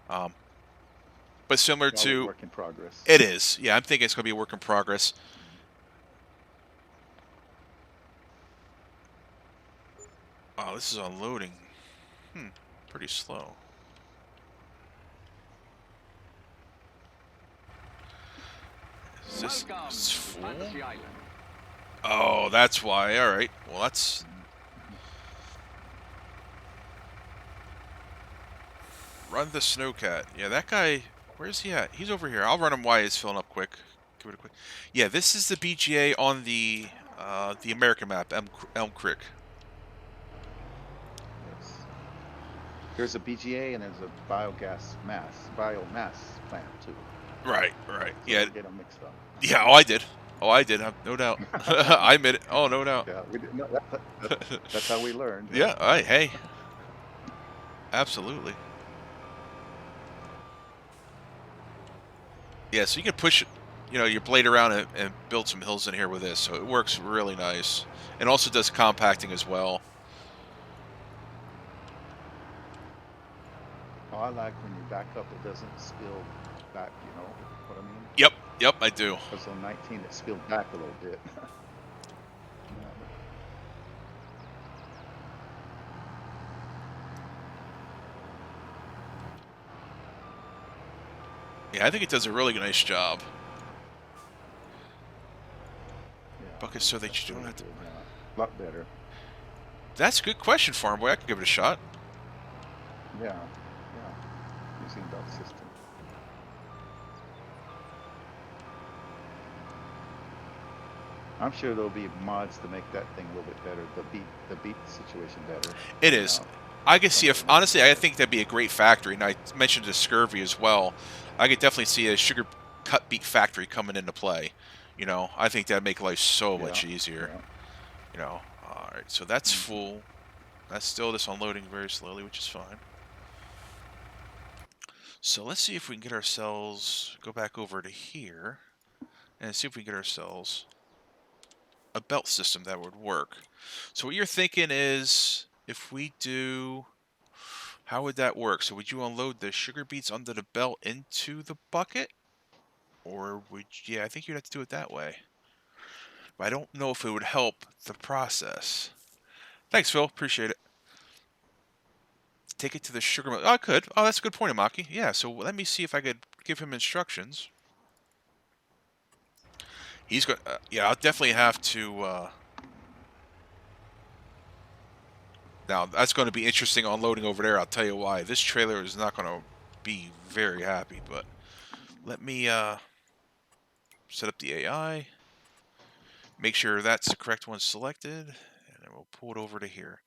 But similar Probably to... work in progress. It is. Yeah, I'm thinking it's going to be a work in progress. Wow, this is unloading. Pretty slow. Is this full? Fantasy Island. Oh, that's why. All right. Well, that's... Run the snowcat. Yeah, that guy... Where's he at? He's over here. I'll run him while he's filling up quick. Give it a quick... Yeah, this is the BGA on the American map, Elm Creek. Yes. There's a BGA and there's a biomass plant too. Right. So Yeah. get them mixed up. Yeah, I did. No doubt. I admit it. Oh, no doubt. Yeah, that's how we learned. Yeah, hey. Absolutely. Yeah, so you can push your blade around and build some hills in here with this, so it works really nice. And also does compacting as well. Oh, I like when you back up, it doesn't spill back, you know what I mean? Yep, I do. Because on 19 it spilled back a little bit. Yeah, I think it does a really nice job. Yeah, Buckets so that you don't have to... a lot better. That's a good question, Farm Boy. I could give it a shot. Yeah. Using belt system. I'm sure there'll be mods to make that thing a little bit better. The beat situation better. It is. I could see honestly, I think that'd be a great factory, and I mentioned the scurvy as well. I could definitely see a sugar cut beet factory coming into play. I think that'd make life so much easier. Yeah. All right, so that's full. That's still just unloading very slowly, which is fine. So let's see if we can get ourselves, go back over to here, and see if we can get ourselves a belt system that would work. So what you're thinking is, if we do, how would that work? So would you unload the sugar beets under the belt into the bucket? Or yeah, I think you'd have to do it that way. But I don't know if it would help the process. Thanks, Phil. Appreciate it. Take it to the sugar mill. Oh, I could. Oh, that's a good point, Amaki. Yeah, so let me see if I could give him instructions. He's going. Yeah, I'll definitely have to. Now that's going to be interesting unloading over there. I'll tell you why. This trailer is not going to be very happy. But let me set up the AI. Make sure that's the correct one selected, and then we'll pull it over to here.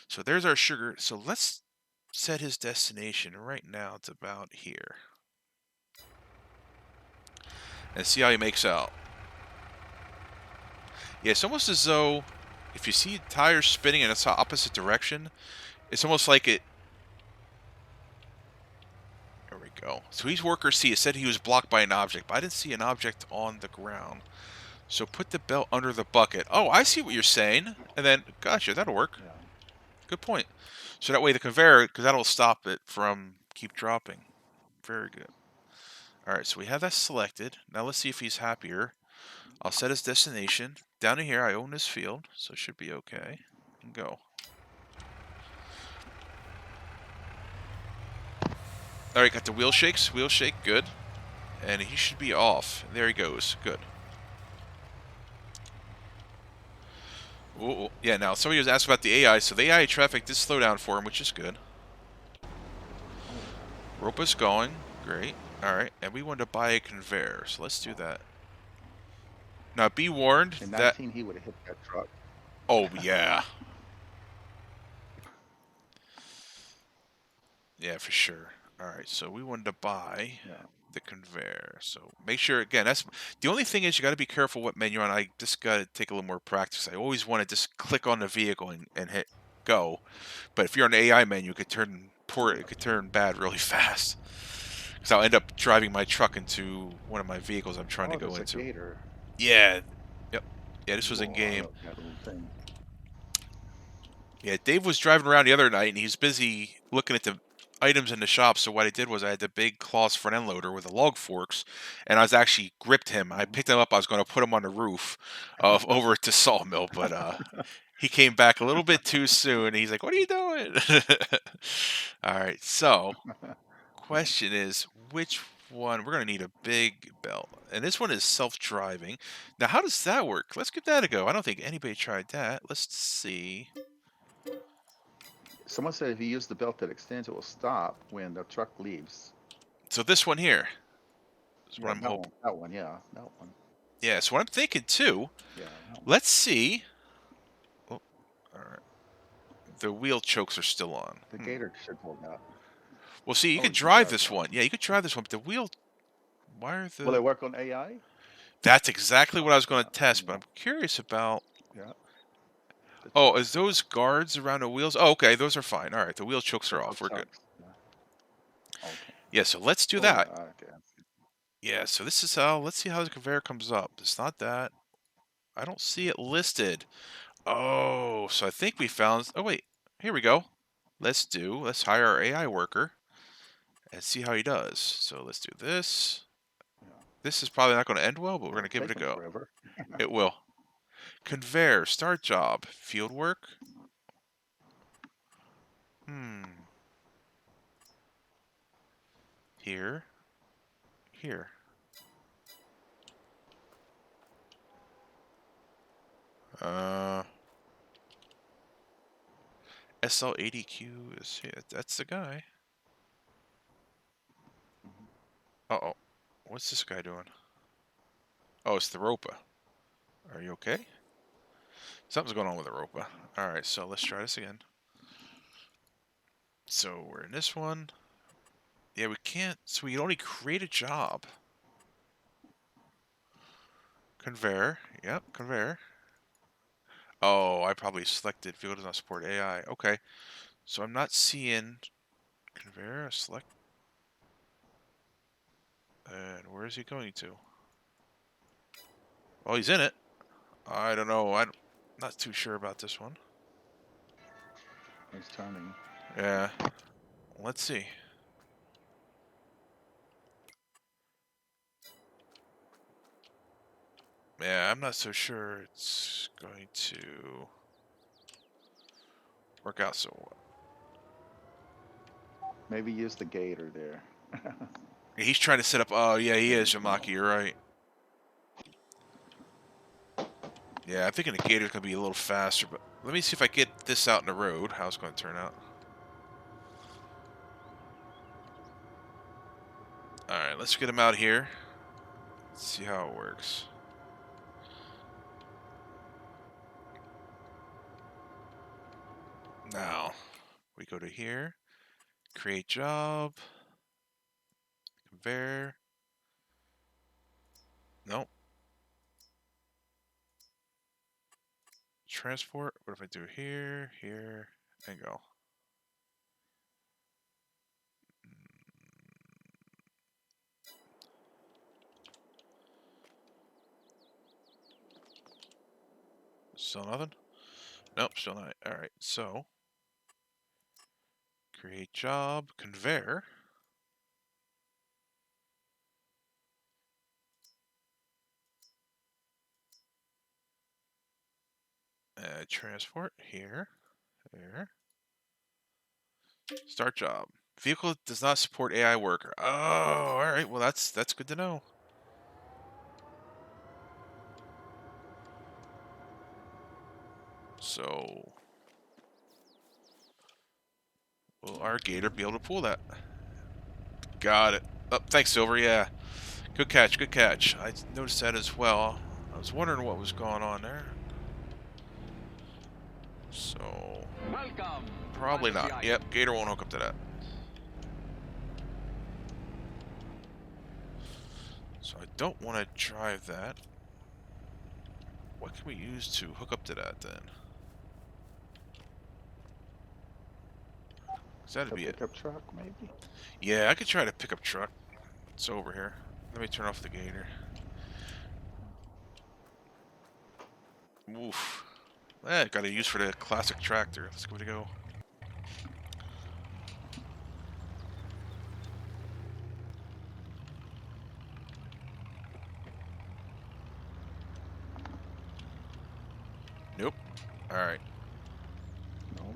So there's our sugar. So let's set his destination right now. It's about here. And see how he makes out. Yeah, it's almost as though if you see tires spinning in its opposite direction, it's almost like it. There we go. So he's worker C. It said he was blocked by an object, but I didn't see an object on the ground. So put the belt under the bucket. Oh, I see what you're saying. And then, gotcha, that'll work. Yeah. Good point. So that way the conveyor, because that'll stop it from keep dropping. Very good. All right, so we have that selected. Now let's see if he's happier. I'll set his destination. Down in here, I own this field, so it should be okay. And go. All right, got the wheel shakes. Wheel shake, good. And he should be off. There he goes. Good. Ooh, yeah, now somebody was asking about the AI, so the AI traffic did slow down for him, which is good. Rope is going. Great. Alright, and we wanted to buy a conveyor, so let's do that. Now, be warned In that... 19, he would have hit that truck. Oh, yeah. Yeah, for sure. Alright, so we wanted to buy the conveyor. So make sure, again, that's... The only thing is you got to be careful what menu you're on. I just got to take a little more practice. I always want to just click on the vehicle and hit go. But if you're on the AI menu, it could turn poor. It could turn bad really fast. Because I'll end up driving my truck into one of my vehicles I'm trying to go into. Gator. Yeah. Yep. Yeah, this was in game. Yeah, Dave was driving around the other night and he was busy looking at the items in the shop. So what I did was I had the big Claas front end loader with the log forks, and I was actually gripped him. I picked him up. I was going to put him on the roof of over at the sawmill, but he came back a little bit too soon. He's like, "What are you doing?" All right. So, question is, which one? We're going to need a big belt, and this one is self-driving. Now, how does that work? Let's give that a go. I don't think anybody tried that. Let's see. Someone said if you use the belt that extends, it will stop when the truck leaves. So this one here is what Yeah, I'm hoping. that one, yeah, that one. Yeah, so what I'm thinking too. Yeah. Let's see. Oh, all right. The wheel chokes are still on. The Gator should hold up. Well, see, you could drive this one. Yeah, you could drive this one, but the wheel. Why are the? Will it work on AI? That's exactly what I was going to test, but I'm curious about. Yeah. Oh, is those guards around the wheels? Oh, okay, those are fine. All right, the wheel chokes are off. We're good. Yeah. Okay. Yeah, so let's do that. Okay. Yeah, so this is how. Let's see how the conveyor comes up. It's not that. I don't see it listed. Oh, so I think we found. Oh wait, here we go. Let's hire our AI worker and see how he does. So let's do this. Yeah. This is probably not going to end well, but we're going to give it a go. Forever. It will. Conveyor, start job, field work. Here. SL80Q is here. That's the guy. Uh-oh. What's this guy doing? Oh, it's the Ropa. Are you okay? Something's going on with the Ropa. Alright, so let's try this again. So we're in this one. Yeah, we can't. So we can only create a job. Conveyor. Yep, conveyor. Oh, I probably selected field does not support AI. Okay. So I'm not seeing conveyor. Select. And where is he going to? Oh, he's in it. I don't know. I'm not too sure about this one. It's turning. Yeah. Let's see. Yeah, I'm not so sure it's going to work out so well. Maybe use the Gator there. He's trying to set up. Oh, yeah, he is, Yamaki. You're right. Yeah, I'm thinking the Gator's going to be a little faster, but let me see if I get this out in the road, how it's going to turn out. Alright, let's get him out here. Let's see how it works. Now, we go to here, create job, conveyor. Nope. Transport. What if I do here, here, and go? Still nothing? Nope, still not. Alright, so create job, conveyor. Transport here, there. Start job. Vehicle does not support AI worker. Oh, all right. Well, that's good to know. So, will our Gator be able to pull that? Got it. Oh, thanks, Silver. Yeah. Good catch. Good catch. I noticed that as well. I was wondering what was going on there. So, Welcome. probably Fantasy not. Island. Yep, Gator won't hook up to that. So I don't want to drive that. What can we use to hook up to that then? That'd A be it. pickup truck, maybe. Yeah, I could try to pick up truck. It's over here. Let me turn off the Gator. Oof. Got a use for the classic tractor. Let's give it a go. Nope. Alright. No.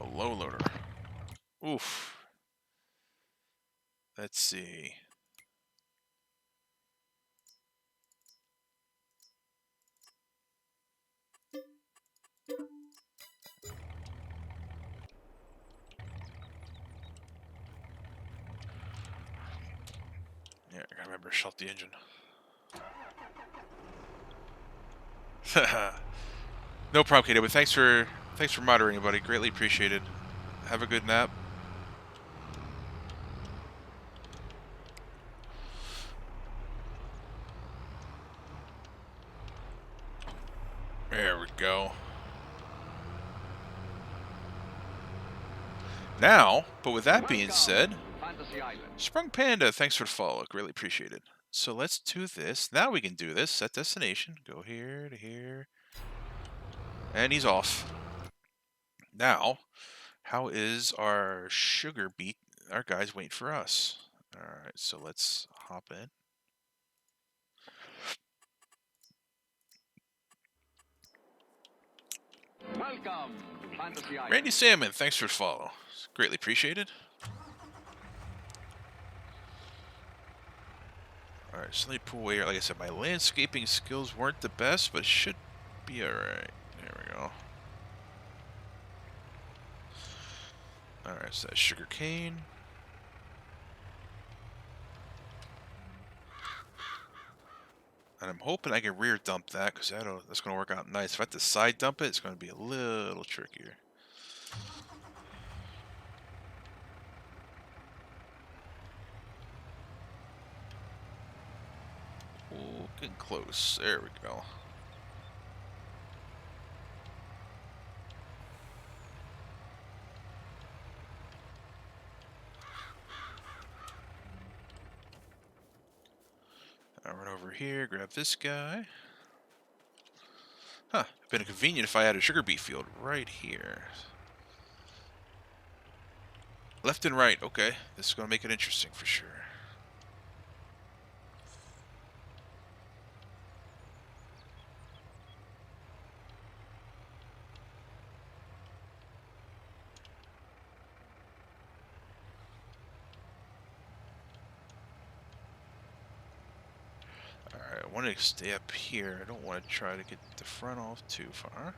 A low loader. Oof. Let's see. Yeah, I gotta remember to shut the engine. No problem, Kato, but thanks for moderating, buddy. Greatly appreciated. Have a good nap. There we go. Now, but with that being said, Fantasy Island. Sprung Panda, thanks for the follow. Greatly appreciated. So let's do this. Now we can do this. Set destination. Go here to here. And he's off. Now, how is our sugar beet? Our guy's waiting for us. Alright, so let's hop in. Welcome to Fantasy Island. Randy Salmon, thanks for the follow. Greatly appreciated. Alright, so let me pull away here. Like I said, my landscaping skills weren't the best, but it should be alright. There we go. Alright, so that's sugar cane. And I'm hoping I can rear dump that, because that's going to work out nice. If I have to side dump it, it's going to be a little trickier. Ooh, getting close. There we go. I'll run over here, grab this guy. Huh, it'd been convenient if I had a sugar beet field right here. Left and right, okay. This is going to make it interesting for sure. going to stay up here. I don't want to try to get the front off too far.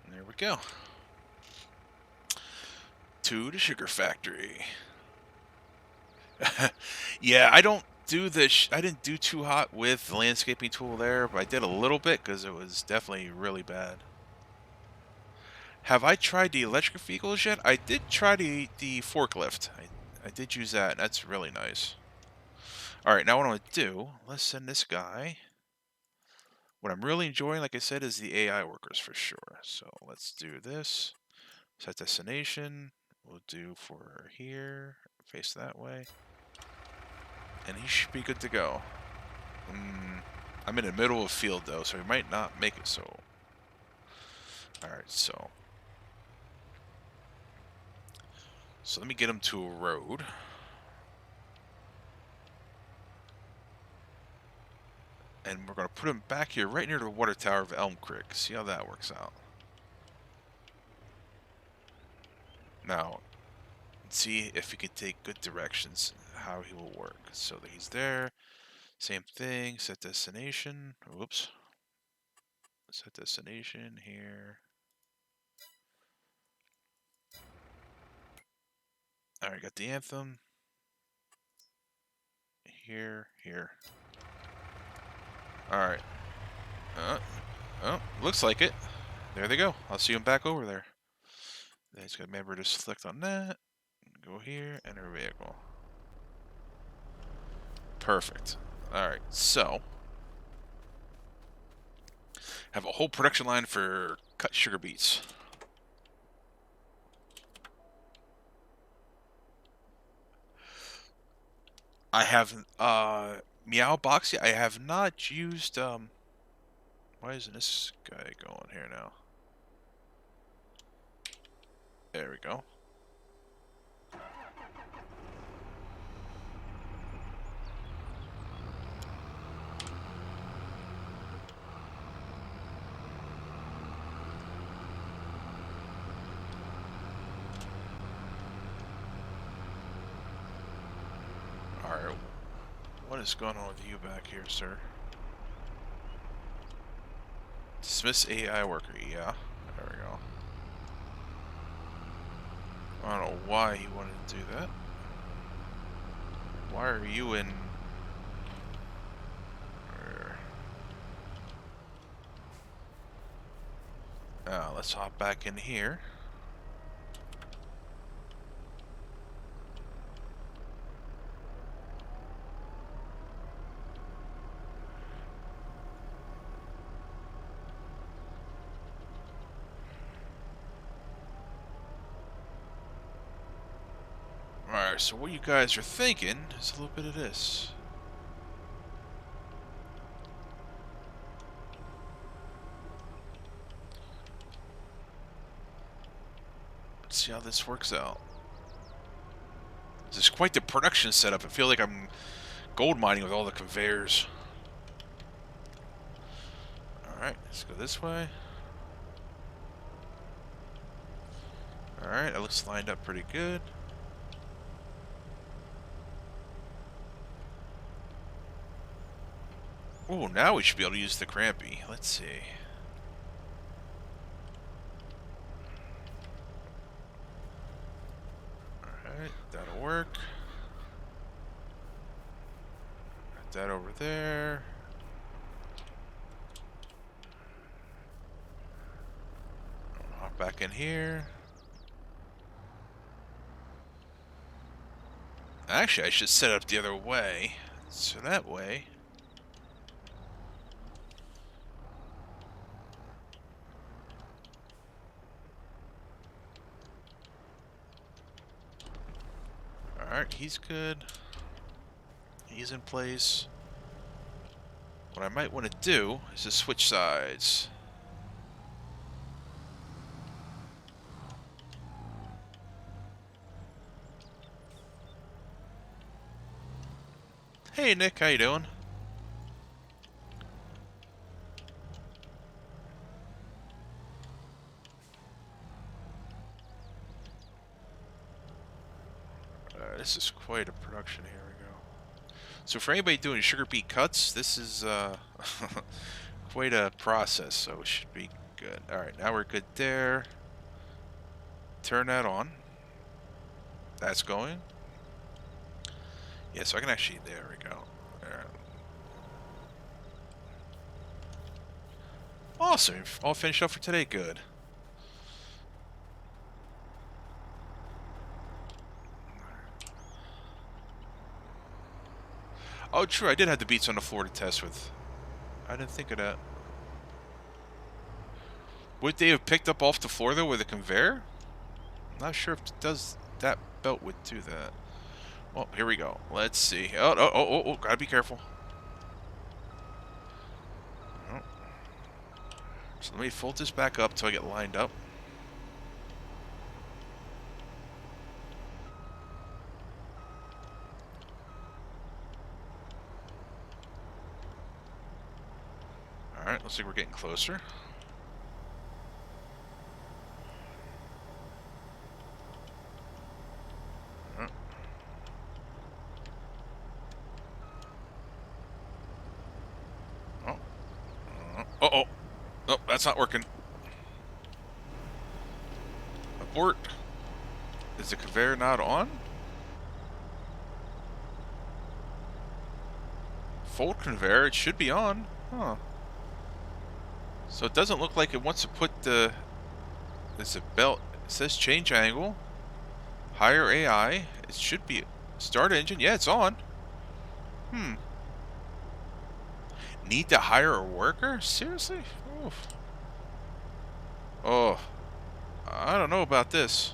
And there we go. To the sugar factory. Yeah, I don't do this. I didn't do too hot with the landscaping tool there, but I did a little bit because it was definitely really bad. Have I tried the electric vehicles yet? I did try the forklift. I did use that. That's really nice. All right, now what I'm going to do, let's send this guy. What I'm really enjoying, like I said, is the AI workers for sure. So let's do this. Set destination. We'll do for here. Face that way. And he should be good to go. I'm in the middle of a field, though, so he might not make it so. Alright, so let me get him to a road. And we're going to put him back here right near the water tower of Elm Creek. See how that works out. Now, let's see if he can take good directions, how he will work. So that he's there. Same thing, set destination. Whoops. Set destination here. Alright, got the anthem. Here. Alright. Oh, looks like it. There they go. I'll see them back over there. Then he's got to remember to select on that. Go here, enter vehicle. Perfect. Alright, so. Have a whole production line for cut sugar beets. I have Meow Boxy. I have not used why isn't this guy going here now? There we go. Alright. What is going on with you back here, sir? Dismiss AI worker, yeah. There we go. I don't know why he wanted to do that. Why are you in... let's hop back in here. Alright, so what you guys are thinking is a little bit of this. Let's see how this works out. This is quite the production setup. I feel like I'm gold mining with all the conveyors. Alright, let's go this way. Alright, it looks lined up pretty good. Oh, now we should be able to use the crampy. Let's see. Alright, that'll work. Got that over there. Hop back in here. Actually, I should set it up the other way. So that way... Alright, he's good. He's in place. What I might want to do is to switch sides. Hey Nick, how you doing? this is quite a production. Here we go. So for anybody doing sugar beet cuts, this is quite a process, so it should be good. All right, now we're good there. Turn that on. That's going. Yeah, so I can actually, there we go. There. Awesome, all finished up for today, good. Oh, true, I did have the beets on the floor to test with. I didn't think of that. Would they have picked up off the floor, though, with a conveyor? I'm not sure if it does, that belt would do that. Well, here we go. Let's see. Oh, gotta be careful. Oh. So let me fold this back up till I get lined up. Alright, looks like we're getting closer. Uh-oh. Oh, that's not working. Abort. Is the conveyor not on? Fold conveyor, it should be on. Huh. So it doesn't look like it wants to put the... There's a belt. It says change angle. Higher AI. It should be... Start engine. Yeah, it's on. Need to hire a worker? Seriously? Oof. Oh. I don't know about this.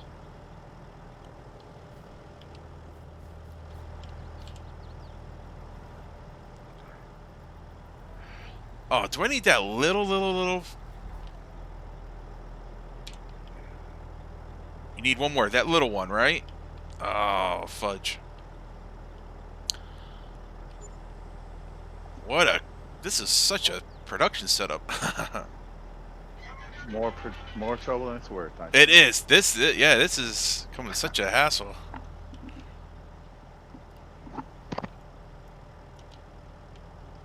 Oh, do I need that little... You need one more. That little one, right? Oh, fudge. What a... This is such a production setup. More trouble than it's worth. It is. This is coming to such a hassle.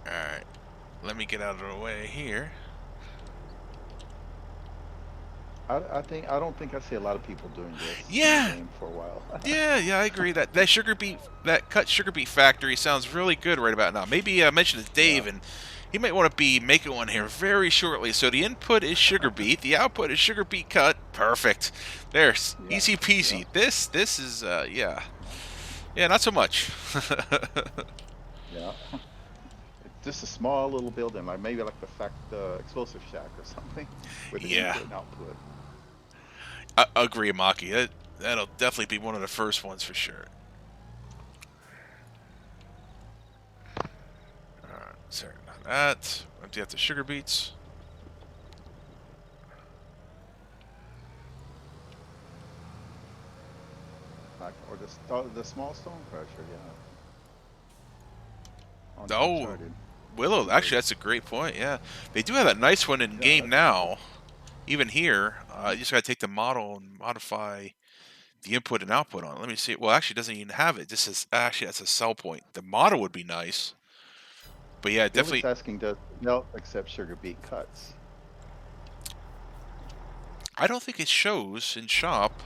Alright. Let me get out of the way here. I don't think I see a lot of people doing this. Yeah. In the game for a while. yeah, I agree. That cut sugar beet factory sounds really good right about now. Maybe I mentioned it to Dave, and he might want to be making one here very shortly. So the input is sugar beet, the output is sugar beet cut. Perfect. There's easy peasy. Yeah. This is yeah, not so much. Yeah. Just a small little building, like maybe like the explosive shack or something, with an input and output. I agree, Maki. That'll definitely be one of the first ones for sure. Alright, sorry about that. Empty out the sugar beets. Like, or the small stone crusher, yeah. Oh, Willow. Actually, that's a great point. Yeah, they do have that nice one in game now. Even here, you just gotta take the model and modify the input and output on it. Let me see. Well, actually, it doesn't even have it. This is actually, that's a sell point. The model would be nice, but yeah, definitely. Asking, does Melt accept sugar beet cuts? I don't think it shows in shop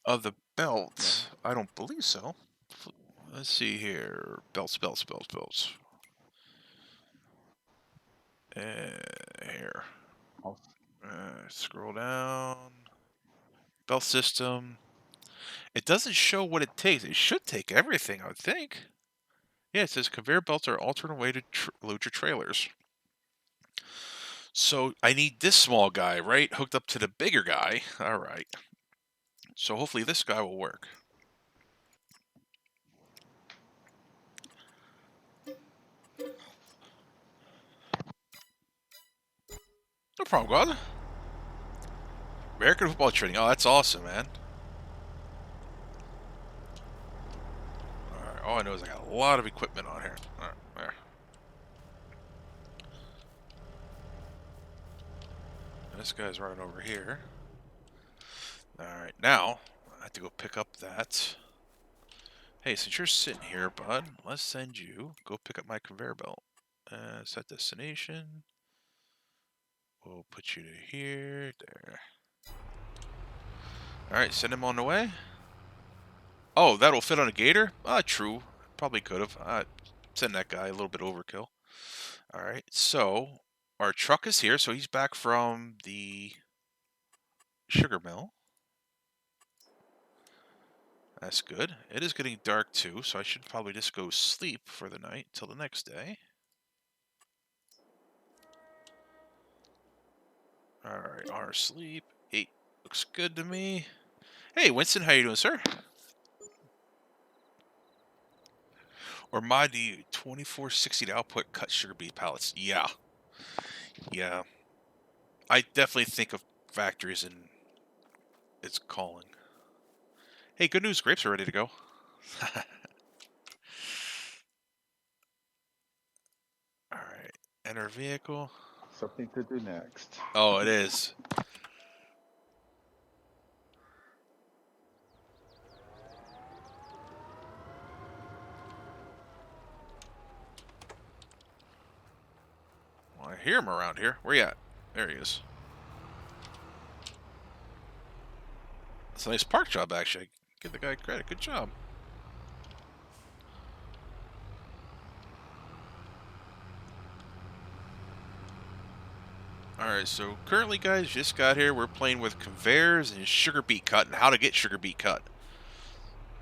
of the belt. Yeah. I don't believe so. Let's see here. Belts. Here. Scroll down. Belt system. It doesn't show what it takes. It should take everything, I would think. Yeah, it says conveyor belts are alternate way to load your trailers. So I need this small guy, right? Hooked up to the bigger guy. All right. So hopefully this guy will work. No problem, God. American football training. Oh, that's awesome, man. Alright, all I know is I got a lot of equipment on here. Alright, there. This guy's running over here. Alright, now I have to go pick up that Hey, since you're sitting here, bud, let's send you. Go pick up my conveyor belt. Set destination. We'll put you to here. There. Alright, send him on the way. Oh, that'll fit on a gator? True. Probably could have. Send that guy a little bit overkill. Alright, so our truck is here, so he's back from the sugar mill. That's good. It is getting dark too, so I should probably just go sleep for the night till the next day. Alright, our sleep. 8 looks good to me. Hey, Winston, how you doing, sir? Or mod the 2460 to output cut sugar beet pallets. Yeah. Yeah. I definitely think of factories and it's calling. Hey, good news, grapes are ready to go. Alright, enter vehicle. Something to do next. Oh, it is. Well, I hear him around here. Where you at? There he is. It's a nice park job, actually. Give the guy credit. Good job. Alright, so currently, guys, just got here. We're playing with conveyors and sugar beet cut and how to get sugar beet cut.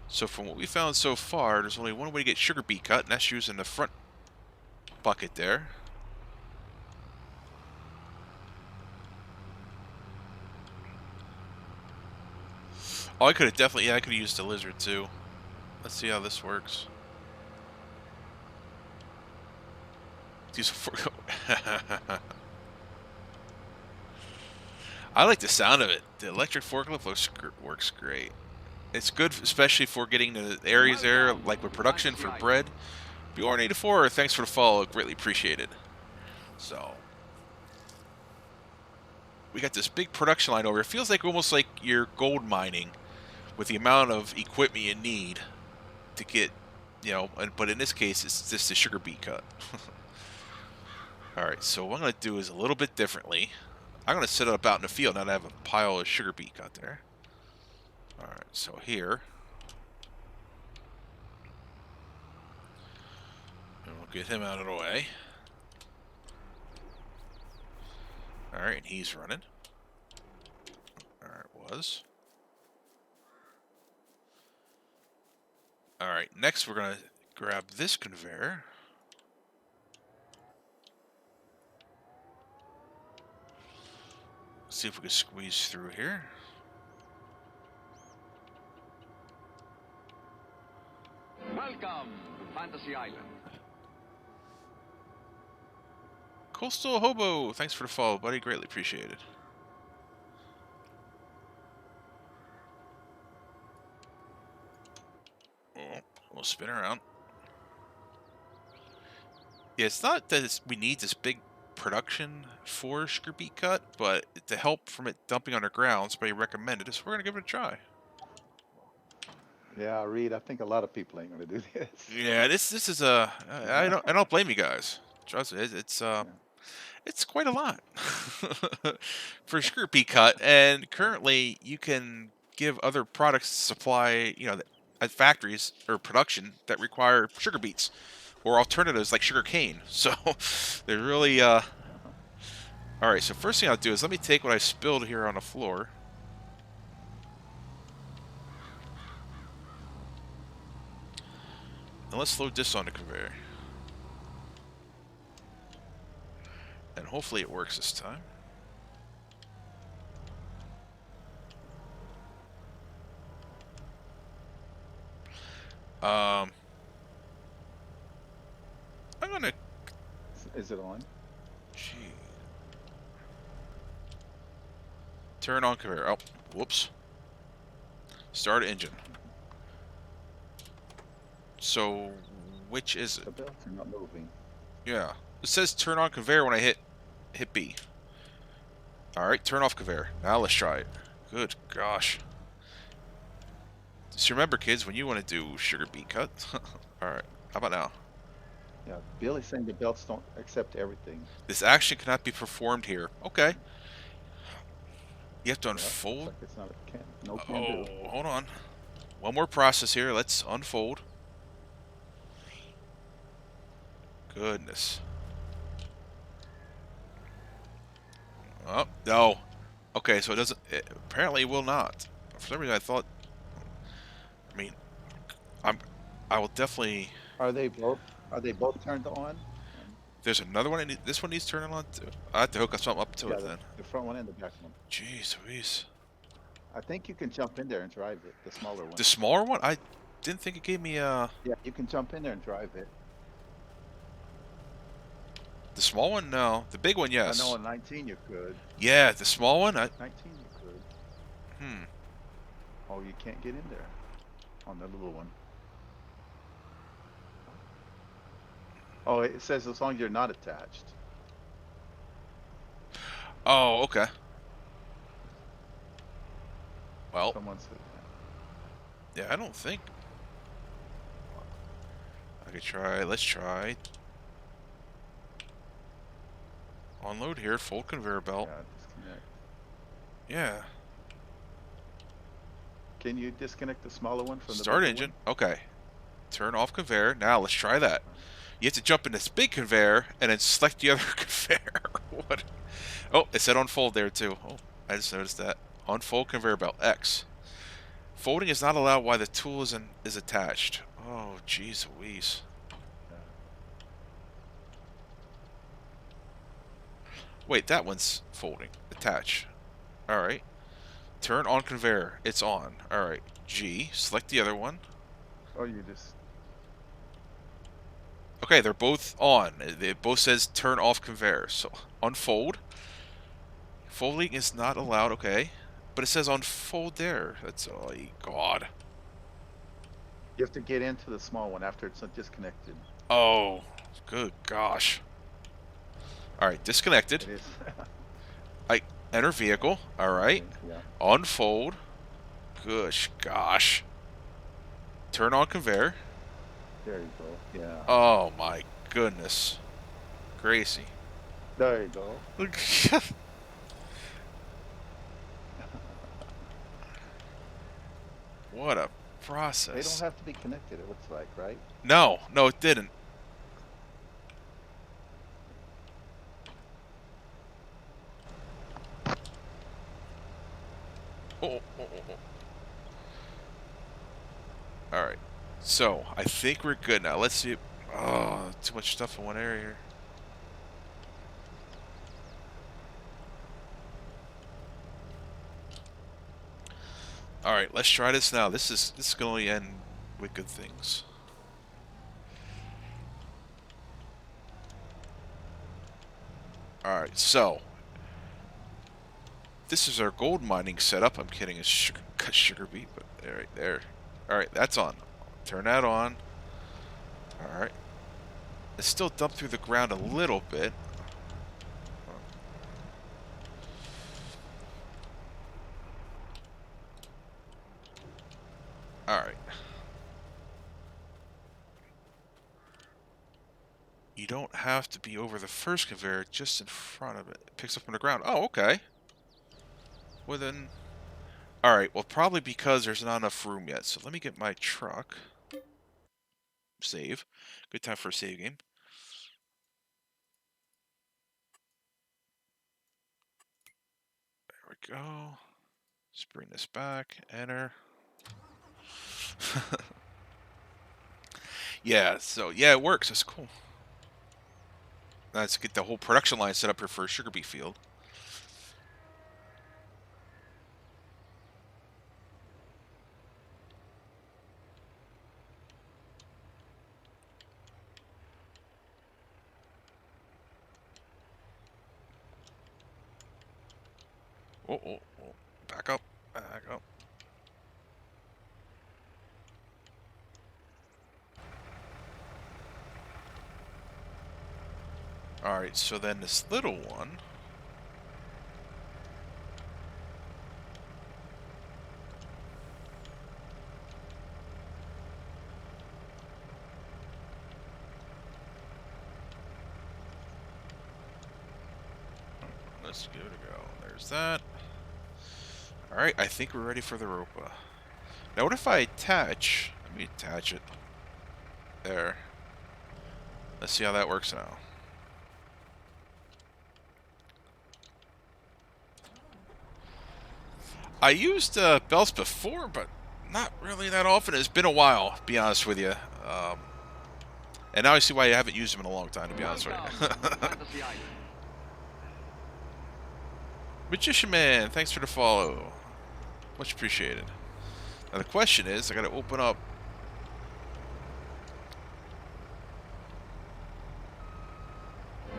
So from what we found so far, there's only one way to get sugar beet cut, and that's using the front bucket there. Oh, I could have definitely, yeah, I could have used a lizard too. Let's see how this works. Use a I like the sound of it. The electric forklift works great. It's good, especially for getting to the areas there, like with production for bread. Bjorn84, thanks for the follow. Greatly appreciated. So, we got this big production line over here. It feels like almost like you're gold mining with the amount of equipment you need to get, you know, but in this case, it's just a sugar beet cut. Alright, so what I'm going to do is a little bit differently. I'm going to set it up out in the field now that I have a pile of sugar beet cut there. Alright, so here. And we'll get him out of the way. Alright, and he's running. Alright, was. Alright, next we're going to grab this conveyor. See if we can squeeze through here. Welcome to Fantasy Island. Coastal Hobo, thanks for the follow, buddy. Greatly appreciated. Oh, we'll spin around. Yeah, it's not that we need this big production for sugar beet cut, but to help from it dumping underground, somebody recommended it, so we're going to give it a try. Yeah, Reed, I think a lot of people ain't gonna do this. Yeah, this is a I don't blame you guys. Trust me, it's quite a lot for sugar beet cut, and currently you can give other products supply, you know, at factories or production that require sugar beets or alternatives like sugar cane. So they're really all right. So first thing I'll do is let me take what I spilled here on the floor. And let's load this on the conveyor. And hopefully it works this time. I'm gonna... Is it on? Gee. Turn on conveyor. Oh, whoops. Start engine. So, which is it? The belts are not moving. Yeah. It says turn on conveyor when I hit B. Alright, turn off conveyor. Now let's try it. Good gosh. So remember, kids, when you want to do sugar beet cut. All right. How about now? Yeah, Billy's saying the belts don't accept everything. This action cannot be performed here. Okay. You have to Yeah, looks unfold. like it's not a no can Oh, do. hold on. One more process here. Let's unfold. Goodness. Oh, no. Okay, so it doesn't... apparently it will not. For some reason I thought... I mean, I will definitely... Are they both turned on? There's another one. This one needs turning on too. I have to hook something up to Yeah, it then. the front one and the back one. Jeez Louise. I think you can jump in there and drive it, the smaller one. The smaller one? I didn't think it gave me Yeah, you can jump in there and drive it. The small one? No. The big one, yes. I know on 19 you could. Yeah, the small one? 19 you could. Oh, you can't get in there on the little one. Oh, it says as long as you're not attached. Oh, okay. Well. Someone said that. Yeah, I don't think. I could try. Let's try. Unload here. Fold conveyor belt. Yeah, disconnect. Yeah. Can you disconnect the smaller one from the start engine? one? Okay. Turn off conveyor. Now let's try that. You have to jump in this big conveyor and then select the other conveyor. What? Oh, it said unfold there too. Oh, I just noticed that. Unfold conveyor belt. X. Folding is not allowed while the tool is attached. Oh, jeez Louise. Wait, that one's folding. Attach. Alright. Turn on conveyor. It's on. Alright. G. Select the other one. Oh, you just... Okay, they're both on. It both says turn off conveyor. So, unfold. Folding is not allowed. Okay. But it says unfold there. That's... oh, God. You have to get into the small one after it's disconnected. Oh, good gosh. Alright, disconnected. It is. I enter vehicle. Alright. Yeah. Unfold. Gosh, gosh. Turn on conveyor. There you go. Yeah. Oh my goodness. Gracie. There you go. What a process. They don't have to be connected, it looks like, right? No, no, it didn't. Oh. Alright. So, I think we're good now. Let's see. Oh, too much stuff in one area here. Alright, let's try this now. This is going to end with good things. Alright, so this is our gold mining setup. I'm kidding, it's sugar beet, but right there. Alright, that's on. Turn that on. Alright. It's still dumped through the ground a little bit. Alright. You don't have to be over the first conveyor, just in front of it. It picks up on the ground. Oh, okay. Well then... Alright, well probably because there's not enough room yet. So let me get my truck. Save. Good time for a save game. There we go. Let's bring this back. Enter. Yeah, so yeah, it works. That's cool. Let's get the whole production line set up here for a sugar beet field. Oh, back up, back up. Alright, so then this little one. let's give it a go. There's that. Alright, I think we're ready for the ropa. Now what if I attach... Let me attach it. There. Let's see how that works now. I used belts before, but not really that often. It's been a while, to be honest with you. And now I see why I haven't used them in a long time, to be honest with you. Fantasy Island. Magician Man, thanks for the follow. Much appreciated. Now the question is, I gotta open up...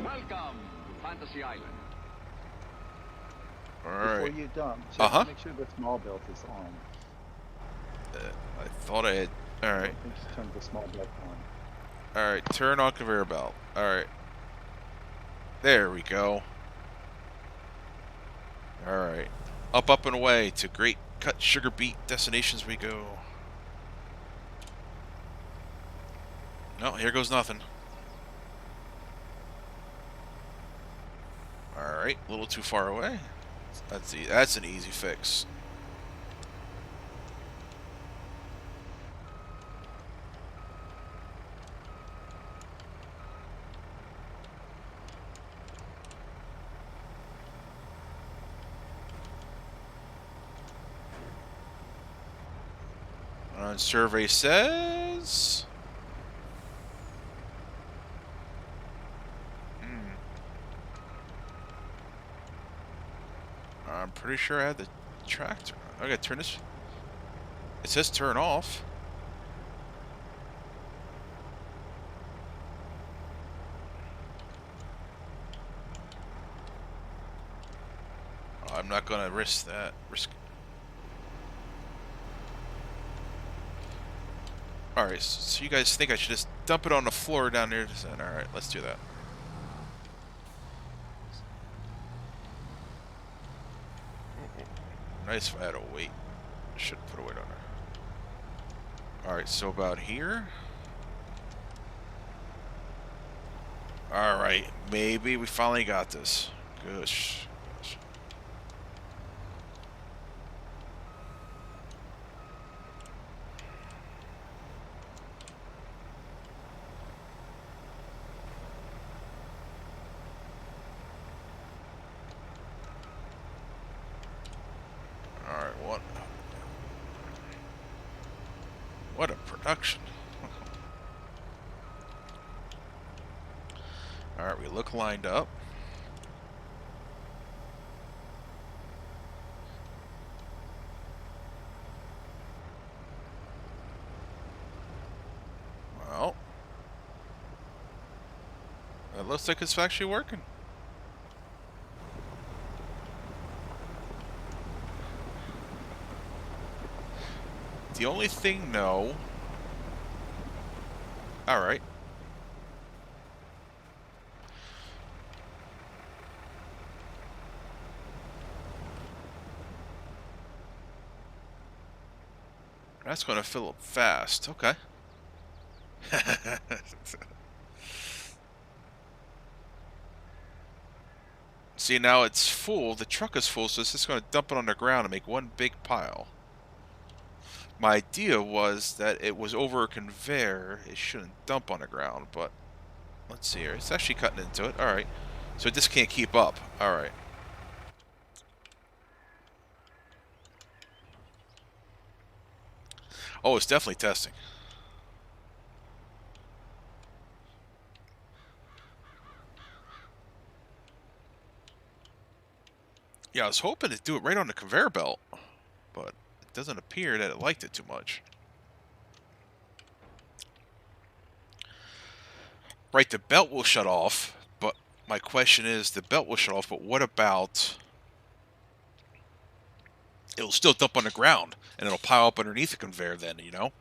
Welcome to Fantasy Island. Alright. Before you dump, check make sure the small belt is on. I thought I had... Alright. I think just turn the small belt on. Alright, turn on conveyor belt. Alright. There we go. Alright. Up, up, and away to great cut sugar beet destinations we go. No, here goes nothing. Alright, a little too far away. That's an easy fix. Survey says... I'm pretty sure I had the tractor. I gotta turn this... It says turn off. Oh, I'm not gonna risk that. Alright, so you guys think I should just dump it on the floor down there? Alright, let's do that. Nice if I had a weight. Should put a weight on there. Alright, so about here. Alright, maybe we finally got this. Gosh. What a production. Alright, we look lined up. Well, it looks like it's actually working. The only thing, no. Alright. That's going to fill up fast. Okay. See, now it's full. The truck is full, so it's just going to dump it on the ground and make one big pile. My idea was that it was over a conveyor. It shouldn't dump on the ground, but let's see here. It's actually cutting into it. Alright. So it just can't keep up. Alright. Oh, it's definitely testing. Yeah, I was hoping to do it right on the conveyor belt, but it doesn't appear that it liked it too much. Right, the belt will shut off, but my question is, the belt will shut off, but what about... It'll still dump on the ground, and it'll pile up underneath the conveyor then, you know?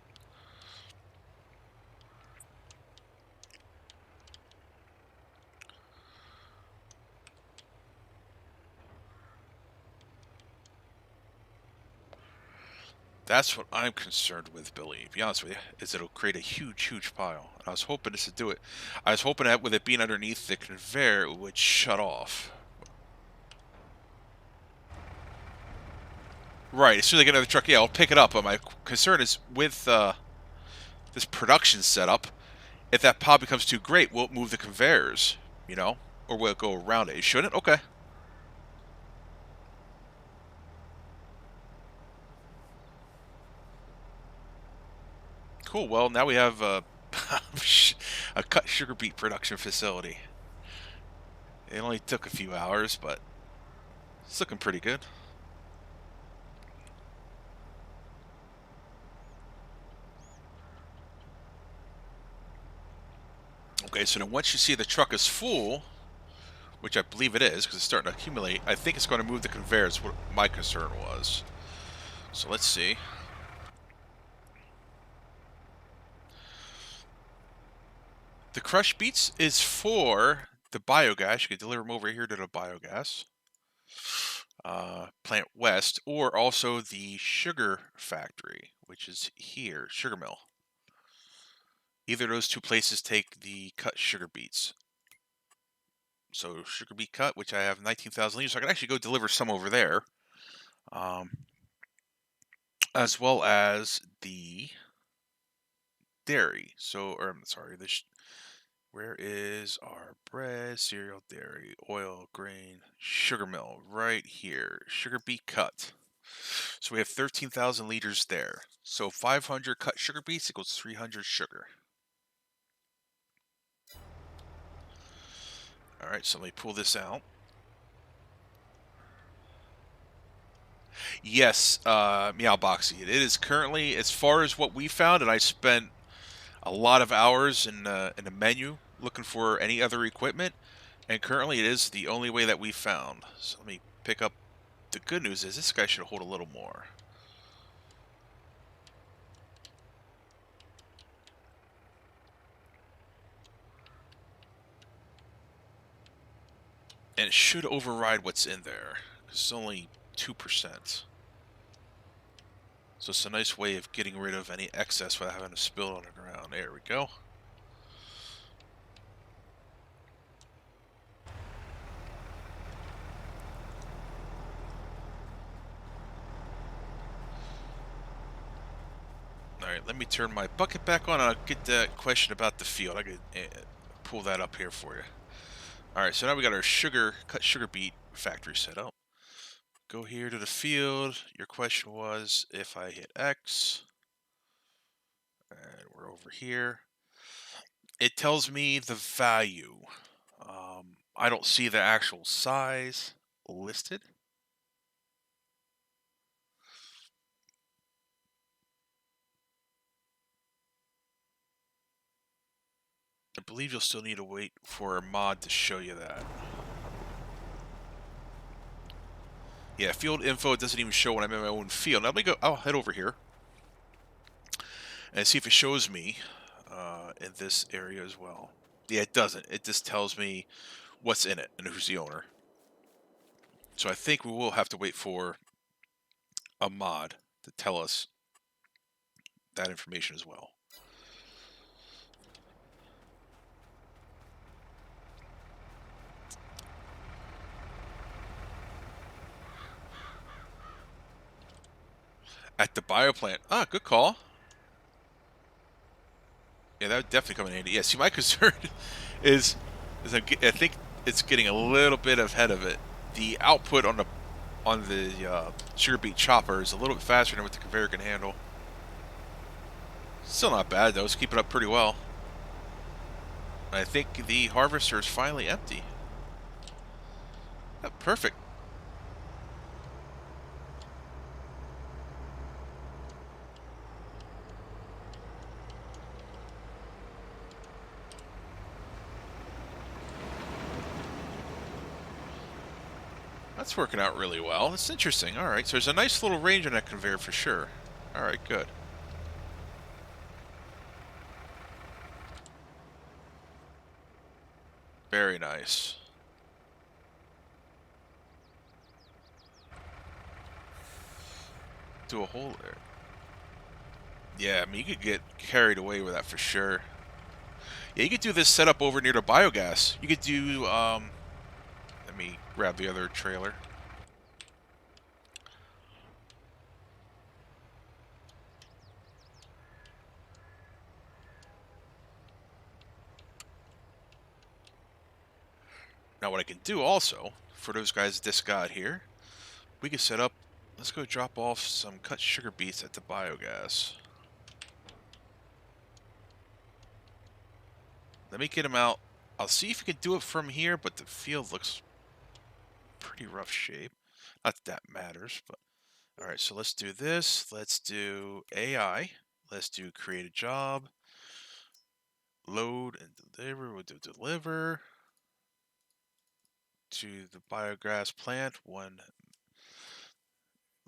That's what I'm concerned with, Billy, to be honest with you, is it'll create a huge, huge pile. And I was hoping this would do it. I was hoping that with it being underneath the conveyor, it would shut off. Right. As soon as I get another truck, yeah, I'll pick it up. But my concern is with this production setup. If that pod becomes too great, will it move the conveyors? You know, or will it go around it? It shouldn't. Okay. Cool. Well, now we have a cut sugar beet production facility. It only took a few hours, but it's looking pretty good. Okay, so then once you see the truck is full, which I believe it is, because it's starting to accumulate, I think it's going to move the conveyors, what my concern was. So let's see. The crushed beets is for the biogas. You can deliver them over here to the biogas plant west, or also the sugar factory, which is here, sugar mill. Either of those two places take the cut sugar beets. So sugar beet cut, which I have 19,000 liters, so I can actually go deliver some over there, as well as the dairy. So, or I'm sorry, where is our bread, cereal, dairy, oil, grain, sugar mill? Right here, sugar beet cut. So we have 13,000 liters there. So 500 cut sugar beets equals 300 sugar. All right, so let me pull this out. Yes, Meowboxy. It is currently, as far as what we found, and I spent a lot of hours in the menu looking for any other equipment, and currently it is the only way that we found. So let me pick up. The good news is this guy should hold a little more. And it should override what's in there. It's only 2%. So it's a nice way of getting rid of any excess without having to spill it on the ground. There we go. Alright, let me turn my bucket back on. I'll get that question about the field. I could pull that up here for you. Alright, so now we got our cut sugar beet factory set up. Go here to the field. Your question was if I hit X. And we're over here. It tells me the value. I don't see the actual size listed. I believe you'll still need to wait for a mod to show you that. Yeah, field info doesn't even show when I'm in my own field. Now let me go. I'll head over here and see if it shows me in this area as well. Yeah, it doesn't. It just tells me what's in it and who's the owner. So I think we will have to wait for a mod to tell us that information as well. At the bioplant. Ah, good call. Yeah, that would definitely come in handy. Yeah, see, my concern is I think it's getting a little bit ahead of it. The output on the sugar beet chopper is a little bit faster than what the conveyor can handle. Still not bad though. It's keeping up pretty well. I think the harvester is finally empty. Oh, perfect. That's working out really well. It's interesting. All right, so there's a nice little range on that conveyor for sure. All right, good. Very nice. Do a hole there. Yeah, I mean, you could get carried away with that for sure. Yeah, you could do this setup over near the biogas. You could do, let me grab the other trailer. Now what I can do also, for those guys that got here, we can set up, let's go drop off some cut sugar beets at the biogas. Let me get them out. I'll see if we can do it from here, but the field looks pretty rough shape. Not that that matters, but... Alright, so let's do this. Let's do AI. Let's do create a job. Load and deliver. We'll do deliver to the biogas plant. 1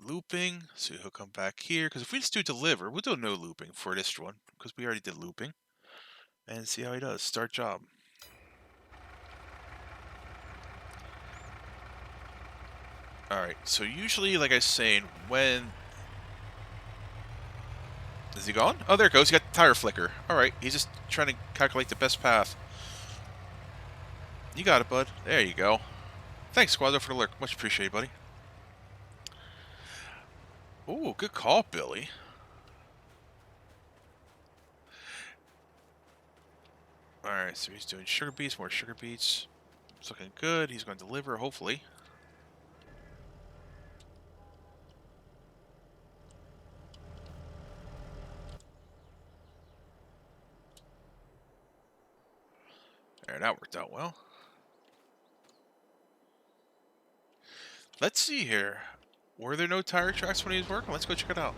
looping. So he'll come back here. Because if we just do deliver, we'll do no looping for this one. Because we already did looping. And see how he does. Start job. Alright, so usually, like I was saying, when... Is he gone? Oh, there it goes. He got the tire flicker. Alright, he's just trying to calculate the best path. You got it, bud. There you go. Thanks, Squadro, for the lurk. Much appreciated, buddy. Ooh, good call, Billy. Alright, so he's doing sugar beets, more sugar beets. It's looking good. He's going to deliver, hopefully. There, that worked out well. Let's see here. Were there no tire tracks when he was working? Let's go check it out.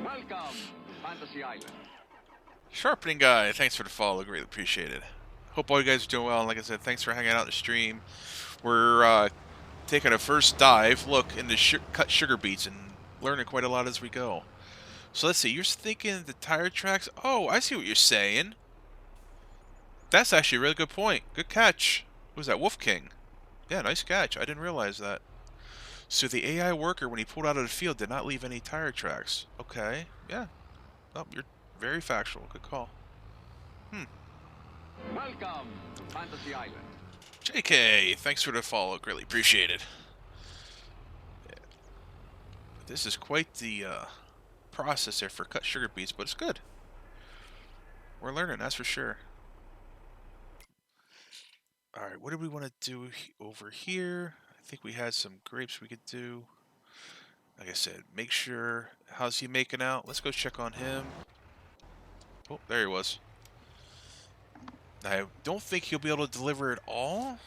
Welcome to Fantasy Island. Sharpening guy, thanks for the follow. Greatly appreciated. Hope all you guys are doing well. And like I said, thanks for hanging out in the stream. We're taking a first dive look into cut sugar beets and learning quite a lot as we go. So let's see. You're thinking the tire tracks. Oh, I see what you're saying. That's actually a really good point. Good catch. Who was that? Wolf King. Yeah, nice catch. I didn't realize that. So the AI worker, when he pulled out of the field, did not leave any tire tracks. Okay. Yeah. Oh, you're very factual. Good call. Welcome to Fantasy Island. JK, thanks for the follow. Greatly appreciated. Yeah. This is quite the process there for cut sugar beets, but it's good. We're learning, that's for sure. Alright, what do we want to do over here? I think we had some grapes we could do. Like I said, make sure... How's he making out? Let's go check on him. Oh, there he was. I don't think he'll be able to deliver it all,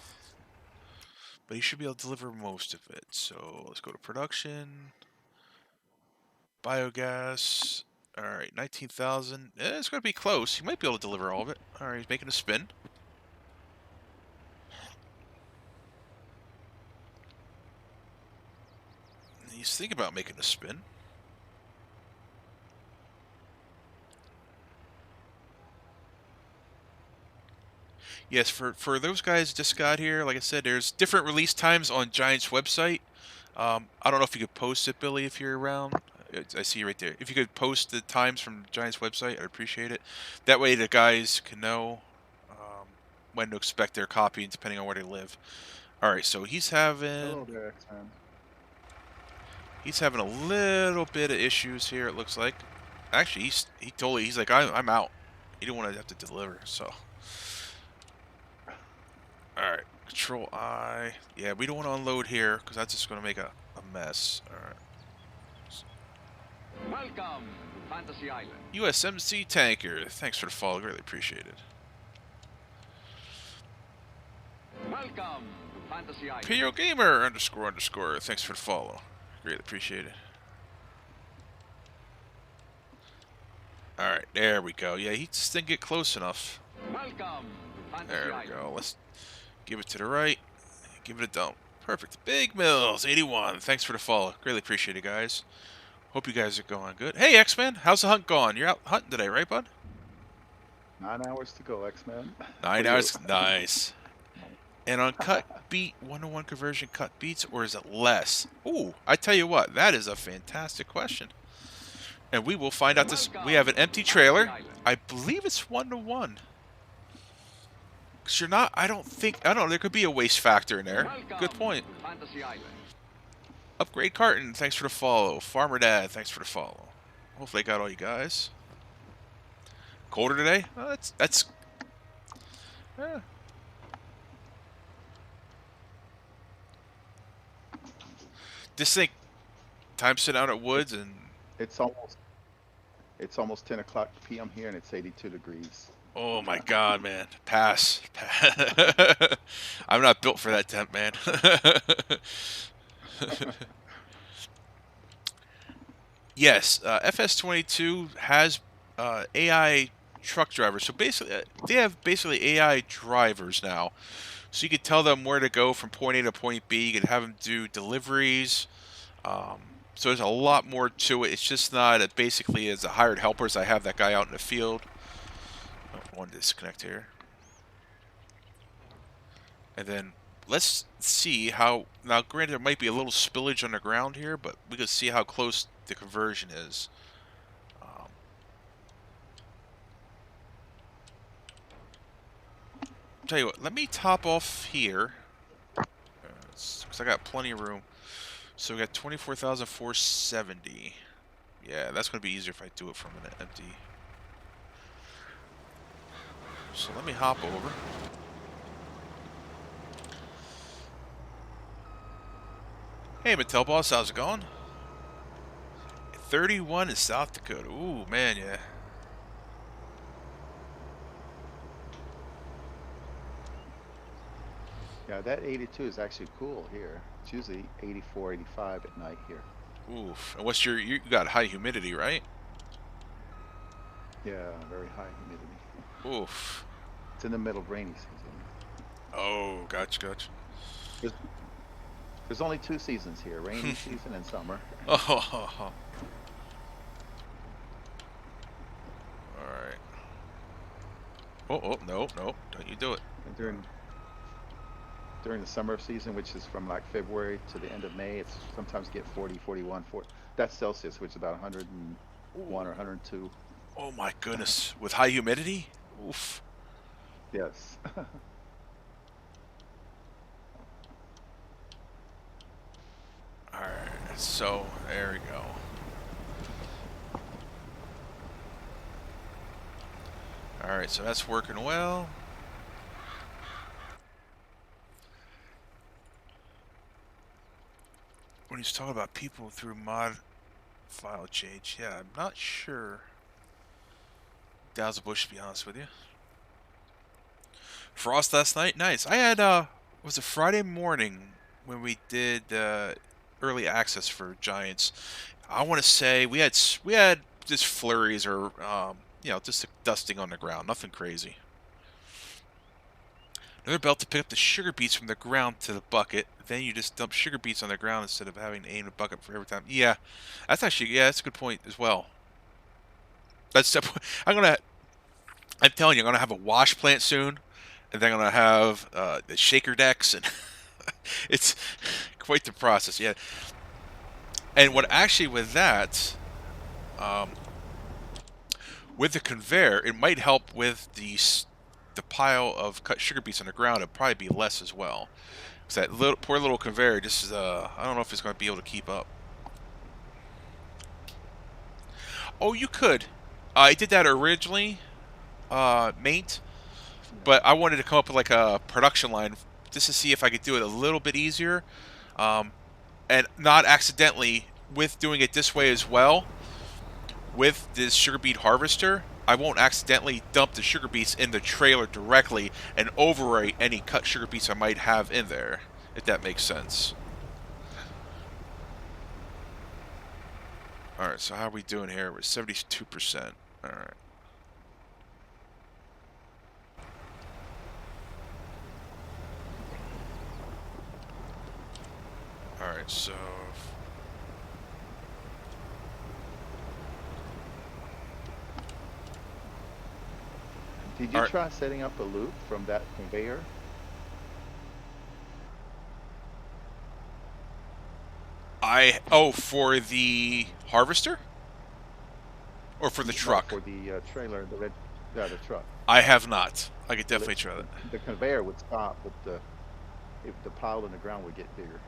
but he should be able to deliver most of it. So let's go to production. Biogas. Alright, 19,000. It's going to be close. He might be able to deliver all of it. Alright, he's making a spin. He's thinking about making a spin. Yes, for those guys just got here, like I said, there's different release times on Giant's website. I don't know if you could post it, Billy, if you're around. I see you right there. If you could post the times from Giant's website, I'd appreciate it. That way the guys can know when to expect their copy, depending on where they live. Alright, so he's having... Hello there, X-Man. He's having a little bit of issues here, it looks like. Actually, he's like, I'm out. He didn't want to have to deliver, so... Alright, Control I. Yeah, we don't want to unload here, because that's just going to make a mess. Alright. Welcome to Fantasy Island. USMC Tanker, thanks for the follow, greatly appreciated. Welcome to Fantasy Island. PO Gamer __, thanks for the follow. Greatly appreciated. Alright, there we go. Yeah, he just didn't get close enough. Welcome to Fantasy There we Island. go. Let's give it to the right. Give it a dump. Perfect. Big Mills, 81. Thanks for the follow. Greatly appreciate it, guys. Hope you guys are going good. Hey, X-Man, how's the hunt going? You're out hunting today, right, bud? 9 hours to go, X-Man. 9 hours. Nice. And on cut beet, 1-to-1 conversion cut beets, or is it less? Ooh, I tell you what, that is a fantastic question. And we will find out this. We have an empty trailer. I believe it's 1-to-1. Because you're not, I don't know, there could be a waste factor in there. Good point. Fantasy Island. Upgrade Carton, thanks for the follow. Farmer Dad, thanks for the follow. Hopefully I got all you guys. Colder today? Oh, that's. Eh. This thing, time sitting out at woods and. It's almost 10 o'clock p.m. here, and it's 82 degrees. Oh my God, man! Pass. I'm not built for that temp, man. Yes, FS22 has AI truck drivers. So basically, they have basically AI drivers now. So you could tell them where to go from point A to point B. You could have them do deliveries. So there's a lot more to it. It's just not basically as a hired helpers. I have that guy out in the field. Oh, one disconnect here. And then let's see how. Now, granted, there might be a little spillage on the ground here, but we can see how close the conversion is. Tell you what, let me top off here. Because I got plenty of room. So we got 24,470. Yeah, that's going to be easier if I do it from an empty. So let me hop over. Hey, Mattel Boss, how's it going? 31 in South Dakota. Ooh, man, yeah. Yeah, that 82 is actually cool here. It's usually 84, 85 at night here. Oof. And what's your, you got high humidity, right? Yeah, very high humidity. Oof. It's in the middle of rainy season. Oh, gotcha. There's only 2 seasons here, rainy season and summer. Oh. Alright. Oh, no, don't you do it. And during the summer season, which is from like February to the end of May, it's sometimes get 40, 41, 40. That's Celsius, which is about 101 or 102. Oh my goodness. With high humidity? Oof. Yes. Alright, so there we go. Alright, so that's working well. When he's talking about people through mod file change, yeah, I'm not sure. Dow's a bush, to be honest with you. Frost last night, nice. I had was a Friday morning when we did early access for Giants. I want to say we had just flurries or just a dusting on the ground, nothing crazy. Another belt to pick up the sugar beets from the ground to the bucket. Then you just dump sugar beets on the ground instead of having to aim the bucket for every time. Yeah, that's actually, that's a good point as well. I'm telling you, I'm gonna have a wash plant soon, and then I'm gonna have the shaker decks, and it's quite the process. Yeah, and what actually with that, with the conveyor, it might help with the pile of cut sugar beets on the ground. It'd probably be less as well. Because that poor little conveyor just is, I don't know if it's going to be able to keep up. Oh, you could. I did that originally, mate, but I wanted to come up with like a production line just to see if I could do it a little bit easier, and not accidentally, with doing it this way as well, with this sugar beet harvester, I won't accidentally dump the sugar beets in the trailer directly and overwrite any cut sugar beets I might have in there, if that makes sense. Alright, so how are we doing here? We're 72%. Alright. Alright, so... Did you try setting up a loop from that conveyor? For the harvester? Or for the truck? No, for the trailer, the truck. I have not. I could definitely try that. The conveyor would stop, but if the pile in the ground would get bigger,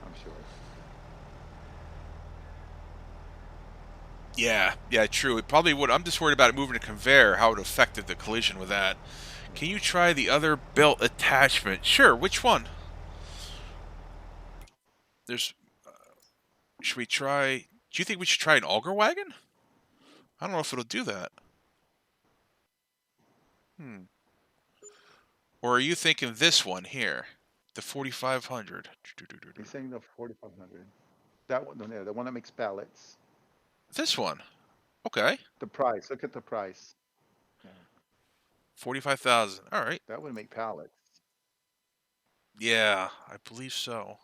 I'm sure. Yeah, yeah, true. It probably would. I'm just worried about it moving a conveyor, how it affected the collision with that. Can you try the other belt attachment? Sure, which one? There's... should we try... do you think we should try an auger wagon? I don't know if it'll do that. Or are you thinking this one here? The 4500. He's saying the 4500. That one, no, the one that makes pallets. This one. Okay. The price. Look at the price. Yeah, 45,000. All right. that would make pallets. Yeah, I believe so.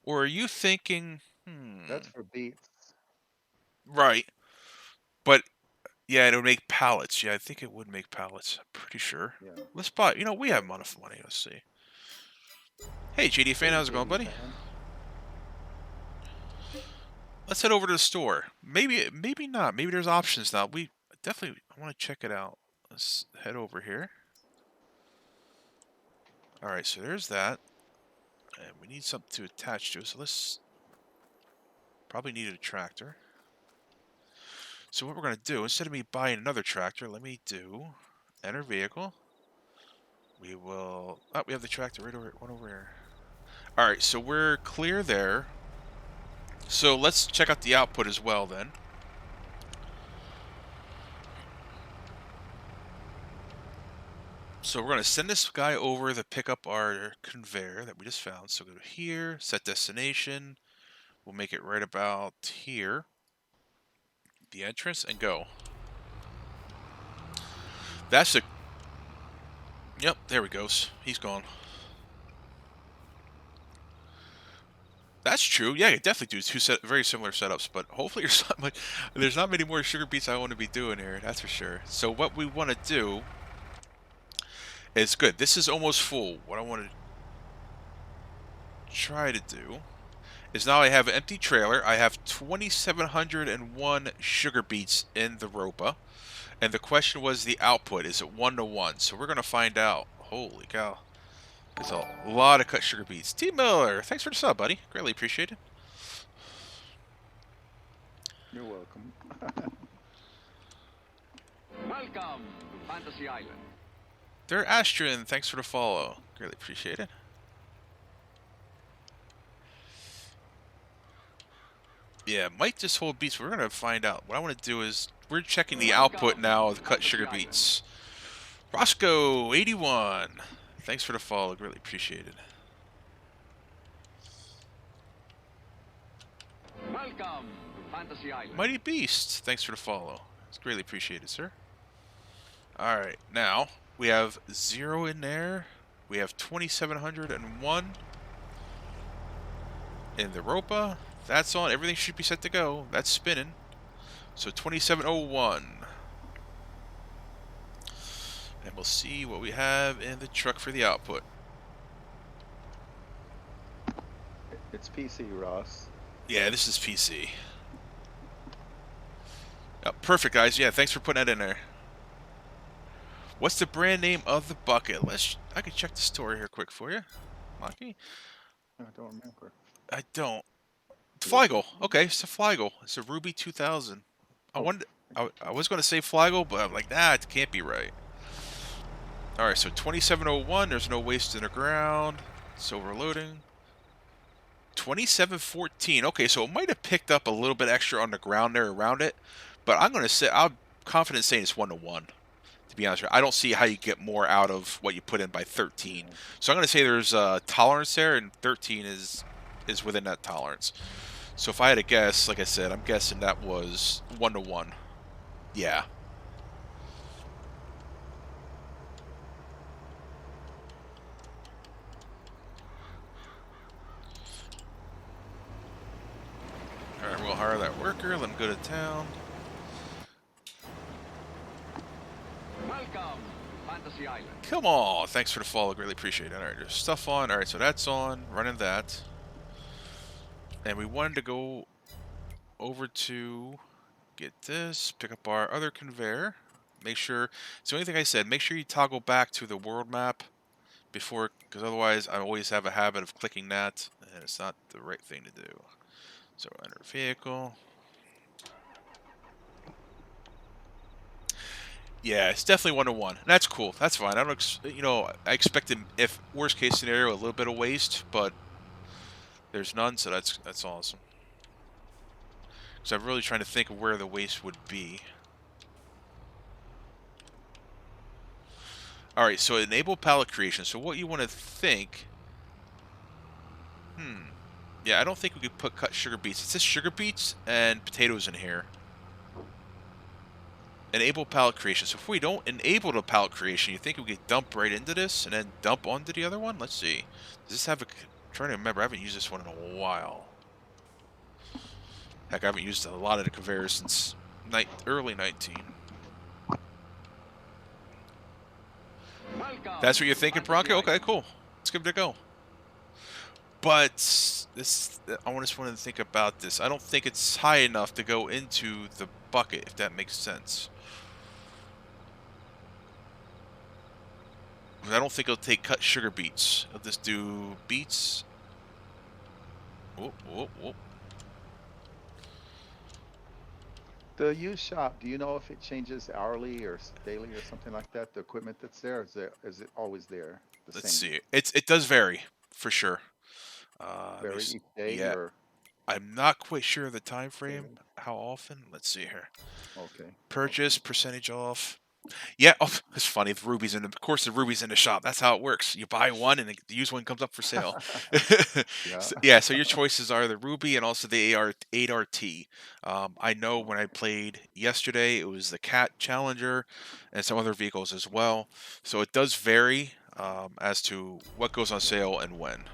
Or are you thinking... That's for Beets. right. But, yeah, it would make pallets. Yeah, I think it would make pallets. I'm pretty sure. Yeah. Let's buy... you know, we have enough money. Let's see. Hey, JD fan, Hey, how's it going, JD buddy? fan. Let's head over to the store. Maybe not. Maybe there's options now. We definitely... I want to check it out. Let's head over here. All right, so there's that. And we need something to attach to, so let's... probably need a tractor. So what we're going to do, instead of me buying another tractor, let me do enter vehicle. We will... oh, we have the tractor right over, one over here. All right, so we're clear there. So let's check out the output as well then. So we're going to send this guy over to pick up our conveyor that we just found. So go to here, set destination. We'll make it right about here. The entrance, and go. That's the... yep, there he goes. He's gone. That's true. Yeah, you definitely do two very similar setups, but hopefully there's not many more sugar beets I want to be doing here. That's for sure. So what we want to do is good. This is almost full. What I want to try to do is now I have an empty trailer. I have 2,701 sugar beets in the Ropa, and the question was the output. Is it 1-to-1? So we're gonna find out. Holy cow! There's a lot of cut sugar beets. T Miller, thanks for the sub, buddy. Greatly appreciated. You're welcome. Welcome to Fantasy Island. They're Astrin, thanks for the follow. Greatly appreciate it. Yeah, might just hold beets. We're gonna find out. What I want to do is we're checking the output now of the cut sugar beets. Roscoe 81, thanks for the follow. Greatly appreciated. Welcome to Fantasy Island. Mighty Beast, thanks for the follow. It's greatly appreciated, sir. All right, now we have 0 in there. We have 2,701 in the Ropa. That's on. Everything should be set to go. That's spinning. So 2,701. And we'll see what we have in the truck for the output. It's PC, Ross. Yeah, this is PC. Oh, perfect, guys. Yeah, thanks for putting that in there. What's the brand name of the bucket? I can check the story here quick for you. Maki? I don't remember. I don't. Flygle. Okay, it's a Flygle. It's a Ruby 2000. I was going to say Flygle, but I'm like, nah, it can't be right. All right, so 2701. There's no waste in the ground. So we're loading. 2714. Okay, so it might have picked up a little bit extra on the ground there around it, but I'm confident saying it's 1-to-1. To be honest with you, I don't see how you get more out of what you put in by 13. So I'm going to say there's a tolerance there, and 13 is within that tolerance. So if I had to guess, like I said, I'm guessing that was 1-to-1. Yeah. Alright, we'll hire that worker, let him go to town. Welcome to Fantasy Island. Come on! Thanks for the follow, greatly appreciate it. Alright, there's stuff on. Alright, so that's on, running that. And we wanted to go over to get this, pick up our other conveyor. Make sure, it's the only thing I said, make sure you toggle back to the world map before, because otherwise I always have a habit of clicking that, and it's not the right thing to do. So enter vehicle. Yeah, it's definitely 1-to-1. That's cool. That's fine. I don't, I expected, if worst case scenario, a little bit of waste, but there's none, so that's awesome. So I'm really trying to think of where the waste would be. All right, so enable pallet creation. So what you want to think? Yeah, I don't think we could put cut sugar beets. It says sugar beets and potatoes in here. Enable pallet creation. So if we don't enable the pallet creation, you think we could dump right into this and then dump onto the other one? Let's see. Does this have a... I'm trying to remember. I haven't used this one in a while. Heck, I haven't used a lot of the conveyors since early 19. Welcome, That's what you're thinking, Fantasy Bronco? Island. Okay, cool. Let's give it a go. But this, I just want to think about this. I don't think it's high enough to go into the bucket, if that makes sense. I don't think it'll take cut sugar beets. I'll just do beets. Whoop, whoop, whoop. The used shop, do you know if it changes hourly or daily or something like that? The equipment that's there, is it always there? The Let's same? see. It does vary, for sure. Vary each day yeah, or I'm not quite sure of the time frame. daily? How often? Let's see here. Okay. Purchase, percentage off. Yeah, oh, it's funny. The ruby's of course, the ruby's in the shop. That's how it works. You buy one, and the used one comes up for sale. Yeah. So your choices are the ruby and also the 8RT. I know when I played yesterday, it was the Cat Challenger and some other vehicles as well. So it does vary as to what goes on sale and when.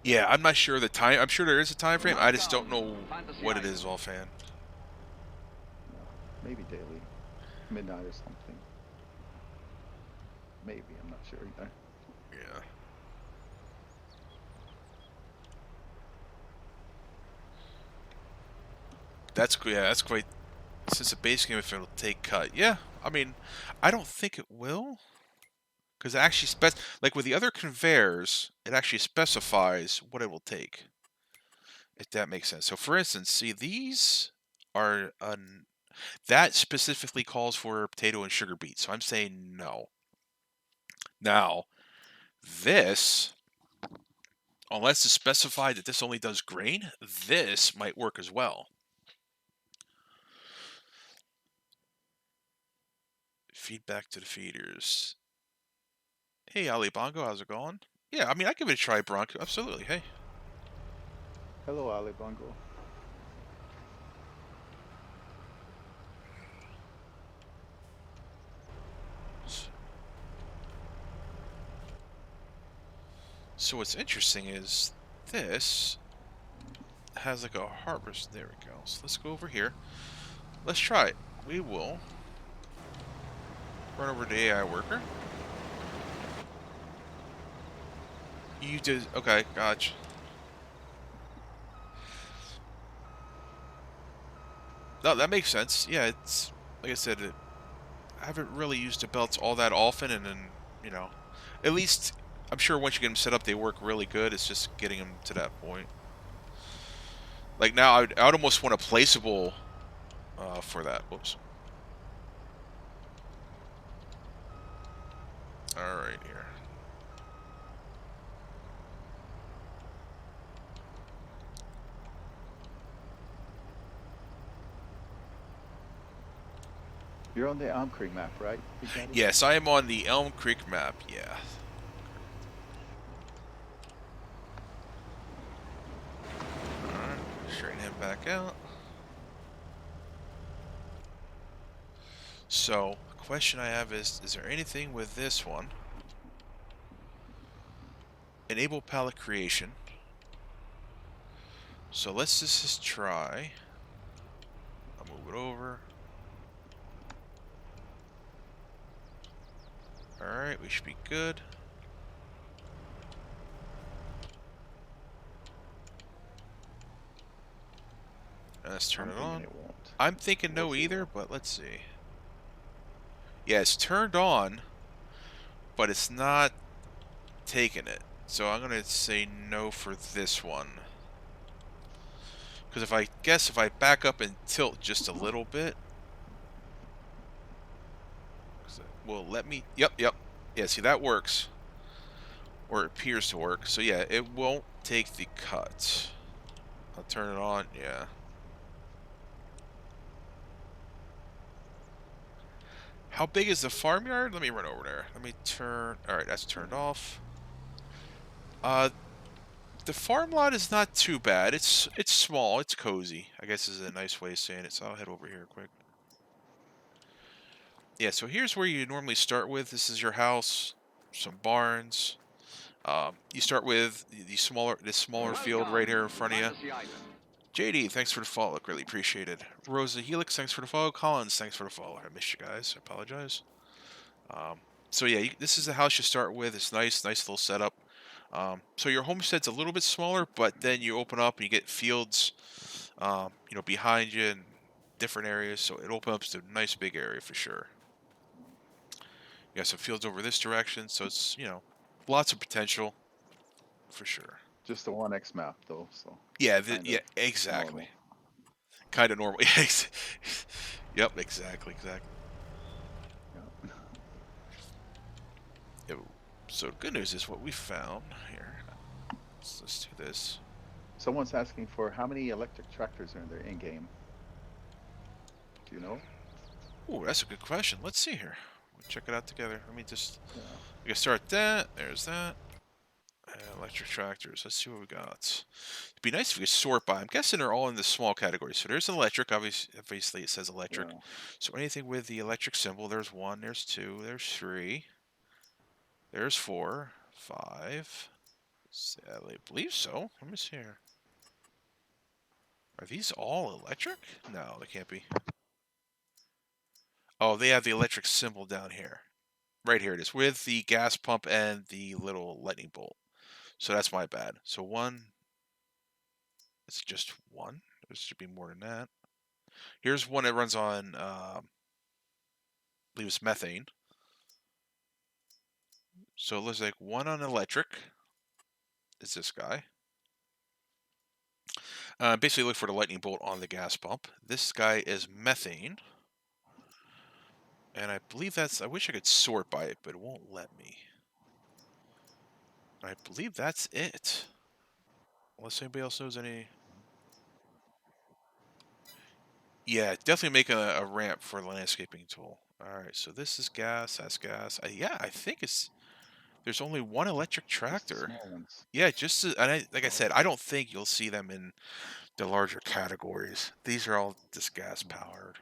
Yeah, I'm not sure the time. I'm sure there is a time frame. I just don't know what it is offhand. Maybe daily, midnight or something. Maybe, I'm not sure either. Yeah. That's quite. Since the base game, if it'll take cut, yeah. I mean, I don't think it will, because it actually like with the other conveyors, it actually specifies what it will take. If that makes sense. So, for instance, see these are that specifically calls for potato and sugar beet. So I'm saying no. Now, this, unless it's specified that this only does grain, this might work as well. Feedback to the feeders. Hey, Ali Bongo, how's it going? Yeah, I mean, I give it a try, Bronco. Absolutely. Hey. Hello, Ali Bongo. So what's interesting is this has like a harvest. There we go. So let's go over here. Let's try it. We will run over to AI worker. You did. Okay, gotcha. No, that makes sense. Yeah, it's like I said, I haven't really used the belts all that often, and then, at least I'm sure once you get them set up, they work really good. It's just getting them to that point. Like now, I'd almost want a placeable for that. Whoops. All right, here. You're on the Elm Creek map, right? Yes, I am on the Elm Creek map. Yeah. Alright, straighten him back out. So, the question I have is there anything with this one? Enable pallet creation. So let's just try. I'll move it over. Alright, we should be good. Let's turn it on. I'm thinking no either, but let's see. Yeah, it's turned on, but it's not taking it. So I'm gonna say no for this one. Because if I back up and tilt just a little bit, will let me. Yep. Yeah, see that works, or it appears to work. So yeah, it won't take the cut. I'll turn it on. Yeah. How big is the farmyard? Let me run over there. Let me turn. All right, that's turned off. The farm lot is not too bad. It's small. It's cozy, I guess is a nice way of saying it. So I'll head over here quick. Yeah, so here's where you normally start with. This is your house, some barns. You start with this smaller field right here in front of you. Fantasy Island. JD, thanks for the follow. Greatly appreciated. Rosa Helix, thanks for the follow. Collins, thanks for the follow. I missed you guys. I apologize. So yeah, this is the house you start with. It's nice little setup. So your homestead's a little bit smaller, but then you open up and you get fields, behind you and different areas. So it opens up to a nice big area for sure. You got some fields over this direction, so it's lots of potential for sure. Just the 1X map though, so Yeah, kind of exactly. normal. Kind of normal. Yep, exactly. Yeah. Yep. So the good news is what we found here. Let's do this. Someone's asking for how many electric tractors are in their in-game. Do you know? Ooh, that's a good question. Let's see here. We'll check it out together. Let me just. Yeah. We can start that. There's that. Electric tractors. Let's see what we got. It'd be nice if we could sort by. I'm guessing they're all in the small category. So there's an electric. Obviously, it says electric. Yeah. So anything with the electric symbol. There's 1. There's 2. There's 3. There's 4. 5. I believe so. Let me see here. Are these all electric? No, they can't be. Oh, they have the electric symbol down here. Right here it is, with the gas pump and the little lightning bolt. So that's my bad. So 1. It's just 1. There should be more than that. Here's one that runs on, I believe it's methane. So it looks like 1 on electric. Is this guy. Basically look for the lightning bolt on the gas pump. This guy is methane. And I believe I wish I could sort by it, but it won't let me. I believe that's it. Unless anybody else knows any. Yeah, definitely making a ramp for the landscaping tool. Alright, so this is gas, that's gas. Yeah, I think there's only 1 electric Just the tractor. small ones. Yeah, like I said, I don't think you'll see them in the larger categories. These are all just gas powered.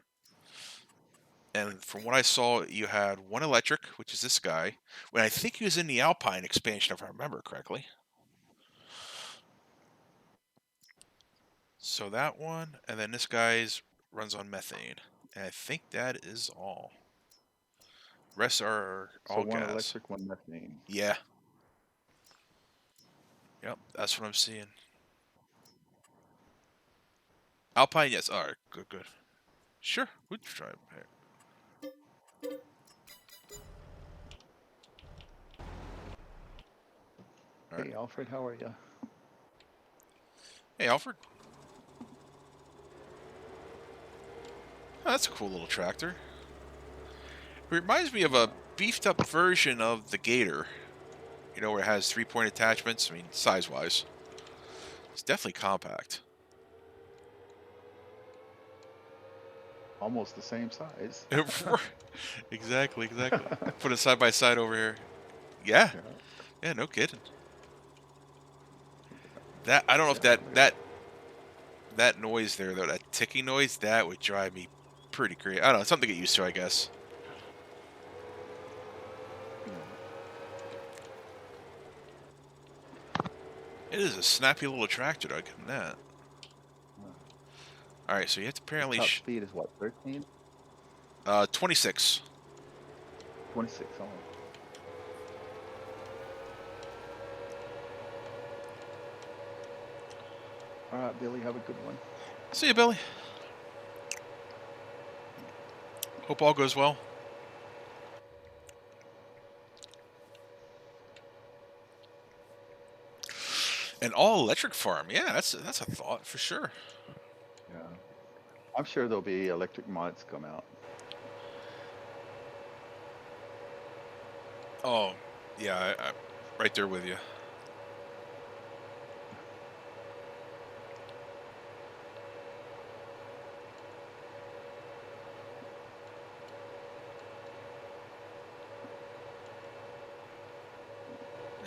And from what I saw, you had 1 electric, which is this guy. When I think he was in the Alpine expansion, if I remember correctly. So that one, and then this guy's runs on methane. And I think that is all. Rest are So all 1 gas. electric, 1 methane. Yeah. Yep, that's what I'm seeing. Alpine, yes. Alright, good. Sure, we'll try it here. Hey Alfred, how are you? Hey, Alfred. Oh, that's a cool little tractor. It reminds me of a beefed up version of the Gator. Where it has 3-point attachments. I mean, size-wise. It's definitely compact. Almost the same size. Exactly. Put it side by side over here. Yeah. Yeah, no kidding. That I don't know if that noise there though, that ticking noise, that would drive me pretty crazy. I don't know, something to get used to, I guess. It is a snappy little tractor, I'll give him that. Alright, so you have to apparently... Top speed is what, 13? 26. 26, oh. Alright, Billy, have a good one. See you, Billy. Hope all goes well. An all-electric farm. Yeah, that's a thought for sure. Yeah. I'm sure there'll be electric mods come out. Oh, yeah, I right there with you.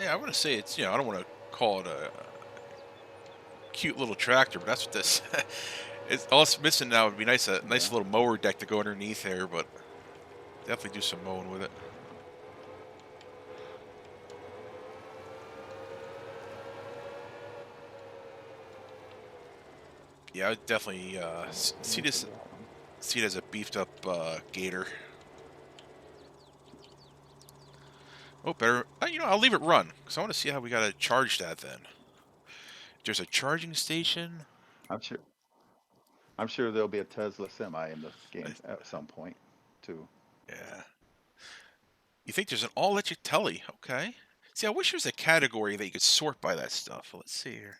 Yeah, I want to say it's, I don't want to call it a cute little tractor, but that's what this. It's all it's missing now would be nice, a nice Yeah. little mower deck to go underneath there, but definitely do some mowing with it. Yeah, I would definitely see Look this, at that one. see it as a beefed up gator. Oh, better. I'll leave it run because I want to see how we gotta charge that. Then there's a charging station. I'm sure. I'm sure there'll be a Tesla semi in the I, game at some point, too. yeah. You think there's an all-electric telly? Okay. See, I wish there was a category that you could sort by that stuff. Let's see here.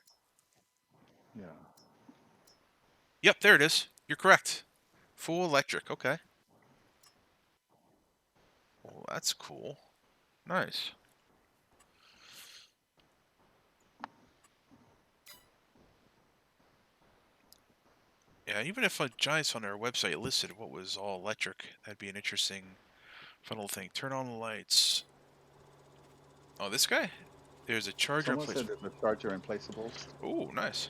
Yeah. Yep, there it is. You're correct. Full electric. Okay. Well, that's cool. Nice. Yeah, even if a Giants on their website listed what was all electric, that'd be an interesting funnel thing. Turn on the lights. Oh, this guy? There's a charger in Someone place. said there's a charger in placeables. Oh, nice.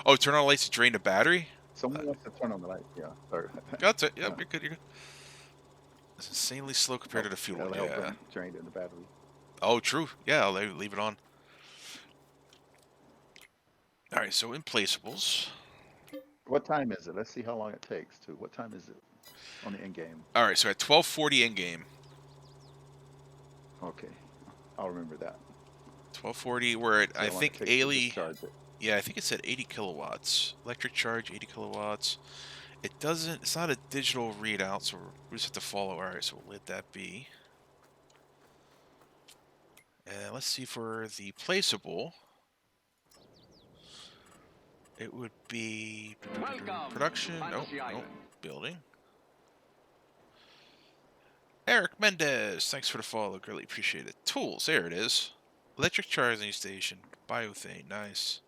Oh, turn on the lights to drain the battery? Someone wants to turn on the light. Yeah. Or, That's it. Yep, yeah. you're good, you're good. It's insanely slow compared Oh, to the fuel that'll one, help yeah. drain the battery. Oh, true. Yeah, I'll leave it on. Alright, so in placeables. What time is it? Let's see how long it takes, too. What time is it on the end game? Alright, so at 12:40 in game. Okay. I'll remember that. 12:40, we're at, See I how long it think, takes to Ailey. discharge it. Yeah, I think it said 80 kilowatts. Electric charge, 80 kilowatts. It doesn't, it's not a digital readout, so we just have to follow. Alright, so we'll let that be. And let's see for the placeable. It would be Welcome, production. Nope, Fantasy nope. Island. Building. Eric Mendez, thanks for the follow. Greatly appreciate it. Tools, there it is. Electric charging station. Biothane, nice.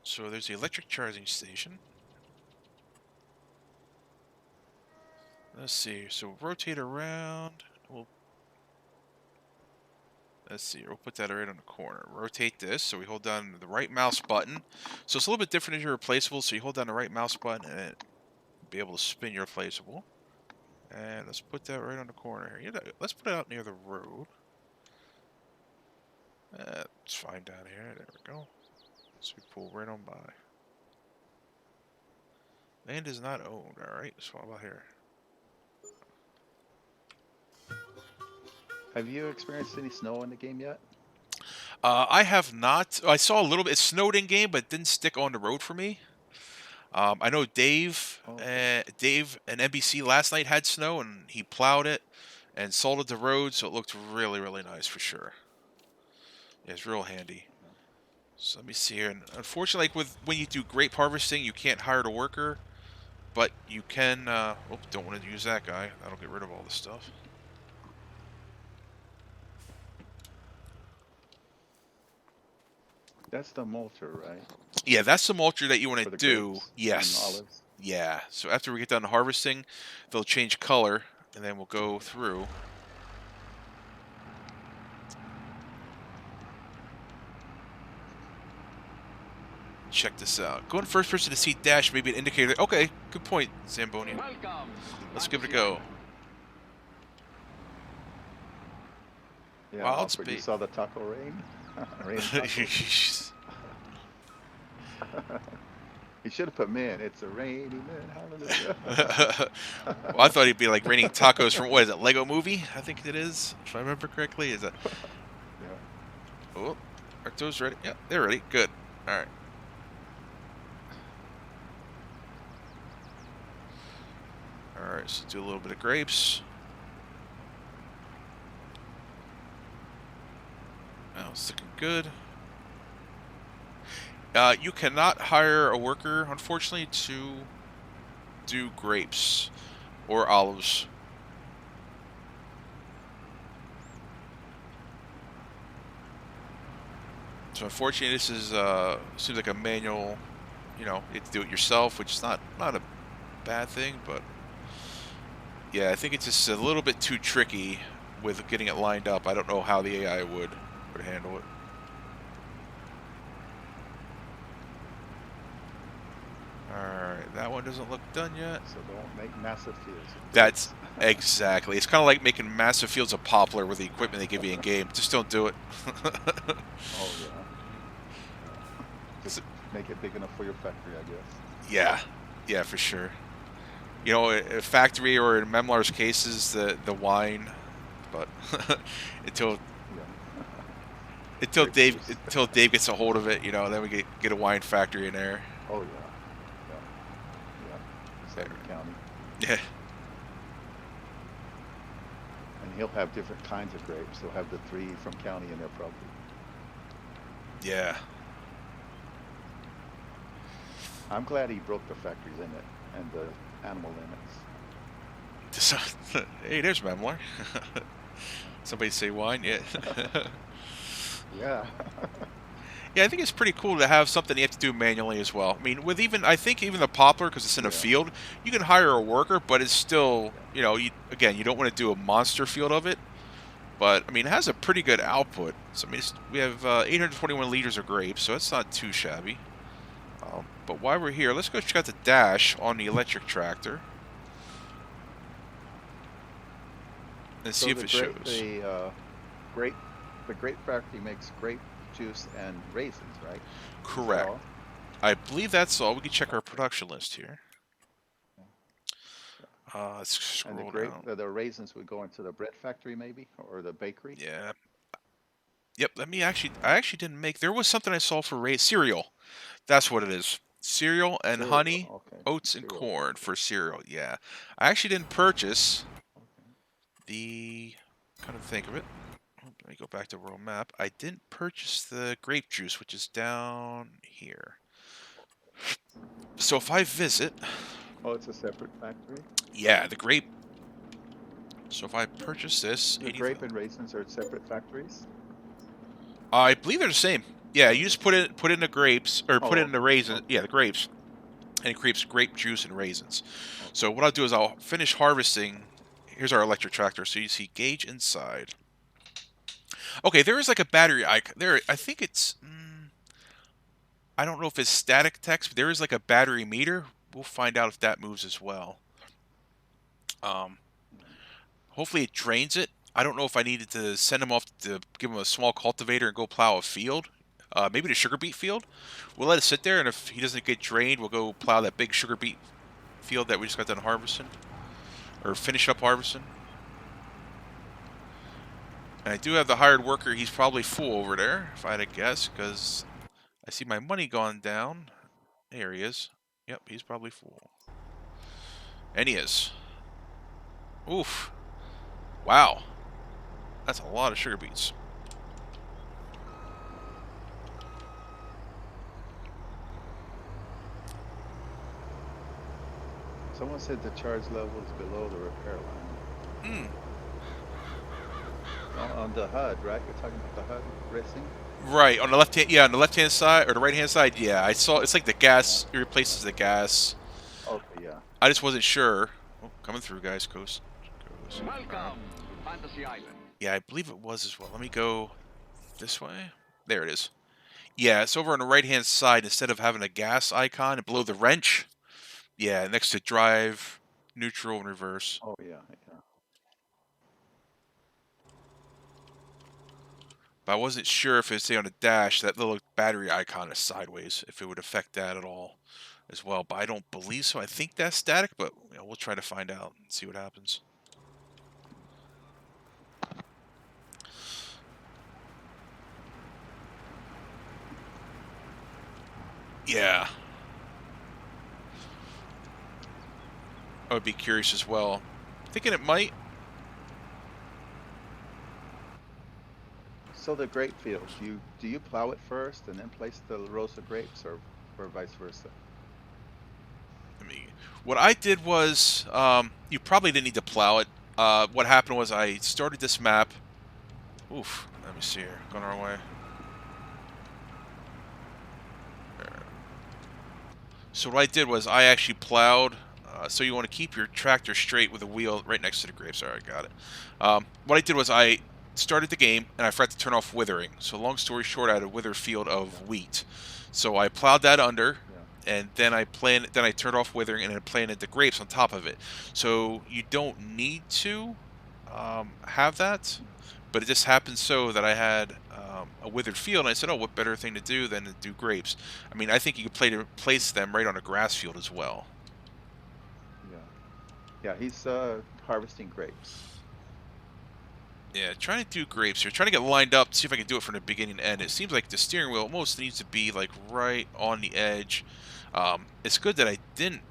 So there's the electric charging station. Let's see. So rotate around. Let's see. We'll put that right on the corner. Rotate this. So we hold down the right mouse button. So it's a little bit different as your replaceable. So you hold down the right mouse button and be able to spin your replaceable. And let's put that right on the corner here. Let's put it out near the road. It's fine down here. There we go. So we pull right on by. Land is not owned. Alright, so what about here? Have you experienced any snow in the game yet? I have not. I saw a little bit. It snowed in game, but it didn't stick on the road for me. I know Dave, Dave and NBC last night had snow, and he plowed it and salted the road, so it looked really, really nice for sure. Yeah, it's real handy. So let me see here. And unfortunately, like when you do grape harvesting, you can't hire a worker, but you can. Don't want to use that guy. That'll get rid of all the stuff. That's the mulcher, right? Yeah, that's the mulcher that you want For to the do. grapes and Yes. olives. Yeah. So after we get done harvesting, they'll change color, and then we'll go through. Check this out. Go in first person to seat dash, maybe an indicator. Okay, good point, Zambonia. Welcome, Let's give it a Fantasy go. Island. Yeah, Wild Alfred, you speed. saw the taco rain? Rain tacos. He should have put men. It's a rainy man. Hallelujah. Well, I thought he'd be like raining tacos from, what is it, Lego Movie? I think it is, if I remember correctly. Is that? Yeah. Oh, are those ready? Yeah, they're ready. Good. All right. All right, so do a little bit of grapes. it's looking good. You cannot hire a worker, unfortunately, to do grapes or olives. So unfortunately, this is seems like a manual. You know, you have to do it yourself, which is not a bad thing, but yeah, I think it's just a little bit too tricky with getting it lined up. I don't know how the AI would handle it. Alright, that one doesn't look done yet. So don't make massive fields. That's exactly. It's kind of like making massive fields of poplar with the equipment they give you in game. Just don't do it. Oh yeah. Just make it big enough for your factory, I guess. Yeah, yeah, for sure. You know, a factory, or in Memlar's cases, the wine, but until Grape Dave juice. gets a hold of it, you know, then we get a wine factory in there. Oh yeah. Yeah. Southern County. Yeah. And he'll have different kinds of grapes. He'll have the 3 from county in there probably. Yeah. I'm glad he broke the factory limit and the animal limits. Hey, there's Memlar. Somebody say wine? Yeah. Yeah. Yeah, I think it's pretty cool to have something you have to do manually as well. I mean, with I think even the poplar, because it's in a field, you can hire a worker, but it's still, you know, again, you don't want to do a monster field of it. But, I mean, it has a pretty good output. So, I mean, we have 821 liters of grapes, so it's not too shabby. But while we're here, let's go check out the dash on the electric tractor. And see if it shows. The grape factory makes grape juice and raisins, right? Correct. I believe that's all. We can check our production list here. Let's scroll down. The raisins would go into the bread factory, maybe, or the bakery. Yeah. Yep. I actually didn't make. There was something I saw for cereal. That's what it is. Cereal and honey, oats and corn for cereal. Yeah. I actually didn't purchase the. Kind of think of it. Let me go back to world map. I didn't purchase the grape juice, which is down here. So if I visit... Oh, it's a separate factory? Yeah, the grape. So if I purchase this... The grape and raisins are separate factories? I believe they're the same. Yeah, you just put in the grapes, or put in the raisins. Yeah, the grapes. And it creates grape juice and raisins. So what I'll do is I'll finish harvesting. Here's our electric tractor. So you see gauge inside. Okay, there is like a battery icon. There, I think it's... I don't know if it's static text, but there is like a battery meter. We'll find out if that moves as well. Hopefully it drains it. I don't know if I needed to send him off to give him a small cultivator and go plow a field. Maybe the sugar beet field. We'll let it sit there, and if he doesn't get drained, we'll go plow that big sugar beet field that we just got done harvesting. Or finish up harvesting. And I do have the hired worker. He's probably full over there, if I had to guess, because I see my money gone down. There he is. Yep, he's probably full. And he is. Oof. Wow. That's a lot of sugar beets. Someone said the charge level is below the repair line. On the HUD, right? You're talking about the HUD racing? Right, on the left hand, yeah, on the left hand side or the right hand side, yeah. I saw it's like the gas. It replaces the gas. Okay, yeah. I just wasn't sure. Oh, coming through, guys. Coast. Welcome, Fantasy Island. Yeah, I believe it was as well. Let me go this way. There it is. Yeah, it's over on the right hand side instead of having a gas icon and below the wrench. Yeah, next to drive, neutral, and reverse. Oh yeah, yeah. But I wasn't sure if it would say on the dash that little battery icon is sideways, if it would affect that at all as well. But I don't believe so. I think that's static, but you know, we'll try to find out and see what happens. Yeah. I would be curious as well. Thinking it might. So the grape fields, do you plow it first and then place the rows of grapes, or vice versa? I mean, what I did was, you probably didn't need to plow it. What happened was I started this map. Oof, let me see here. Going our way. So what I did was I actually plowed. So you want to keep your tractor straight with the wheel right next to the grapes. All right, got it. What I did was I started the game and I forgot to turn off withering. So long story short, I had a wither field of wheat. So I plowed that under, and then I turned off withering and then planted the grapes on top of it. So you don't need to have that, but it just happened so that I had a withered field, and I said, oh, what better thing to do than to do grapes? I mean, I think you could place them right on a grass field as well. Yeah. Yeah, he's harvesting grapes. Yeah, trying to do grapes here. Trying to get lined up, see if I can do it from the beginning to end. It seems like the steering wheel almost needs to be like right on the edge. It's good that I didn't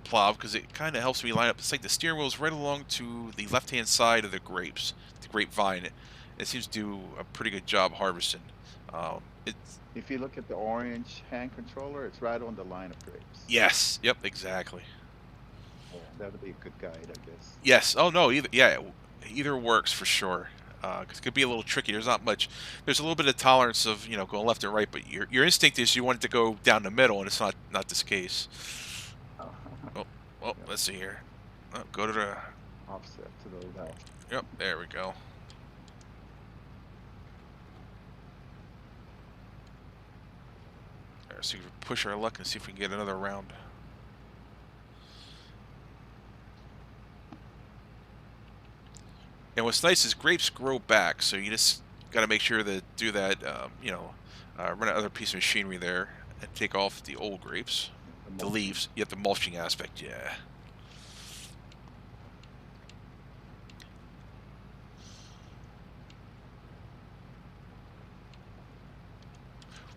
plow because it kind of helps me line up. It's like the steering wheel is right along to the left-hand side of the grapes, the grapevine. It seems to do a pretty good job harvesting. If you look at the orange hand controller, it's right on the line of grapes. Yes. Yep. Exactly. Yeah, that'll be a good guide, I guess. Yes. Oh no. Either works for sure. 'Cause it could be a little tricky. There's not much. There's a little bit of tolerance of going left and right, but your instinct is you want it to go down the middle, and it's not this case. Oh, well, Yeah. let's see here. Oh, go to the Offset to the left. Yep. There we go. There, so we can push our luck and see if we can get another round. And what's nice is grapes grow back, so you just got to make sure to do that. Run another piece of machinery there and take off the old grapes, the leaves. You have the mulching aspect, yeah.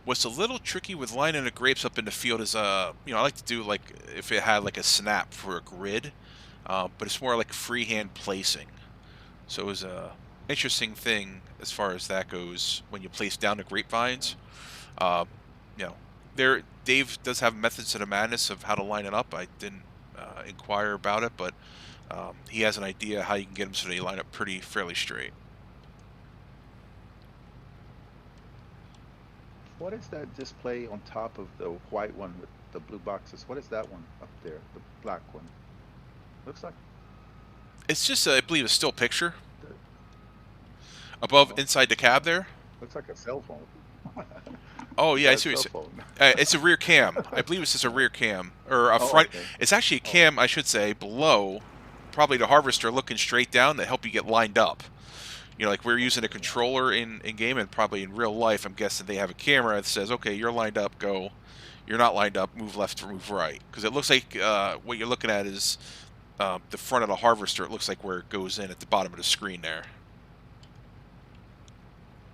What's a little tricky with lining the grapes up in the field is, I like to do like if it had like a snap for a grid, but it's more like freehand placing. So it was a interesting thing as far as that goes when you place down the grapevines. Uh, Dave does have methods to the madness of how to line it up. I didn't inquire about it, but he has an idea how you can get them so they line up fairly straight. What is that display on top of the white one with the blue boxes? What is that one up there? The black one? Looks like It's just, I believe, a still picture above inside the cab there. looks like a cell phone. Oh yeah, I That see what cell you're saying. phone. It's a rear cam. I believe it's just a rear cam or a Oh, front. okay. It's actually a cam, I should say, below, probably the harvester looking straight down to help you get lined up. Like we're using a controller in game, and probably in real life, I'm guessing they have a camera that says, okay, you're lined up, go. You're not lined up, move left or move right. Because it looks like what you're looking at is the front of the harvester. It looks like where it goes in at the bottom of the screen there.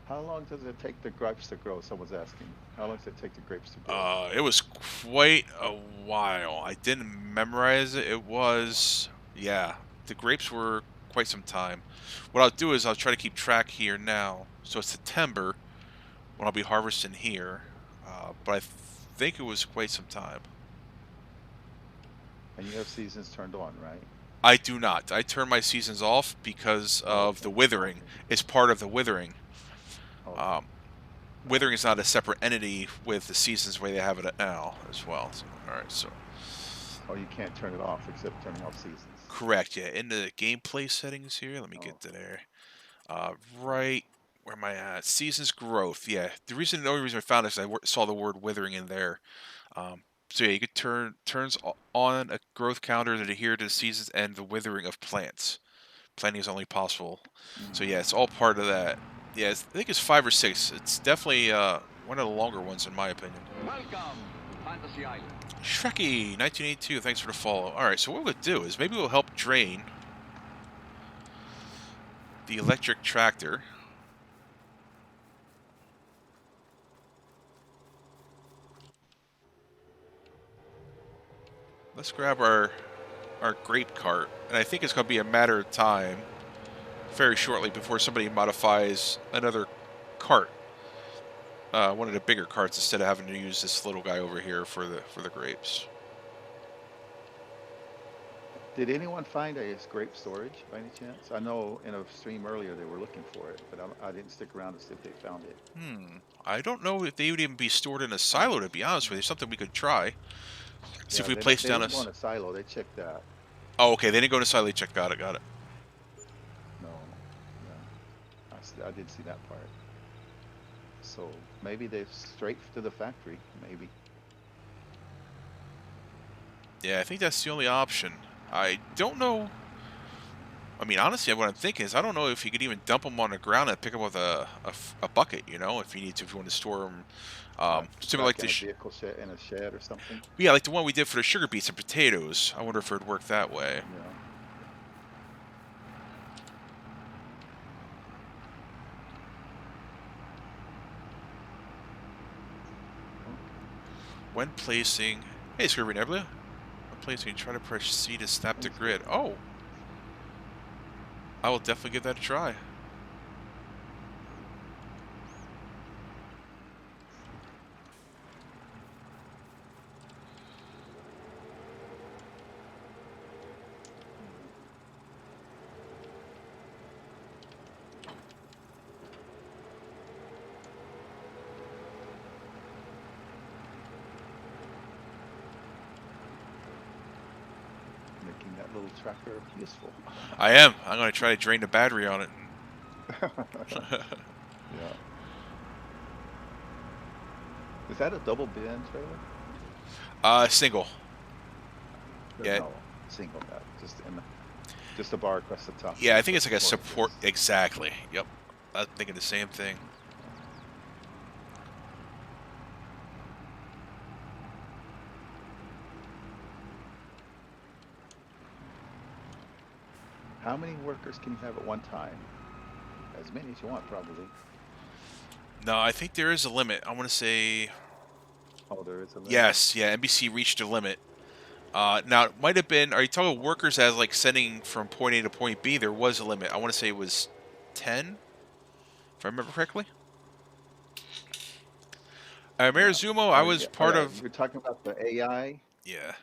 How long does it take the grapes to grow? Someone's asking. How long does it take the grapes to grow? It was quite a while. I didn't memorize it. It was, yeah, the grapes were quite some time. What I'll do is I'll try to keep track here now. So it's September when I'll be harvesting here, but I think it was quite some time. And you have seasons turned on, right? I do not. I turn my seasons off because of the withering. It's part of the withering. Okay. Withering is not a separate entity with the seasons the way they have it now as well. So, all right, so. Oh, you can't turn it off except turning off seasons. Correct, yeah. In the gameplay settings here, let me get to there. Right, where am I at? Seasons growth, yeah. The only reason I found this is I saw the word withering in there. So yeah, you could turns on a growth counter that adhere to the seasons and the withering of plants. Planting is only possible. So yeah, it's all part of that. Yeah, I think it's 5 or 6. It's definitely one of the longer ones in my opinion. Welcome to Fantasy Island. Shrekky, 1982, thanks for the follow. Alright, so what we'll do is maybe we'll help drain the electric tractor. Let's grab our grape cart, and I think it's going to be a matter of time very shortly before somebody modifies another cart, one of the bigger carts, instead of having to use this little guy over here for the grapes. Did anyone find a grape storage by any chance? I know in a stream earlier they were looking for it, but I didn't stick around to see if they found it. I don't know if they would even be stored in a silo, to be honest with you. Something we could try. See if we place they down didn't go in a silo. They checked that. Oh, okay. They didn't go in a silo. Check. Got it. Got it. No, I did see that part. So maybe they've straight to the factory. Maybe. Yeah, I think that's the only option. I don't know. I mean, honestly, what I'm thinking is I don't know if you could even dump them on the ground and pick them with a bucket, you know, if you need to, if you want to store them. Similar like in the a vehicle shed, in a shed or something. Yeah, like the one we did for the sugar beets and potatoes. I wonder if it would work that way. Yeah. When placing, hey, Scurvy Nebula. When placing, try to press C to snap the grid. Oh, I will definitely give that a try. Making that little tractor useful. I am. I'm going to try to drain the battery on it. Yeah. Is that a double bin trailer? Single. Yeah. No, single. Just a bar across the top. Yeah, I think it's like a support. Exactly. Yep. I'm thinking the same thing. How many workers can you have at one time? As many as you want, probably. No, I think there is a limit. I want to say. Oh, there is a limit. Yes, yeah. NBC reached a limit. Now it might have been. Are you talking workers as like sending from point A to point B? There was a limit. I want to say it was 10, if I remember correctly. Marizumo, I was part of. You're talking about the AI. Yeah.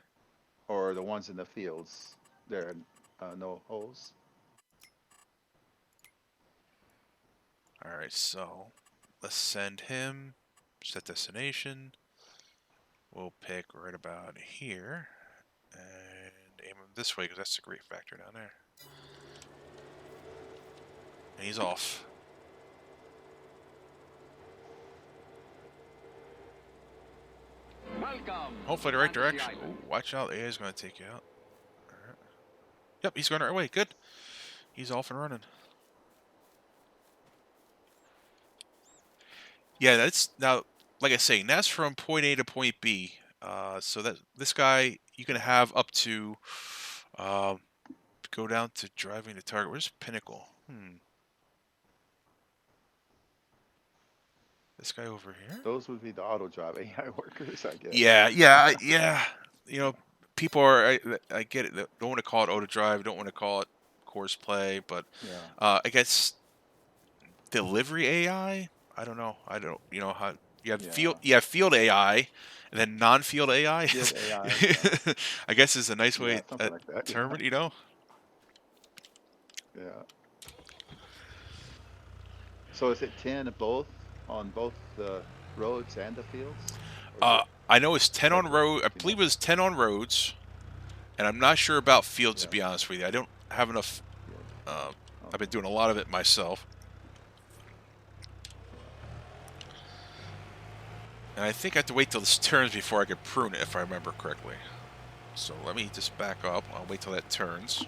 Or the ones in the fields. There are no holes. All right, so let's send him. Set destination. We'll pick right about here and aim him this way because that's the grape factory down there. And he's off. Welcome. Hopefully the right direction. Ooh, watch out, AI is going to take you out. All right. Yep, he's going the right way. Good. He's off and running. Yeah, that's now, like I say, that's from point A to point B. So that this guy you can have up to go down to driving the target. Where's Pinnacle? This guy over here. Those would be the auto drive AI workers, I guess. Yeah. You know, people are. I get it. They don't want to call it auto drive. Don't want to call it course play. But I guess delivery AI. I don't know. You know how you have field. You have field AI, and then non-field AI. Field AI. I guess is a nice way to like that, term it. You know. Yeah. So is it 10 on both the roads and the fields? I know it's 10 on road. I believe it was 10 on roads, and I'm not sure about fields to be honest with you. I don't have enough. I've been doing a lot of it myself, and I think I have to wait till this turns before I can prune it, if I remember correctly. So let me just back up. I'll wait till that turns.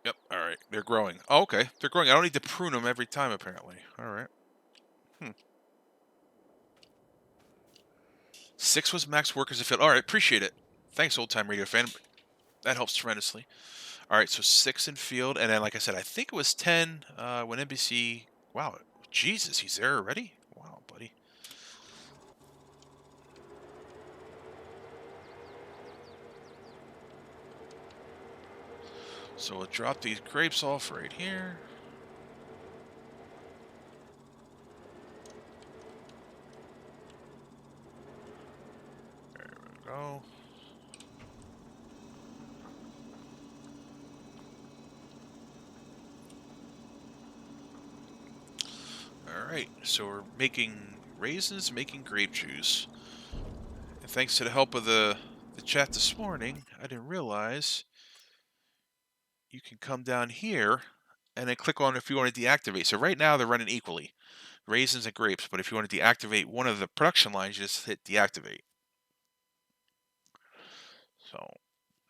Yep. All right. They're growing. Oh, okay. They're growing. I don't need to prune them every time, apparently. All right. 6 was max workers in field. All right. Appreciate it. Thanks, old time radio fan. That helps tremendously. All right. So 6 in field, and then, like I said, I think it was 10 when NBC. Wow. Jesus, he's there already. Wow, buddy. So we'll drop these grapes off right here. go. Alright, so we're making raisins, making grape juice. And thanks to the help of the chat this morning, I didn't realize you can come down here and then click on if you want to deactivate. So right now they're running equally, raisins and grapes, but if you want to deactivate one of the production lines, you just hit deactivate. So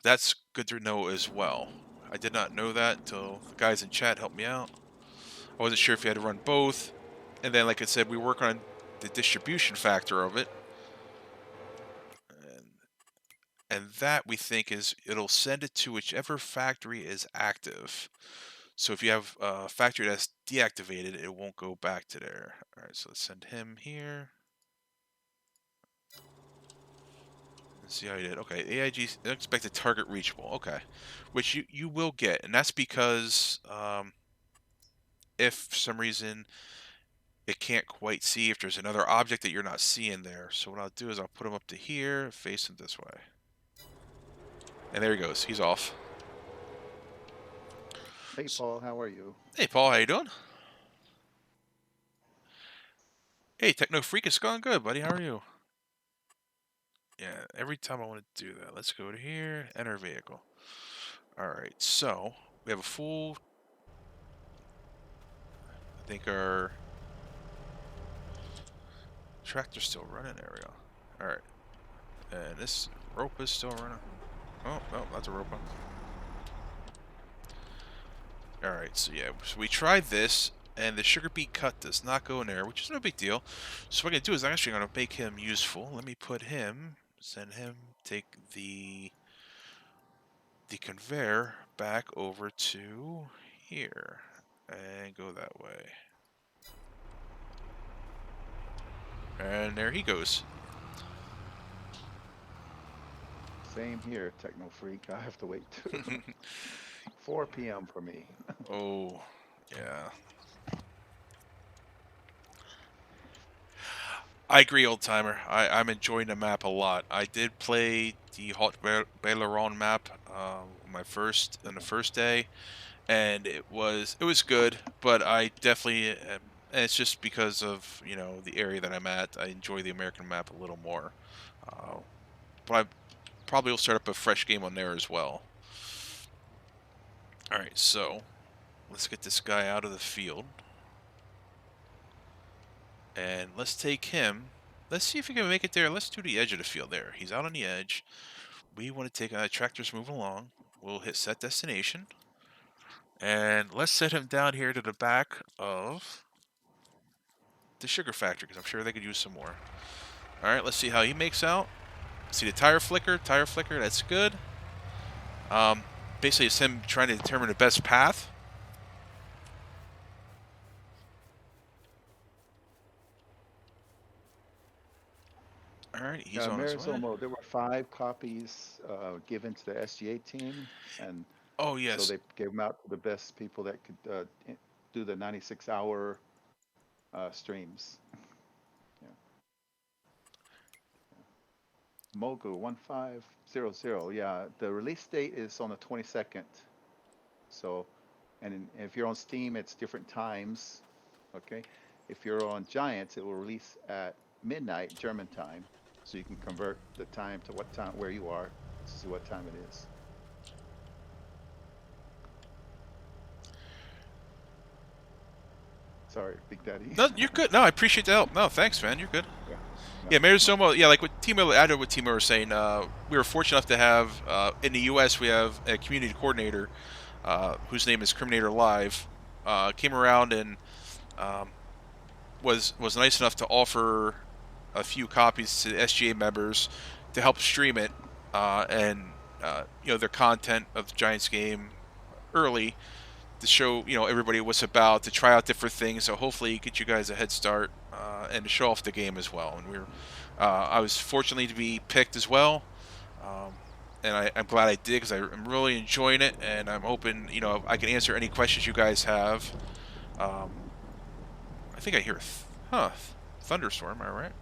that's good to know as well. I did not know that until the guys in chat helped me out. I wasn't sure if you had to run both. And then, like I said, we work on the distribution factor of it. And that, we think, is it'll send it to whichever factory is active. So if you have a factory that's deactivated, it won't go back to there. All right, so let's send him here. Let's see how you did. Okay, AIG expected target reachable. Okay, which you will get, and that's because if for some reason it can't quite see if there's another object that you're not seeing there. So what I'll do is I'll put him up to here, face him this way. And there he goes. He's off. Hey, Paul, how are you? Hey, Paul, how you doing? Hey, Techno Freak, it's going good, buddy. How are you? Yeah, every time I want to do that. Let's go to here, enter vehicle. All right, so we have a full... I think our tractor's still running. There we go. All right. And this rope is still running. Oh, no, that's a rope one. Alright, so yeah, so we tried this, and the sugar beet cut does not go in there, which is no big deal. So what I'm going to do is I'm actually going to make him useful. Let me put him, send him, take the conveyor back over to here, and go that way. And there he goes. Same here, Techno Freak. I have to wait too. 4 p.m. for me. Oh, yeah. I agree, old timer. I'm enjoying the map a lot. I did play the Hot Baileron map on the first day, and it was good. But I definitely, and it's just because of the area that I'm at. I enjoy the American map a little more. But I probably will start up a fresh game on there as well. All right, so let's get this guy out of the field. And let's take him. Let's see if we can make it there. Let's do the edge of the field there. He's out on the edge. We want to take tractor's moving along. We'll hit set destination. And let's set him down here to the back of the sugar factory, because I'm sure they could use some more. All right, let's see how he makes out. See the tire flicker, that's good. Basically, it's him trying to determine the best path. All right, he's on his way. There were 5 copies given to the SGA team, and oh yes, so they gave them out to the best people that could do the 96-hour streams. Yeah. Mogu 1500. Yeah, the release date is on the 22nd. So, and if you're on Steam, it's different times. Okay, if you're on Giants, it will release at midnight German time. So you can convert the time to what time where you are to see what time it is. Sorry, Big Daddy. No, you're good. No, I appreciate the help. No, thanks, man. You're good. Yeah, Mayor Somo. Yeah, like what Timo added, what Timo was saying. We were fortunate enough to have in the U.S. we have a community coordinator whose name is Criminator Live. Came around and was nice enough to offer a few copies to the SGA members to help stream it and their content of the Giants game early to show everybody what's about, to try out different things. So hopefully get you guys a head start and to show off the game as well. And I was fortunate to be picked as well, and I'm glad I did, because I'm really enjoying it, and I'm hoping I can answer any questions you guys have. I think I hear thunderstorm. Am I right?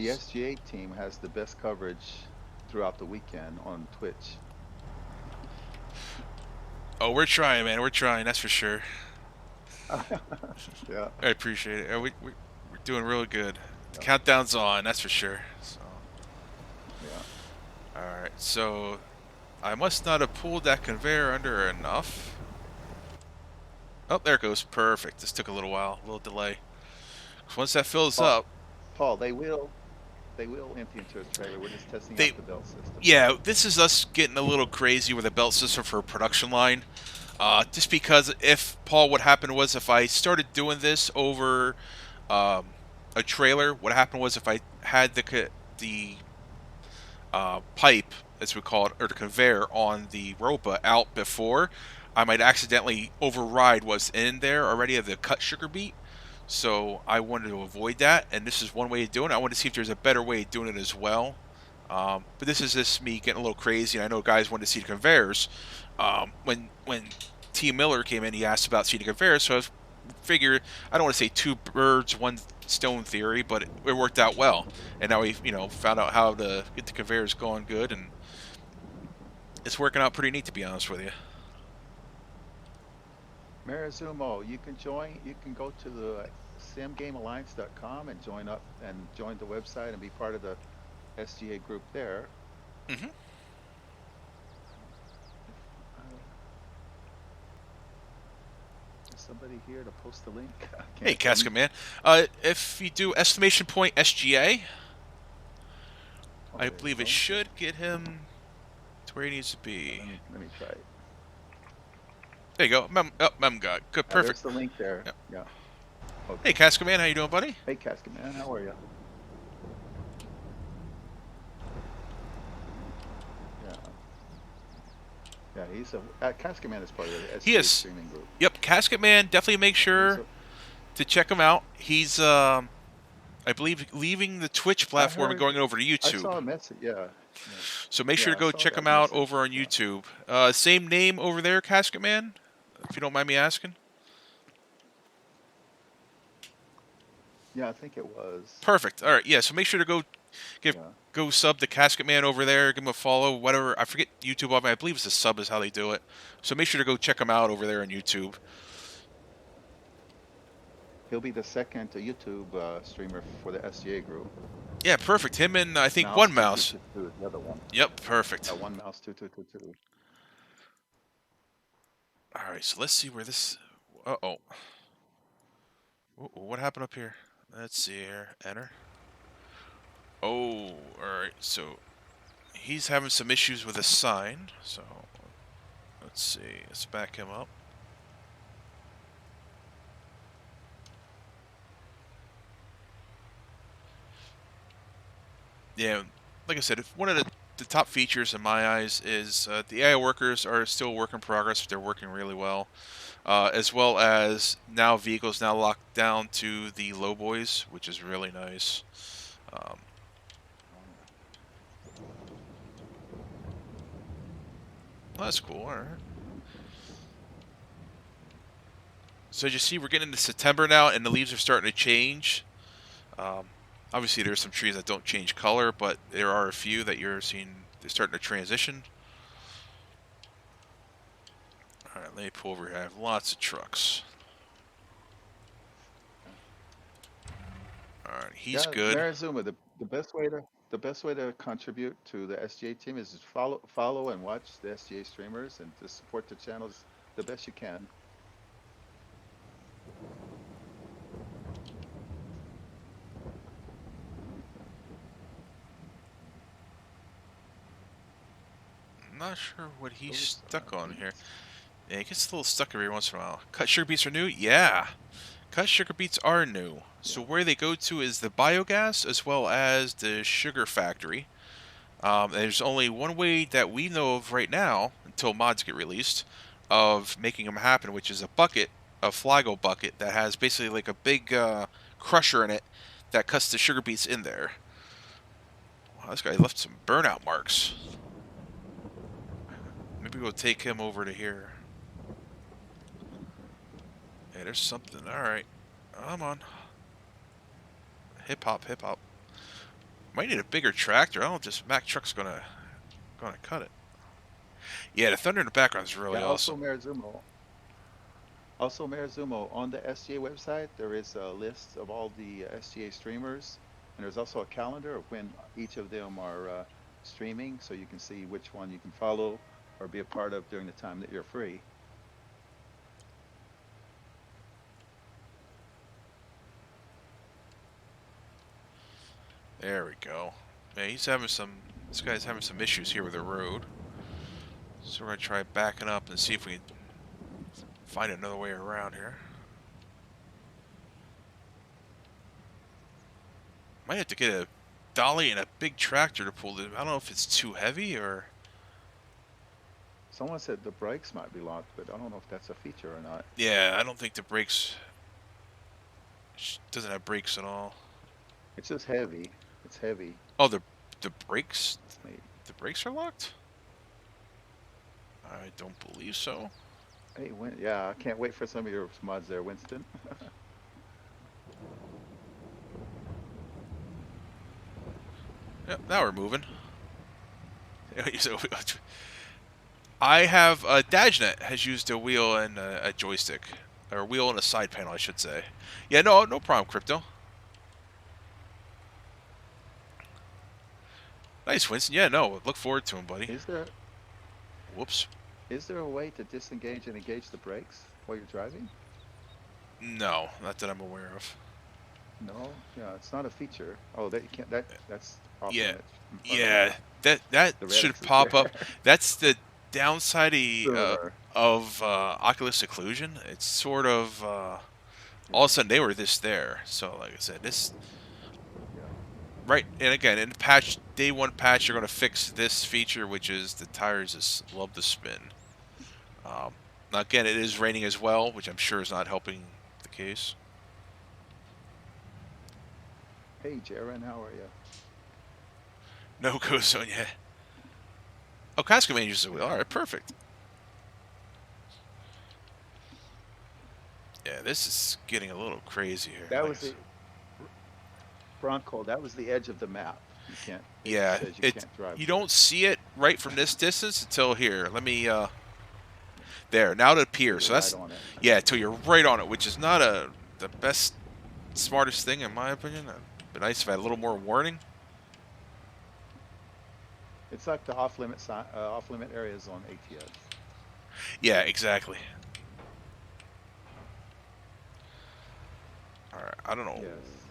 The SGA team has the best coverage throughout the weekend on Twitch. Oh, we're trying, man. We're trying. That's for sure. Yeah. I appreciate it. We're doing really good. The Yeah. countdown's on. That's for sure. So. Yeah. All right. So I must not have pulled that conveyor under enough. Oh, there it goes. Perfect. This took a little while, a little delay. Once that fills up, Paul, they will empty into a trailer. We're just testing they, out the belt system. yeah, this is us getting a little crazy with the belt system for a production line. Just because if, Paul, what happened was if I started doing this over a trailer, what happened was if I had the pipe, as we call it, or the conveyor on the ropa out before, I might accidentally override what's in there already of the cut sugar beet. So I wanted to avoid that, and this is one way of doing it. I want to see if there's a better way of doing it as well. But this is just me getting a little crazy, and I know guys wanted to see the conveyors. When T. Miller came in, he asked about seeing the conveyors, so I figured, I don't want to say two birds, one stone theory, but it worked out well. And now we, found out how to get the conveyors going good, and it's working out pretty neat, to be honest with you. Marizumo, you can join. You can go to the simgamealliance.com and join the website and be part of the SGA group there. Mm-hmm. Is somebody here to post the link? Hey, Casca Man. If you do exclamation point SGA, I believe it should get him to where he needs to be. Let me try it. There you go. Mem got good, perfect. There's the link there. Yep. Yeah. Okay. Hey, Casca Man, how you doing, buddy? Hey, Casca Man, how are you? Yeah. Yeah, he's Casca Man is part of the SGA streaming group. Yep, Casket Man. Definitely make sure to check him out. He's, I believe, leaving the Twitch platform and going over to YouTube. I saw a message. Yeah. So make sure to go check him out over on YouTube. Same name over there, Casket Man, if you don't mind me asking. Yeah, I think it was. Perfect. All right. Yeah. So make sure to go sub to Casket Man over there. Give him a follow. Whatever. I forget YouTube of it. I believe it's a sub is how they do it. So make sure to go check him out over there on YouTube. He'll be the second YouTube streamer for the SGA group. Yeah, perfect. Him and I think One Mouse. The other one. Yep, perfect. One Mouse 2222. All right, so let's see where this. Uh-oh. What happened up here? Let's see here. Enter. Oh, all right. So he's having some issues with a sign. So let's see. Let's back him up. Yeah, like I said, one of the top features in my eyes is the AI workers are still a work in progress. They're working really well. As well as now vehicles now locked down to the low boys, which is really nice. Well, that's cool. All right. So as you see, we're getting into September now, and the leaves are starting to change. Obviously, there's some trees that don't change color, but there are a few that you're seeing they're starting to transition. All right, let me pull over here. I have lots of trucks. All right, he's good. Marizuma, the best way to contribute to the SGA team is to follow and watch the SGA streamers and to support the channels the best you can. I'm not sure what he's stuck on here. Yeah, he gets a little stuck every once in a while. Cut sugar beets are new? Yeah. Cut sugar beets are new. So where they go to is the biogas as well as the sugar factory. There's only one way that we know of right now, until mods get released, of making them happen, which is a bucket, a Flago bucket, that has basically like a big crusher in it that cuts the sugar beets in there. Wow, this guy left some burnout marks. Maybe we'll take him over to here. Hey, there's something. All right. Come on. Hip hop, hip hop. Might need a bigger tractor. I don't know if this Mack truck's gonna cut it. Yeah, the thunder in the background is really Yeah, also awesome. Marizumo. Also, Marizumo, on the SGA website, there is a list of all the SGA streamers, and there's also a calendar of when each of them are streaming, so you can see which one you can follow or be a part of during the time that you're free. There we go. Yeah, this guy's having some issues here with the road. So we're gonna try backing up and see if we can find another way around here. Might have to get a dolly and a big tractor to pull it. I don't know if it's too heavy or... Someone said the brakes might be locked, but I don't know if that's a feature or not. Yeah, I don't think the brakes... doesn't have brakes at all. It's just heavy. It's heavy. Oh, the brakes? Maybe. The brakes are locked? I don't believe so. Hey, yeah, I can't wait for some of your mods there, Winston. Yep, now we're moving. I have Dajnet has used a wheel and a joystick, or a wheel and a side panel, I should say. Yeah, no problem, Crypto. Nice, Winston. Yeah, no, look forward to him, buddy. Is there? Whoops. Is there a way to disengage and engage the brakes while you're driving? No, not that I'm aware of. No, yeah, it's not a feature. Oh, that you can't. That's off Yeah, limits. yeah, that The should Redux is pop up. there. That's the downside Sure. of Oculus Occlusion. It's sort of all of a sudden they were there. So like I said, this right, and again in the patch day 1 patch, you're going to fix this feature, which is the tires just love to spin. Now again, it is raining as well, which I'm sure is not helping the case. Hey, Jaron, how are you? No goes on yet. Oh, Casco Man uses a wheel. All right, perfect. Yeah, this is getting a little crazy here. That was the Bronco. That was the edge of the map. You can't. Yeah, says you can't drive. You don't see it right from this distance until here. Let me there. Now it appears. So that's Right on it. yeah, until you're right on it, which is not the best, smartest thing in my opinion. It'd be nice if I had a little more warning. It's like the off-limit areas on ATS. Yeah, exactly. All right, I don't know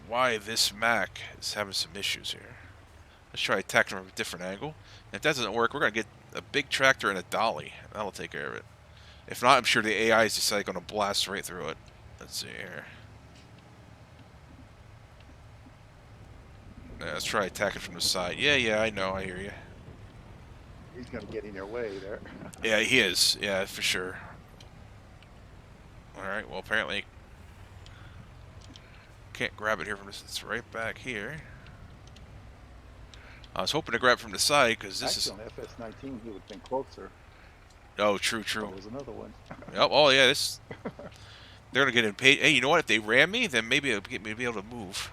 why this Mac is having some issues here. Let's try attacking from a different angle. If that doesn't work, we're gonna get a big tractor and a dolly. That'll take care of it. If not, I'm sure the AI is just like gonna blast right through it. Let's see here. Yeah, let's try attacking from the side. Yeah, I know, I hear you. He's gonna get in your way there. Yeah, he is. Yeah, for sure. All right. Well, apparently can't grab it here from this. It's right back here. I was hoping to grab it from the side because this Actually, on FS19, he would have been closer. Oh, true. There was another one. Yep. Oh, yeah. This. They're gonna get impatient. Hey, you know what? If they ram me, then maybe it'll get me to be able to move.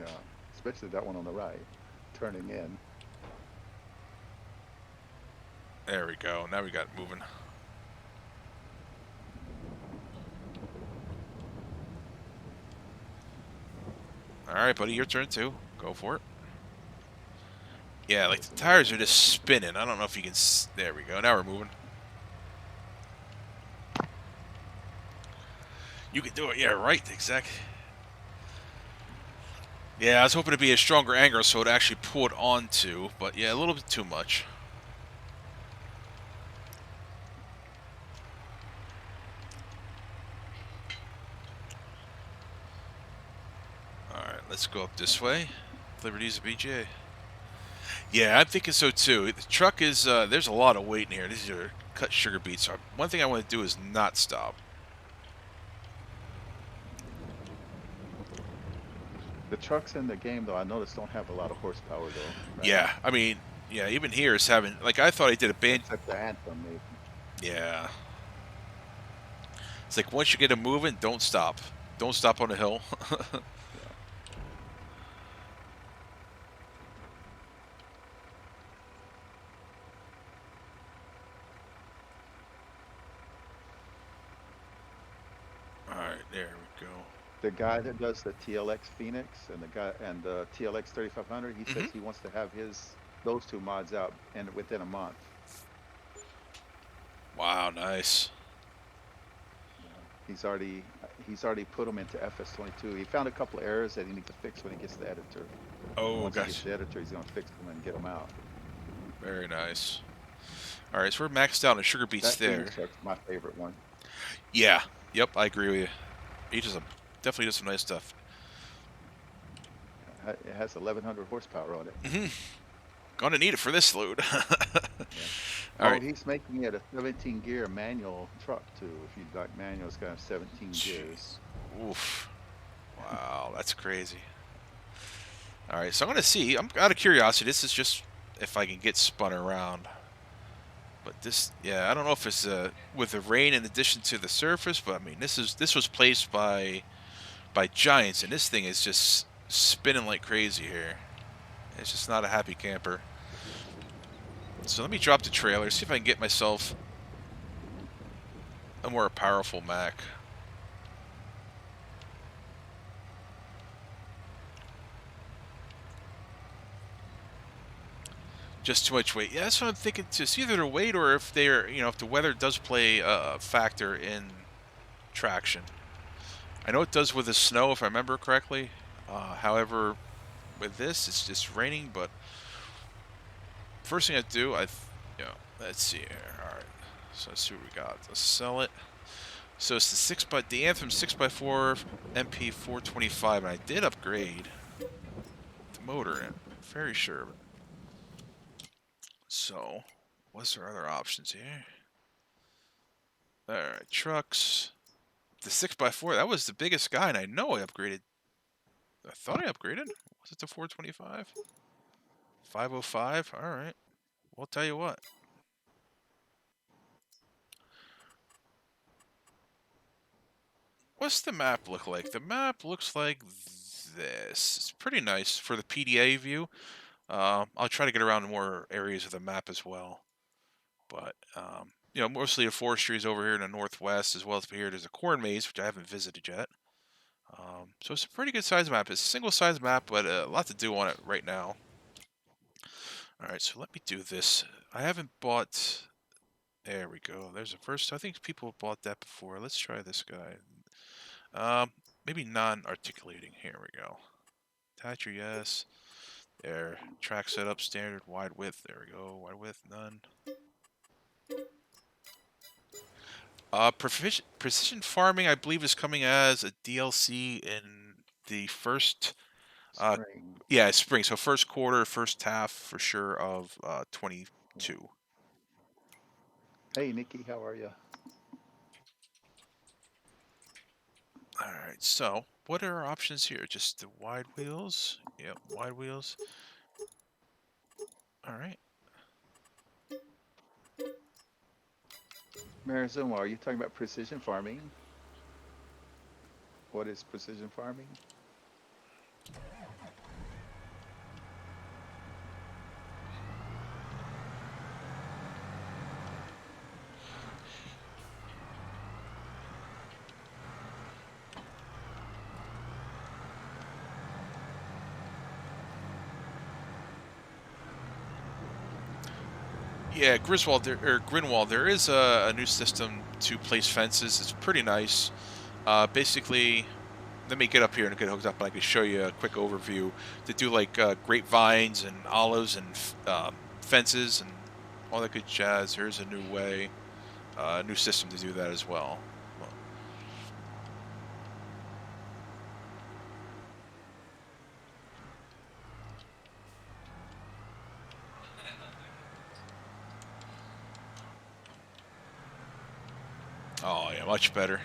Yeah, especially that one on the right, turning in. There we go. Now we got it moving. All right, buddy, your turn too. Go for it. Yeah, like the tires are just spinning. I don't know if you can. There we go. Now we're moving. You can do it. Yeah, right. Exactly. Yeah, I was hoping to be a stronger angle so it actually pulled onto, but yeah, a little bit too much. Alright, let's go up this way. Liberty's a BJ. Yeah, I'm thinking so too. The truck is, there's a lot of weight in here. These are cut sugar beets. So one thing I want to do is not stop. The trucks in the game, though, I noticed don't have a lot of horsepower, though. Right? Yeah, I mean, yeah, even here is having, like, I thought I did a band. Except the Anthem, maybe. Yeah. It's like once you get them moving, don't stop. Don't stop on the hill. The guy that does the TLX Phoenix and the TLX 3500, he Hmm. says he wants to have those two mods out within a month. Wow, nice. Yeah. He's already put them into FS22. He found a couple of errors that he needs to fix when he gets the editor. And Oh, once he gets gosh. the editor, he's gonna fix them and get them out. Very nice. All right, so we're maxed out on sugar beets That there. Phoenix truck's my favorite one. Yeah. Yep, I agree with you. He definitely does some nice stuff. It has 1100 horsepower on it. Hmm. Gonna need it for this load. Yeah. All Oh, right. he's making it a 17 gear manual truck too. If you'd like manual, it's got 17 gears. Oof. Wow, that's crazy. All right, so I'm gonna see. I'm out of curiosity. This is just if I can get spun around. But this, yeah, I don't know if it's with the rain in addition to the surface, but I mean, this was placed by giants, and this thing is just spinning like crazy here. It's just not a happy camper. So let me drop the trailer, see if I can get myself a more powerful Mac. Just too much weight. Yeah, that's what I'm thinking too. It's either the weight or if they're, if the weather does play a factor in traction. I know it does with the snow, if I remember correctly. However, with this, it's just raining. But first thing I do, let's see here. All right, so let's see what we got. Let's sell it. So it's the Anthem 6x4 MP 425, and I did upgrade the motor in it. Very sure. So, what's our other options here? All right, trucks. The 6x4, that was the biggest guy, and I know I upgraded. I thought I upgraded. Was it the 425? 505? All right. We'll tell you what. What's the map look like? The map looks like this. It's pretty nice for the PDA view. I'll try to get around more areas of the map as well. But, mostly the forestry is over here in the northwest, as well as here there's a corn maze, which I haven't visited yet. So it's a pretty good size map. It's a single size map, but a lot to do on it right now. All right, so let me do this. I haven't bought... There we go. There's the first. I think people have bought that before. Let's try this guy. Maybe non-articulating. Here we go. Attacher, yes. There. Track setup, standard, wide width. There we go. Wide width, none. Precision farming, I believe, is coming as a DLC in the first... Spring. Yeah, spring. So first quarter, first half for sure of 22. Hey, Nikki, how are you? All right. So what are our options here? Just the wide wheels. Yep, wide wheels. All right. Marizuma, are you talking about precision farming? What is precision farming? Yeah, Grinwald. There is a new system to place fences. It's pretty nice. Basically, let me get up here and get hooked up, and I can show you a quick overview to do like grapevines and olives and fences and all that good jazz. Here's a new way, a new system to do that as well. Oh yeah, much better.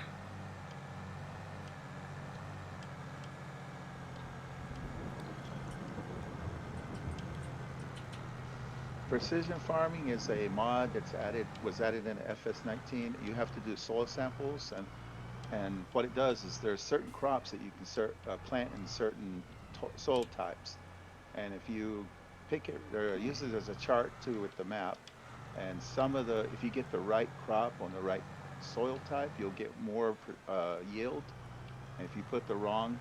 Precision farming is a mod that's was added in FS19. You have to do soil samples, and what it does is there's certain crops that you can plant in certain soil types, and if you pick it, they're used as a chart too with the map. And if you get the right crop on the right soil type, you'll get more yield. And if you put the wrong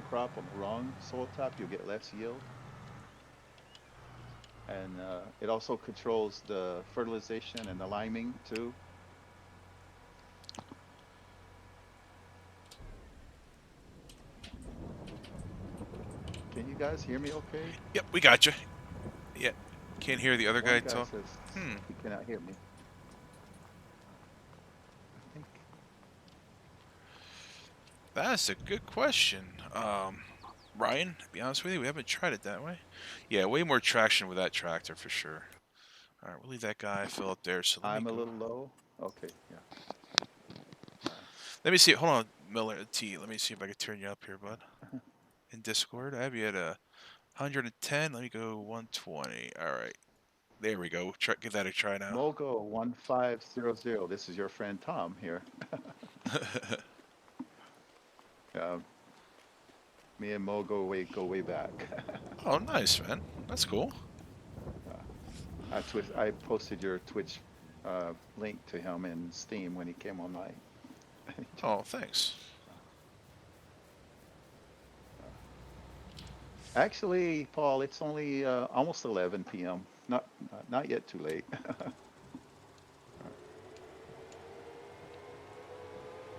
crop on the wrong soil type, you'll get less yield. And it also controls the fertilization and the liming too. Can you guys hear me okay? Yep, we got you. Yeah, can't hear the other One guy guy talk. says he cannot hear me. I think That's a good question. Ryan, to be honest with you, we haven't tried it that way. Yeah, way more traction with that tractor for sure. All right, we'll leave that guy fill up there. So let me I'm a go. little low. Okay, yeah. Let me see. Hold on, Miller T. Let me see if I can turn you up here, bud. In Discord, I have you at 110. Let me go 120. All right, there we go. Try, give that a try now. Mogo 1500. This is your friend Tom here. Me and Mo go way back. Oh, nice, man. That's cool. I posted your Twitch link to him in Steam when he came online. Oh, thanks. Actually, Paul, it's only almost 11 p.m. Not yet too late.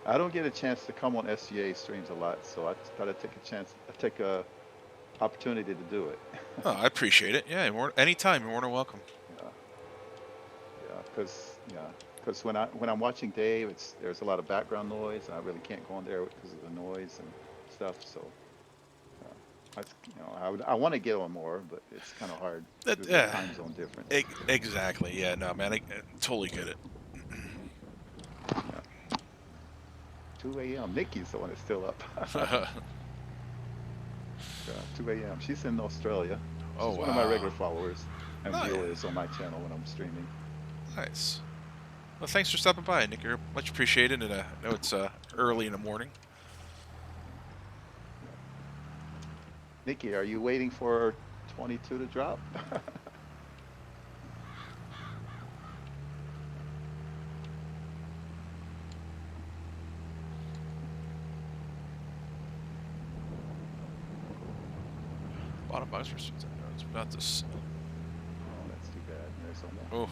I don't get a chance to come on SCA streams a lot, so I gotta take a opportunity to do it. Oh, I appreciate it. Yeah, anytime. You're more than welcome. Because when I'm watching Dave, there's a lot of background noise, and I really can't go on there because of the noise and stuff. So, I want to get on more, but it's kind of hard. There's a time zone difference. Exactly. Yeah. No, man. I totally get it. 2 a.m. Nikki's the one that's still up. 2 a.m. She's in Australia. She's one of my regular followers and viewers on my channel when I'm streaming. Nice. Well, thanks for stopping by, Nick. You're much appreciated, and I know it's early in the morning. Nikki, are you waiting for 22 to drop? Bottom box for it's about this. Oh, that's too bad. There's something.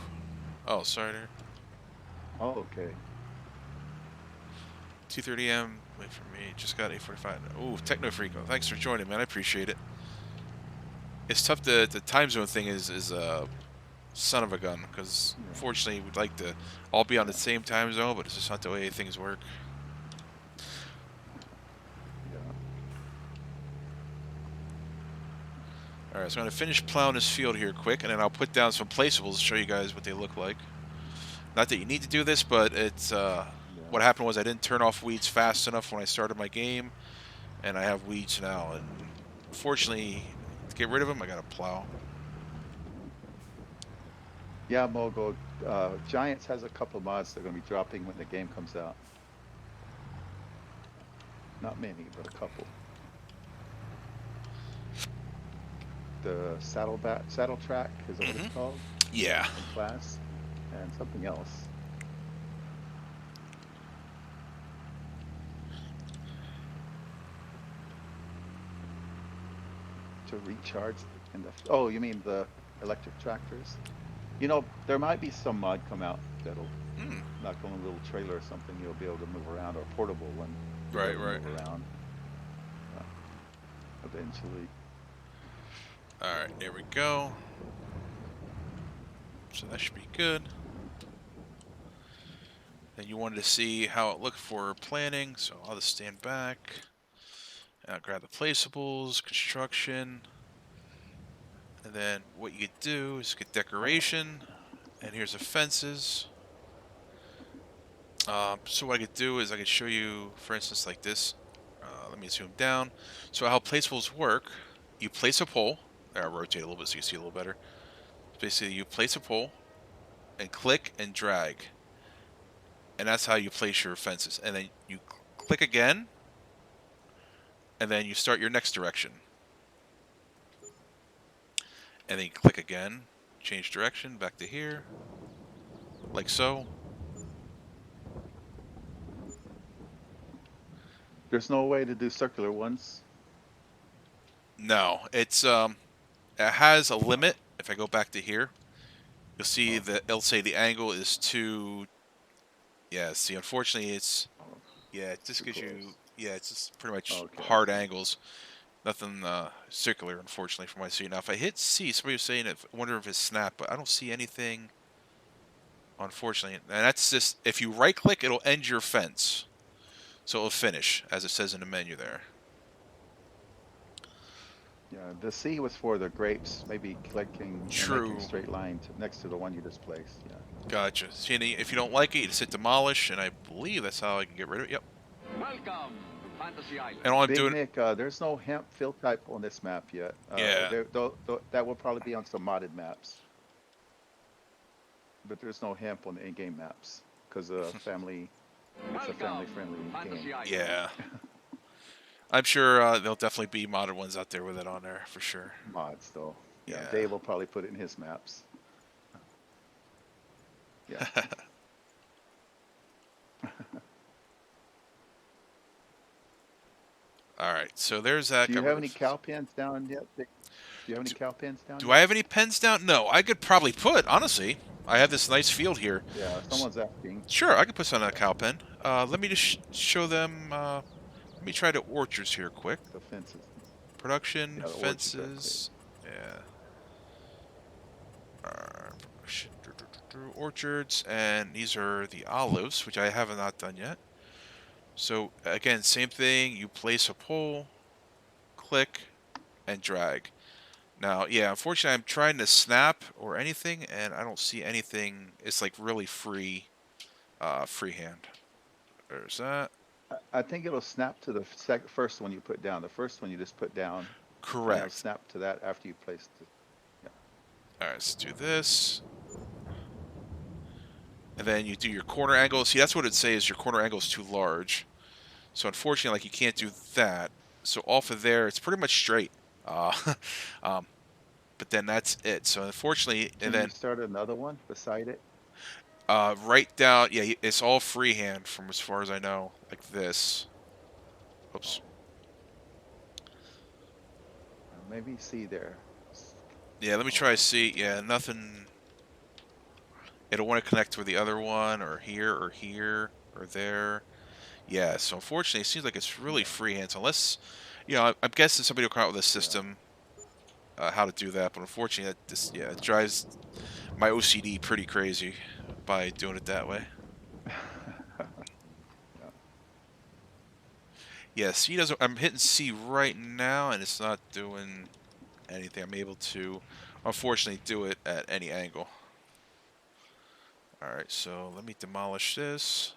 Oh, sorry there. Oh, okay. 2:30 a.m. Wait for me. Just got 8:45. Oh, Techno Freak. Thanks for joining, man. I appreciate it. It's tough. The time zone thing is a son of a gun because unfortunately we'd like to all be on the same time zone, but it's just not the way things work. All right, so I'm going to finish plowing this field here quick, and then I'll put down some placeables to show you guys what they look like. Not that you need to do this, but it's what happened was I didn't turn off weeds fast enough when I started my game, and I have weeds now. And unfortunately, to get rid of them, I got to plow. Yeah, Mogo. Giants has a couple of mods that are going to be dropping when the game comes out. Not many, but a couple. The saddle track is that what it's called? Yeah. In class, and something else. To recharge oh, you mean the electric tractors? You know, there might be some mod come out that'll knock on a little trailer or something. You'll be able to move around, or a portable one. Right. Move around. Eventually. All right, there we go. So that should be good. And you wanted to see how it looked for planning, so I'll just stand back. And I'll grab the placeables, construction. And then what you could do is get decoration. And here's the fences. So what I could do is I could show you, for instance, like this. Let me zoom down. So how placeables work, you place a pole. I'll rotate a little bit so you see a little better. Basically, you place a pole and click and drag. And that's how you place your fences. And then you click again. And then you start your next direction. And then you click again. Change direction back to here. Like so. There's no way to do circular ones. No, it's it has a limit. If I go back to here, you'll see that it'll say the angle is too. Yeah, see, unfortunately, it's it just Too gives you close. it's just pretty much Okay, I hard see. angles. Nothing circular, unfortunately, from what I see. Now, if I hit C, somebody was saying, I wonder if it's snap, but I don't see anything. Unfortunately, and that's just if you right click, it'll end your fence, so it'll finish as it says in the menu there. Yeah, the C was for the grapes, maybe clicking and making True. a straight line next to the one you just placed. Yeah. Gotcha. See, if you don't like it, you just hit demolish, and I believe that's how I can get rid of it. Yep. Welcome to Fantasy Island. And all I'm Big doing, Nick, there's no hemp field type on this map yet. Yeah. That will probably be on some modded maps. But there's no hemp on the in-game maps because it's a family-friendly game. Yeah. I'm sure there'll definitely be modded ones out there with it on there for sure. Mods though. Yeah, Yeah. Dave will probably put it in his maps. Yeah. All right, so there's that. Do you have any cow pens down yet? Do you have any cow pens down? Do I have any pens down? No, I could probably put, honestly. I have this nice field here. Yeah, someone's asking. Sure, I could put some on a cow pen. Let me just show them. Let me try the orchards here quick. The fences. Production, Yeah, the fences. Orchards, and these are the olives, which I have not done yet. So again, same thing. You place a pole, click, and drag. Now, yeah, unfortunately, I'm trying to snap or anything, and I don't see anything. It's like really freehand. There's that. I think it'll snap to the first one you put down. The first one you just put down. Correct. It'll snap to that after you place it. Yeah. All right, let's do this. And then you do your corner angle. See, that's what it'd say is your corner angle is too large. So unfortunately, like you can't do that. So off of there, it's pretty much straight. But then that's it. So unfortunately, Can you start another one beside it? Right down, yeah, it's all freehand from as far as I know, like this. Oops. Maybe C there. Yeah, let me try C. Yeah, nothing. It'll want to connect with the other one, or here, or there. Yeah, so unfortunately, it seems like it's really freehand. So unless, I'm guessing somebody will come out with a system how to do that. But unfortunately, it drives my OCD pretty crazy by doing it that way. Yeah, C doesn't. I'm hitting C right now, and it's not doing anything. I'm able to, unfortunately, do it at any angle. All right, so let me demolish this.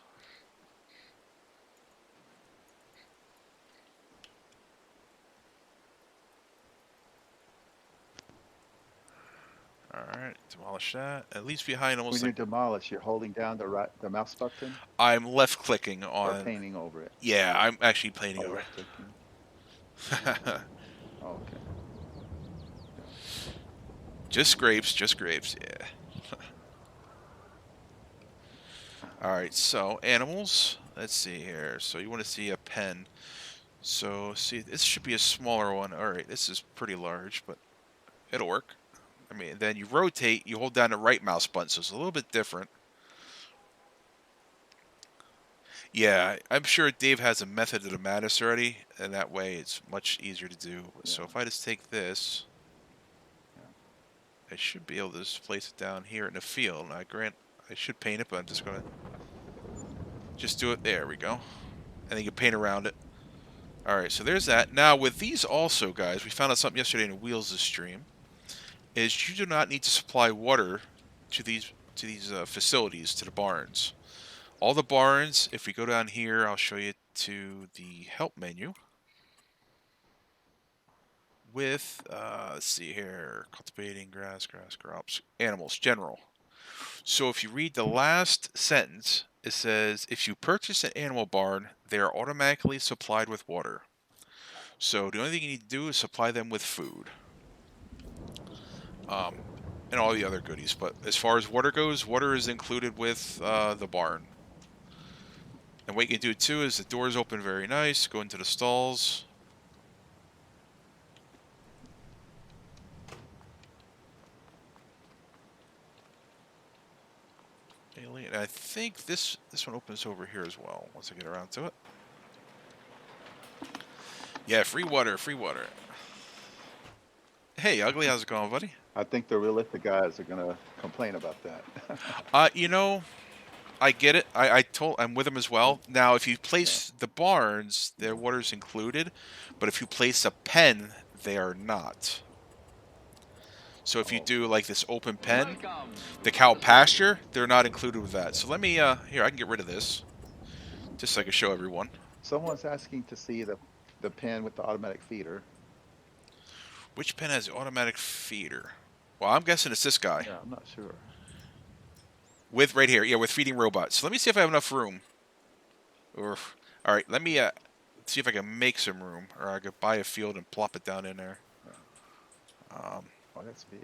All right, demolish that. At least behind almost. When you demolish, you're holding down the mouse button. I'm left clicking on. Or painting over it. Yeah, I'm actually painting over it. Okay. Just grapes, yeah. All right, so animals. Let's see here. So you want to see a pen. So see, this should be a smaller one. All right, this is pretty large, but it'll work. I mean, then you rotate, you hold down the right mouse button, so it's a little bit different. Yeah, I'm sure Dave has a method of the madness already, and that way it's much easier to do. Yeah. So if I just take this, I should be able to just place it down here in the field. I should paint it, but I'm just going to just do it. There we go. And then you can paint around it. All right, so there's that. Now, with these also, guys, we found out something yesterday in the Wheels' stream, is you do not need to supply water to these facilities, to the barns. All the barns, if we go down here, I'll show you to the help menu with, let's see here, cultivating grass, crops, animals, general. So if you read the last sentence, it says, if you purchase an animal barn, they are automatically supplied with water. So the only thing you need to do is supply them with food. And all the other goodies. But as far as water goes, water is included with the barn. And what you can do too is the doors open very nice. Go into the stalls. And I think this one opens over here as well. Once I get around to it. Yeah, free water, free water. Hey, Ugly, how's it going, buddy? I think the realistic guys are gonna complain about that. You know, I get it. I'm with them as well. Now, if you place the barns, their water's included, but if you place a pen, they are not. So if you do like this open pen, the cow pasture, they're not included with that. So let me here, I can get rid of this, just so I can show everyone. Someone's asking to see the pen with the automatic feeder. Which pen has the automatic feeder? Well, I'm guessing it's this guy. Yeah, I'm not sure. With right here, yeah, with feeding robots. So let me see if I have enough room. Or, all right, let me see if I can make some room, or I could buy a field and plop it down in there. Oh, that's big.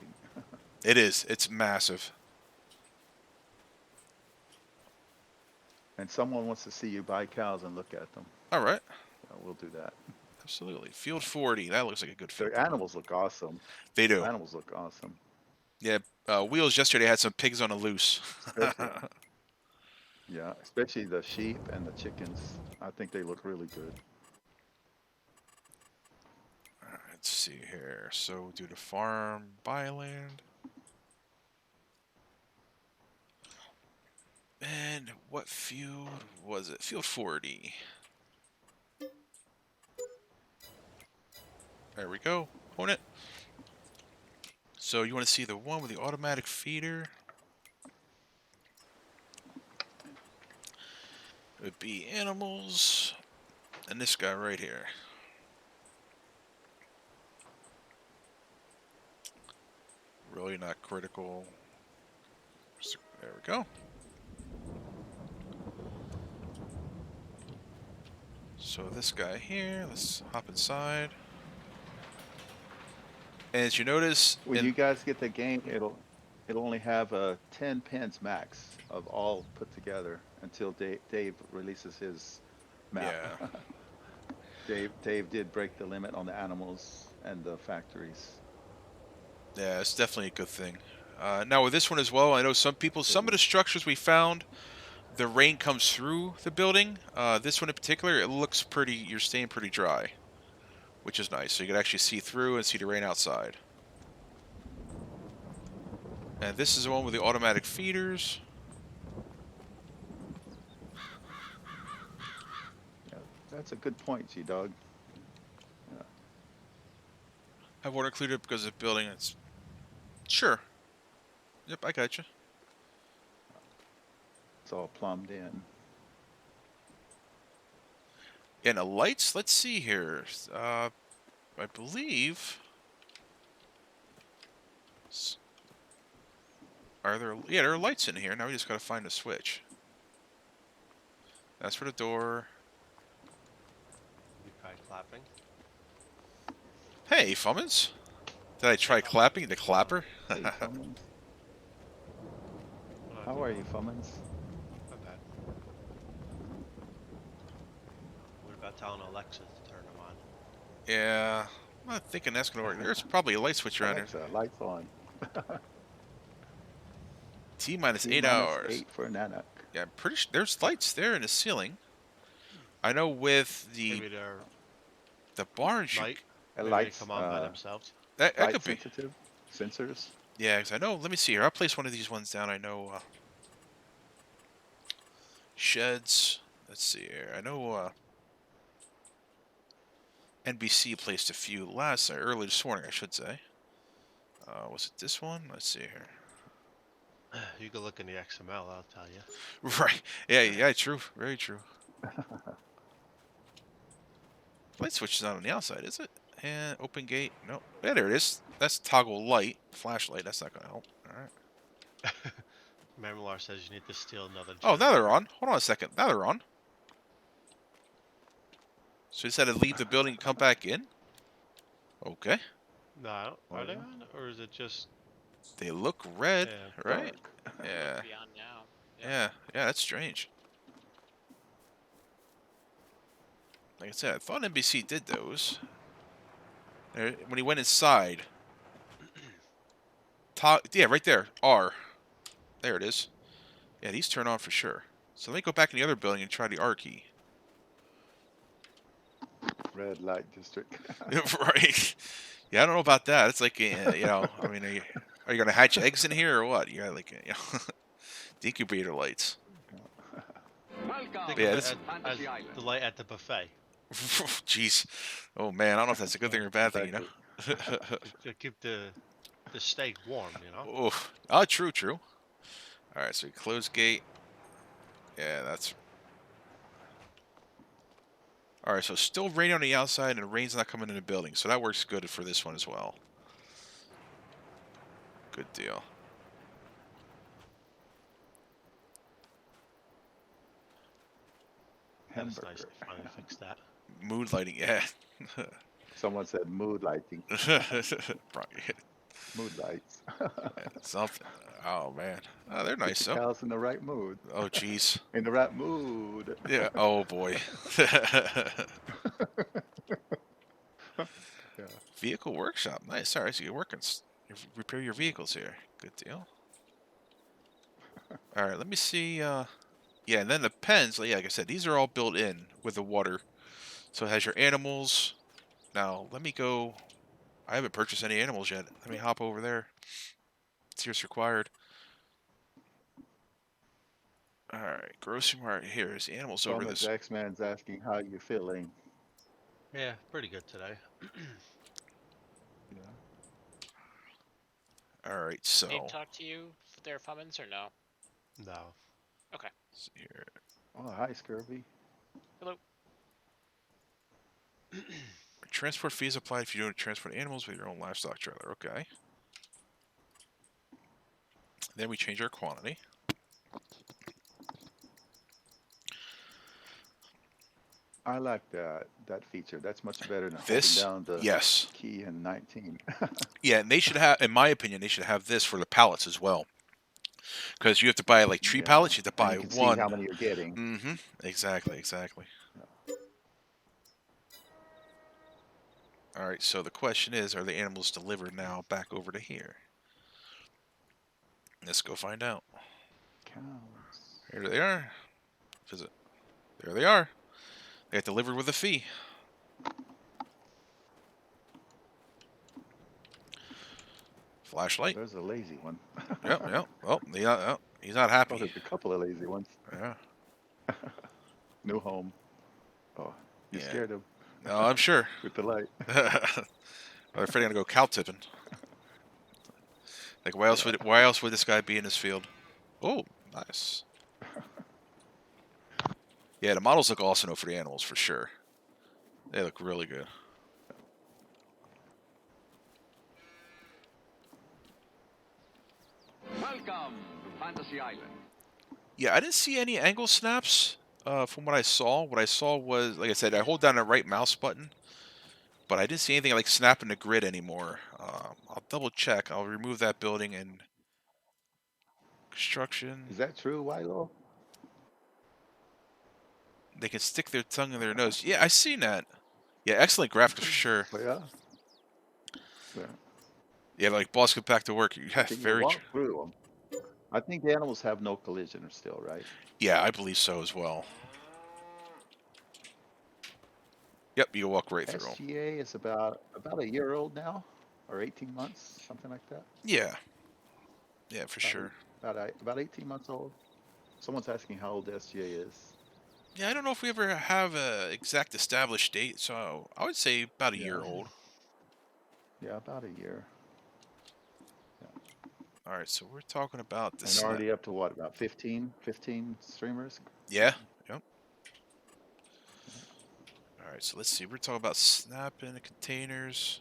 It is. It's massive. And someone wants to see you buy cows and look at them. All right. We'll do that. Absolutely. Field 40. That looks like a good field. Their animals look awesome. They do. The animals look awesome. Yeah. Wheels yesterday had some pigs on a loose. Yeah, especially the sheep and the chickens. I think they look really good. Let's see here. So do the farm, buy land. And what field was it? Field 40. There we go. Own it. So you want to see the one with the automatic feeder? It would be animals. And this guy right here. Really not critical. There we go. So this guy here, let's hop inside. And as you notice, When you guys get the game, it'll only have 10 pens max of all put together until Dave releases his map. Yeah. Dave did break the limit on the animals and the factories. Yeah, it's definitely a good thing. Now with this one as well, I know some of the structures we found, the rain comes through the building. This one in particular, it looks pretty, you're staying pretty dry, which is nice. So you can actually see through and see the rain outside. And this is the one with the automatic feeders. Yeah, that's a good point, G-Dog. Yeah. I have water included because of the building. It's sure. Yep, I got you. It's all plumbed in. And the lights, let's see here. I believe. Are there? Yeah, there are lights in here. Now we just gotta find a switch. That's for the door. You tried clapping? Hey, Fummins. Did I try clapping? The clapper? Hey, Fummins. How are you, Fummins? Not bad. What about telling Alexa to turn them on? Yeah, I'm not thinking that's gonna work. There's probably a light switch around Alexa, here. lights on. T-minus 8 hours. 8 for Nanak. Yeah, I'm pretty sure there's lights there in the ceiling. I know with Maybe they're the barns. light. Maybe Lights, they come on by themselves. That light could be. sensitive sensors. Yeah, because I know. Let me see here. I'll place one of these ones down. I know. Sheds. Let's see here. I know. NBC placed a few early this morning, I should say. Was it this one? Let's see here. You can look in the XML, I'll tell you. Right. Yeah, true. Very true. Light switch is not on the outside, is it? And open gate. No. Yeah, there it is. That's toggle light. Flashlight. That's not going to help. All right. Mamular says you need to steal another. Oh, now they're on. Hold on a second. Now they're on. So you said to leave the building and come back in? Okay. No, are they on? Or is it just... They look red, right? Dark. Yeah. Be on now. Yeah, that's strange. Like I said, I thought NBC did those. When he went inside. Yeah, right there. R. There it is. Yeah, these turn on for sure. So let me go back in the other building and try the R key. Red light district. Right. Yeah, I don't know about that. It's like, you know, I mean, are you going to hatch eggs in here or what? You got like, you know, the incubator lights. Welcome Think Yeah, of it this- as Fantasy Island. the light at the buffet. Jeez. Oh, man. I don't know if that's a good thing or a bad thing, you know? To keep the steak warm, you know. Oh, oh, true, true. All right, so we close gate. Yeah, that's... All right, so still rain on the outside, and the rain's not coming in the building, so that works good for this one as well. Good deal. That's Hamburger. nice. They finally fixed that. Mood lighting, yeah. Someone said mood lighting. Mood lights. Something. Oh, man. Oh, they're nice, Get though. the cows in the right mood. Oh, jeez. In the right mood. Yeah. Oh, boy. Yeah. Vehicle workshop. Nice. All right, so you're working. You repair your vehicles here. Good deal. All right, let me see. Yeah, and then the pens. Yeah, like I said, these are all built in with the water. So it has your animals. Now, let me go. I haven't purchased any animals yet. Let me hop over there. See what's required. All right, grocery mart. Here's the animals over Thomas this. X-Man's asking how you feeling. Yeah, pretty good today. Yeah. All right, so. Dave talk to you for their comments or no? No. Okay. Let's see here. Oh, hi, Scurvy. Hello. Transport fees apply if you don't transport animals with your own livestock trailer. Okay. Then we change our quantity. I like that feature. That's much better than This, holding down the yes. key in 19. Yeah, and they should have, in my opinion, they should have this for the pallets as well. Because you have to buy, like, tree Yeah. pallets, you have to And buy you can one. see how many you're getting. Mm-hmm. Exactly, exactly. All right, so the question is, are the animals delivered now back over to here? Let's go find out. Cows. Here they are. Visit. There they are. They got delivered with a fee. Flashlight. There's a lazy one. Yep, yep. Oh, he's not happy. Oh, there's a couple of lazy ones. Yeah. New home. Oh, you Yeah. scared him No, I'm sure. with the light. I'm afraid I'm gonna go cow tipping. Like, why else would this guy be in this field? Oh, nice. Yeah, the models look awesome though for the animals for sure. They look really good. Welcome to Fantasy Island. Yeah, I didn't see any angle snaps from what I saw. What I saw was, like I said, I hold down the right mouse button, but I didn't see anything like snapping the grid anymore. I'll double check. I'll remove that building and construction. Is that true, Wilo? They can stick their tongue in their nose. Yeah, I seen that. Yeah, excellent graphics for sure. Yeah. Yeah. Yeah, like boss, get back to work. Yeah, Can you very. walk through them? I think the animals have no collision still, right? Yeah, I believe so as well. Yep, you can walk right through them. SGA is about a year old now, or 18 months, something like that. Yeah. Yeah, for sure. About 18 months old. Someone's asking how old the SGA is. Yeah, I don't know if we ever have a exact established date, so I would say about a year old. Yeah, about a year. All right, so we're talking about And this. already up to what, about 15 streamers? Yeah. Yep. All right, so let's see. We're talking about snapping the containers.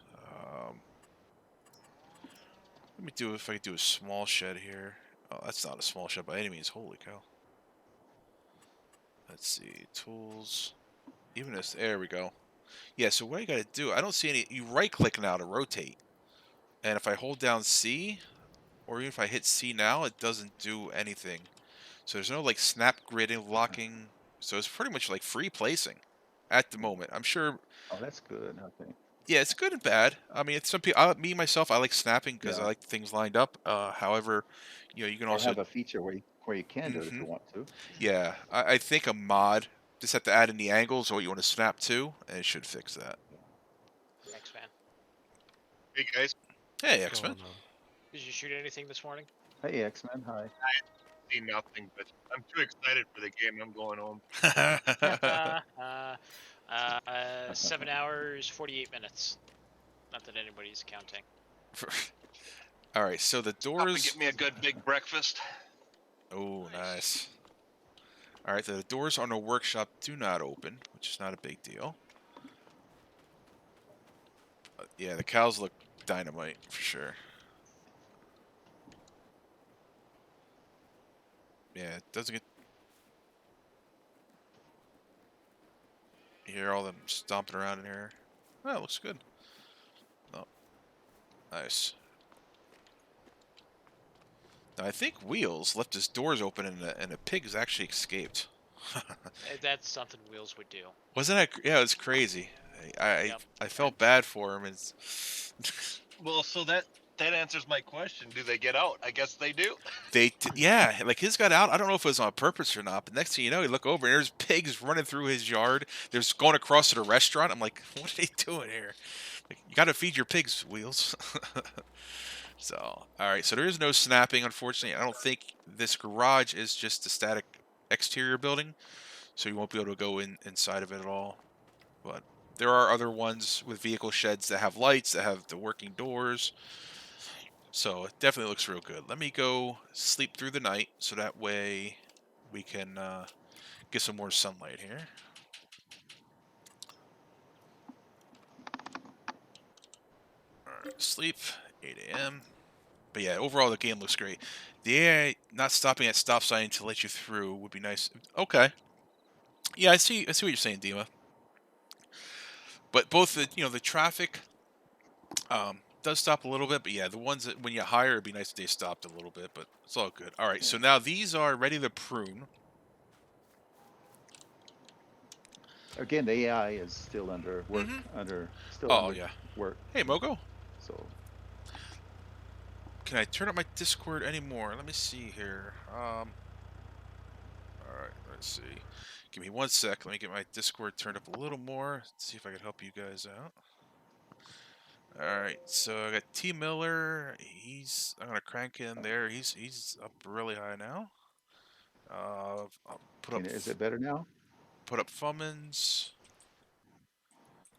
Let me do if I could do a small shed here. Oh, that's not a small shed by any means. Holy cow. Let's see. Tools. Even this. There we go. Yeah, so what you got to do, I don't see any. You right click now to rotate. And if I hold down C, or even if I hit C now, it doesn't do anything. So there's no like snap gridding, locking. So it's pretty much like free placing. at the moment. I'm sure. Oh, that's good. I think. Yeah, it's good and bad. I mean, it's some people. Me myself, I like snapping because I Yeah. like things lined up. However, you can They also. have a feature where you can do it if Hmm. you want to. Yeah, I think a mod just have to add in the angles or what you want to snap to, and it should fix that. X-Man. Hey guys, Hey, what's X-Men. going on? Did you shoot anything this morning? Hey, X-Men. Hi. I see nothing, but I'm too excited for the game. I'm going home. 7 hours, 48 minutes. Not that anybody's counting. All right, so the Stop and doors. get me a good big breakfast. Oh, nice. All right, the doors on the workshop do not open, which is not a big deal. Yeah, the cows look dynamite for sure. Yeah, it doesn't get. You hear all them stomping around in here. Oh, it looks good. Oh, nice. Now, I think Wheels left his doors open and the pigs actually escaped. That's something Wheels would do. Wasn't that? Yeah, it was crazy. Yep. I felt bad for him. Well, so that answers my question. Do they get out? I guess they do. Yeah, like his got out. I don't know if it was on purpose or not, but next thing you know, you look over and there's pigs running through his yard. There's going across to the restaurant. I'm like, what are they doing here? Like, you got to feed your pigs, Wheels. So, all right. So there is no snapping, unfortunately. I don't think this garage is just a static exterior building, so you won't be able to go inside of it at all. But there are other ones with vehicle sheds that have lights, that have the working doors. So it definitely looks real good. Let me go sleep through the night so that way we can get some more sunlight here. All right, sleep, 8 a.m. But yeah, overall the game looks great. The AI not stopping at stop sign to let you through would be nice. Okay. Yeah, I see what you're saying, Dima. But both the traffic does stop a little bit, but yeah, the ones that when you hire, it'd be nice if they stopped a little bit, but it's all good. All right, so now these are ready to prune. Again, the AI is still under work. Mm-hmm. Oh yeah. Work. Hey Mogo. So. Can I turn up my Discord anymore? Let me see here. All right, let's see. Give me 1 sec. Let me get my Discord turned up a little more. Let's see if I can help you guys out. All right, so I got T Miller. I'm gonna crank him there. He's up really high now. I'll put up. Is it better now? Put up Fummins.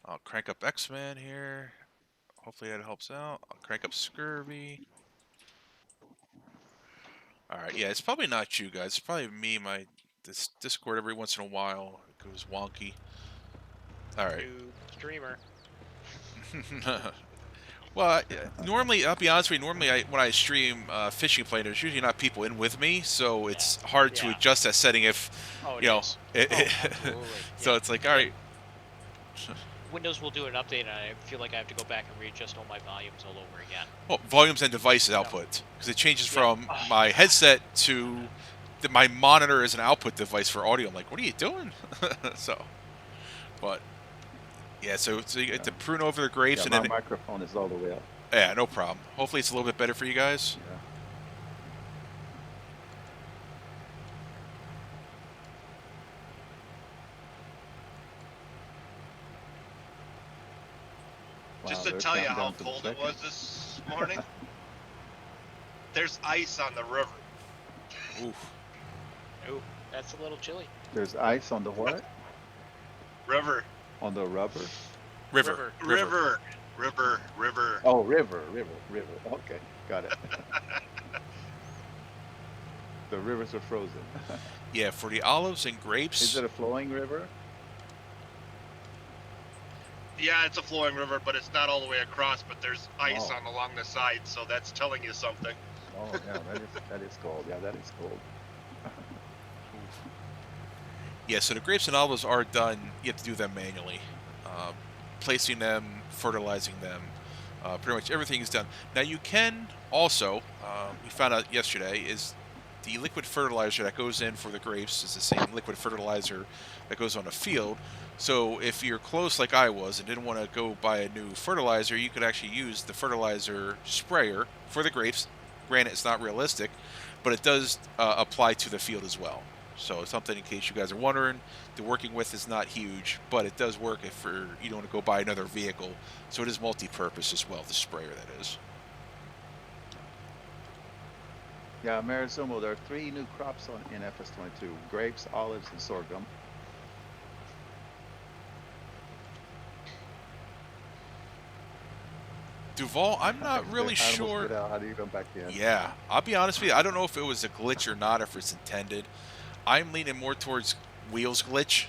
I'll crank up X-Man here. Hopefully that helps out. I'll crank up Scurvy. Alright, yeah, it's probably not you guys. It's probably me. This Discord every once in a while it goes wonky. Alright. New streamer. Well, normally, I'll be honest with you, normally when I stream Fishing Play, there's usually not people in with me, so it's hard to adjust that setting if, absolutely. So it's like, alright. Windows will do an update, and I feel like I have to go back and readjust all my volumes all over again. Well, volumes and devices output, because it changes from my headset to my monitor as an output device for audio. I'm like, what are you doing? But yeah, so you get to prune over the grapes, and my then microphone is all the way up. Yeah, no problem. Hopefully, it's a little bit better for you guys. Yeah. Just to tell you how cold it was this morning, there's ice on the river. Oof. Ooh, that's a little chilly. There's ice on the what? River. On the rubber? River. Oh, river. Okay, got it. The rivers are frozen. Yeah, for the olives and grapes. Is it a flowing river? Yeah, it's a flowing river, but it's not all the way across, but there's ice along the side, so that's telling you something. Oh, yeah, that is cold. Yeah, that is cold. Yeah, so the grapes and olives are done. You have to do them manually. Placing them, fertilizing them. Pretty much everything is done. Now, you can also, we found out yesterday, is the liquid fertilizer that goes in for the grapes is the same liquid fertilizer that goes on the field. So if you're close like I was and didn't want to go buy a new fertilizer, you could actually use the fertilizer sprayer for the grapes. Granted, it's not realistic, but it does apply to the field as well. So something in case you guys are wondering, the working width is not huge, but it does work if you don't want to go buy another vehicle. So it is multi-purpose as well, the sprayer that is. Yeah, Marizumo, there are 3 new crops in FS22: grapes, olives, and sorghum. Duval, I'm not really sure. Get out. How do you go back in? Yeah, I'll be honest with you. I don't know if it was a glitch or not, if it's intended. I'm leaning more towards wheels glitch,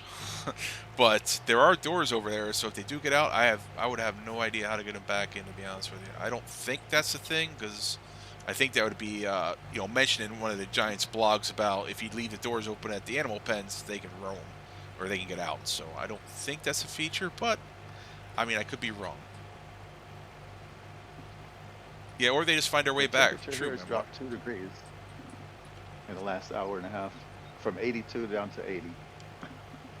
but there are doors over there, so if they do get out, I would have no idea how to get them back in. To be honest with you, I don't think that's the thing, because I think that would be mentioned in one of the Giants' blogs about if you leave the doors open at the animal pens, they can roam or they can get out. So I don't think that's a feature, but I mean I could be wrong. Yeah, or they just find their way back. True, here has dropped 2 degrees in the last hour and a half, from 82 down to 80.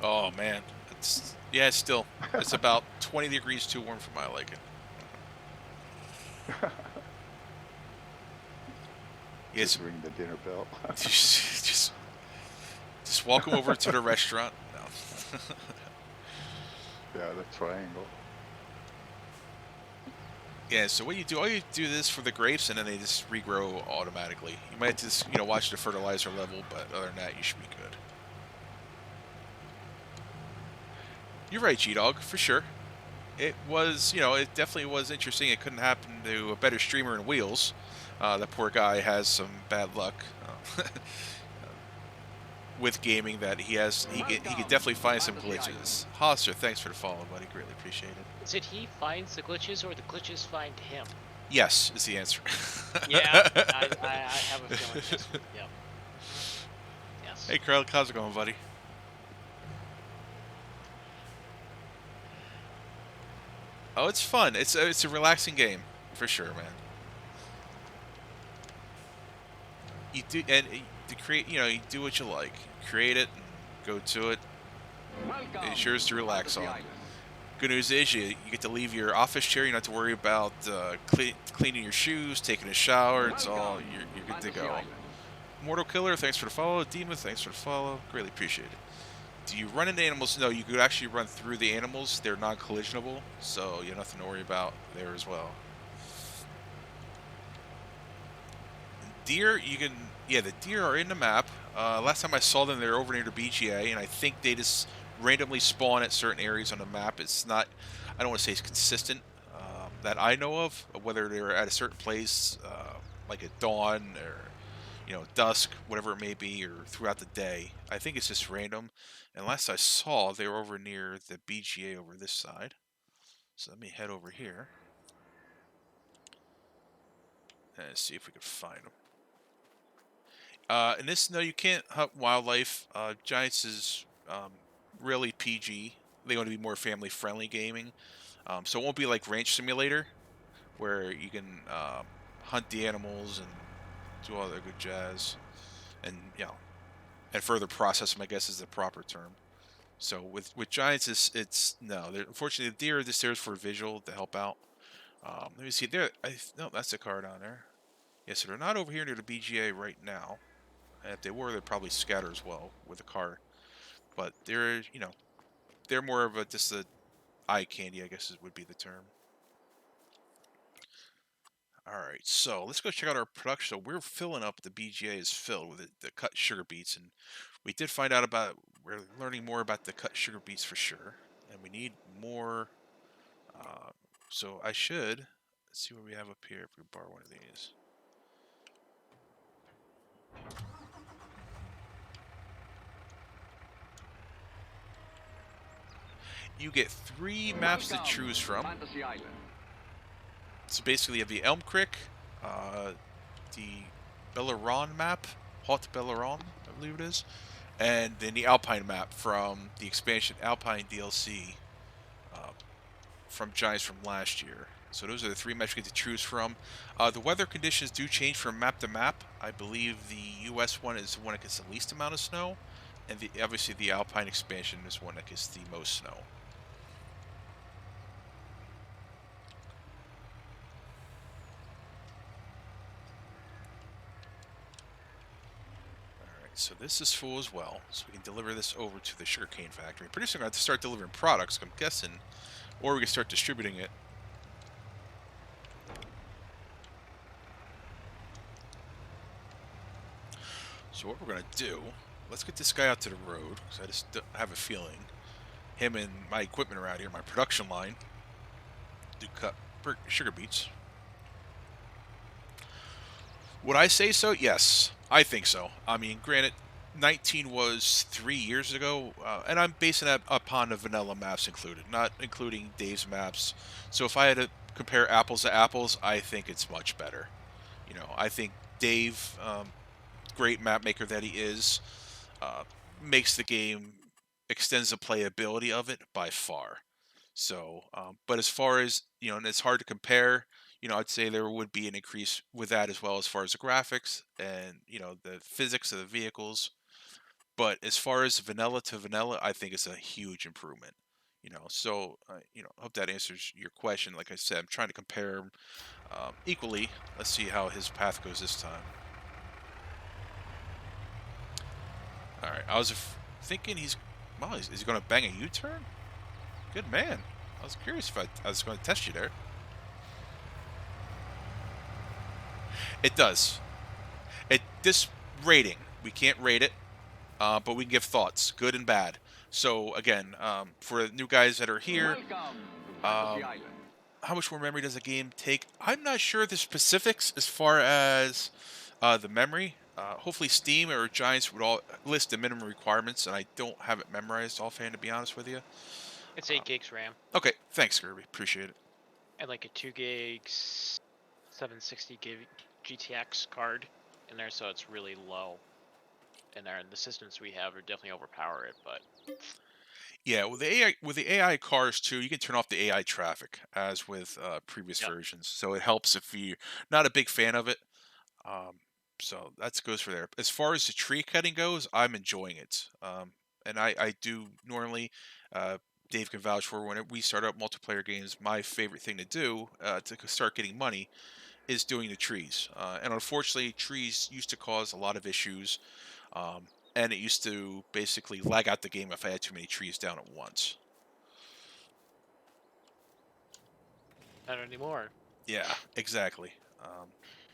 Oh man, it's still it's about 20 degrees too warm for my liking. Yes, ring the dinner bell. just welcome over to the restaurant. No. Yeah, the triangle. Yeah, so what you do, all you do this for the grapes, and then they just regrow automatically. You might just, watch the fertilizer level, but other than that, you should be good. You're right, G-Dog, for sure. It was, it definitely was interesting. It couldn't happen to a better streamer in Wheels. That poor guy has some bad luck with gaming that he could definitely find some glitches. Hoster, thanks for the follow, buddy. Greatly appreciate it. Did he find the glitches or the glitches find him? Yes, is the answer. Yeah, I have a feeling. Yes. Yep. Yes. Hey, Carl, how's it going, buddy? Oh, it's fun. It's a relaxing game for sure, man. You do to create, you do what you like. Create it and go to it. It's yours to relax on. Good news is you get to leave your office chair. You don't have to worry about cleaning your shoes, taking a shower. It's all you're good to go. Mortal Killer, thanks for the follow. Demon, thanks for the follow. Greatly appreciate it. Do you run into animals? No, you could actually run through the animals. They're non-collisionable, so you have nothing to worry about there as well. Deer, the deer are in the map. Last time I saw them, they were over near the BGA, and I think they just randomly spawn at certain areas on the map. It's not, I don't want to say it's consistent that I know of, whether they're at a certain place, like at dawn or, dusk, whatever it may be, or throughout the day. I think it's just random. And last I saw, they were over near the BGA over this side. So let me head over here and see if we can find them. In this, no, you can't hunt wildlife. Giants is really PG. They want to be more family-friendly gaming. So it won't be like Ranch Simulator, where you can hunt the animals and do all that good jazz. And, and further process them, I guess is the proper term. So with Giants, no. Unfortunately, the deer are just there for visual to help out. Let me see. No, that's the car down there. Yeah, so they're not over here near the BGA right now. And if they were, they'd probably scatter as well with a car. But they're more of just a eye candy, I guess would be the term. All right, so let's go check out our production. So we're filling up. The BGA is filled with the cut sugar beets, and we did find out we're learning more about the cut sugar beets for sure, and we need more. So let's see what we have up here if we borrow one of these. You get 3 maps to choose from. So basically, you have the Elm Creek, the Belleron map, Haute Belleron, I believe it is, and then the Alpine map from the expansion Alpine DLC from Giants from last year. So those are the 3 maps you get to choose from. The weather conditions do change from map to map. I believe the U.S. one is the one that gets the least amount of snow, and obviously the Alpine expansion is one that gets the most snow. So this is full as well, so we can deliver this over to the sugarcane factory. Pretty soon we're going to have to start delivering products, I'm guessing, or we can start distributing it. So what we're going to do, let's get this guy out to the road, because I just have a feeling him and my equipment around here, my production line, do cut sugar beets. Would I say so? Yes, I think so. I mean, granted, 19 was 3 years ago, and I'm basing that upon the vanilla maps included, not including Dave's maps. So if I had to compare apples to apples, I think it's much better. You know, I think Dave, great map maker that he is, makes the game, extends the playability of it by far. So, but as far as, you know, and it's hard to compare, you know, I'd say there would be an increase with that as well as far as the graphics and, you know, the physics of the vehicles. But as far as vanilla to vanilla, I think it's a huge improvement. You know, so, you know, I hope that answers your question. Like I said, I'm trying to compare 'em, equally. Let's see how his path goes this time. All right, I was thinking well, is he going to bang a U-turn? Good man. I was curious if I was going to test you there. It does. This rating, we can't rate it, but we can give thoughts, good and bad. So again, for new guys that are here, how much more memory does a game take? I'm not sure the specifics as far as the memory. Hopefully Steam or Giants would all list the minimum requirements, and I don't have it memorized offhand, to be honest with you. It's 8 gigs RAM. Okay, thanks, Kirby. Appreciate it. And like a 2 gigs, 760 gig GTX card in there, so it's really low in there. And the systems we have are definitely overpower it, but yeah, with the AI cars too, you can turn off the AI traffic as with previous versions. So it helps if you're not a big fan of it. So that goes for there. As far as the tree cutting goes, I'm enjoying it. And I do normally, Dave can vouch for, when we start up multiplayer games, my favorite thing to do to start getting money is doing the trees. And unfortunately, trees used to cause a lot of issues. And it used to basically lag out the game if I had too many trees down at once. not anymore. Yeah, exactly.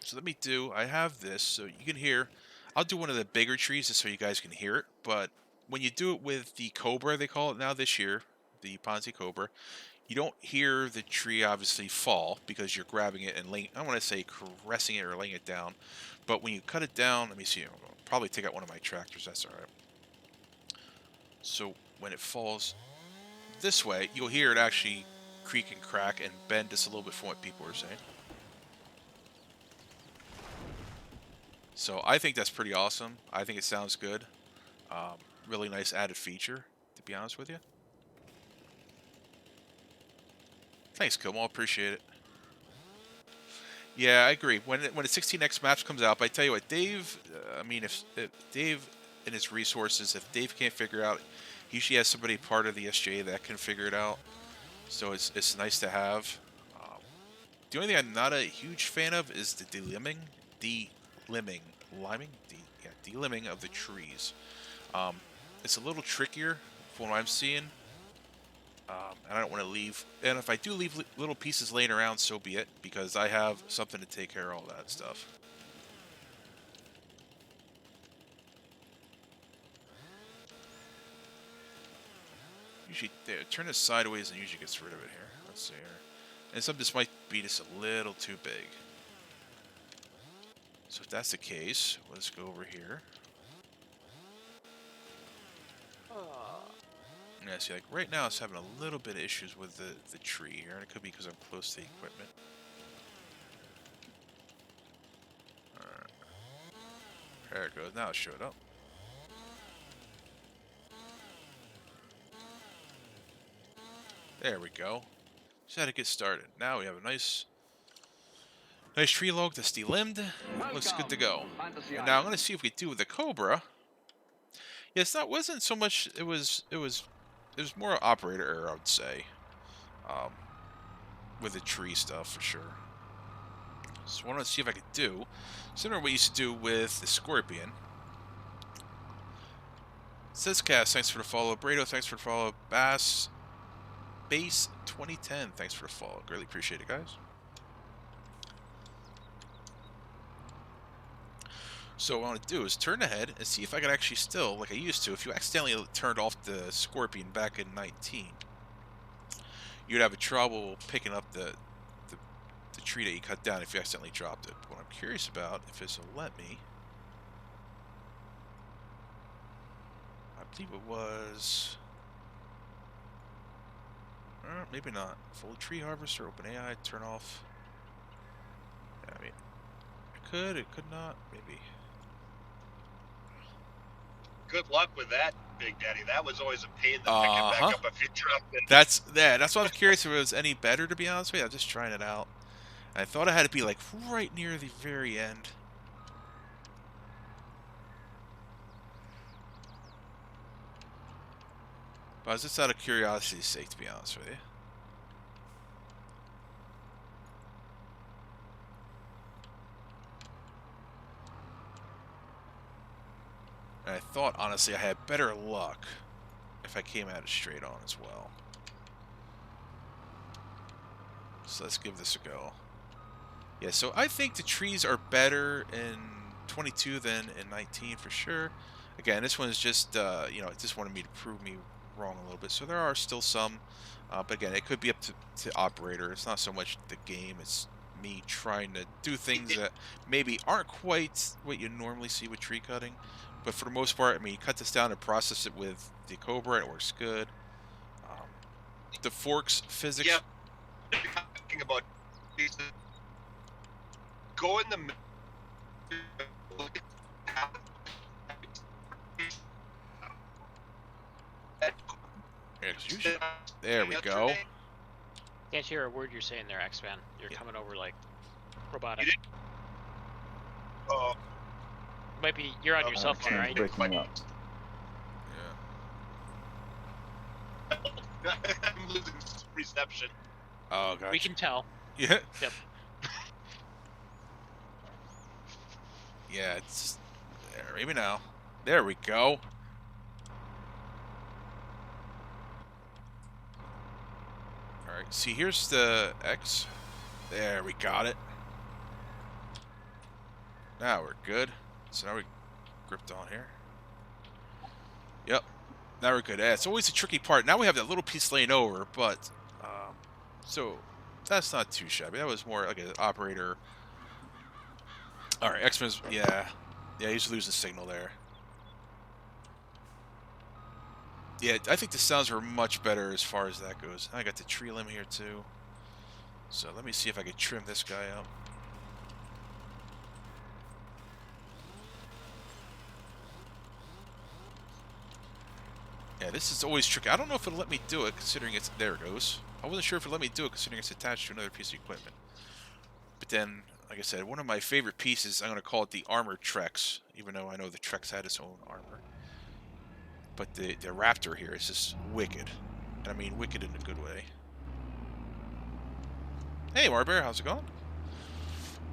So I have this, so you can hear, I'll do one of the bigger trees just so you guys can hear it, but when you do it with the Cobra, they call it now this year, the Ponzi Cobra, you don't hear the tree obviously fall because you're grabbing it and laying, I don't want to say caressing it or laying it down, but when you cut it down, let me see, I'll probably take out one of my tractors, that's alright. So when it falls this way, you'll hear it actually creak and crack and bend just a little bit from what people are saying. So I think that's pretty awesome. I think it sounds good. Really nice added feature, to be honest with you. Thanks, Kilmore. Appreciate it. Yeah, I agree. When the 16x maps comes out, but I tell you what, Dave. I mean, if Dave and his resources, if Dave can't figure out, he usually has somebody part of the SJ that can figure it out. So it's nice to have. The only thing I'm not a huge fan of is the delimbing of the trees. It's a little trickier from what I'm seeing. And I don't want to leave. And if I do leave little pieces laying around, so be it, because I have something to take care of all that stuff. Usually, turn this sideways and usually gets rid of it here. Let's see here. And some this might be just a little too big. So if that's the case, let's go over here. Yeah, see, like right now it's having a little bit of issues with the tree here, and it could be because I'm close to the equipment. Alright. There it goes. Now it showed up. There we go. Just had to get started. Now we have a nice tree log that's delimbed. It looks good to go. And now I'm going to see if we do with the Cobra. Yeah, wasn't so much. It was more operator error, I would say. With the tree stuff for sure. So I want to see if I could do similar to what we used to do with the Scorpion. Says Cass, thanks for the follow. Brado, thanks for the follow. Base 2010, thanks for the follow. Greatly appreciate it, guys. So what I want to do is turn ahead and see if I can actually still, like I used to, if you accidentally turned off the Scorpion back in 19, you'd have a trouble picking up the tree that you cut down if you accidentally dropped it. What I'm curious about, if this will let me, I believe it was, maybe not. Full tree harvester, open AI, turn off. Yeah, I mean, it could not, maybe. Good luck with that, Big Daddy. That was always a pain to pick it back up if you dropped it. That's why I was curious if it was any better, to be honest with you. I was just trying it out. I thought I had to be like right near the very end. But I was just out of curiosity's sake, to be honest with you. And I thought, honestly, I had better luck if I came at it straight on as well. So let's give this a go. Yeah, so I think the trees are better in 22 than in 19 for sure. Again, this one is just, you know, it just wanted me to prove me wrong a little bit. So there are still some, but again, it could be up to operator. It's not so much the game, it's me trying to do things that maybe aren't quite what you normally see with tree cutting. But for the most part, I mean, you cut this down and process it with the Cobra, and it works good. The forks physics. Yeah, if you're talking about go in the middle. There we go. Can't hear a word you're saying there, X-Man. You're coming over like robotic. Oh. Might be you're on your cell phone, right? Breaking up. Yeah. I'm losing reception. Oh, gotcha. We can tell. Yeah. Yep. Yeah, it's there. Maybe now. There we go. All right. See, here's the X. There, we got it. Now we're good. So now we gripped on here. Yep. Now we're good. Yeah, it's always a tricky part. Now we have that little piece laying over, but so that's not too shabby. That was more like an operator. All right, X-Men's, yeah, he's losing signal there. Yeah, I think the sounds are much better as far as that goes. I got the tree limb here too. So let me see if I can trim this guy up. Yeah, this is always tricky. I don't know if it'll let me do it, considering it's... There it goes. I wasn't sure if it'll let me do it, considering it's attached to another piece of equipment. But then, like I said, one of my favorite pieces, I'm going to call it the Armor Trex, even though I know the Trex had its own armor. But the Raptor here is just wicked. And I mean wicked in a good way. Hey, Marbear, how's it going?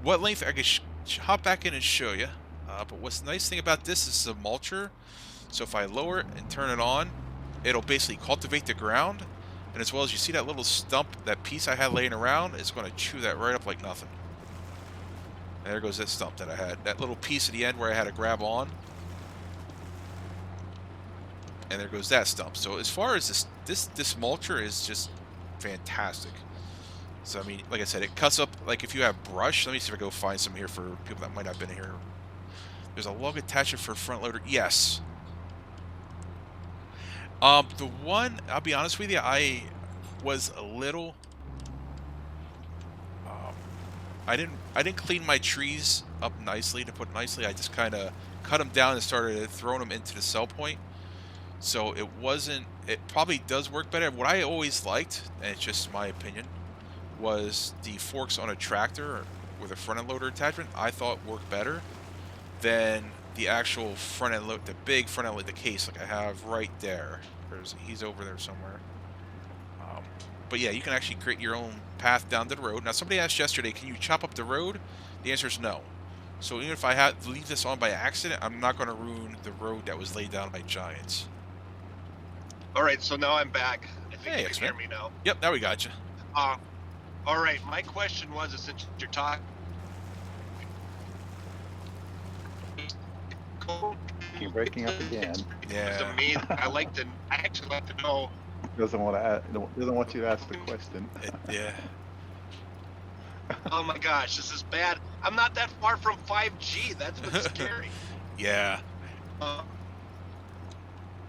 What length? I can hop back in and show you. But what's the nice thing about this is the mulcher. So if I lower it and turn it on, it'll basically cultivate the ground. And as well as you see that little stump, that piece I had laying around, it's going to chew that right up like nothing. And there goes that stump that I had. That little piece at the end where I had to grab on. And there goes that stump. So as far as this mulcher is just fantastic. So I mean, like I said, it cuts up, like if you have brush, let me see if I go find some here for people that might not have been here. There's a lug attachment for a front loader. Yes. The one, I'll be honest with you, I was a little, I didn't clean my trees up nicely, to put nicely. I just kind of cut them down and started throwing them into the cell point. So it probably does work better. What I always liked, and it's just my opinion, was the forks on a tractor with a front end loader attachment. I thought worked better than the actual front end load, the big front end load, the case like I have right there. He's over there somewhere. But yeah, you can actually create your own path down to the road. Now, somebody asked yesterday, can you chop up the road? The answer is no. So even if I had to leave this on by accident, I'm not going to ruin the road that was laid down by giants. All right, so now I'm back. I think Hey, you can X-Men. hear me now. Yep, now we got you. All right, my question was, since you're talking, You're breaking up again. Yeah. I actually like to know. Doesn't want you to ask the question. Yeah. Oh my gosh, this is bad. I'm not that far from 5G. That's what's scary. Yeah. Uh,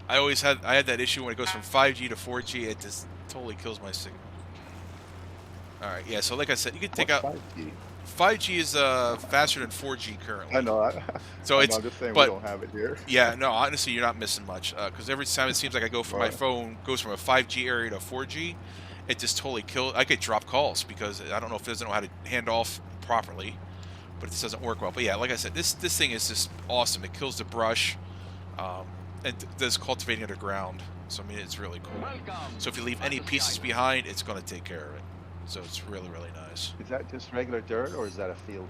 I had that issue when it goes from 5G to 4G. It just totally kills my signal. All right. Yeah. So like I said, you can take What's out 5G? 5G is faster than 4G currently. I know. So I'm just saying we don't have it here. Yeah, no, honestly, you're not missing much. Because every time it seems like I go from my phone goes from a 5G area to 4G, it just totally kills. I could drop calls because I don't know if it doesn't know how to hand off properly, but it just doesn't work well. But yeah, like I said, this thing is just awesome. It kills the brush, and does cultivating underground. So I mean, it's really cool. So if you leave any pieces behind, it's going to take care of it. So it's really, really nice. Is that just regular dirt or is that a field?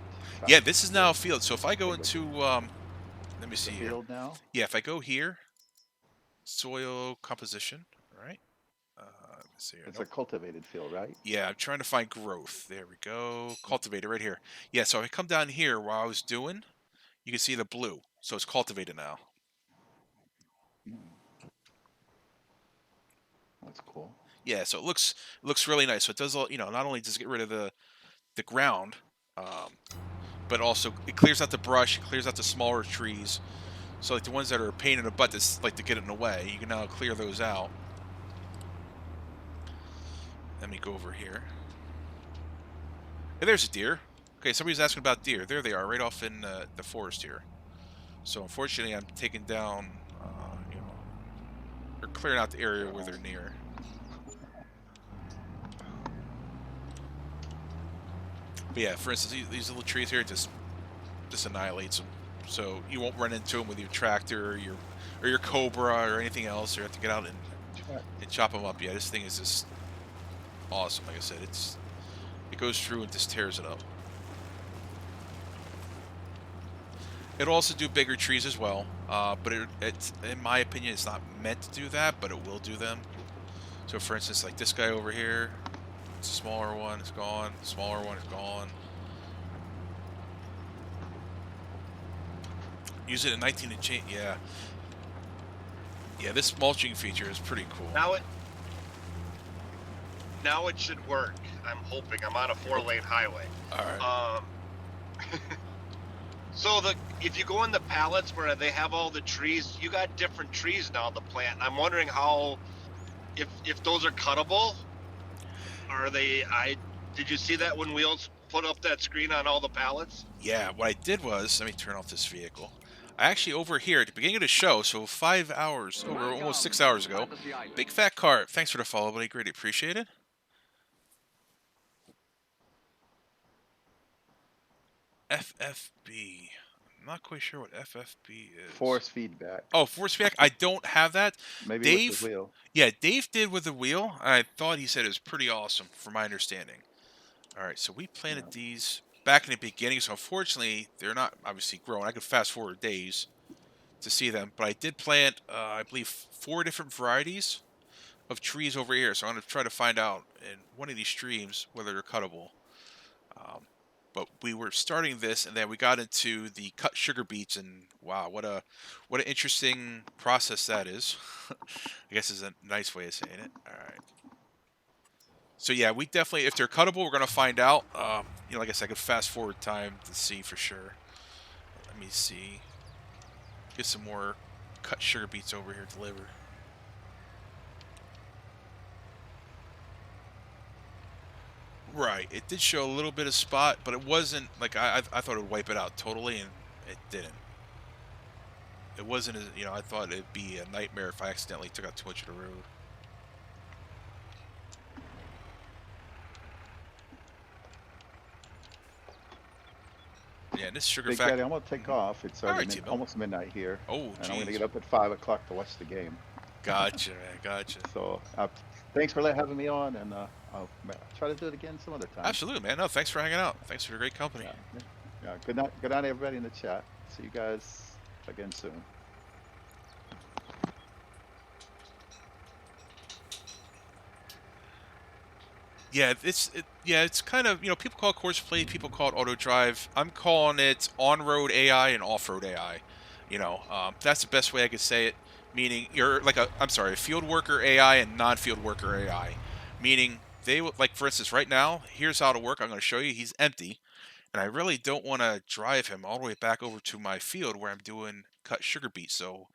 Yeah, this is now a field. So if I go into, let me see here. Field now? Yeah, if I go here, soil composition, right? Let me see here. It's a cultivated field, right? Yeah, I'm trying to find growth. There we go. Cultivated right here. Yeah, so if I come down here while I was doing, you can see the blue. So it's cultivated now. That's cool. Yeah, so it looks really nice. So it does all, not only does it get rid of the ground, but also it clears out the brush, it clears out the smaller trees. So like the ones that are a pain in the butt that's like to get in the way, you can now clear those out. Let me go over here. Hey, there's a deer. Okay, somebody's asking about deer. There they are, right off in the forest here. So unfortunately, I'm taking down, or clearing out the area where they're near. But yeah, for instance, these little trees here just annihilates them. So you won't run into them with your tractor or your Cobra or anything else. You have to get out and chop them up. Yeah, this thing is just awesome. Like I said, it goes through and just tears it up. It'll also do bigger trees as well, but it's in my opinion, it's not meant to do that, but it will do them. So for instance, like this guy over here, it's a smaller one, it's gone. The smaller one is gone. Use it in 19 and change. Yeah. Yeah, this mulching feature is pretty cool. Now it should work. I'm hoping. I'm on a 4-lane highway. All right. So if you go in the pallets where they have all the trees, you got different trees now to plant. I'm wondering how, if those are cuttable. Are they? Did you see that when Wheels put up that screen on all the pallets? Yeah, what I did was, let me turn off this vehicle. I actually, over here at the beginning of the show, so 5 hours, almost 6 hours ago, Big Fat Cart, thanks for the follow, buddy, greatly appreciated. FFB. I'm not quite sure what FFB is. Force feedback. Oh, force feedback? I don't have that. Maybe Dave, with the wheel. Yeah, Dave did with the wheel. I thought he said it was pretty awesome, from my understanding. All right, so we planted these back in the beginning, so unfortunately, they're not obviously growing. I could fast forward days to see them, but I did plant, I believe, 4 different varieties of trees over here, so I'm going to try to find out in one of these streams whether they're cuttable. But we were starting this, and then we got into the cut sugar beets, and wow, what an interesting process that is. I guess is a nice way of saying it. All right. So yeah, we definitely, if they're cuttable, we're gonna find out. Like I said, I could fast forward time to see for sure. Let me see. Get some more cut sugar beets over here delivered. Right, it did show a little bit of spot, but it wasn't like I thought it would wipe it out totally, and it didn't. It wasn't as I thought it'd be a nightmare if I accidentally took out too much of the road. Yeah, this sugar Big fact. Daddy, I'm gonna take off. It's All already right, T-Bill. almost midnight here, Oh, and I'm gonna geez. get up at 5 o'clock to watch the game. Gotcha, man. Gotcha. So thanks for having me on, and I'll try to do it again some other time. Absolutely, man. No, thanks for hanging out. Thanks for the great company. Yeah. Yeah. Good night. Good night, everybody in the chat. See you guys again soon. Yeah, it's kind of, people call it courseplay, people call it auto drive. I'm calling it on-road AI and off-road AI. That's the best way I could say it. Meaning you're like a field worker AI and non-field worker AI. Meaning they would, like, for instance, right now, here's how to work. I'm going to show you. He's empty, and I really don't want to drive him all the way back over to my field where I'm doing cut sugar beets. So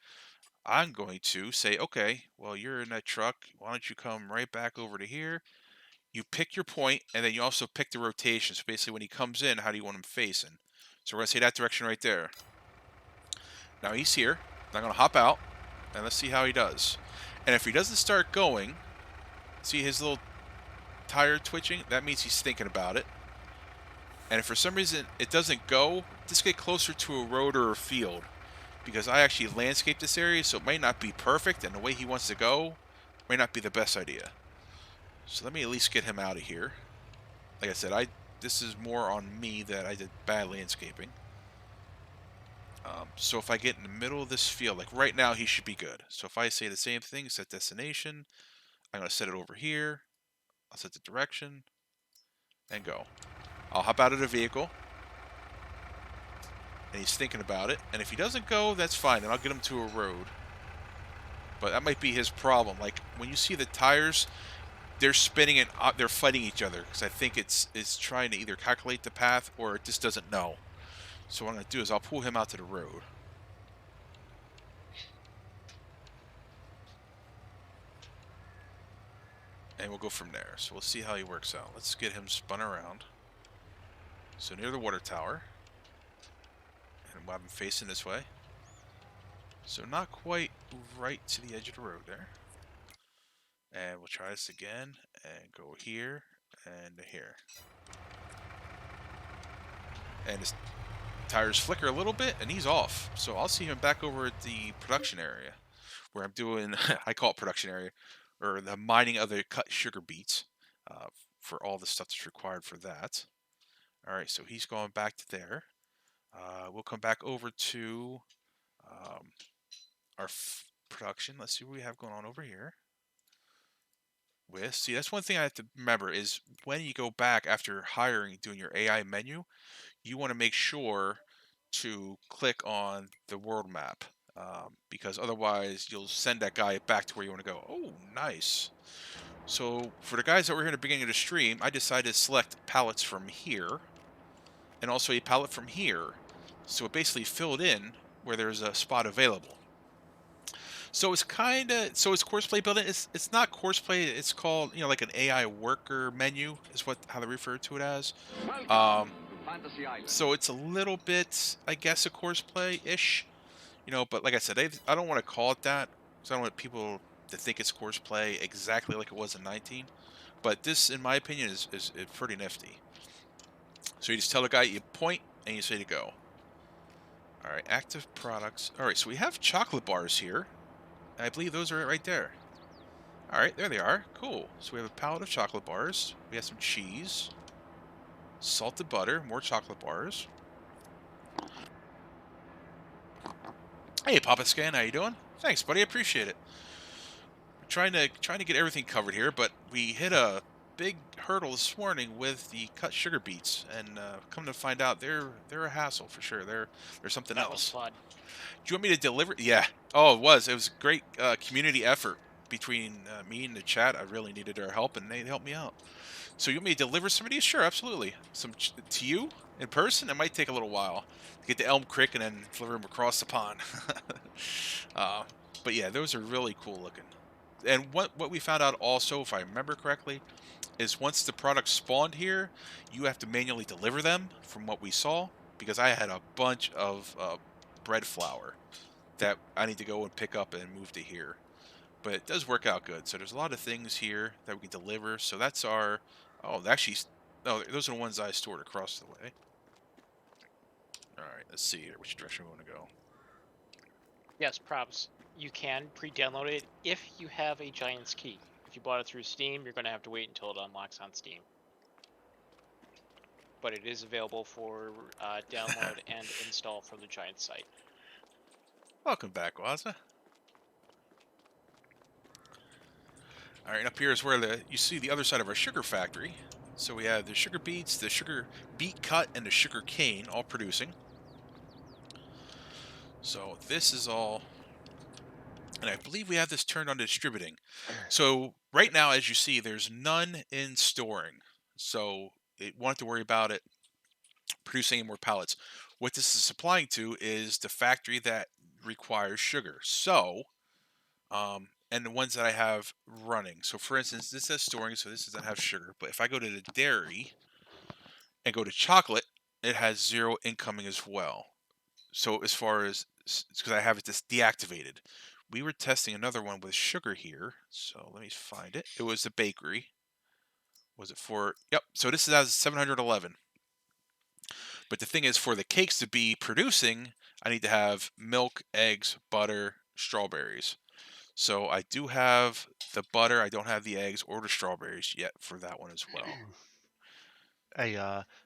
I'm going to say, okay, well, you're in that truck. Why don't you come right back over to here? You pick your point, and then you also pick the rotation. So basically, when he comes in, how do you want him facing? So we're going to say that direction right there. Now he's here. I'm going to hop out, and let's see how he does. And if he doesn't start going, see his little tire twitching? That means he's thinking about it. And if for some reason it doesn't go, just get closer to a road or a field. Because I actually landscaped this area, so it might not be perfect, and the way he wants to go might not be the best idea. So let me at least get him out of here. Like I said, this is more on me that I did bad landscaping. So if I get in the middle of this field, like right now, he should be good. So if I say the same thing, set destination, I'm going to set it over here. I'll set the direction and go. I'll hop out of the vehicle. And he's thinking about it. And if he doesn't go, that's fine. Then I'll get him to a road. But that might be his problem. Like, when you see the tires, they're spinning and they're fighting each other. Because I think it's trying to either calculate the path or it just doesn't know. So what I'm going to do is I'll pull him out to the road. And we'll go from there. So we'll see how he works out. Let's get him spun around. So near the water tower. And we'll have him facing this way. So not quite right to the edge of the road there. And we'll try this again. And go here and here. And his tires flicker a little bit and he's off. So I'll see him back over at the production area. Where I'm doing, I call it production area. Or the mining of the cut sugar beets. For all the stuff that's required for that. Alright, so he's going back to there. We'll come back over to our production. Let's see what we have going on over here. See, that's one thing I have to remember is when you go back after doing your AI menu, you want to make sure to click on the world map. Because otherwise you'll send that guy back to where you want to go. Oh, nice. So for the guys that were here at the beginning of the stream, I decided to select pallets from here and also a pallet from here. So it basically filled in where there's a spot available. So it's it's courseplay building. It's not courseplay. It's called, like an AI worker menu is how they refer to it as. So it's a little bit, I guess, a courseplay-ish. But like I said, I don't want to call it that because I don't want people to think it's courseplay exactly like it was in 19. But this, in my opinion, is pretty nifty. So you just tell the guy, you point, and you say to go. All right, active products. All right, so we have chocolate bars here. I believe those are right there. All right, there they are. Cool. So we have a pallet of chocolate bars. We have some cheese, salted butter, more chocolate bars. Hey, Papa Scan, how you doing? Thanks, buddy. I appreciate it. We're trying to get everything covered here, but we hit a big hurdle this morning with the cut sugar beets, and come to find out they're a hassle for sure. They're something else. That was fun. Do you want me to deliver? Yeah. Oh, it was. It was a great community effort between me and the chat. I really needed their help, and they helped me out. So you want me to deliver some of these? Sure, absolutely. Some to you in person. It might take a little while to get to Elm Creek and then deliver them across the pond. But yeah, those are really cool looking. And what we found out also, if I remember correctly, is once the products spawned here, you have to manually deliver them from what we saw, because I had a bunch of bread flour that I need to go and pick up and move to here. But it does work out good. So there's a lot of things here that we can deliver. So that's our... Oh, actually... No, those are the ones I stored across the way. All right, let's see here. Which direction we want to go? Yes, props. You can pre-download it if you have a Giant's Key. If you bought it through Steam, you're going to have to wait until it unlocks on Steam. But it is available for download and install from the Giant site. Welcome back, Waza. All right, up here is where you see the other side of our sugar factory. So we have the sugar beets, the sugar beet cut, and the sugar cane all producing. So this is all, and I believe we have this turned on to distributing. So right now, as you see, there's none in storing. So it won't have to worry about it producing any more pallets. What this is supplying to is the factory that requires sugar. So, and the ones that I have running. So for instance, this says storing, so this doesn't have sugar. But if I go to the dairy and go to chocolate, it has 0 incoming as well. So as far as, because I have it just deactivated. We were testing another one with sugar here. So let me find it. It was the bakery. Was it for, yep. So this is as 711. But the thing is, for the cakes to be producing, I need to have milk, eggs, butter, strawberries. So I do have the butter. I don't have the eggs or the strawberries yet for that one as well. Hey,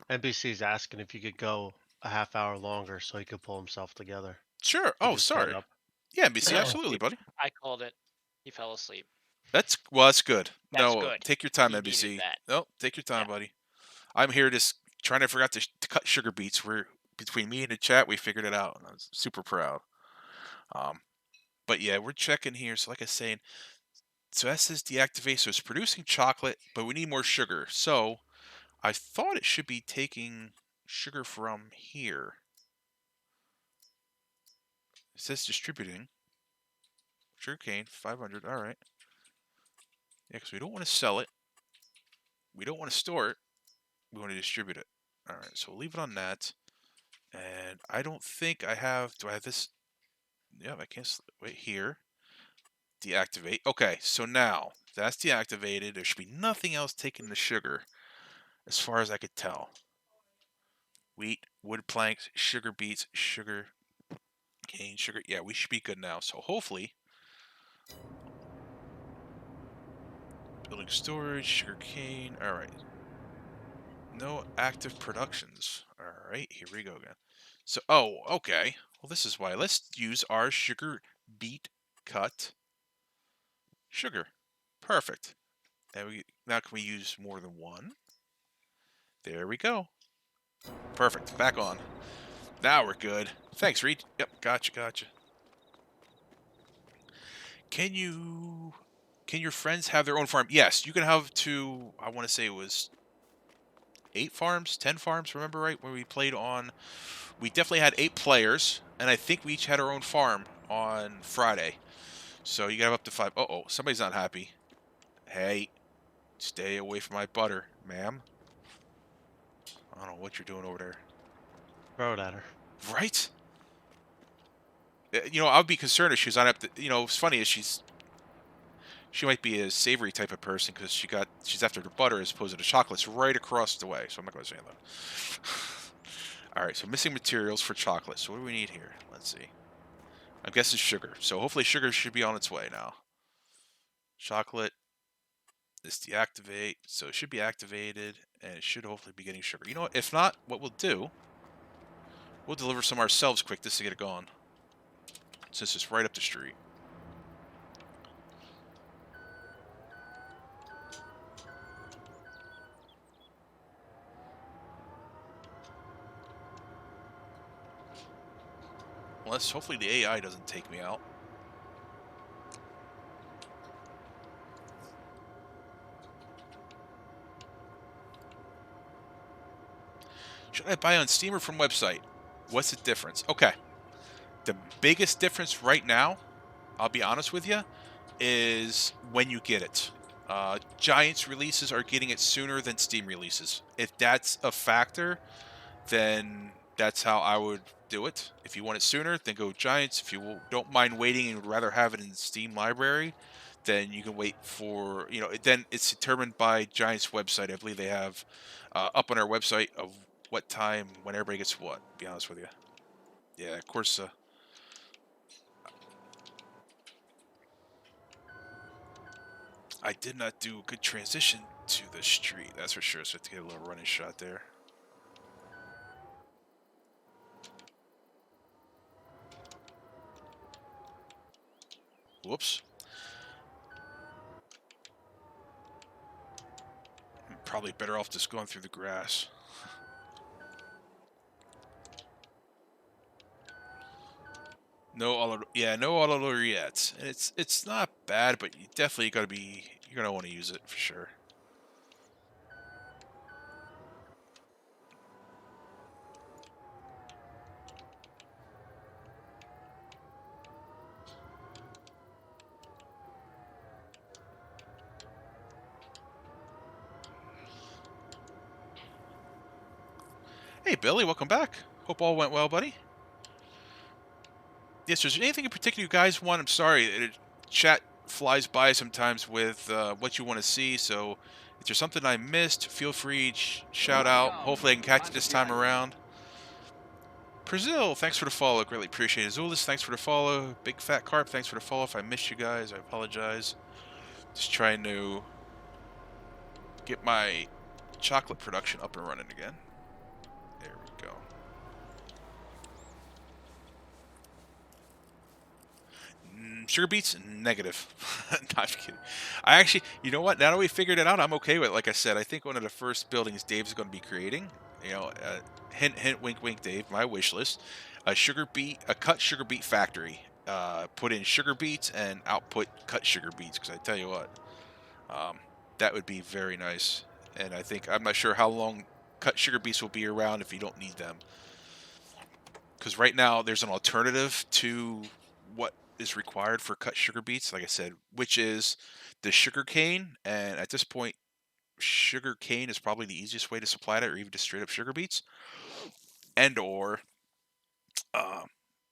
NBC's asking if you could go a half hour longer so he could pull himself together. Sure. He Oh, just got sorry. up. Yeah, NBC, absolutely, buddy. I called it. He fell asleep. That's good. That's no, good. take your time, He needed NBC. that. No, take your time, buddy. I'm here just trying to figure out to cut sugar beets. We're between me and the chat, we figured it out, and I was super proud. But yeah, we're checking here. So like I was saying, so that says deactivate. So it's producing chocolate, but we need more sugar. So I thought it should be taking sugar from here. It says distributing. Sugarcane, 500. All right. Yeah, because we don't want to sell it. We don't want to store it. We want to distribute it. All right, so we'll leave it on that. And I don't think I have... Do I have this? Yeah, I can't... Wait, here. Deactivate. Okay, so now that's deactivated. There should be nothing else taking the sugar, as far as I could tell. Wheat, wood planks, sugar beets, sugar cane, sugar. Yeah, we should be good now. So hopefully... Building storage, sugar cane. All right. No active productions. All right, here we go again. So, oh, okay. Well, this is why. Let's use our sugar beet cut sugar. Perfect. And now can we use more than one? There we go. Perfect. Back on. Now we're good. Thanks, Reed. Yep, gotcha. Can your friends have their own farm? Yes, you can have I want to say it was 8 farms, 10 farms, remember right? Where we played on, we definitely had 8 players, and I think we each had our own farm on Friday. So you got up to 5. Uh-oh, somebody's not happy. Hey, stay away from my butter, ma'am. I don't know what you're doing over there. Throw it at her. Right? You know, I would be concerned if she was not up to, you know, what's funny is she might be a savory type of person because she's after the butter as opposed to the chocolates right across the way. So I'm not going to say that. All right, so missing materials for chocolate. So what do we need here? Let's see. I'm guessing sugar. So hopefully sugar should be on its way now. Chocolate. This deactivate. So it should be activated, and it should hopefully be getting sugar. You know what? If not, what we'll do, we'll deliver some ourselves quick just to get it going. Since it's right up the street. Unless, hopefully the AI doesn't take me out. Should I buy on Steam or from website? What's the difference? Okay. The biggest difference right now, I'll be honest with you, is when you get it. Giants releases are getting it sooner than Steam releases. If that's a factor, then that's how I would do it. If you want it sooner, then go Giants. If you don't mind waiting and would rather have it in the Steam library, then you can wait for, you know, then it's determined by Giants' website. I believe they have up on our website of what time when everybody gets what, to be honest with you. Yeah, of course. I did not do a good transition to the street, that's for sure. So I have to get a little running shot there. Whoops. I'm probably better off just going through the grass. No auto, yeah, no auto loader yet. And it's not bad, but you definitely you're gonna want to use it for sure. Hey Billy, welcome back. Hope all went well, buddy. Yes, there's anything in particular you guys want? I'm sorry, chat flies by sometimes with what you want to see. So if there's something I missed, feel free to shout out. Hopefully I can catch it this time around. Brazil, thanks for the follow. Greatly appreciate it. Zulus, thanks for the follow. Big Fat Carp, thanks for the follow. If I missed you guys, I apologize. Just trying to get my chocolate production up and running again. There we go. Sugar beets? Negative. Not kidding. I actually, you know what? Now that we figured it out, I'm okay with it. Like I said, I think one of the first buildings Dave's going to be creating, you know, hint, hint, wink, wink, Dave, my wish list, a cut sugar beet factory. Put in sugar beets and output cut sugar beets. Because I tell you what, that would be very nice. And I'm not sure how long cut sugar beets will be around if you don't need them. Because right now there's an alternative to what is required for cut sugar beets, like I said, which is the sugar cane. And at this point, sugar cane is probably the easiest way to supply that, or even just straight up sugar beets, and or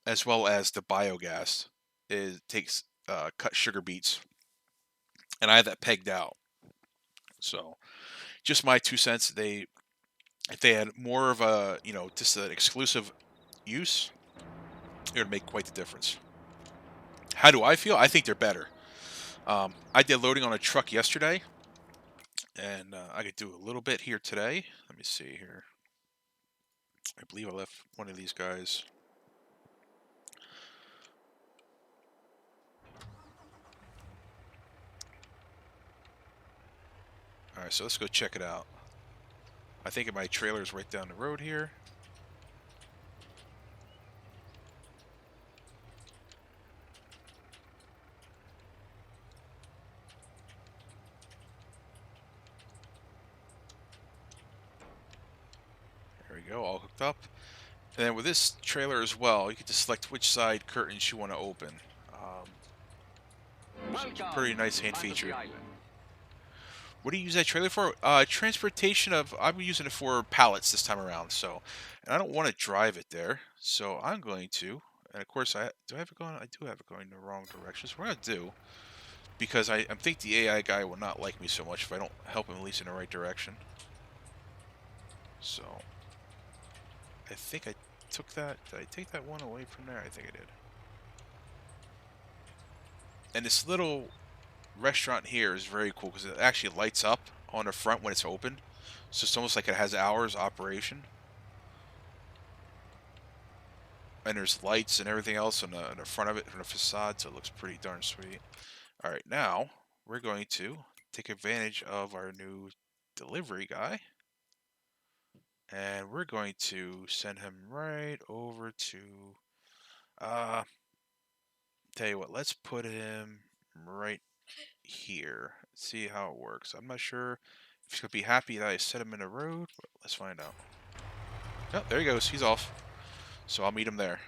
as well as the biogas. It takes cut sugar beets, and I have that pegged out. So, just my 2 cents. If they had more of a, just an exclusive use, it would make quite the difference. How do I feel? I think they're better. I did loading on a truck yesterday, and I could do a little bit here today. Let me see here. I believe I left one of these guys. All right, so let's go check it out. I think my trailer is right down the road here. There we go, all hooked up. And then with this trailer as well, you can just select which side curtains you want to open. Pretty nice hand feature. What do you use that trailer for? Transportation of, I'm using it for pallets this time around. So, and I don't want to drive it there. So I'm going to, and of course I do have it going. I do have it going in the wrong direction. So what I'm gonna do, because I think the AI guy will not like me so much if I don't help him at least in the right direction. So I think I took that. Did I take that one away from there? I think I did. And this little restaurant here is very cool because it actually lights up on the front when it's open. So it's almost like it has hours operation. And there's lights and everything else on the front of it, from the facade, so it looks pretty darn sweet. All right, now we're going to take advantage of our new delivery guy. And we're going to send him right over to, tell you what, let's put him right here. See how it works. I'm not sure if he's going to be happy that I set him in the road, but let's find out. Oh, there he goes. He's off. So I'll meet him there.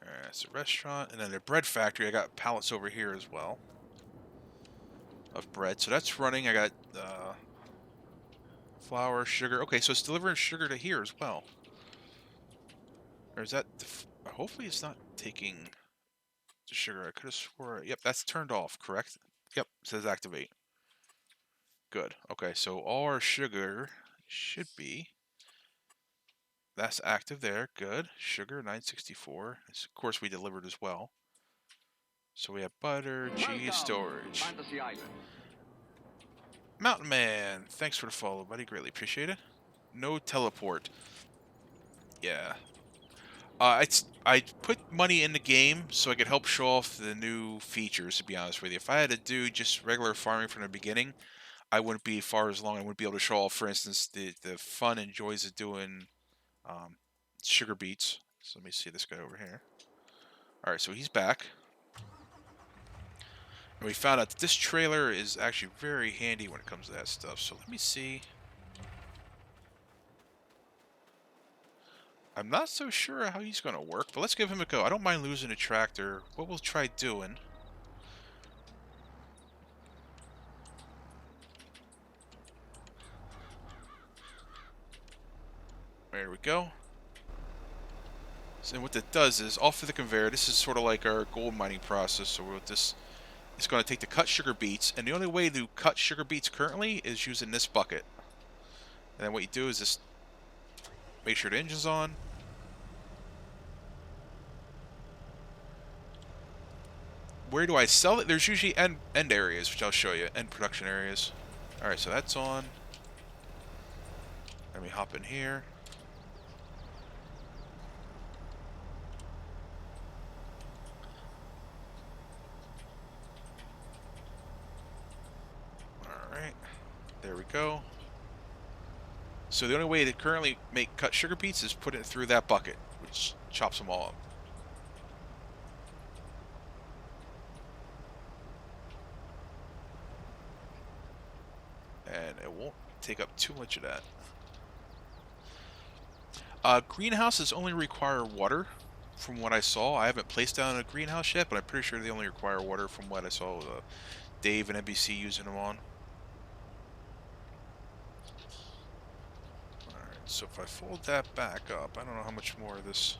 Alright, that's a restaurant. And then the bread factory, I got pallets over here as well of bread. So that's running. I got flour, sugar. Okay, so it's delivering sugar to here as well. Or is that... hopefully it's not taking the sugar. I could have swore... Yep, that's turned off, correct? Yep, it says activate. Good. Okay, so all our sugar should be. That's active there. Good. Sugar 964. Of course, we delivered as well. So we have butter, cheese, storage. Fantasy Island. Mountain Man, thanks for the follow, buddy. Greatly appreciate it. No teleport. Yeah. I put money in the game so I could help show off the new features, to be honest with you. If I had to do just regular farming from the beginning, I wouldn't be far as long. I wouldn't be able to show off, for instance, the fun and joys of doing sugar beets. So let me see this guy over here. All right, so he's back. And we found out that this trailer is actually very handy when it comes to that stuff. So let me see. I'm not so sure how he's going to work, but let's give him a go. I don't mind losing a tractor. What we'll try doing... There we go. So what that does is, off of the conveyor, this is sort of like our gold mining process. So what this is going to take the cut sugar beets, and the only way to cut sugar beets currently is using this bucket. And then what you do is just make sure the engine's on. Where do I sell it? There's usually end areas, which I'll show you, end production areas. Alright, so that's on. Let me hop in here. Alright, there we go. So the only way to currently make cut sugar beets is put it through that bucket, which chops them all up. And it won't take up too much of that. Greenhouses only require water, from what I saw. I haven't placed down a greenhouse yet, but I'm pretty sure they only require water from what I saw Dave and NBC using them on. Alright, so if I fold that back up, I don't know how much more of this...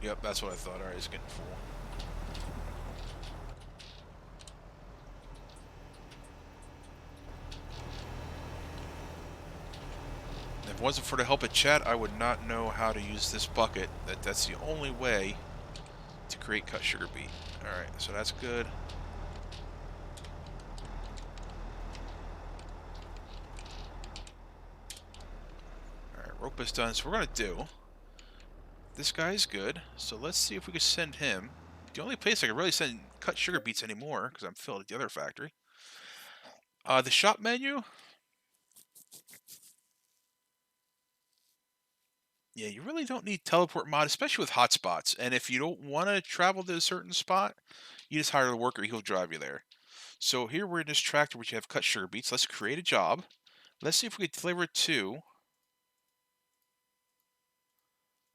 Yep, that's what I thought. Alright, it's getting full. If it wasn't for the help of chat, I would not know how to use this bucket. That's the only way to create cut sugar beet. Alright, so that's good. Alright, rope is done. So we're going to do... This guy's good. So let's see if we can send him. The only place I can really send cut sugar beets anymore, because I'm filled at the other factory. The shop menu... Yeah, you really don't need teleport mod, especially with hotspots. And if you don't want to travel to a certain spot, you just hire a worker, he'll drive you there. So here we're in this tractor, which you have cut sugar beets. Let's create a job. Let's see if we can deliver it to...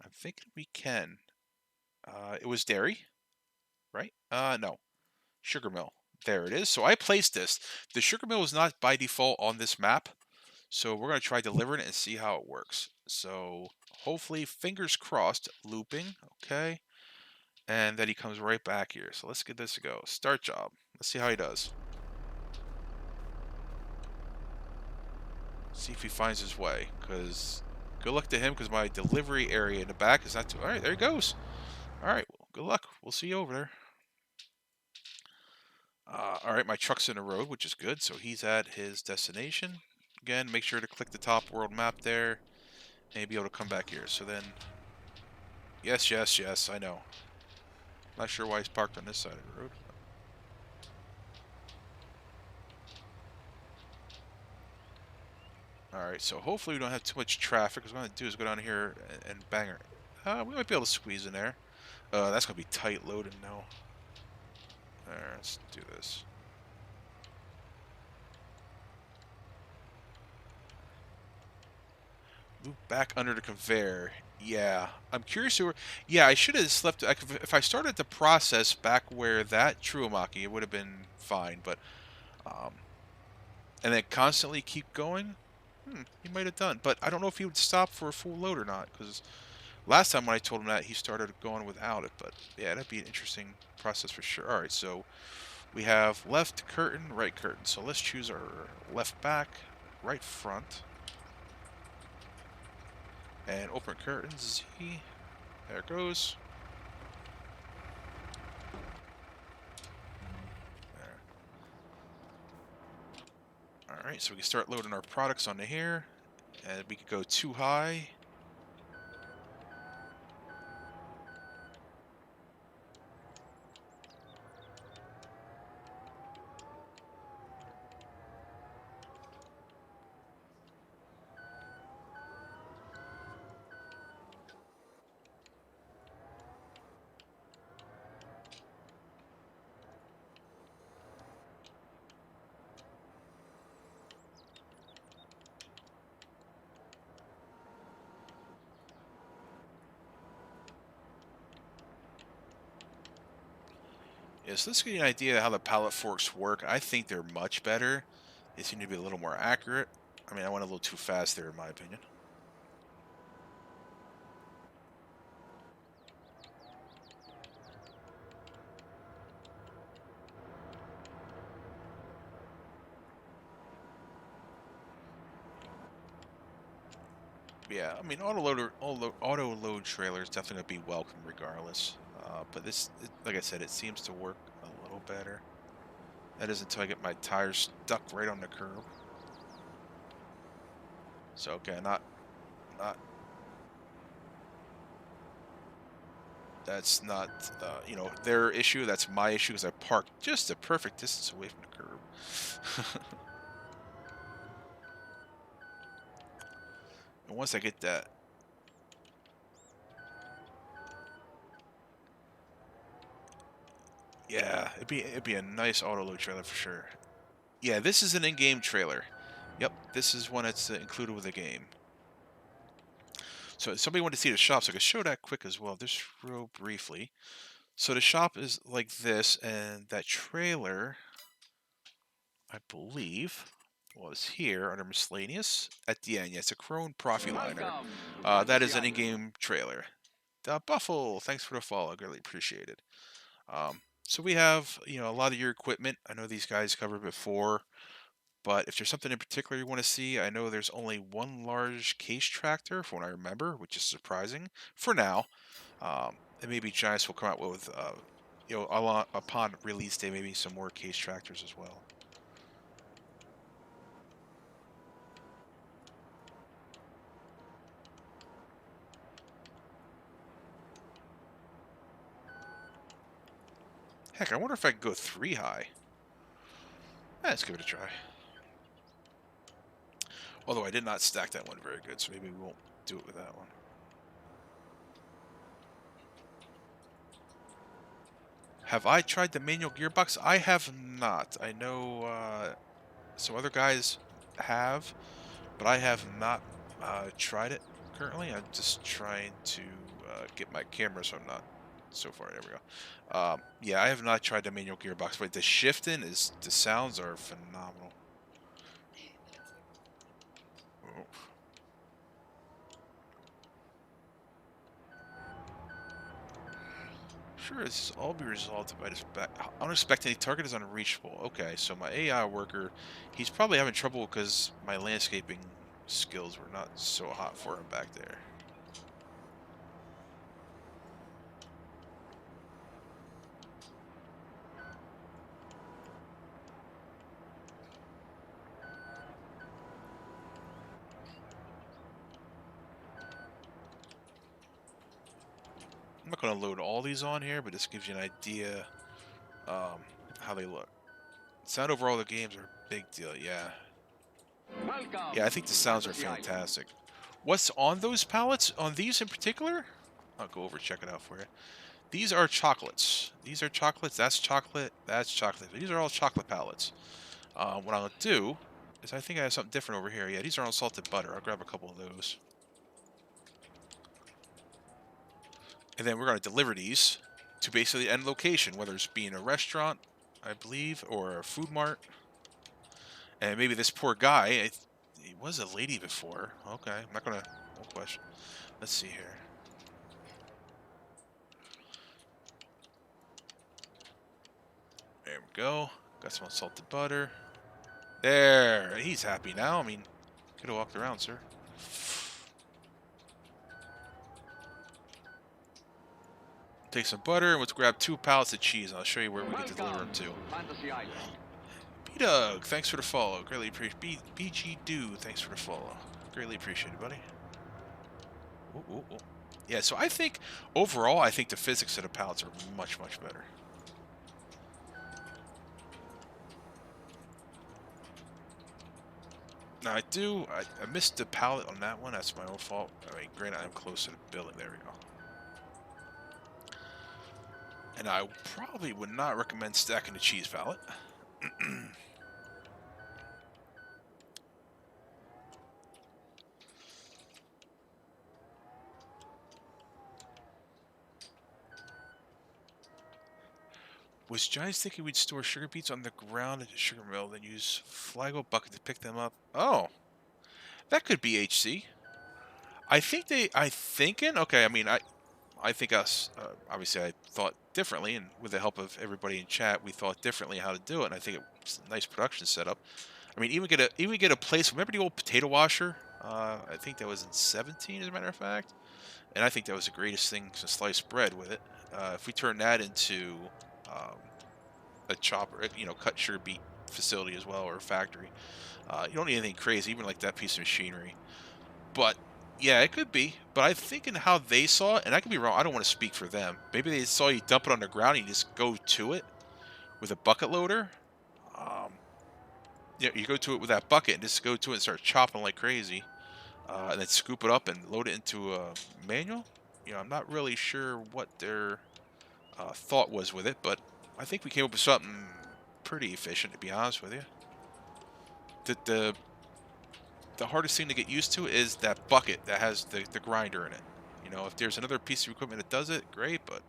I'm thinking we can. It was dairy, right? No. Sugar mill. There it is. So I placed this. The sugar mill is not by default on this map. So we're going to try delivering it and see how it works. So hopefully, fingers crossed, looping. Okay. And then he comes right back here. So let's get this to go. Start job. Let's see how he does. See if he finds his way. Because good luck to him, because my delivery area in the back is not too... Alright, there he goes. Alright, well, good luck. We'll see you over there. Alright, my truck's in the road, which is good. So he's at his destination. Again, make sure to click the top world map there. And be able to come back here. So then... Yes, yes, yes, I know. Not sure why he's parked on this side of the road. Alright, so hopefully we don't have too much traffic. What I'm going to do is go down here and bang her. We might be able to squeeze in there. That's going to be tight loaded now. There, let's do this. Move back under the conveyor. Yeah, I'm curious who... Yeah, I should have slept... If I started the process back where that Truomaki, it would have been fine, but... and then constantly keep going? He might have done. But I don't know if he would stop for a full load or not, because last time when I told him that, he started going without it. But yeah, that'd be an interesting process for sure. Alright, so We have left curtain, right curtain. So let's choose our left back, right front. And open curtain, Z. There it goes. There. Alright, so we can start loading our products onto here. And we could go too high. Yeah, so let's get an idea of how the pallet forks work. I think they're much better. They seem to be a little more accurate. I mean, I went a little too fast there, in my opinion. Yeah, I mean, auto load trailer is definitely gonna be welcome regardless. But like I said, it seems to work a little better. That is until I get my tires stuck right on the curb. So okay, not. That's not, you know, their issue. That's my issue because I parked just a perfect distance away from the curb. And once I get that, yeah, it'd be a nice auto load trailer for sure. Yeah, this is an in-game trailer. Yep, this is one that's included with the game. So if somebody wanted to see the shop, so I could show that quick as well, just real briefly. So the shop is like this, and that trailer, I believe, was here under miscellaneous at the end. Yeah, it's a Crone Profiliner. That is an in-game trailer. Buffalo, thanks for the follow. I greatly appreciate it. So we have, you know, a lot of your equipment. I know these guys covered before, but if there's something in particular you want to see, I know there's only one large case tractor, from what I remember, which is surprising for now. And maybe Giants will come out with, you know, upon release day, maybe some more case tractors as well. Heck, I wonder if I could go 3 high. Let's give it a try. Although I did not stack that one very good, so maybe we won't do it with that one. Have I tried the manual gearbox? I have not. I know some other guys have, but I have not tried it currently. I'm just trying to get my camera so I'm not so far. There we go. Yeah, I have not tried the manual gearbox, but the shifting is, the sounds are phenomenal. Oh. Sure, this will all be resolved by this back. Unexpected target is unreachable. Okay, so my AI worker, he's probably having trouble because my landscaping skills were not so hot for him back there. I'm not going to load all these on here, but this gives you an idea how they look. Sound overall, the games are a big deal, yeah. Yeah, I think the sounds are fantastic. What's on those pallets? On these in particular? I'll go over and check it out for you. These are chocolates. These are chocolates. That's chocolate. That's chocolate. These are all chocolate pallets. What I'll do is I think I have something different over here. Yeah, these are all salted butter. I'll grab a couple of those. And then we're going to deliver these to basically the end location, whether it's being a restaurant, I believe, or a food mart. And maybe this poor guy, he was a lady before. Okay, I'm not going to, no question. Let's see here. There we go. Got some unsalted butter. There. He's happy now. I mean, could have walked around, sir. Take some butter and let's grab 2 pallets of cheese. I'll show you where we get to deliver them to. Fantasy Island. B-Dug, thanks for the follow. Greatly appreciate. BG Do, thanks for the follow. Greatly appreciated, buddy. Ooh, ooh, ooh. Yeah, so I think overall, I think the physics of the pallets are much, much better. Now I missed the pallet on that one. That's my own fault. I mean, granted, I'm close to the building. There we go. And I probably would not recommend stacking the cheese pallet. Was Giants thinking we'd store sugar beets on the ground at the sugar mill, then use Flago bucket to pick them up? Oh, that could be HC. I thinking. Okay, I mean, I think us. Obviously, I thought differently, and with the help of everybody in chat, we thought differently how to do it. And I think it's a nice production setup. I mean, even get a place. Remember the old potato washer? I think that was in 17, as a matter of fact. And I think that was the greatest thing to slice bread with it. If we turn that into a chopper, cut sugar beet facility as well, or a factory, you don't need anything crazy, even like that piece of machinery. But yeah, it could be. But I think in how they saw it, and I could be wrong. I don't want to speak for them. Maybe they saw you dump it on the ground and you just go to it with a bucket loader. You go to it with that bucket and just go to it and start chopping like crazy. And then scoop it up and load it into a manual. I'm not really sure what their thought was with it, but I think we came up with something pretty efficient, to be honest with you. The hardest thing to get used to is that bucket that has the grinder in it. If there's another piece of equipment that does it, great, but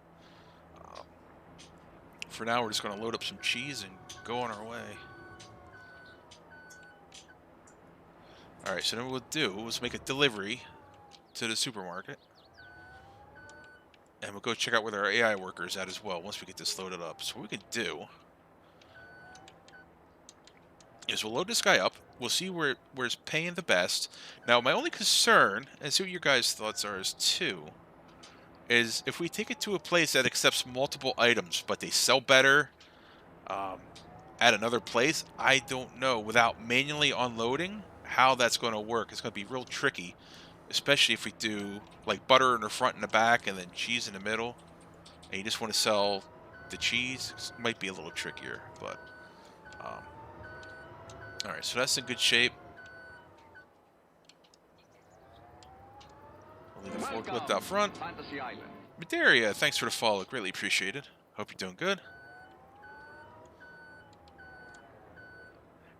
for now we're just going to load up some cheese and go on our way. Alright, so then what we'll do is make a delivery to the supermarket. And we'll go check out where our AI worker is at as well once we get this loaded up. So what we can do is we'll load this guy up. We'll see where it's paying the best. Now, my only concern, and see what your guys' thoughts are as too, is if we take it to a place that accepts multiple items, but they sell better at another place, I don't know, without manually unloading, how that's going to work. It's going to be real tricky, especially if we do like butter in the front and the back and then cheese in the middle, and you just want to sell the cheese. It might be a little trickier, but all right, so that's in good shape. We'll leave the forklift out front. Materia, thanks for the follow. Greatly appreciated. Hope you're doing good.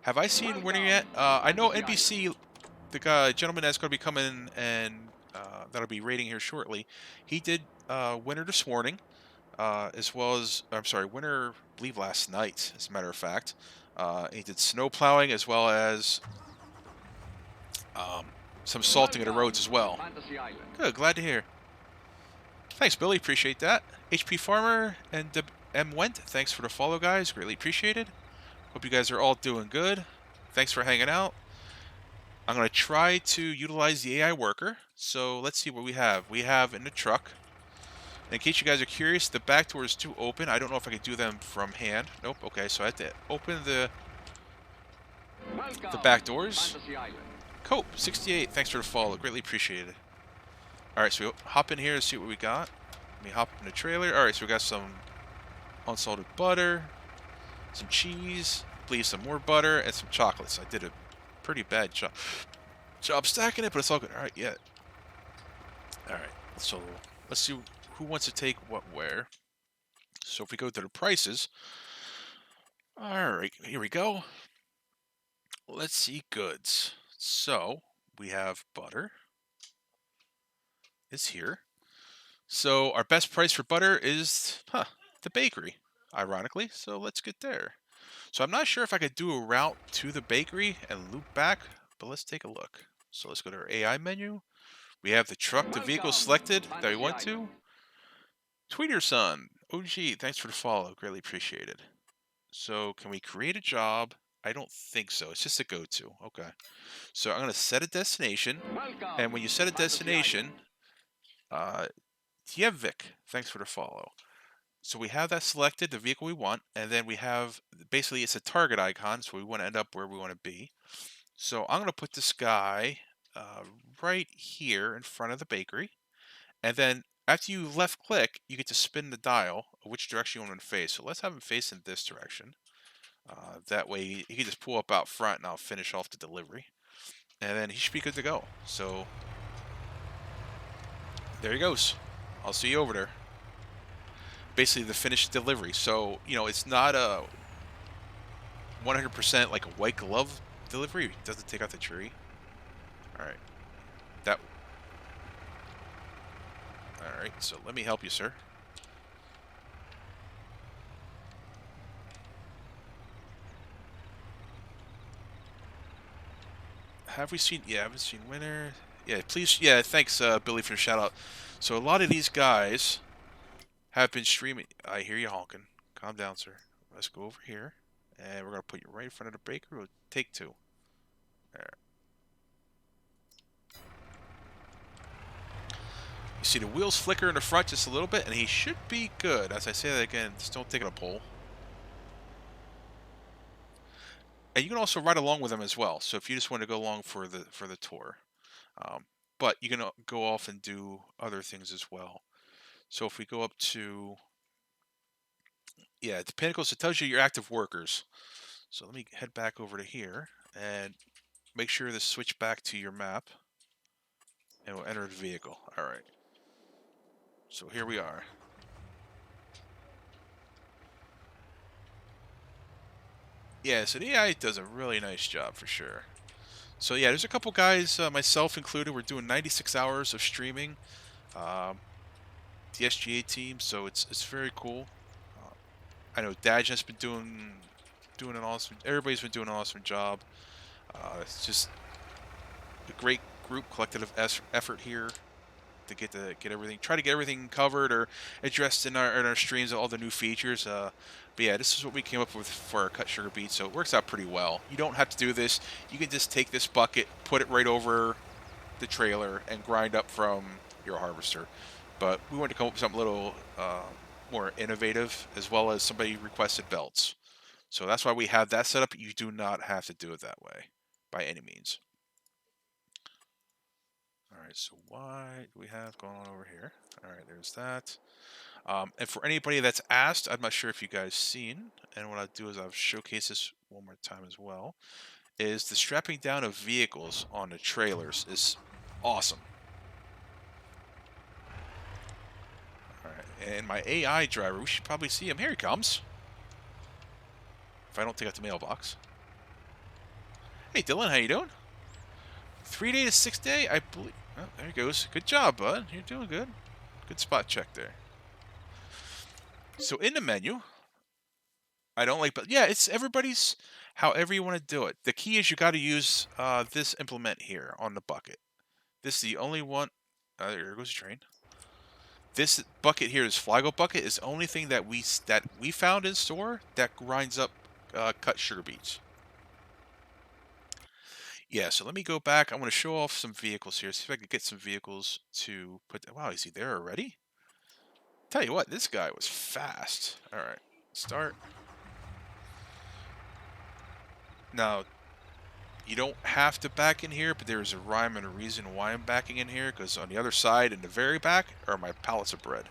Have I seen Winner yet? I know NBC, the gentleman that's going to be coming and that'll be raiding here shortly, he did Winter this morning, as well as, I'm sorry, Winter, I believe last night, as a matter of fact. He did snow plowing as well as some salting of the roads as well. Good, glad to hear. Thanks, Billy. Appreciate that. HP Farmer and M Went, thanks for the follow, guys. Greatly appreciated. Hope you guys are all doing good. Thanks for hanging out. I'm going to try to utilize the AI worker. So let's see what we have. We have in the truck. And in case you guys are curious, the back doors do open. I don't know if I can do them from hand. Nope. Okay, so I have to open the back doors. Cope 68, thanks for the follow. Greatly appreciated. All right, so we hop in here and see what we got. Let me hop in the trailer. All right, so we got some unsalted butter, some cheese, please some more butter, and some chocolates. I did a pretty bad job stacking it, but it's all good. All right, yeah. All right, so let's see who wants to take what where. So if we go to the prices, all right, here we go. Let's see goods. So we have butter. It's here. So our best price for butter is the bakery, ironically. So let's get there. So I'm not sure if I could do a route to the bakery and loop back, but let's take a look. So let's go to our AI menu. We have the truck, the vehicle selected that we want to. Tweeter Son, OG, thanks for the follow. Greatly appreciated. So can we create a job? I don't think so. It's just a go-to. Okay. So I'm going to set a destination. And when you set a destination, yeah, Vic, thanks for the follow. So we have that selected, the vehicle we want, and then we have, basically it's a target icon, so we want to end up where we want to be. So I'm going to put this guy right here in front of the bakery. And then after you left click, you get to spin the dial of which direction you want him to face. So let's have him face in this direction. That way he can just pull up out front and I'll finish off the delivery. And then he should be good to go. So there he goes. I'll see you over there. Basically the finished delivery. So, you know, it's not a 100% like a white glove delivery. It doesn't take out the tree. All right. All right. So let me help you, sir. Have we seen? Yeah, I haven't seen winner. Yeah, please. Yeah, thanks, Billy, for the shout out. So a lot of these guys have been streaming. I hear you honking. Calm down, sir. Let's go over here, and we're gonna put you right in front of the bakery. We'll take 2. There. You see the wheels flicker in the front just a little bit, and he should be good. As I say that again, just don't take it a pole. And you can also ride along with them as well. So if you just want to go along for the tour, but you can go off and do other things as well. So if we go up to, yeah, the pinnacles, it tells you your active workers. So let me head back over to here and make sure to switch back to your map, and we'll enter the vehicle. All right. So here we are. Yeah, so the AI does a really nice job for sure. So yeah, there's a couple guys, myself included, we're doing 96 hours of streaming. The SGA team, so it's very cool. I know Daj has been doing an awesome. Everybody's been doing an awesome job. It's just a great group, collective effort here to get everything, try to get everything covered or addressed in our streams, all the new features. But yeah, this is what we came up with for our cut sugar beets, so it works out pretty well. You don't have to do this. You can just take this bucket, put it right over the trailer, and grind up from your harvester. But we wanted to come up with something a little more innovative, as well as somebody requested belts. So that's why we have that set up. You do not have to do it that way by any means. All right, so what do we have going on over here? All right, there's that. And for anybody that's asked, I'm not sure if you guys seen, and what I'll do is I'll showcase this one more time as well, is the strapping down of vehicles on the trailers is awesome. All right, and my AI driver, we should probably see him. Here he comes. If I don't take out the mailbox. Hey, Dylan, how you doing? 3-day to 6-day, I believe. Oh, there he goes. Good job, bud. You're doing good. Good spot check there. So in the menu, I don't like, but yeah, it's everybody's however you want to do it. The key is you got to use this implement here on the bucket. This is the only one. There goes the train. This bucket here, this Flygo bucket, is the only thing that we found in store that grinds up cut sugar beets. Yeah, so let me go back. I want to show off some vehicles here. See if I can get some vehicles to put. Wow, is he there already? Tell you what, this guy was fast. All right, start. Now, you don't have to back in here, but there is a rhyme and a reason why I'm backing in here, because on the other side, in the very back, are my pallets of bread.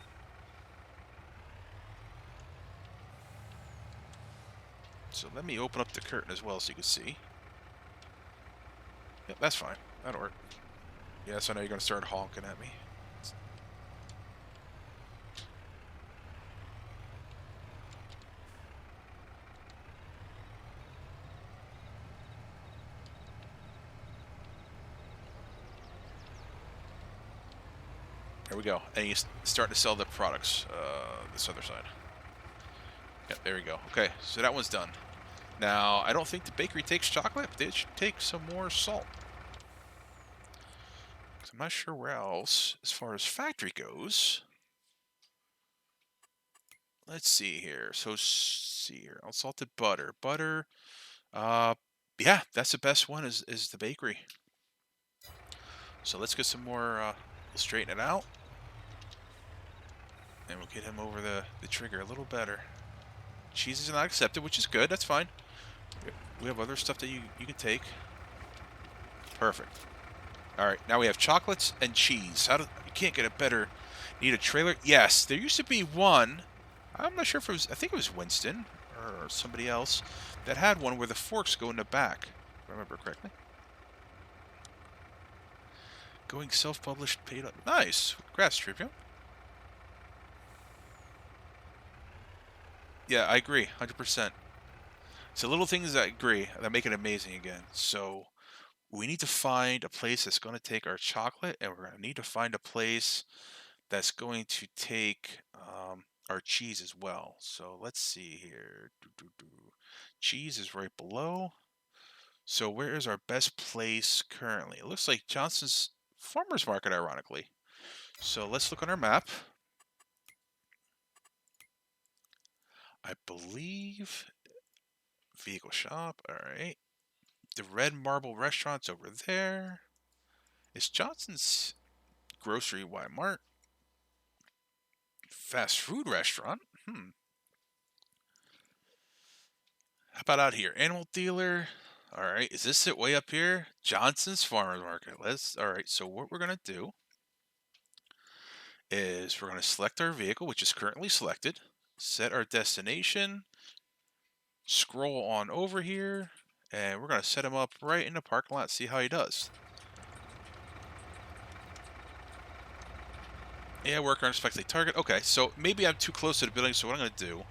So let me open up the curtain as well so you can see. Yep, that's fine. That'll work. Yes, I know you're going to start honking at me. There we go. And he's starting to sell the products, this other side. Yep, there we go. Okay, so that one's done. Now, I don't think the bakery takes chocolate, but they should take some more salt. I'm not sure where else, as far as factory goes. let's see here. So see here, unsalted butter. Butter. Yeah, that's the best one. Is the bakery. So let's get some more. We'll straighten it out, and we'll get him over the trigger a little better. Cheese is not accepted, which is good. That's fine. We have other stuff that you can take. Perfect. All right, now we have chocolates and cheese. You can't get a better. Need a trailer? Yes, there used to be one. I'm not sure if it was. I think it was Winston or somebody else that had one where the forks go in the back. If I remember correctly. Going self-published, paid up. Nice. Congrats, Tribune. Yeah, I agree, 100%. So little things that I agree that make it amazing again. So we need to find a place that's going to take our chocolate, and we're going to need to find a place that's going to take our cheese as well. So let's see here. Cheese is right below. So where is our best place currently? It looks like Johnson's Farmers Market, ironically. So let's look on our map. I believe vehicle shop. All right. The Red Marble Restaurant's over there. It's Johnson's Grocery Mart. Fast food restaurant. How about out here? Animal dealer. All right. Is this it way up here? Johnson's Farmers Market. All right. So what we're going to do is we're going to select our vehicle, which is currently selected. Set our destination. Scroll on over here. And we're going to set him up right in the parking lot. See how he does. Yeah, work on unexpected target. Okay, so maybe I'm too close to the building, so what I'm going to do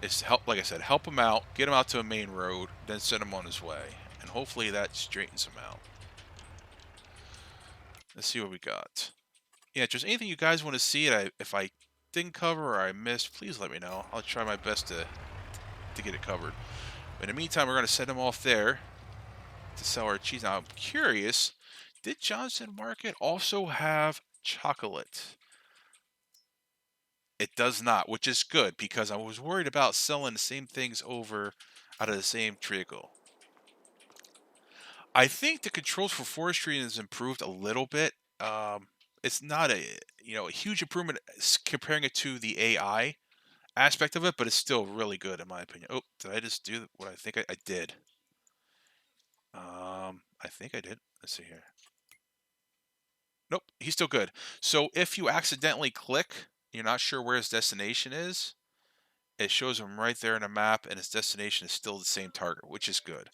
is help, like I said, help him out, get him out to a main road, then send him on his way. And hopefully that straightens him out. Let's see what we got. Yeah, if there's anything you guys want to see, if I didn't cover or I missed, please let me know. I'll try my best to get it covered. But in the meantime, we're going to send him off there to sell our cheese. Now, I'm curious, did Johnson Market also have chocolate? It does not, which is good because I was worried about selling the same things over out of the same treacle. I think the controls for forestry has improved a little bit. It's not a huge improvement comparing it to the AI aspect of it, but it's still really good in my opinion. Oh, did I just do what I think I did? I think I did. Let's see here. Nope, he's still good. So if you accidentally click, you're not sure where his destination is, it shows him right there in the map, and his destination is still the same target, which is good.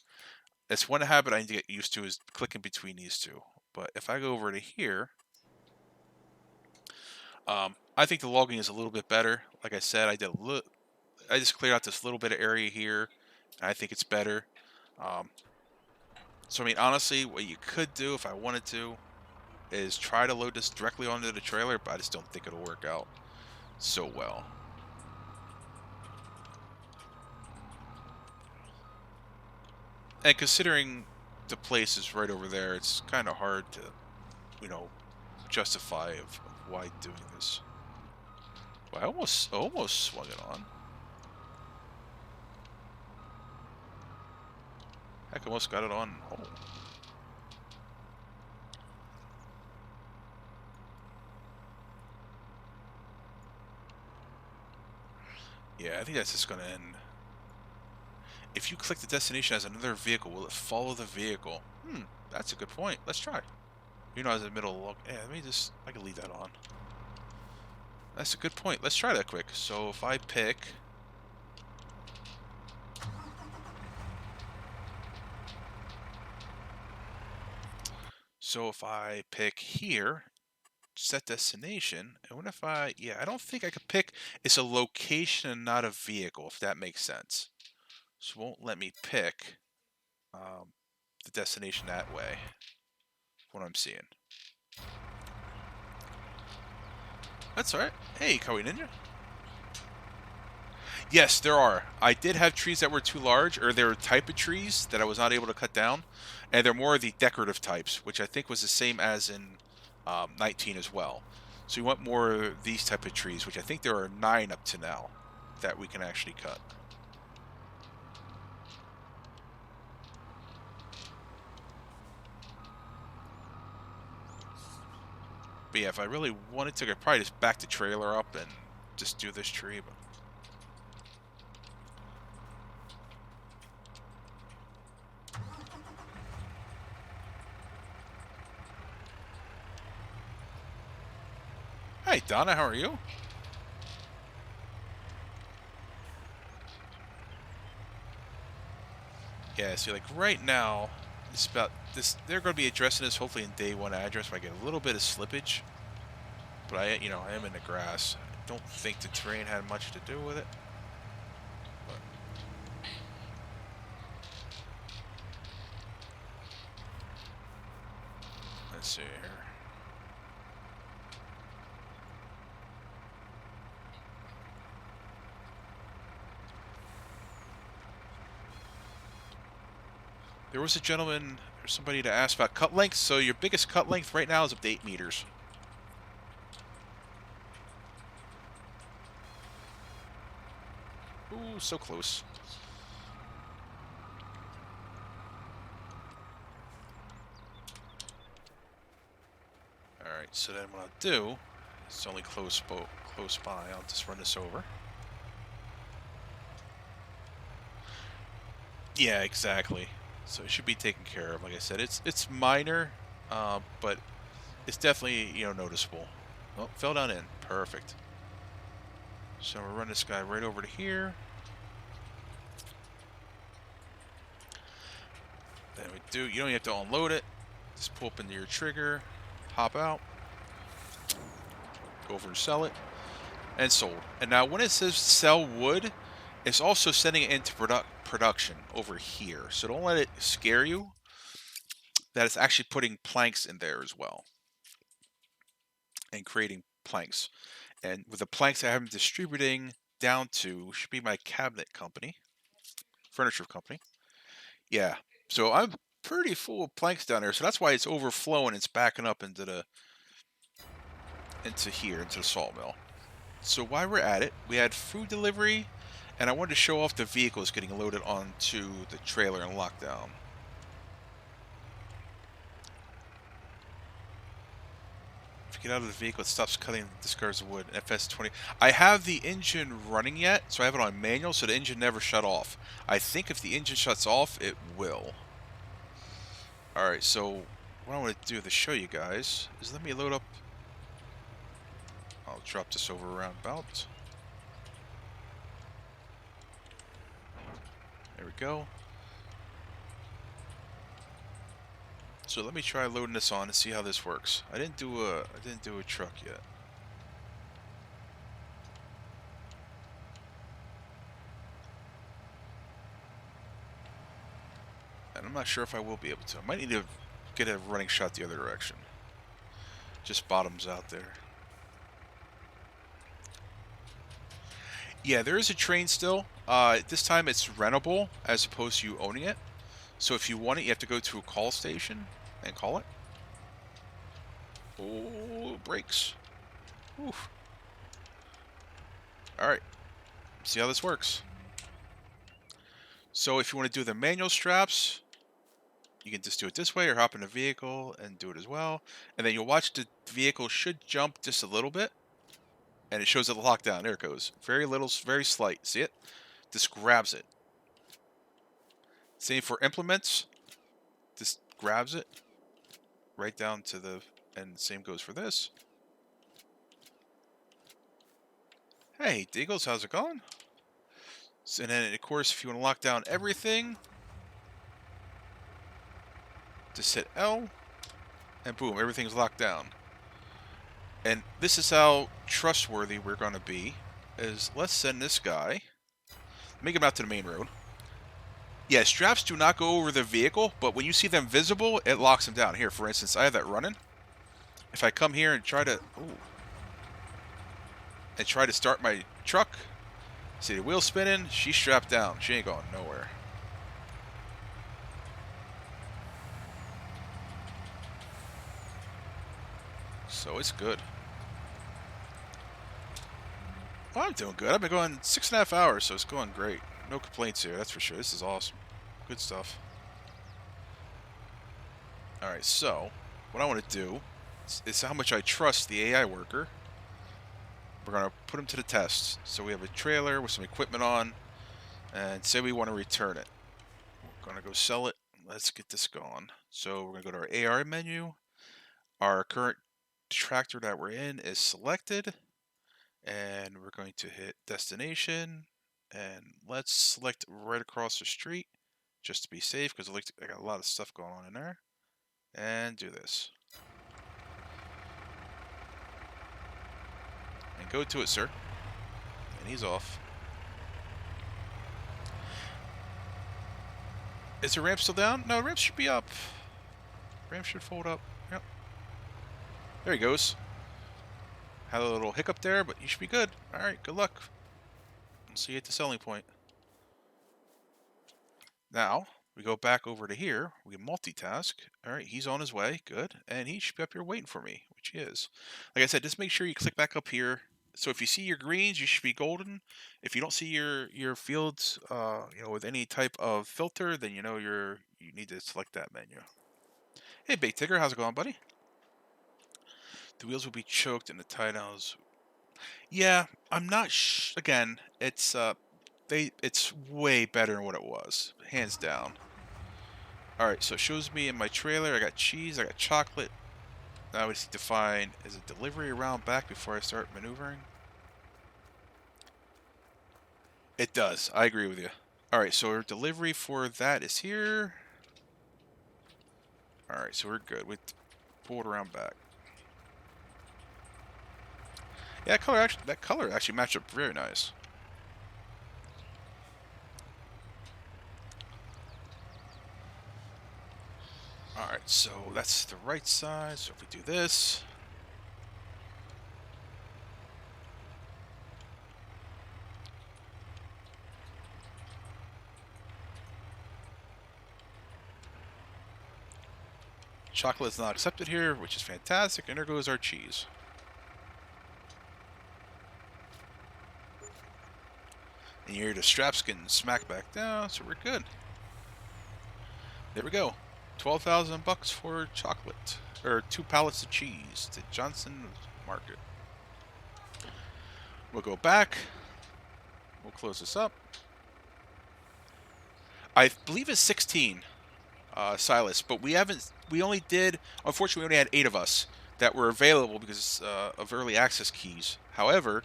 That's one habit I need to get used to, is clicking between these two. But if I go over to here, I think the logging is a little bit better. Like I said, I just cleared out this little bit of area here, and I think it's better. So I mean, honestly, what you could do if I wanted to is try to load this directly onto the trailer, but I just don't think it'll work out so well. And considering the place is right over there, it's kind of hard to, justify of why doing this. Well, I almost swung it on. Heck, I almost got it on. Oh. Yeah, I think that's just going to end. If you click the destination as another vehicle, will it follow the vehicle? That's a good point. Let's try. As in the middle of the I can leave that on. That's a good point. Let's try that quick. So if I pick... here, set destination, and what if I don't think I could pick, it's a location and not a vehicle, if that makes sense. So it won't let me pick the destination that way. What I'm seeing. That's alright. Hey, Kawi Ninja. Yes, there are. I did have trees that were too large, or there were type of trees that I was not able to cut down, and they're more of the decorative types, which I think was the same as in 19 as well. So you want more of these type of trees, which I think there are 9 up to now that we can actually cut. But yeah, if I really wanted to, I could probably just back the trailer up and just do this tree. But hey, Donna, how are you? Yeah, see, like right now, it's about this. They're going to be addressing this hopefully in day 1 address. Where I get a little bit of slippage, but I am in the grass. I don't think the terrain had much to do with it. But let's see here. There was a gentleman or somebody to ask about cut length. So your biggest cut length right now is up to 8 meters. Ooh, so close. Alright, so then what I'll do, it's only close by, I'll just run this over. Yeah, exactly. So it should be taken care of. Like I said, it's minor, but it's definitely, noticeable. Oh, fell down in. Perfect. So we'll run this guy right over to here. Then we do, you don't even have to unload it. Just pull up into your trigger, hop out, go over and sell it, and sold. And now when it says sell wood, it's also sending it into production over here. So don't let it scare you that it's actually putting planks in there as well and creating planks. And with the planks I have distributing down to should be my cabinet company, furniture company. Yeah, so I'm pretty full of planks down there, so that's why it's overflowing. It's backing up into the sawmill. So while we're at it, we had food delivery, and I wanted to show off the vehicles getting loaded onto the trailer and lockdown. If you get out of the vehicle, it stops cutting and discards the wood. FS20. I have the engine running yet, so I have it on manual, so the engine never shut off. I think if the engine shuts off, it will. Alright, so what I want to do to show you guys is let me load up. I'll drop this over around about. There we go. So let me try loading this on and see how this works. I didn't do a truck yet. And I'm not sure if I will be able to. I might need to get a running shot the other direction. Just bottoms out there. Yeah, there is a train still. This time it's rentable as opposed to you owning it. So if you want it, you have to go to a call station and call it. Oh, brakes. Oof. Alright. See how this works. So if you want to do the manual straps, you can just do it this way or hop in a vehicle and do it as well. And then you'll watch the vehicle should jump just a little bit. And it shows it locked down. There it goes. Very little, very slight. See it? Just grabs it. Same for implements. Just grabs it. Right down to the... And same goes for this. Hey, Deagles, how's it going? So, and then, of course, if you want to lock down everything, just hit L, and boom, everything's locked down. And this is how trustworthy we're going to be, is let's send this guy, make him out to the main road. Yeah, straps do not go over the vehicle, but when you see them visible, it locks them down. Here, for instance, I have that running. If I come here and try to... Ooh, and try to start my truck, see the wheel spinning, she's strapped down. She ain't going nowhere. So it's good. Well, I'm doing good. I've been going 6.5 hours, so it's going great. No complaints here, that's for sure. This is awesome. Good stuff. Alright, so what I want to do is how much I trust the AI worker. We're going to put him to the test. So we have a trailer with some equipment on, and say we want to return it. We're going to go sell it. Let's get this going. So we're going to go to our AR menu. Our current tractor that we're in is selected, and we're going to hit destination, and let's select right across the street just to be safe, because I got a lot of stuff going on in there, and do this. And go to it, sir. And he's off. Is the ramp still down? No, the ramp should be up. Ramp should fold up. Yep. There he goes. Had a little hiccup there, but you should be good. Alright, good luck. We'll see you at the selling point. Now, we go back over to here. We multitask. Alright, he's on his way. Good. And he should be up here waiting for me, which he is. Like I said, just make sure you click back up here. So if you see your greens, you should be golden. If you don't see your fields, with any type of filter, then you know you need to select that menu. Hey, Big Tigger, how's it going, buddy? The wheels will be choked and the tie downs. Yeah, I'm not. Again, it's way better than what it was, hands down. All right, so it shows me in my trailer. I got cheese. I got chocolate. Now we just need to find, is it delivery around back before I start maneuvering? It does. I agree with you. Alright, so our delivery for that is here. Alright, so we're good. We pull it around back. Yeah, that color actually matched up very nice. Alright, so that's the right side. So if we do this. Chocolate is not accepted here, which is fantastic. And there goes our cheese. And here the straps getting smacked back down, so we're good. There we go. 12,000 bucks for chocolate, or 2 pallets of cheese to Johnson Market. We'll go back. We'll close this up. I believe it's 16, Silas, but we only did, unfortunately, we only had 8 of us that were available because of early access keys. However,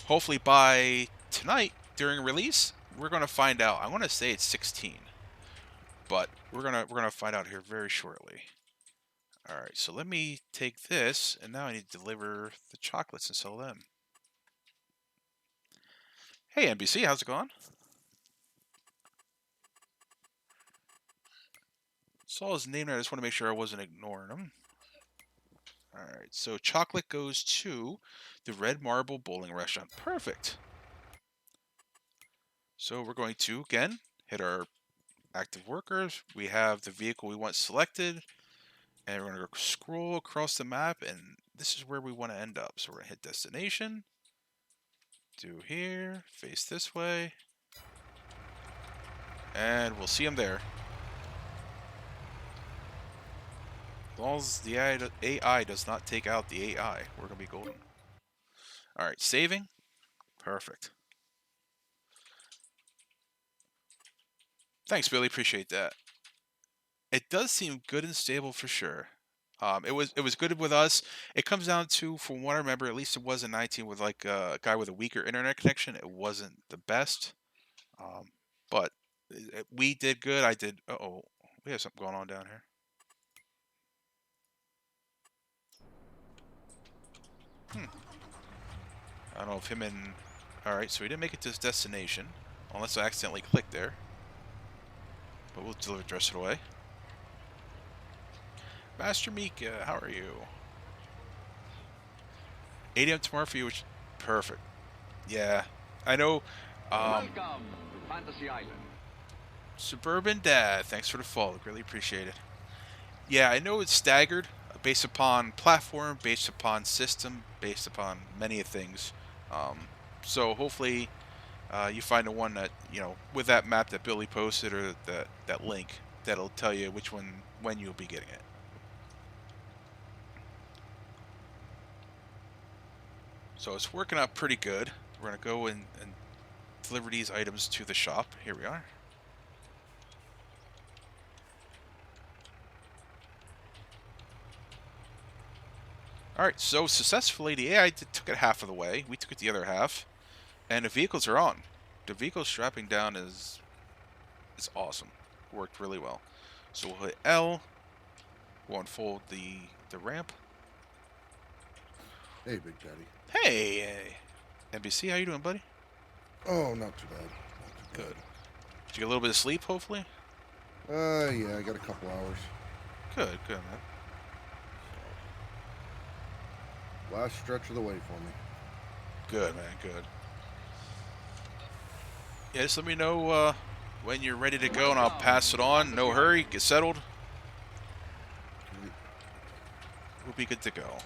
hopefully by tonight during release, we're going to find out. I want to say it's 16, but we're gonna find out here very shortly. All right, so let me take this, and now I need to deliver the chocolates and sell them. Hey, NBC, how's it going? Saw his name there. I just want to make sure I wasn't ignoring him. All right, so chocolate goes to the Red Marble Bowling Restaurant. Perfect. So we're going to, again, hit our active workers. We have the vehicle we want selected. And we're going to scroll across the map, and this is where we want to end up. So we're going to hit destination. Do here. Face this way. And we'll see them there. As long as the AI does not take out the AI, we're going to be golden. Alright, saving. Perfect. Thanks, Billy. Appreciate that. It does seem good and stable for sure. It was good with us. It comes down to, from what I remember, at least it was in 19 with like a guy with a weaker internet connection. It wasn't the best, but we did good. I did. Uh-oh, we have something going on down here. I don't know if him and... Alright, so we didn't make it to his destination, unless I accidentally clicked there. But we'll deliver the rest of the way. Master Mika, how are you? 8 a.m. tomorrow for you, which... Perfect. Yeah, I know. Welcome to Fantasy Island. Suburban Dad, thanks for the follow. Really appreciate it. Yeah, I know it's staggered based upon platform, based upon system, based upon many things. So hopefully you find the one that, with that map that Billy posted or that link that'll tell you which one, when you'll be getting it. So it's working out pretty good. We're going to go and deliver these items to the shop. Here we are. Alright, so successfully the AI took it half of the way. We took it the other half. And the vehicles are on. The vehicle strapping down is awesome. Worked really well. So we'll hit L. We'll unfold the ramp. Hey, Big Daddy. Hey, NBC, how you doing, buddy? Oh, not too bad. Not too Good. Did you get a little bit of sleep, hopefully? bad. Yeah, I got a couple hours. Good, good, man. Last stretch of the way for me. Good, man, good. Yeah, just let me know when you're ready to go, and I'll pass it on. No hurry. Get settled. We'll be good to go.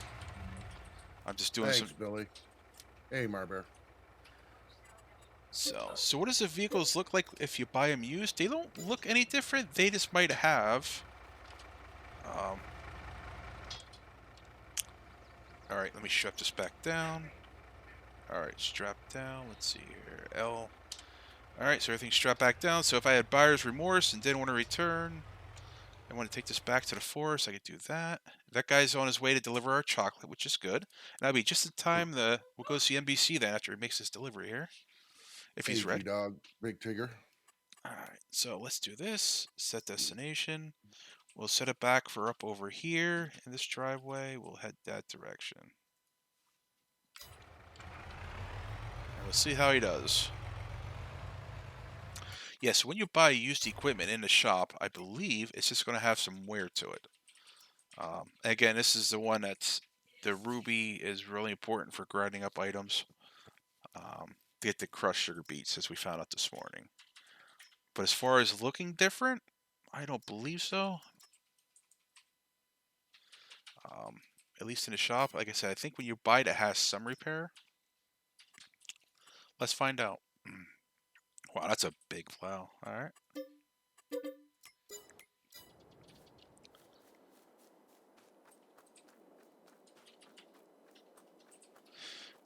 I'm just doing Thanks, Billy. Hey, Marbear. So what does the vehicles look like if you buy them used? They don't look any different. They just might have. All right, let me strap this back down. All right, strap down. Let's see here. L. All right, so everything's strapped back down. So if I had buyer's remorse and didn't want to return, I want to take this back to the forest, I could do that. That guy's on his way to deliver our chocolate, which is good. And that'll be just in time. We'll go see NBC then after he makes his delivery here. If he's ready. Dog, Big Tigger. All right, so let's do this. Set destination. We'll set it back for up over here in this driveway. We'll head that direction. And we'll see how he does. Yes, when you buy used equipment in the shop, I believe it's just going to have some wear to it. Again, this is the one that's the ruby is really important for grinding up items. To get the crushed sugar beets, as we found out this morning. But as far as looking different, I don't believe so. At least in the shop, like I said, I think when you buy it, it has some repair. Let's find out. Wow, that's a big plow. All right.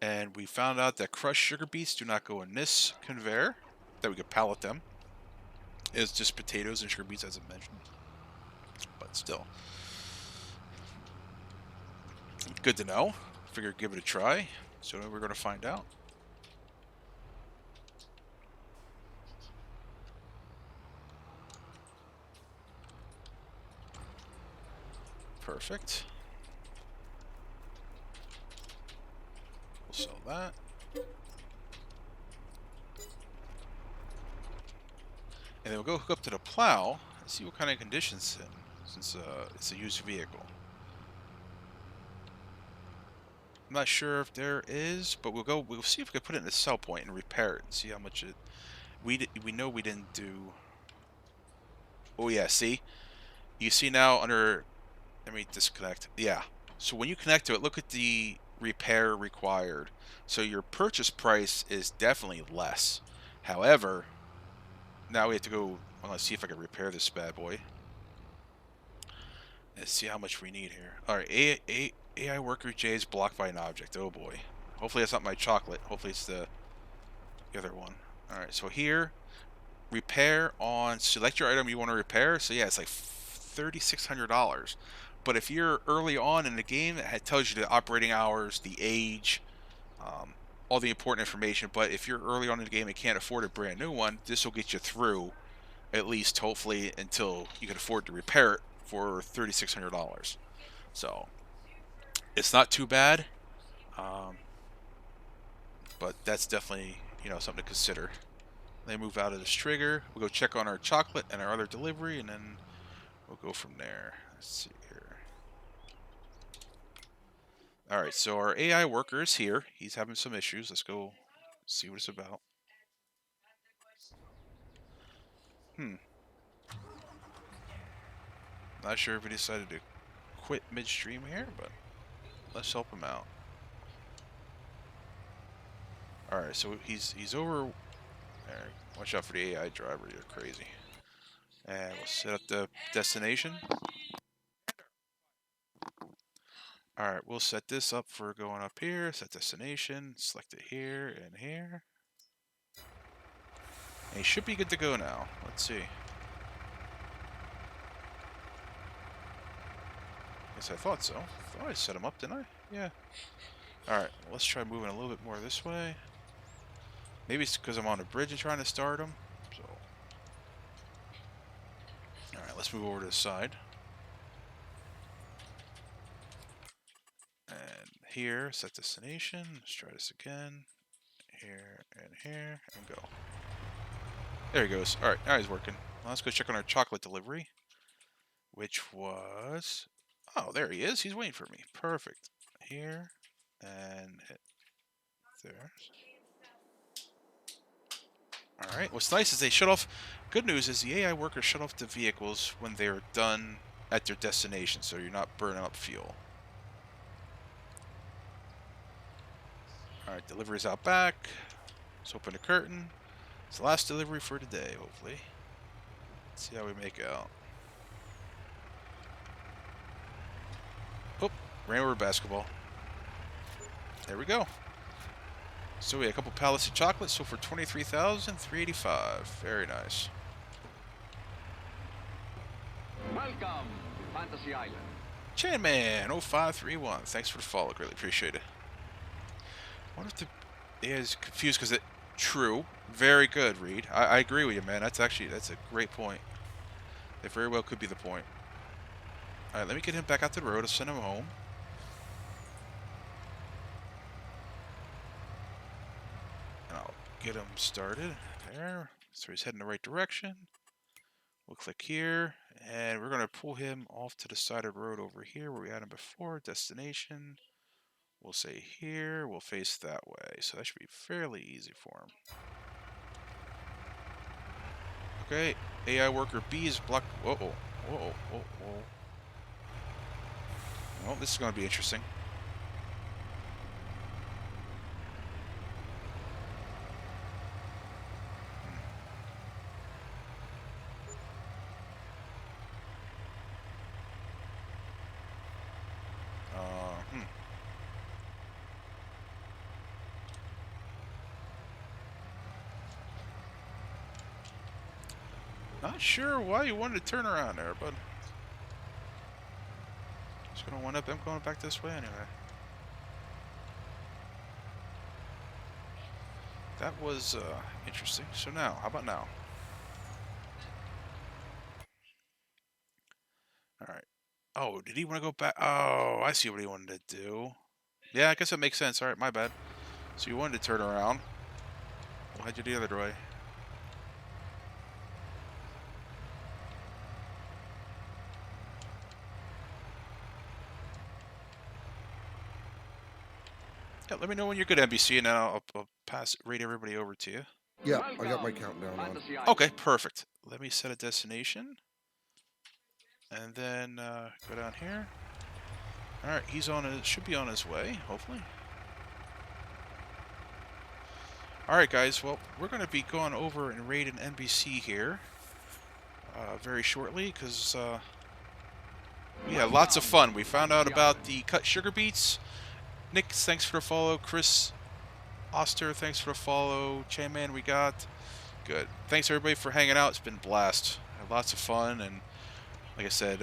And we found out that crushed sugar beets do not go in this conveyor, that we could pallet them. It's just potatoes and sugar beets, as I mentioned. But still. Good to know. Figured give it a try. So we're going to find out. Perfect. We'll sell that. And then we'll go hook up to the plow and see what kind of conditions it's in, since it's a used vehicle. I'm not sure if there is, but we'll see if we can put it in a sell point and repair it and see how much it. We know we didn't do. Oh yeah, see, you see now under. Let me disconnect. Yeah. So when you connect to it, look at the repair required. So your purchase price is definitely less. However, now we have to go. Well, let's see if I can repair this bad boy. Let's see how much we need here. All right, AI worker J is blocked by an object. Oh boy. Hopefully that's not my chocolate. Hopefully it's the other one. All right, so here, repair on select your item you want to repair. So yeah, it's like $3,600. But if you're early on in the game, it tells you the operating hours, the age, all the important information. But if you're early on in the game and can't afford a brand new one, this will get you through at least hopefully until you can afford to repair it for $3,600. So it's not too bad, but that's definitely something to consider. Then move out of this trigger. We'll go check on our chocolate and our other delivery, and then we'll go from there. Let's see here. All right, so our AI worker is here. He's having some issues. Let's go see what it's about. Not sure if he decided to quit midstream here, but let's help him out. All right, so he's over there. Watch out for the AI driver. You're crazy. And we'll set up the destination. All right, we'll set this up for going up here. Set destination. Select it here and here. And he should be good to go now. Let's see. Guess I thought so. I thought I set him up, didn't I? Yeah. All right, let's try moving a little bit more this way. Maybe it's because I'm on a bridge and trying to start him. So, all right, let's move over to the side. And here, set destination. Let's try this again. Here and here, and go. There he goes. All right, now he's working. Well, let's go check on our chocolate delivery, which was... Oh, there he is. He's waiting for me. Perfect. Here, and hit there. All right. What's nice is they shut off. Good news is the AI workers shut off the vehicles when they're done at their destination, so you're not burning up fuel. All right, delivery's out back. Let's open the curtain. It's the last delivery for today, hopefully. Let's see how we make out. Oh, ran over basketball. There we go. So we had a couple pallets of chocolate, so for $23,385. Very nice. Welcome, Fantasy Island. Chainman 0531. Thanks for the follow. Greatly appreciate it. I wonder if the AI is confused because it. True. Very good, Reed. I agree with you, man. That's a great point. It very well could be the point. All right, let me get him back out to the road. I'll send him home. And I'll get him started there. So he's heading the right direction. We'll click here, and we're going to pull him off to the side of the road over here where we had him before. Destination. We'll say here. We'll face that way. So that should be fairly easy for him. Okay, AI worker B is blocked. Whoa, whoa, whoa, whoa, whoa. Well, this is going to be interesting. Not sure why you wanted to turn around there, but just gonna wind up. I'm going back this way anyway. That was interesting. So now, how about now? All right. Oh, did he want to go back? Oh, I see what he wanted to do. Yeah, I guess that makes sense. All right, my bad. So you wanted to turn around. We'll head you the other way. Yeah, let me know when you're good, NBC, and I'll rate everybody over to you. Yeah, I got my countdown on. Okay, perfect. Let me set a destination, and then go down here. All right, he's on his, should be on his way, hopefully. All right, guys. Well, we're going to be going over and raiding NBC here very shortly because we had lots of fun. We found out about the cut sugar beets. Nick, thanks for the follow. Chris Oster, thanks for the follow. Chainman, we got. Good. Thanks, everybody, for hanging out. It's been a blast. Had lots of fun. And like I said,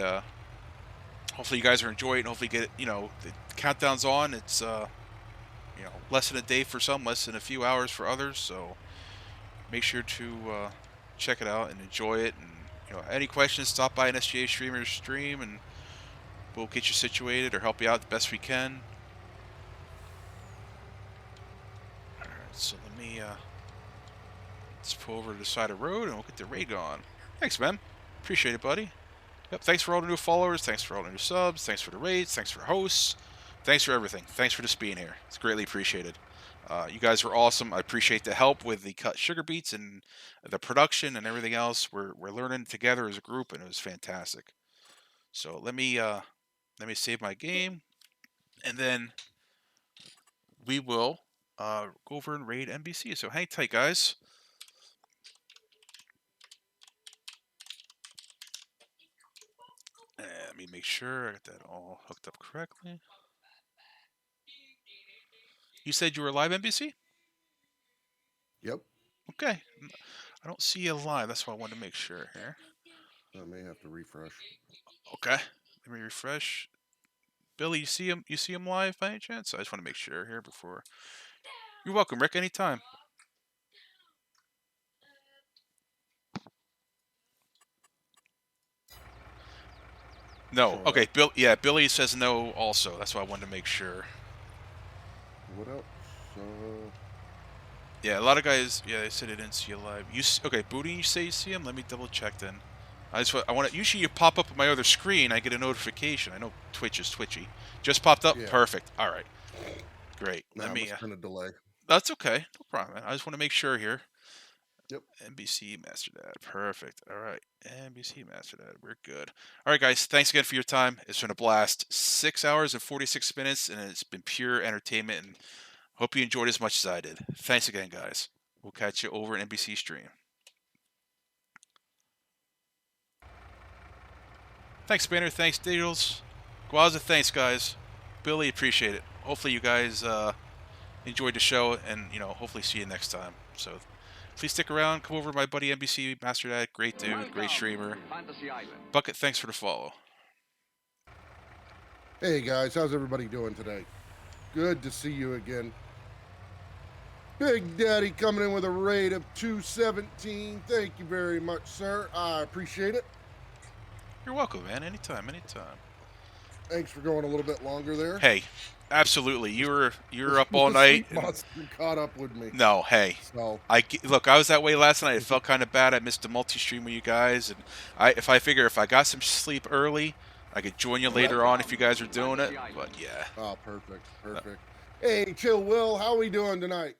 hopefully you guys are enjoying it. And hopefully get, the countdown's on. It's, less than a day for some, less than a few hours for others. So make sure to check it out and enjoy it. And, any questions, stop by an SGA streamer's stream and we'll get you situated or help you out the best we can. So let me let's pull over to the side of the road and we'll get the raid on. Thanks, man. Appreciate it, buddy. Yep, thanks for all the new followers. Thanks for all the new subs. Thanks for the raids. Thanks for hosts. Thanks for everything. Thanks for just being here. It's greatly appreciated. You guys were awesome. I appreciate the help with the cut sugar beets and the production and everything else. We're learning together as a group, and it was fantastic. So let me save my game, and then we will go over and raid NBC. So hang tight, guys. And let me make sure I got that all hooked up correctly. You said you were live, NBC? Yep. Okay. I don't see you live. That's why I wanted to make sure here. I may have to refresh. Okay. Let me refresh. Billy, you see him? You see him live by any chance? I just want to make sure here before. You're welcome, Rick. Anytime. No. Sure. Okay. Bill. Yeah. Billy says no. Also, that's why I wanted to make sure. What else? Yeah, a lot of guys. Yeah, they said they didn't see you live. Okay? Booty, you say you see him? Let me double check then. I want to. Usually, you pop up on my other screen. I get a notification. I know Twitch is twitchy. Just popped up. Yeah. Perfect. All right. Great. Nah, Let me. must have been a delay. That's okay. No problem, man. I just want to make sure here. Yep. NBC Master Dad. Perfect. All right. NBC Master Dad. We're good. All right, guys. Thanks again for your time. It's been a blast. 6 hours and 46 minutes, and it's been pure entertainment. And hope you enjoyed as much as I did. Thanks again, guys. We'll catch you over an NBC stream. Thanks, Banner. Thanks, Digitals. Guaza, thanks, guys. Billy, appreciate it. Hopefully you guys enjoyed the show, and hopefully see you next time. So please stick around. Come over to my buddy NBC Master Dad. Great dude, great streamer. Fantasy Island. Bucket, thanks for the follow. Hey guys, how's everybody doing today? Good to see you again. Big Daddy coming in with a raid of 217. Thank you very much, sir. I appreciate it. You're welcome, man. Anytime, anytime. Thanks for going a little bit longer there. Hey, absolutely. You were up all night. You caught up with me. No, hey. So Look, I was that way last night. It felt kind of bad. I missed the multi-stream with you guys, and if I got some sleep early, I could join you later on if you guys are doing it. But yeah. Oh, perfect. Hey, Chill Will, how we doing tonight?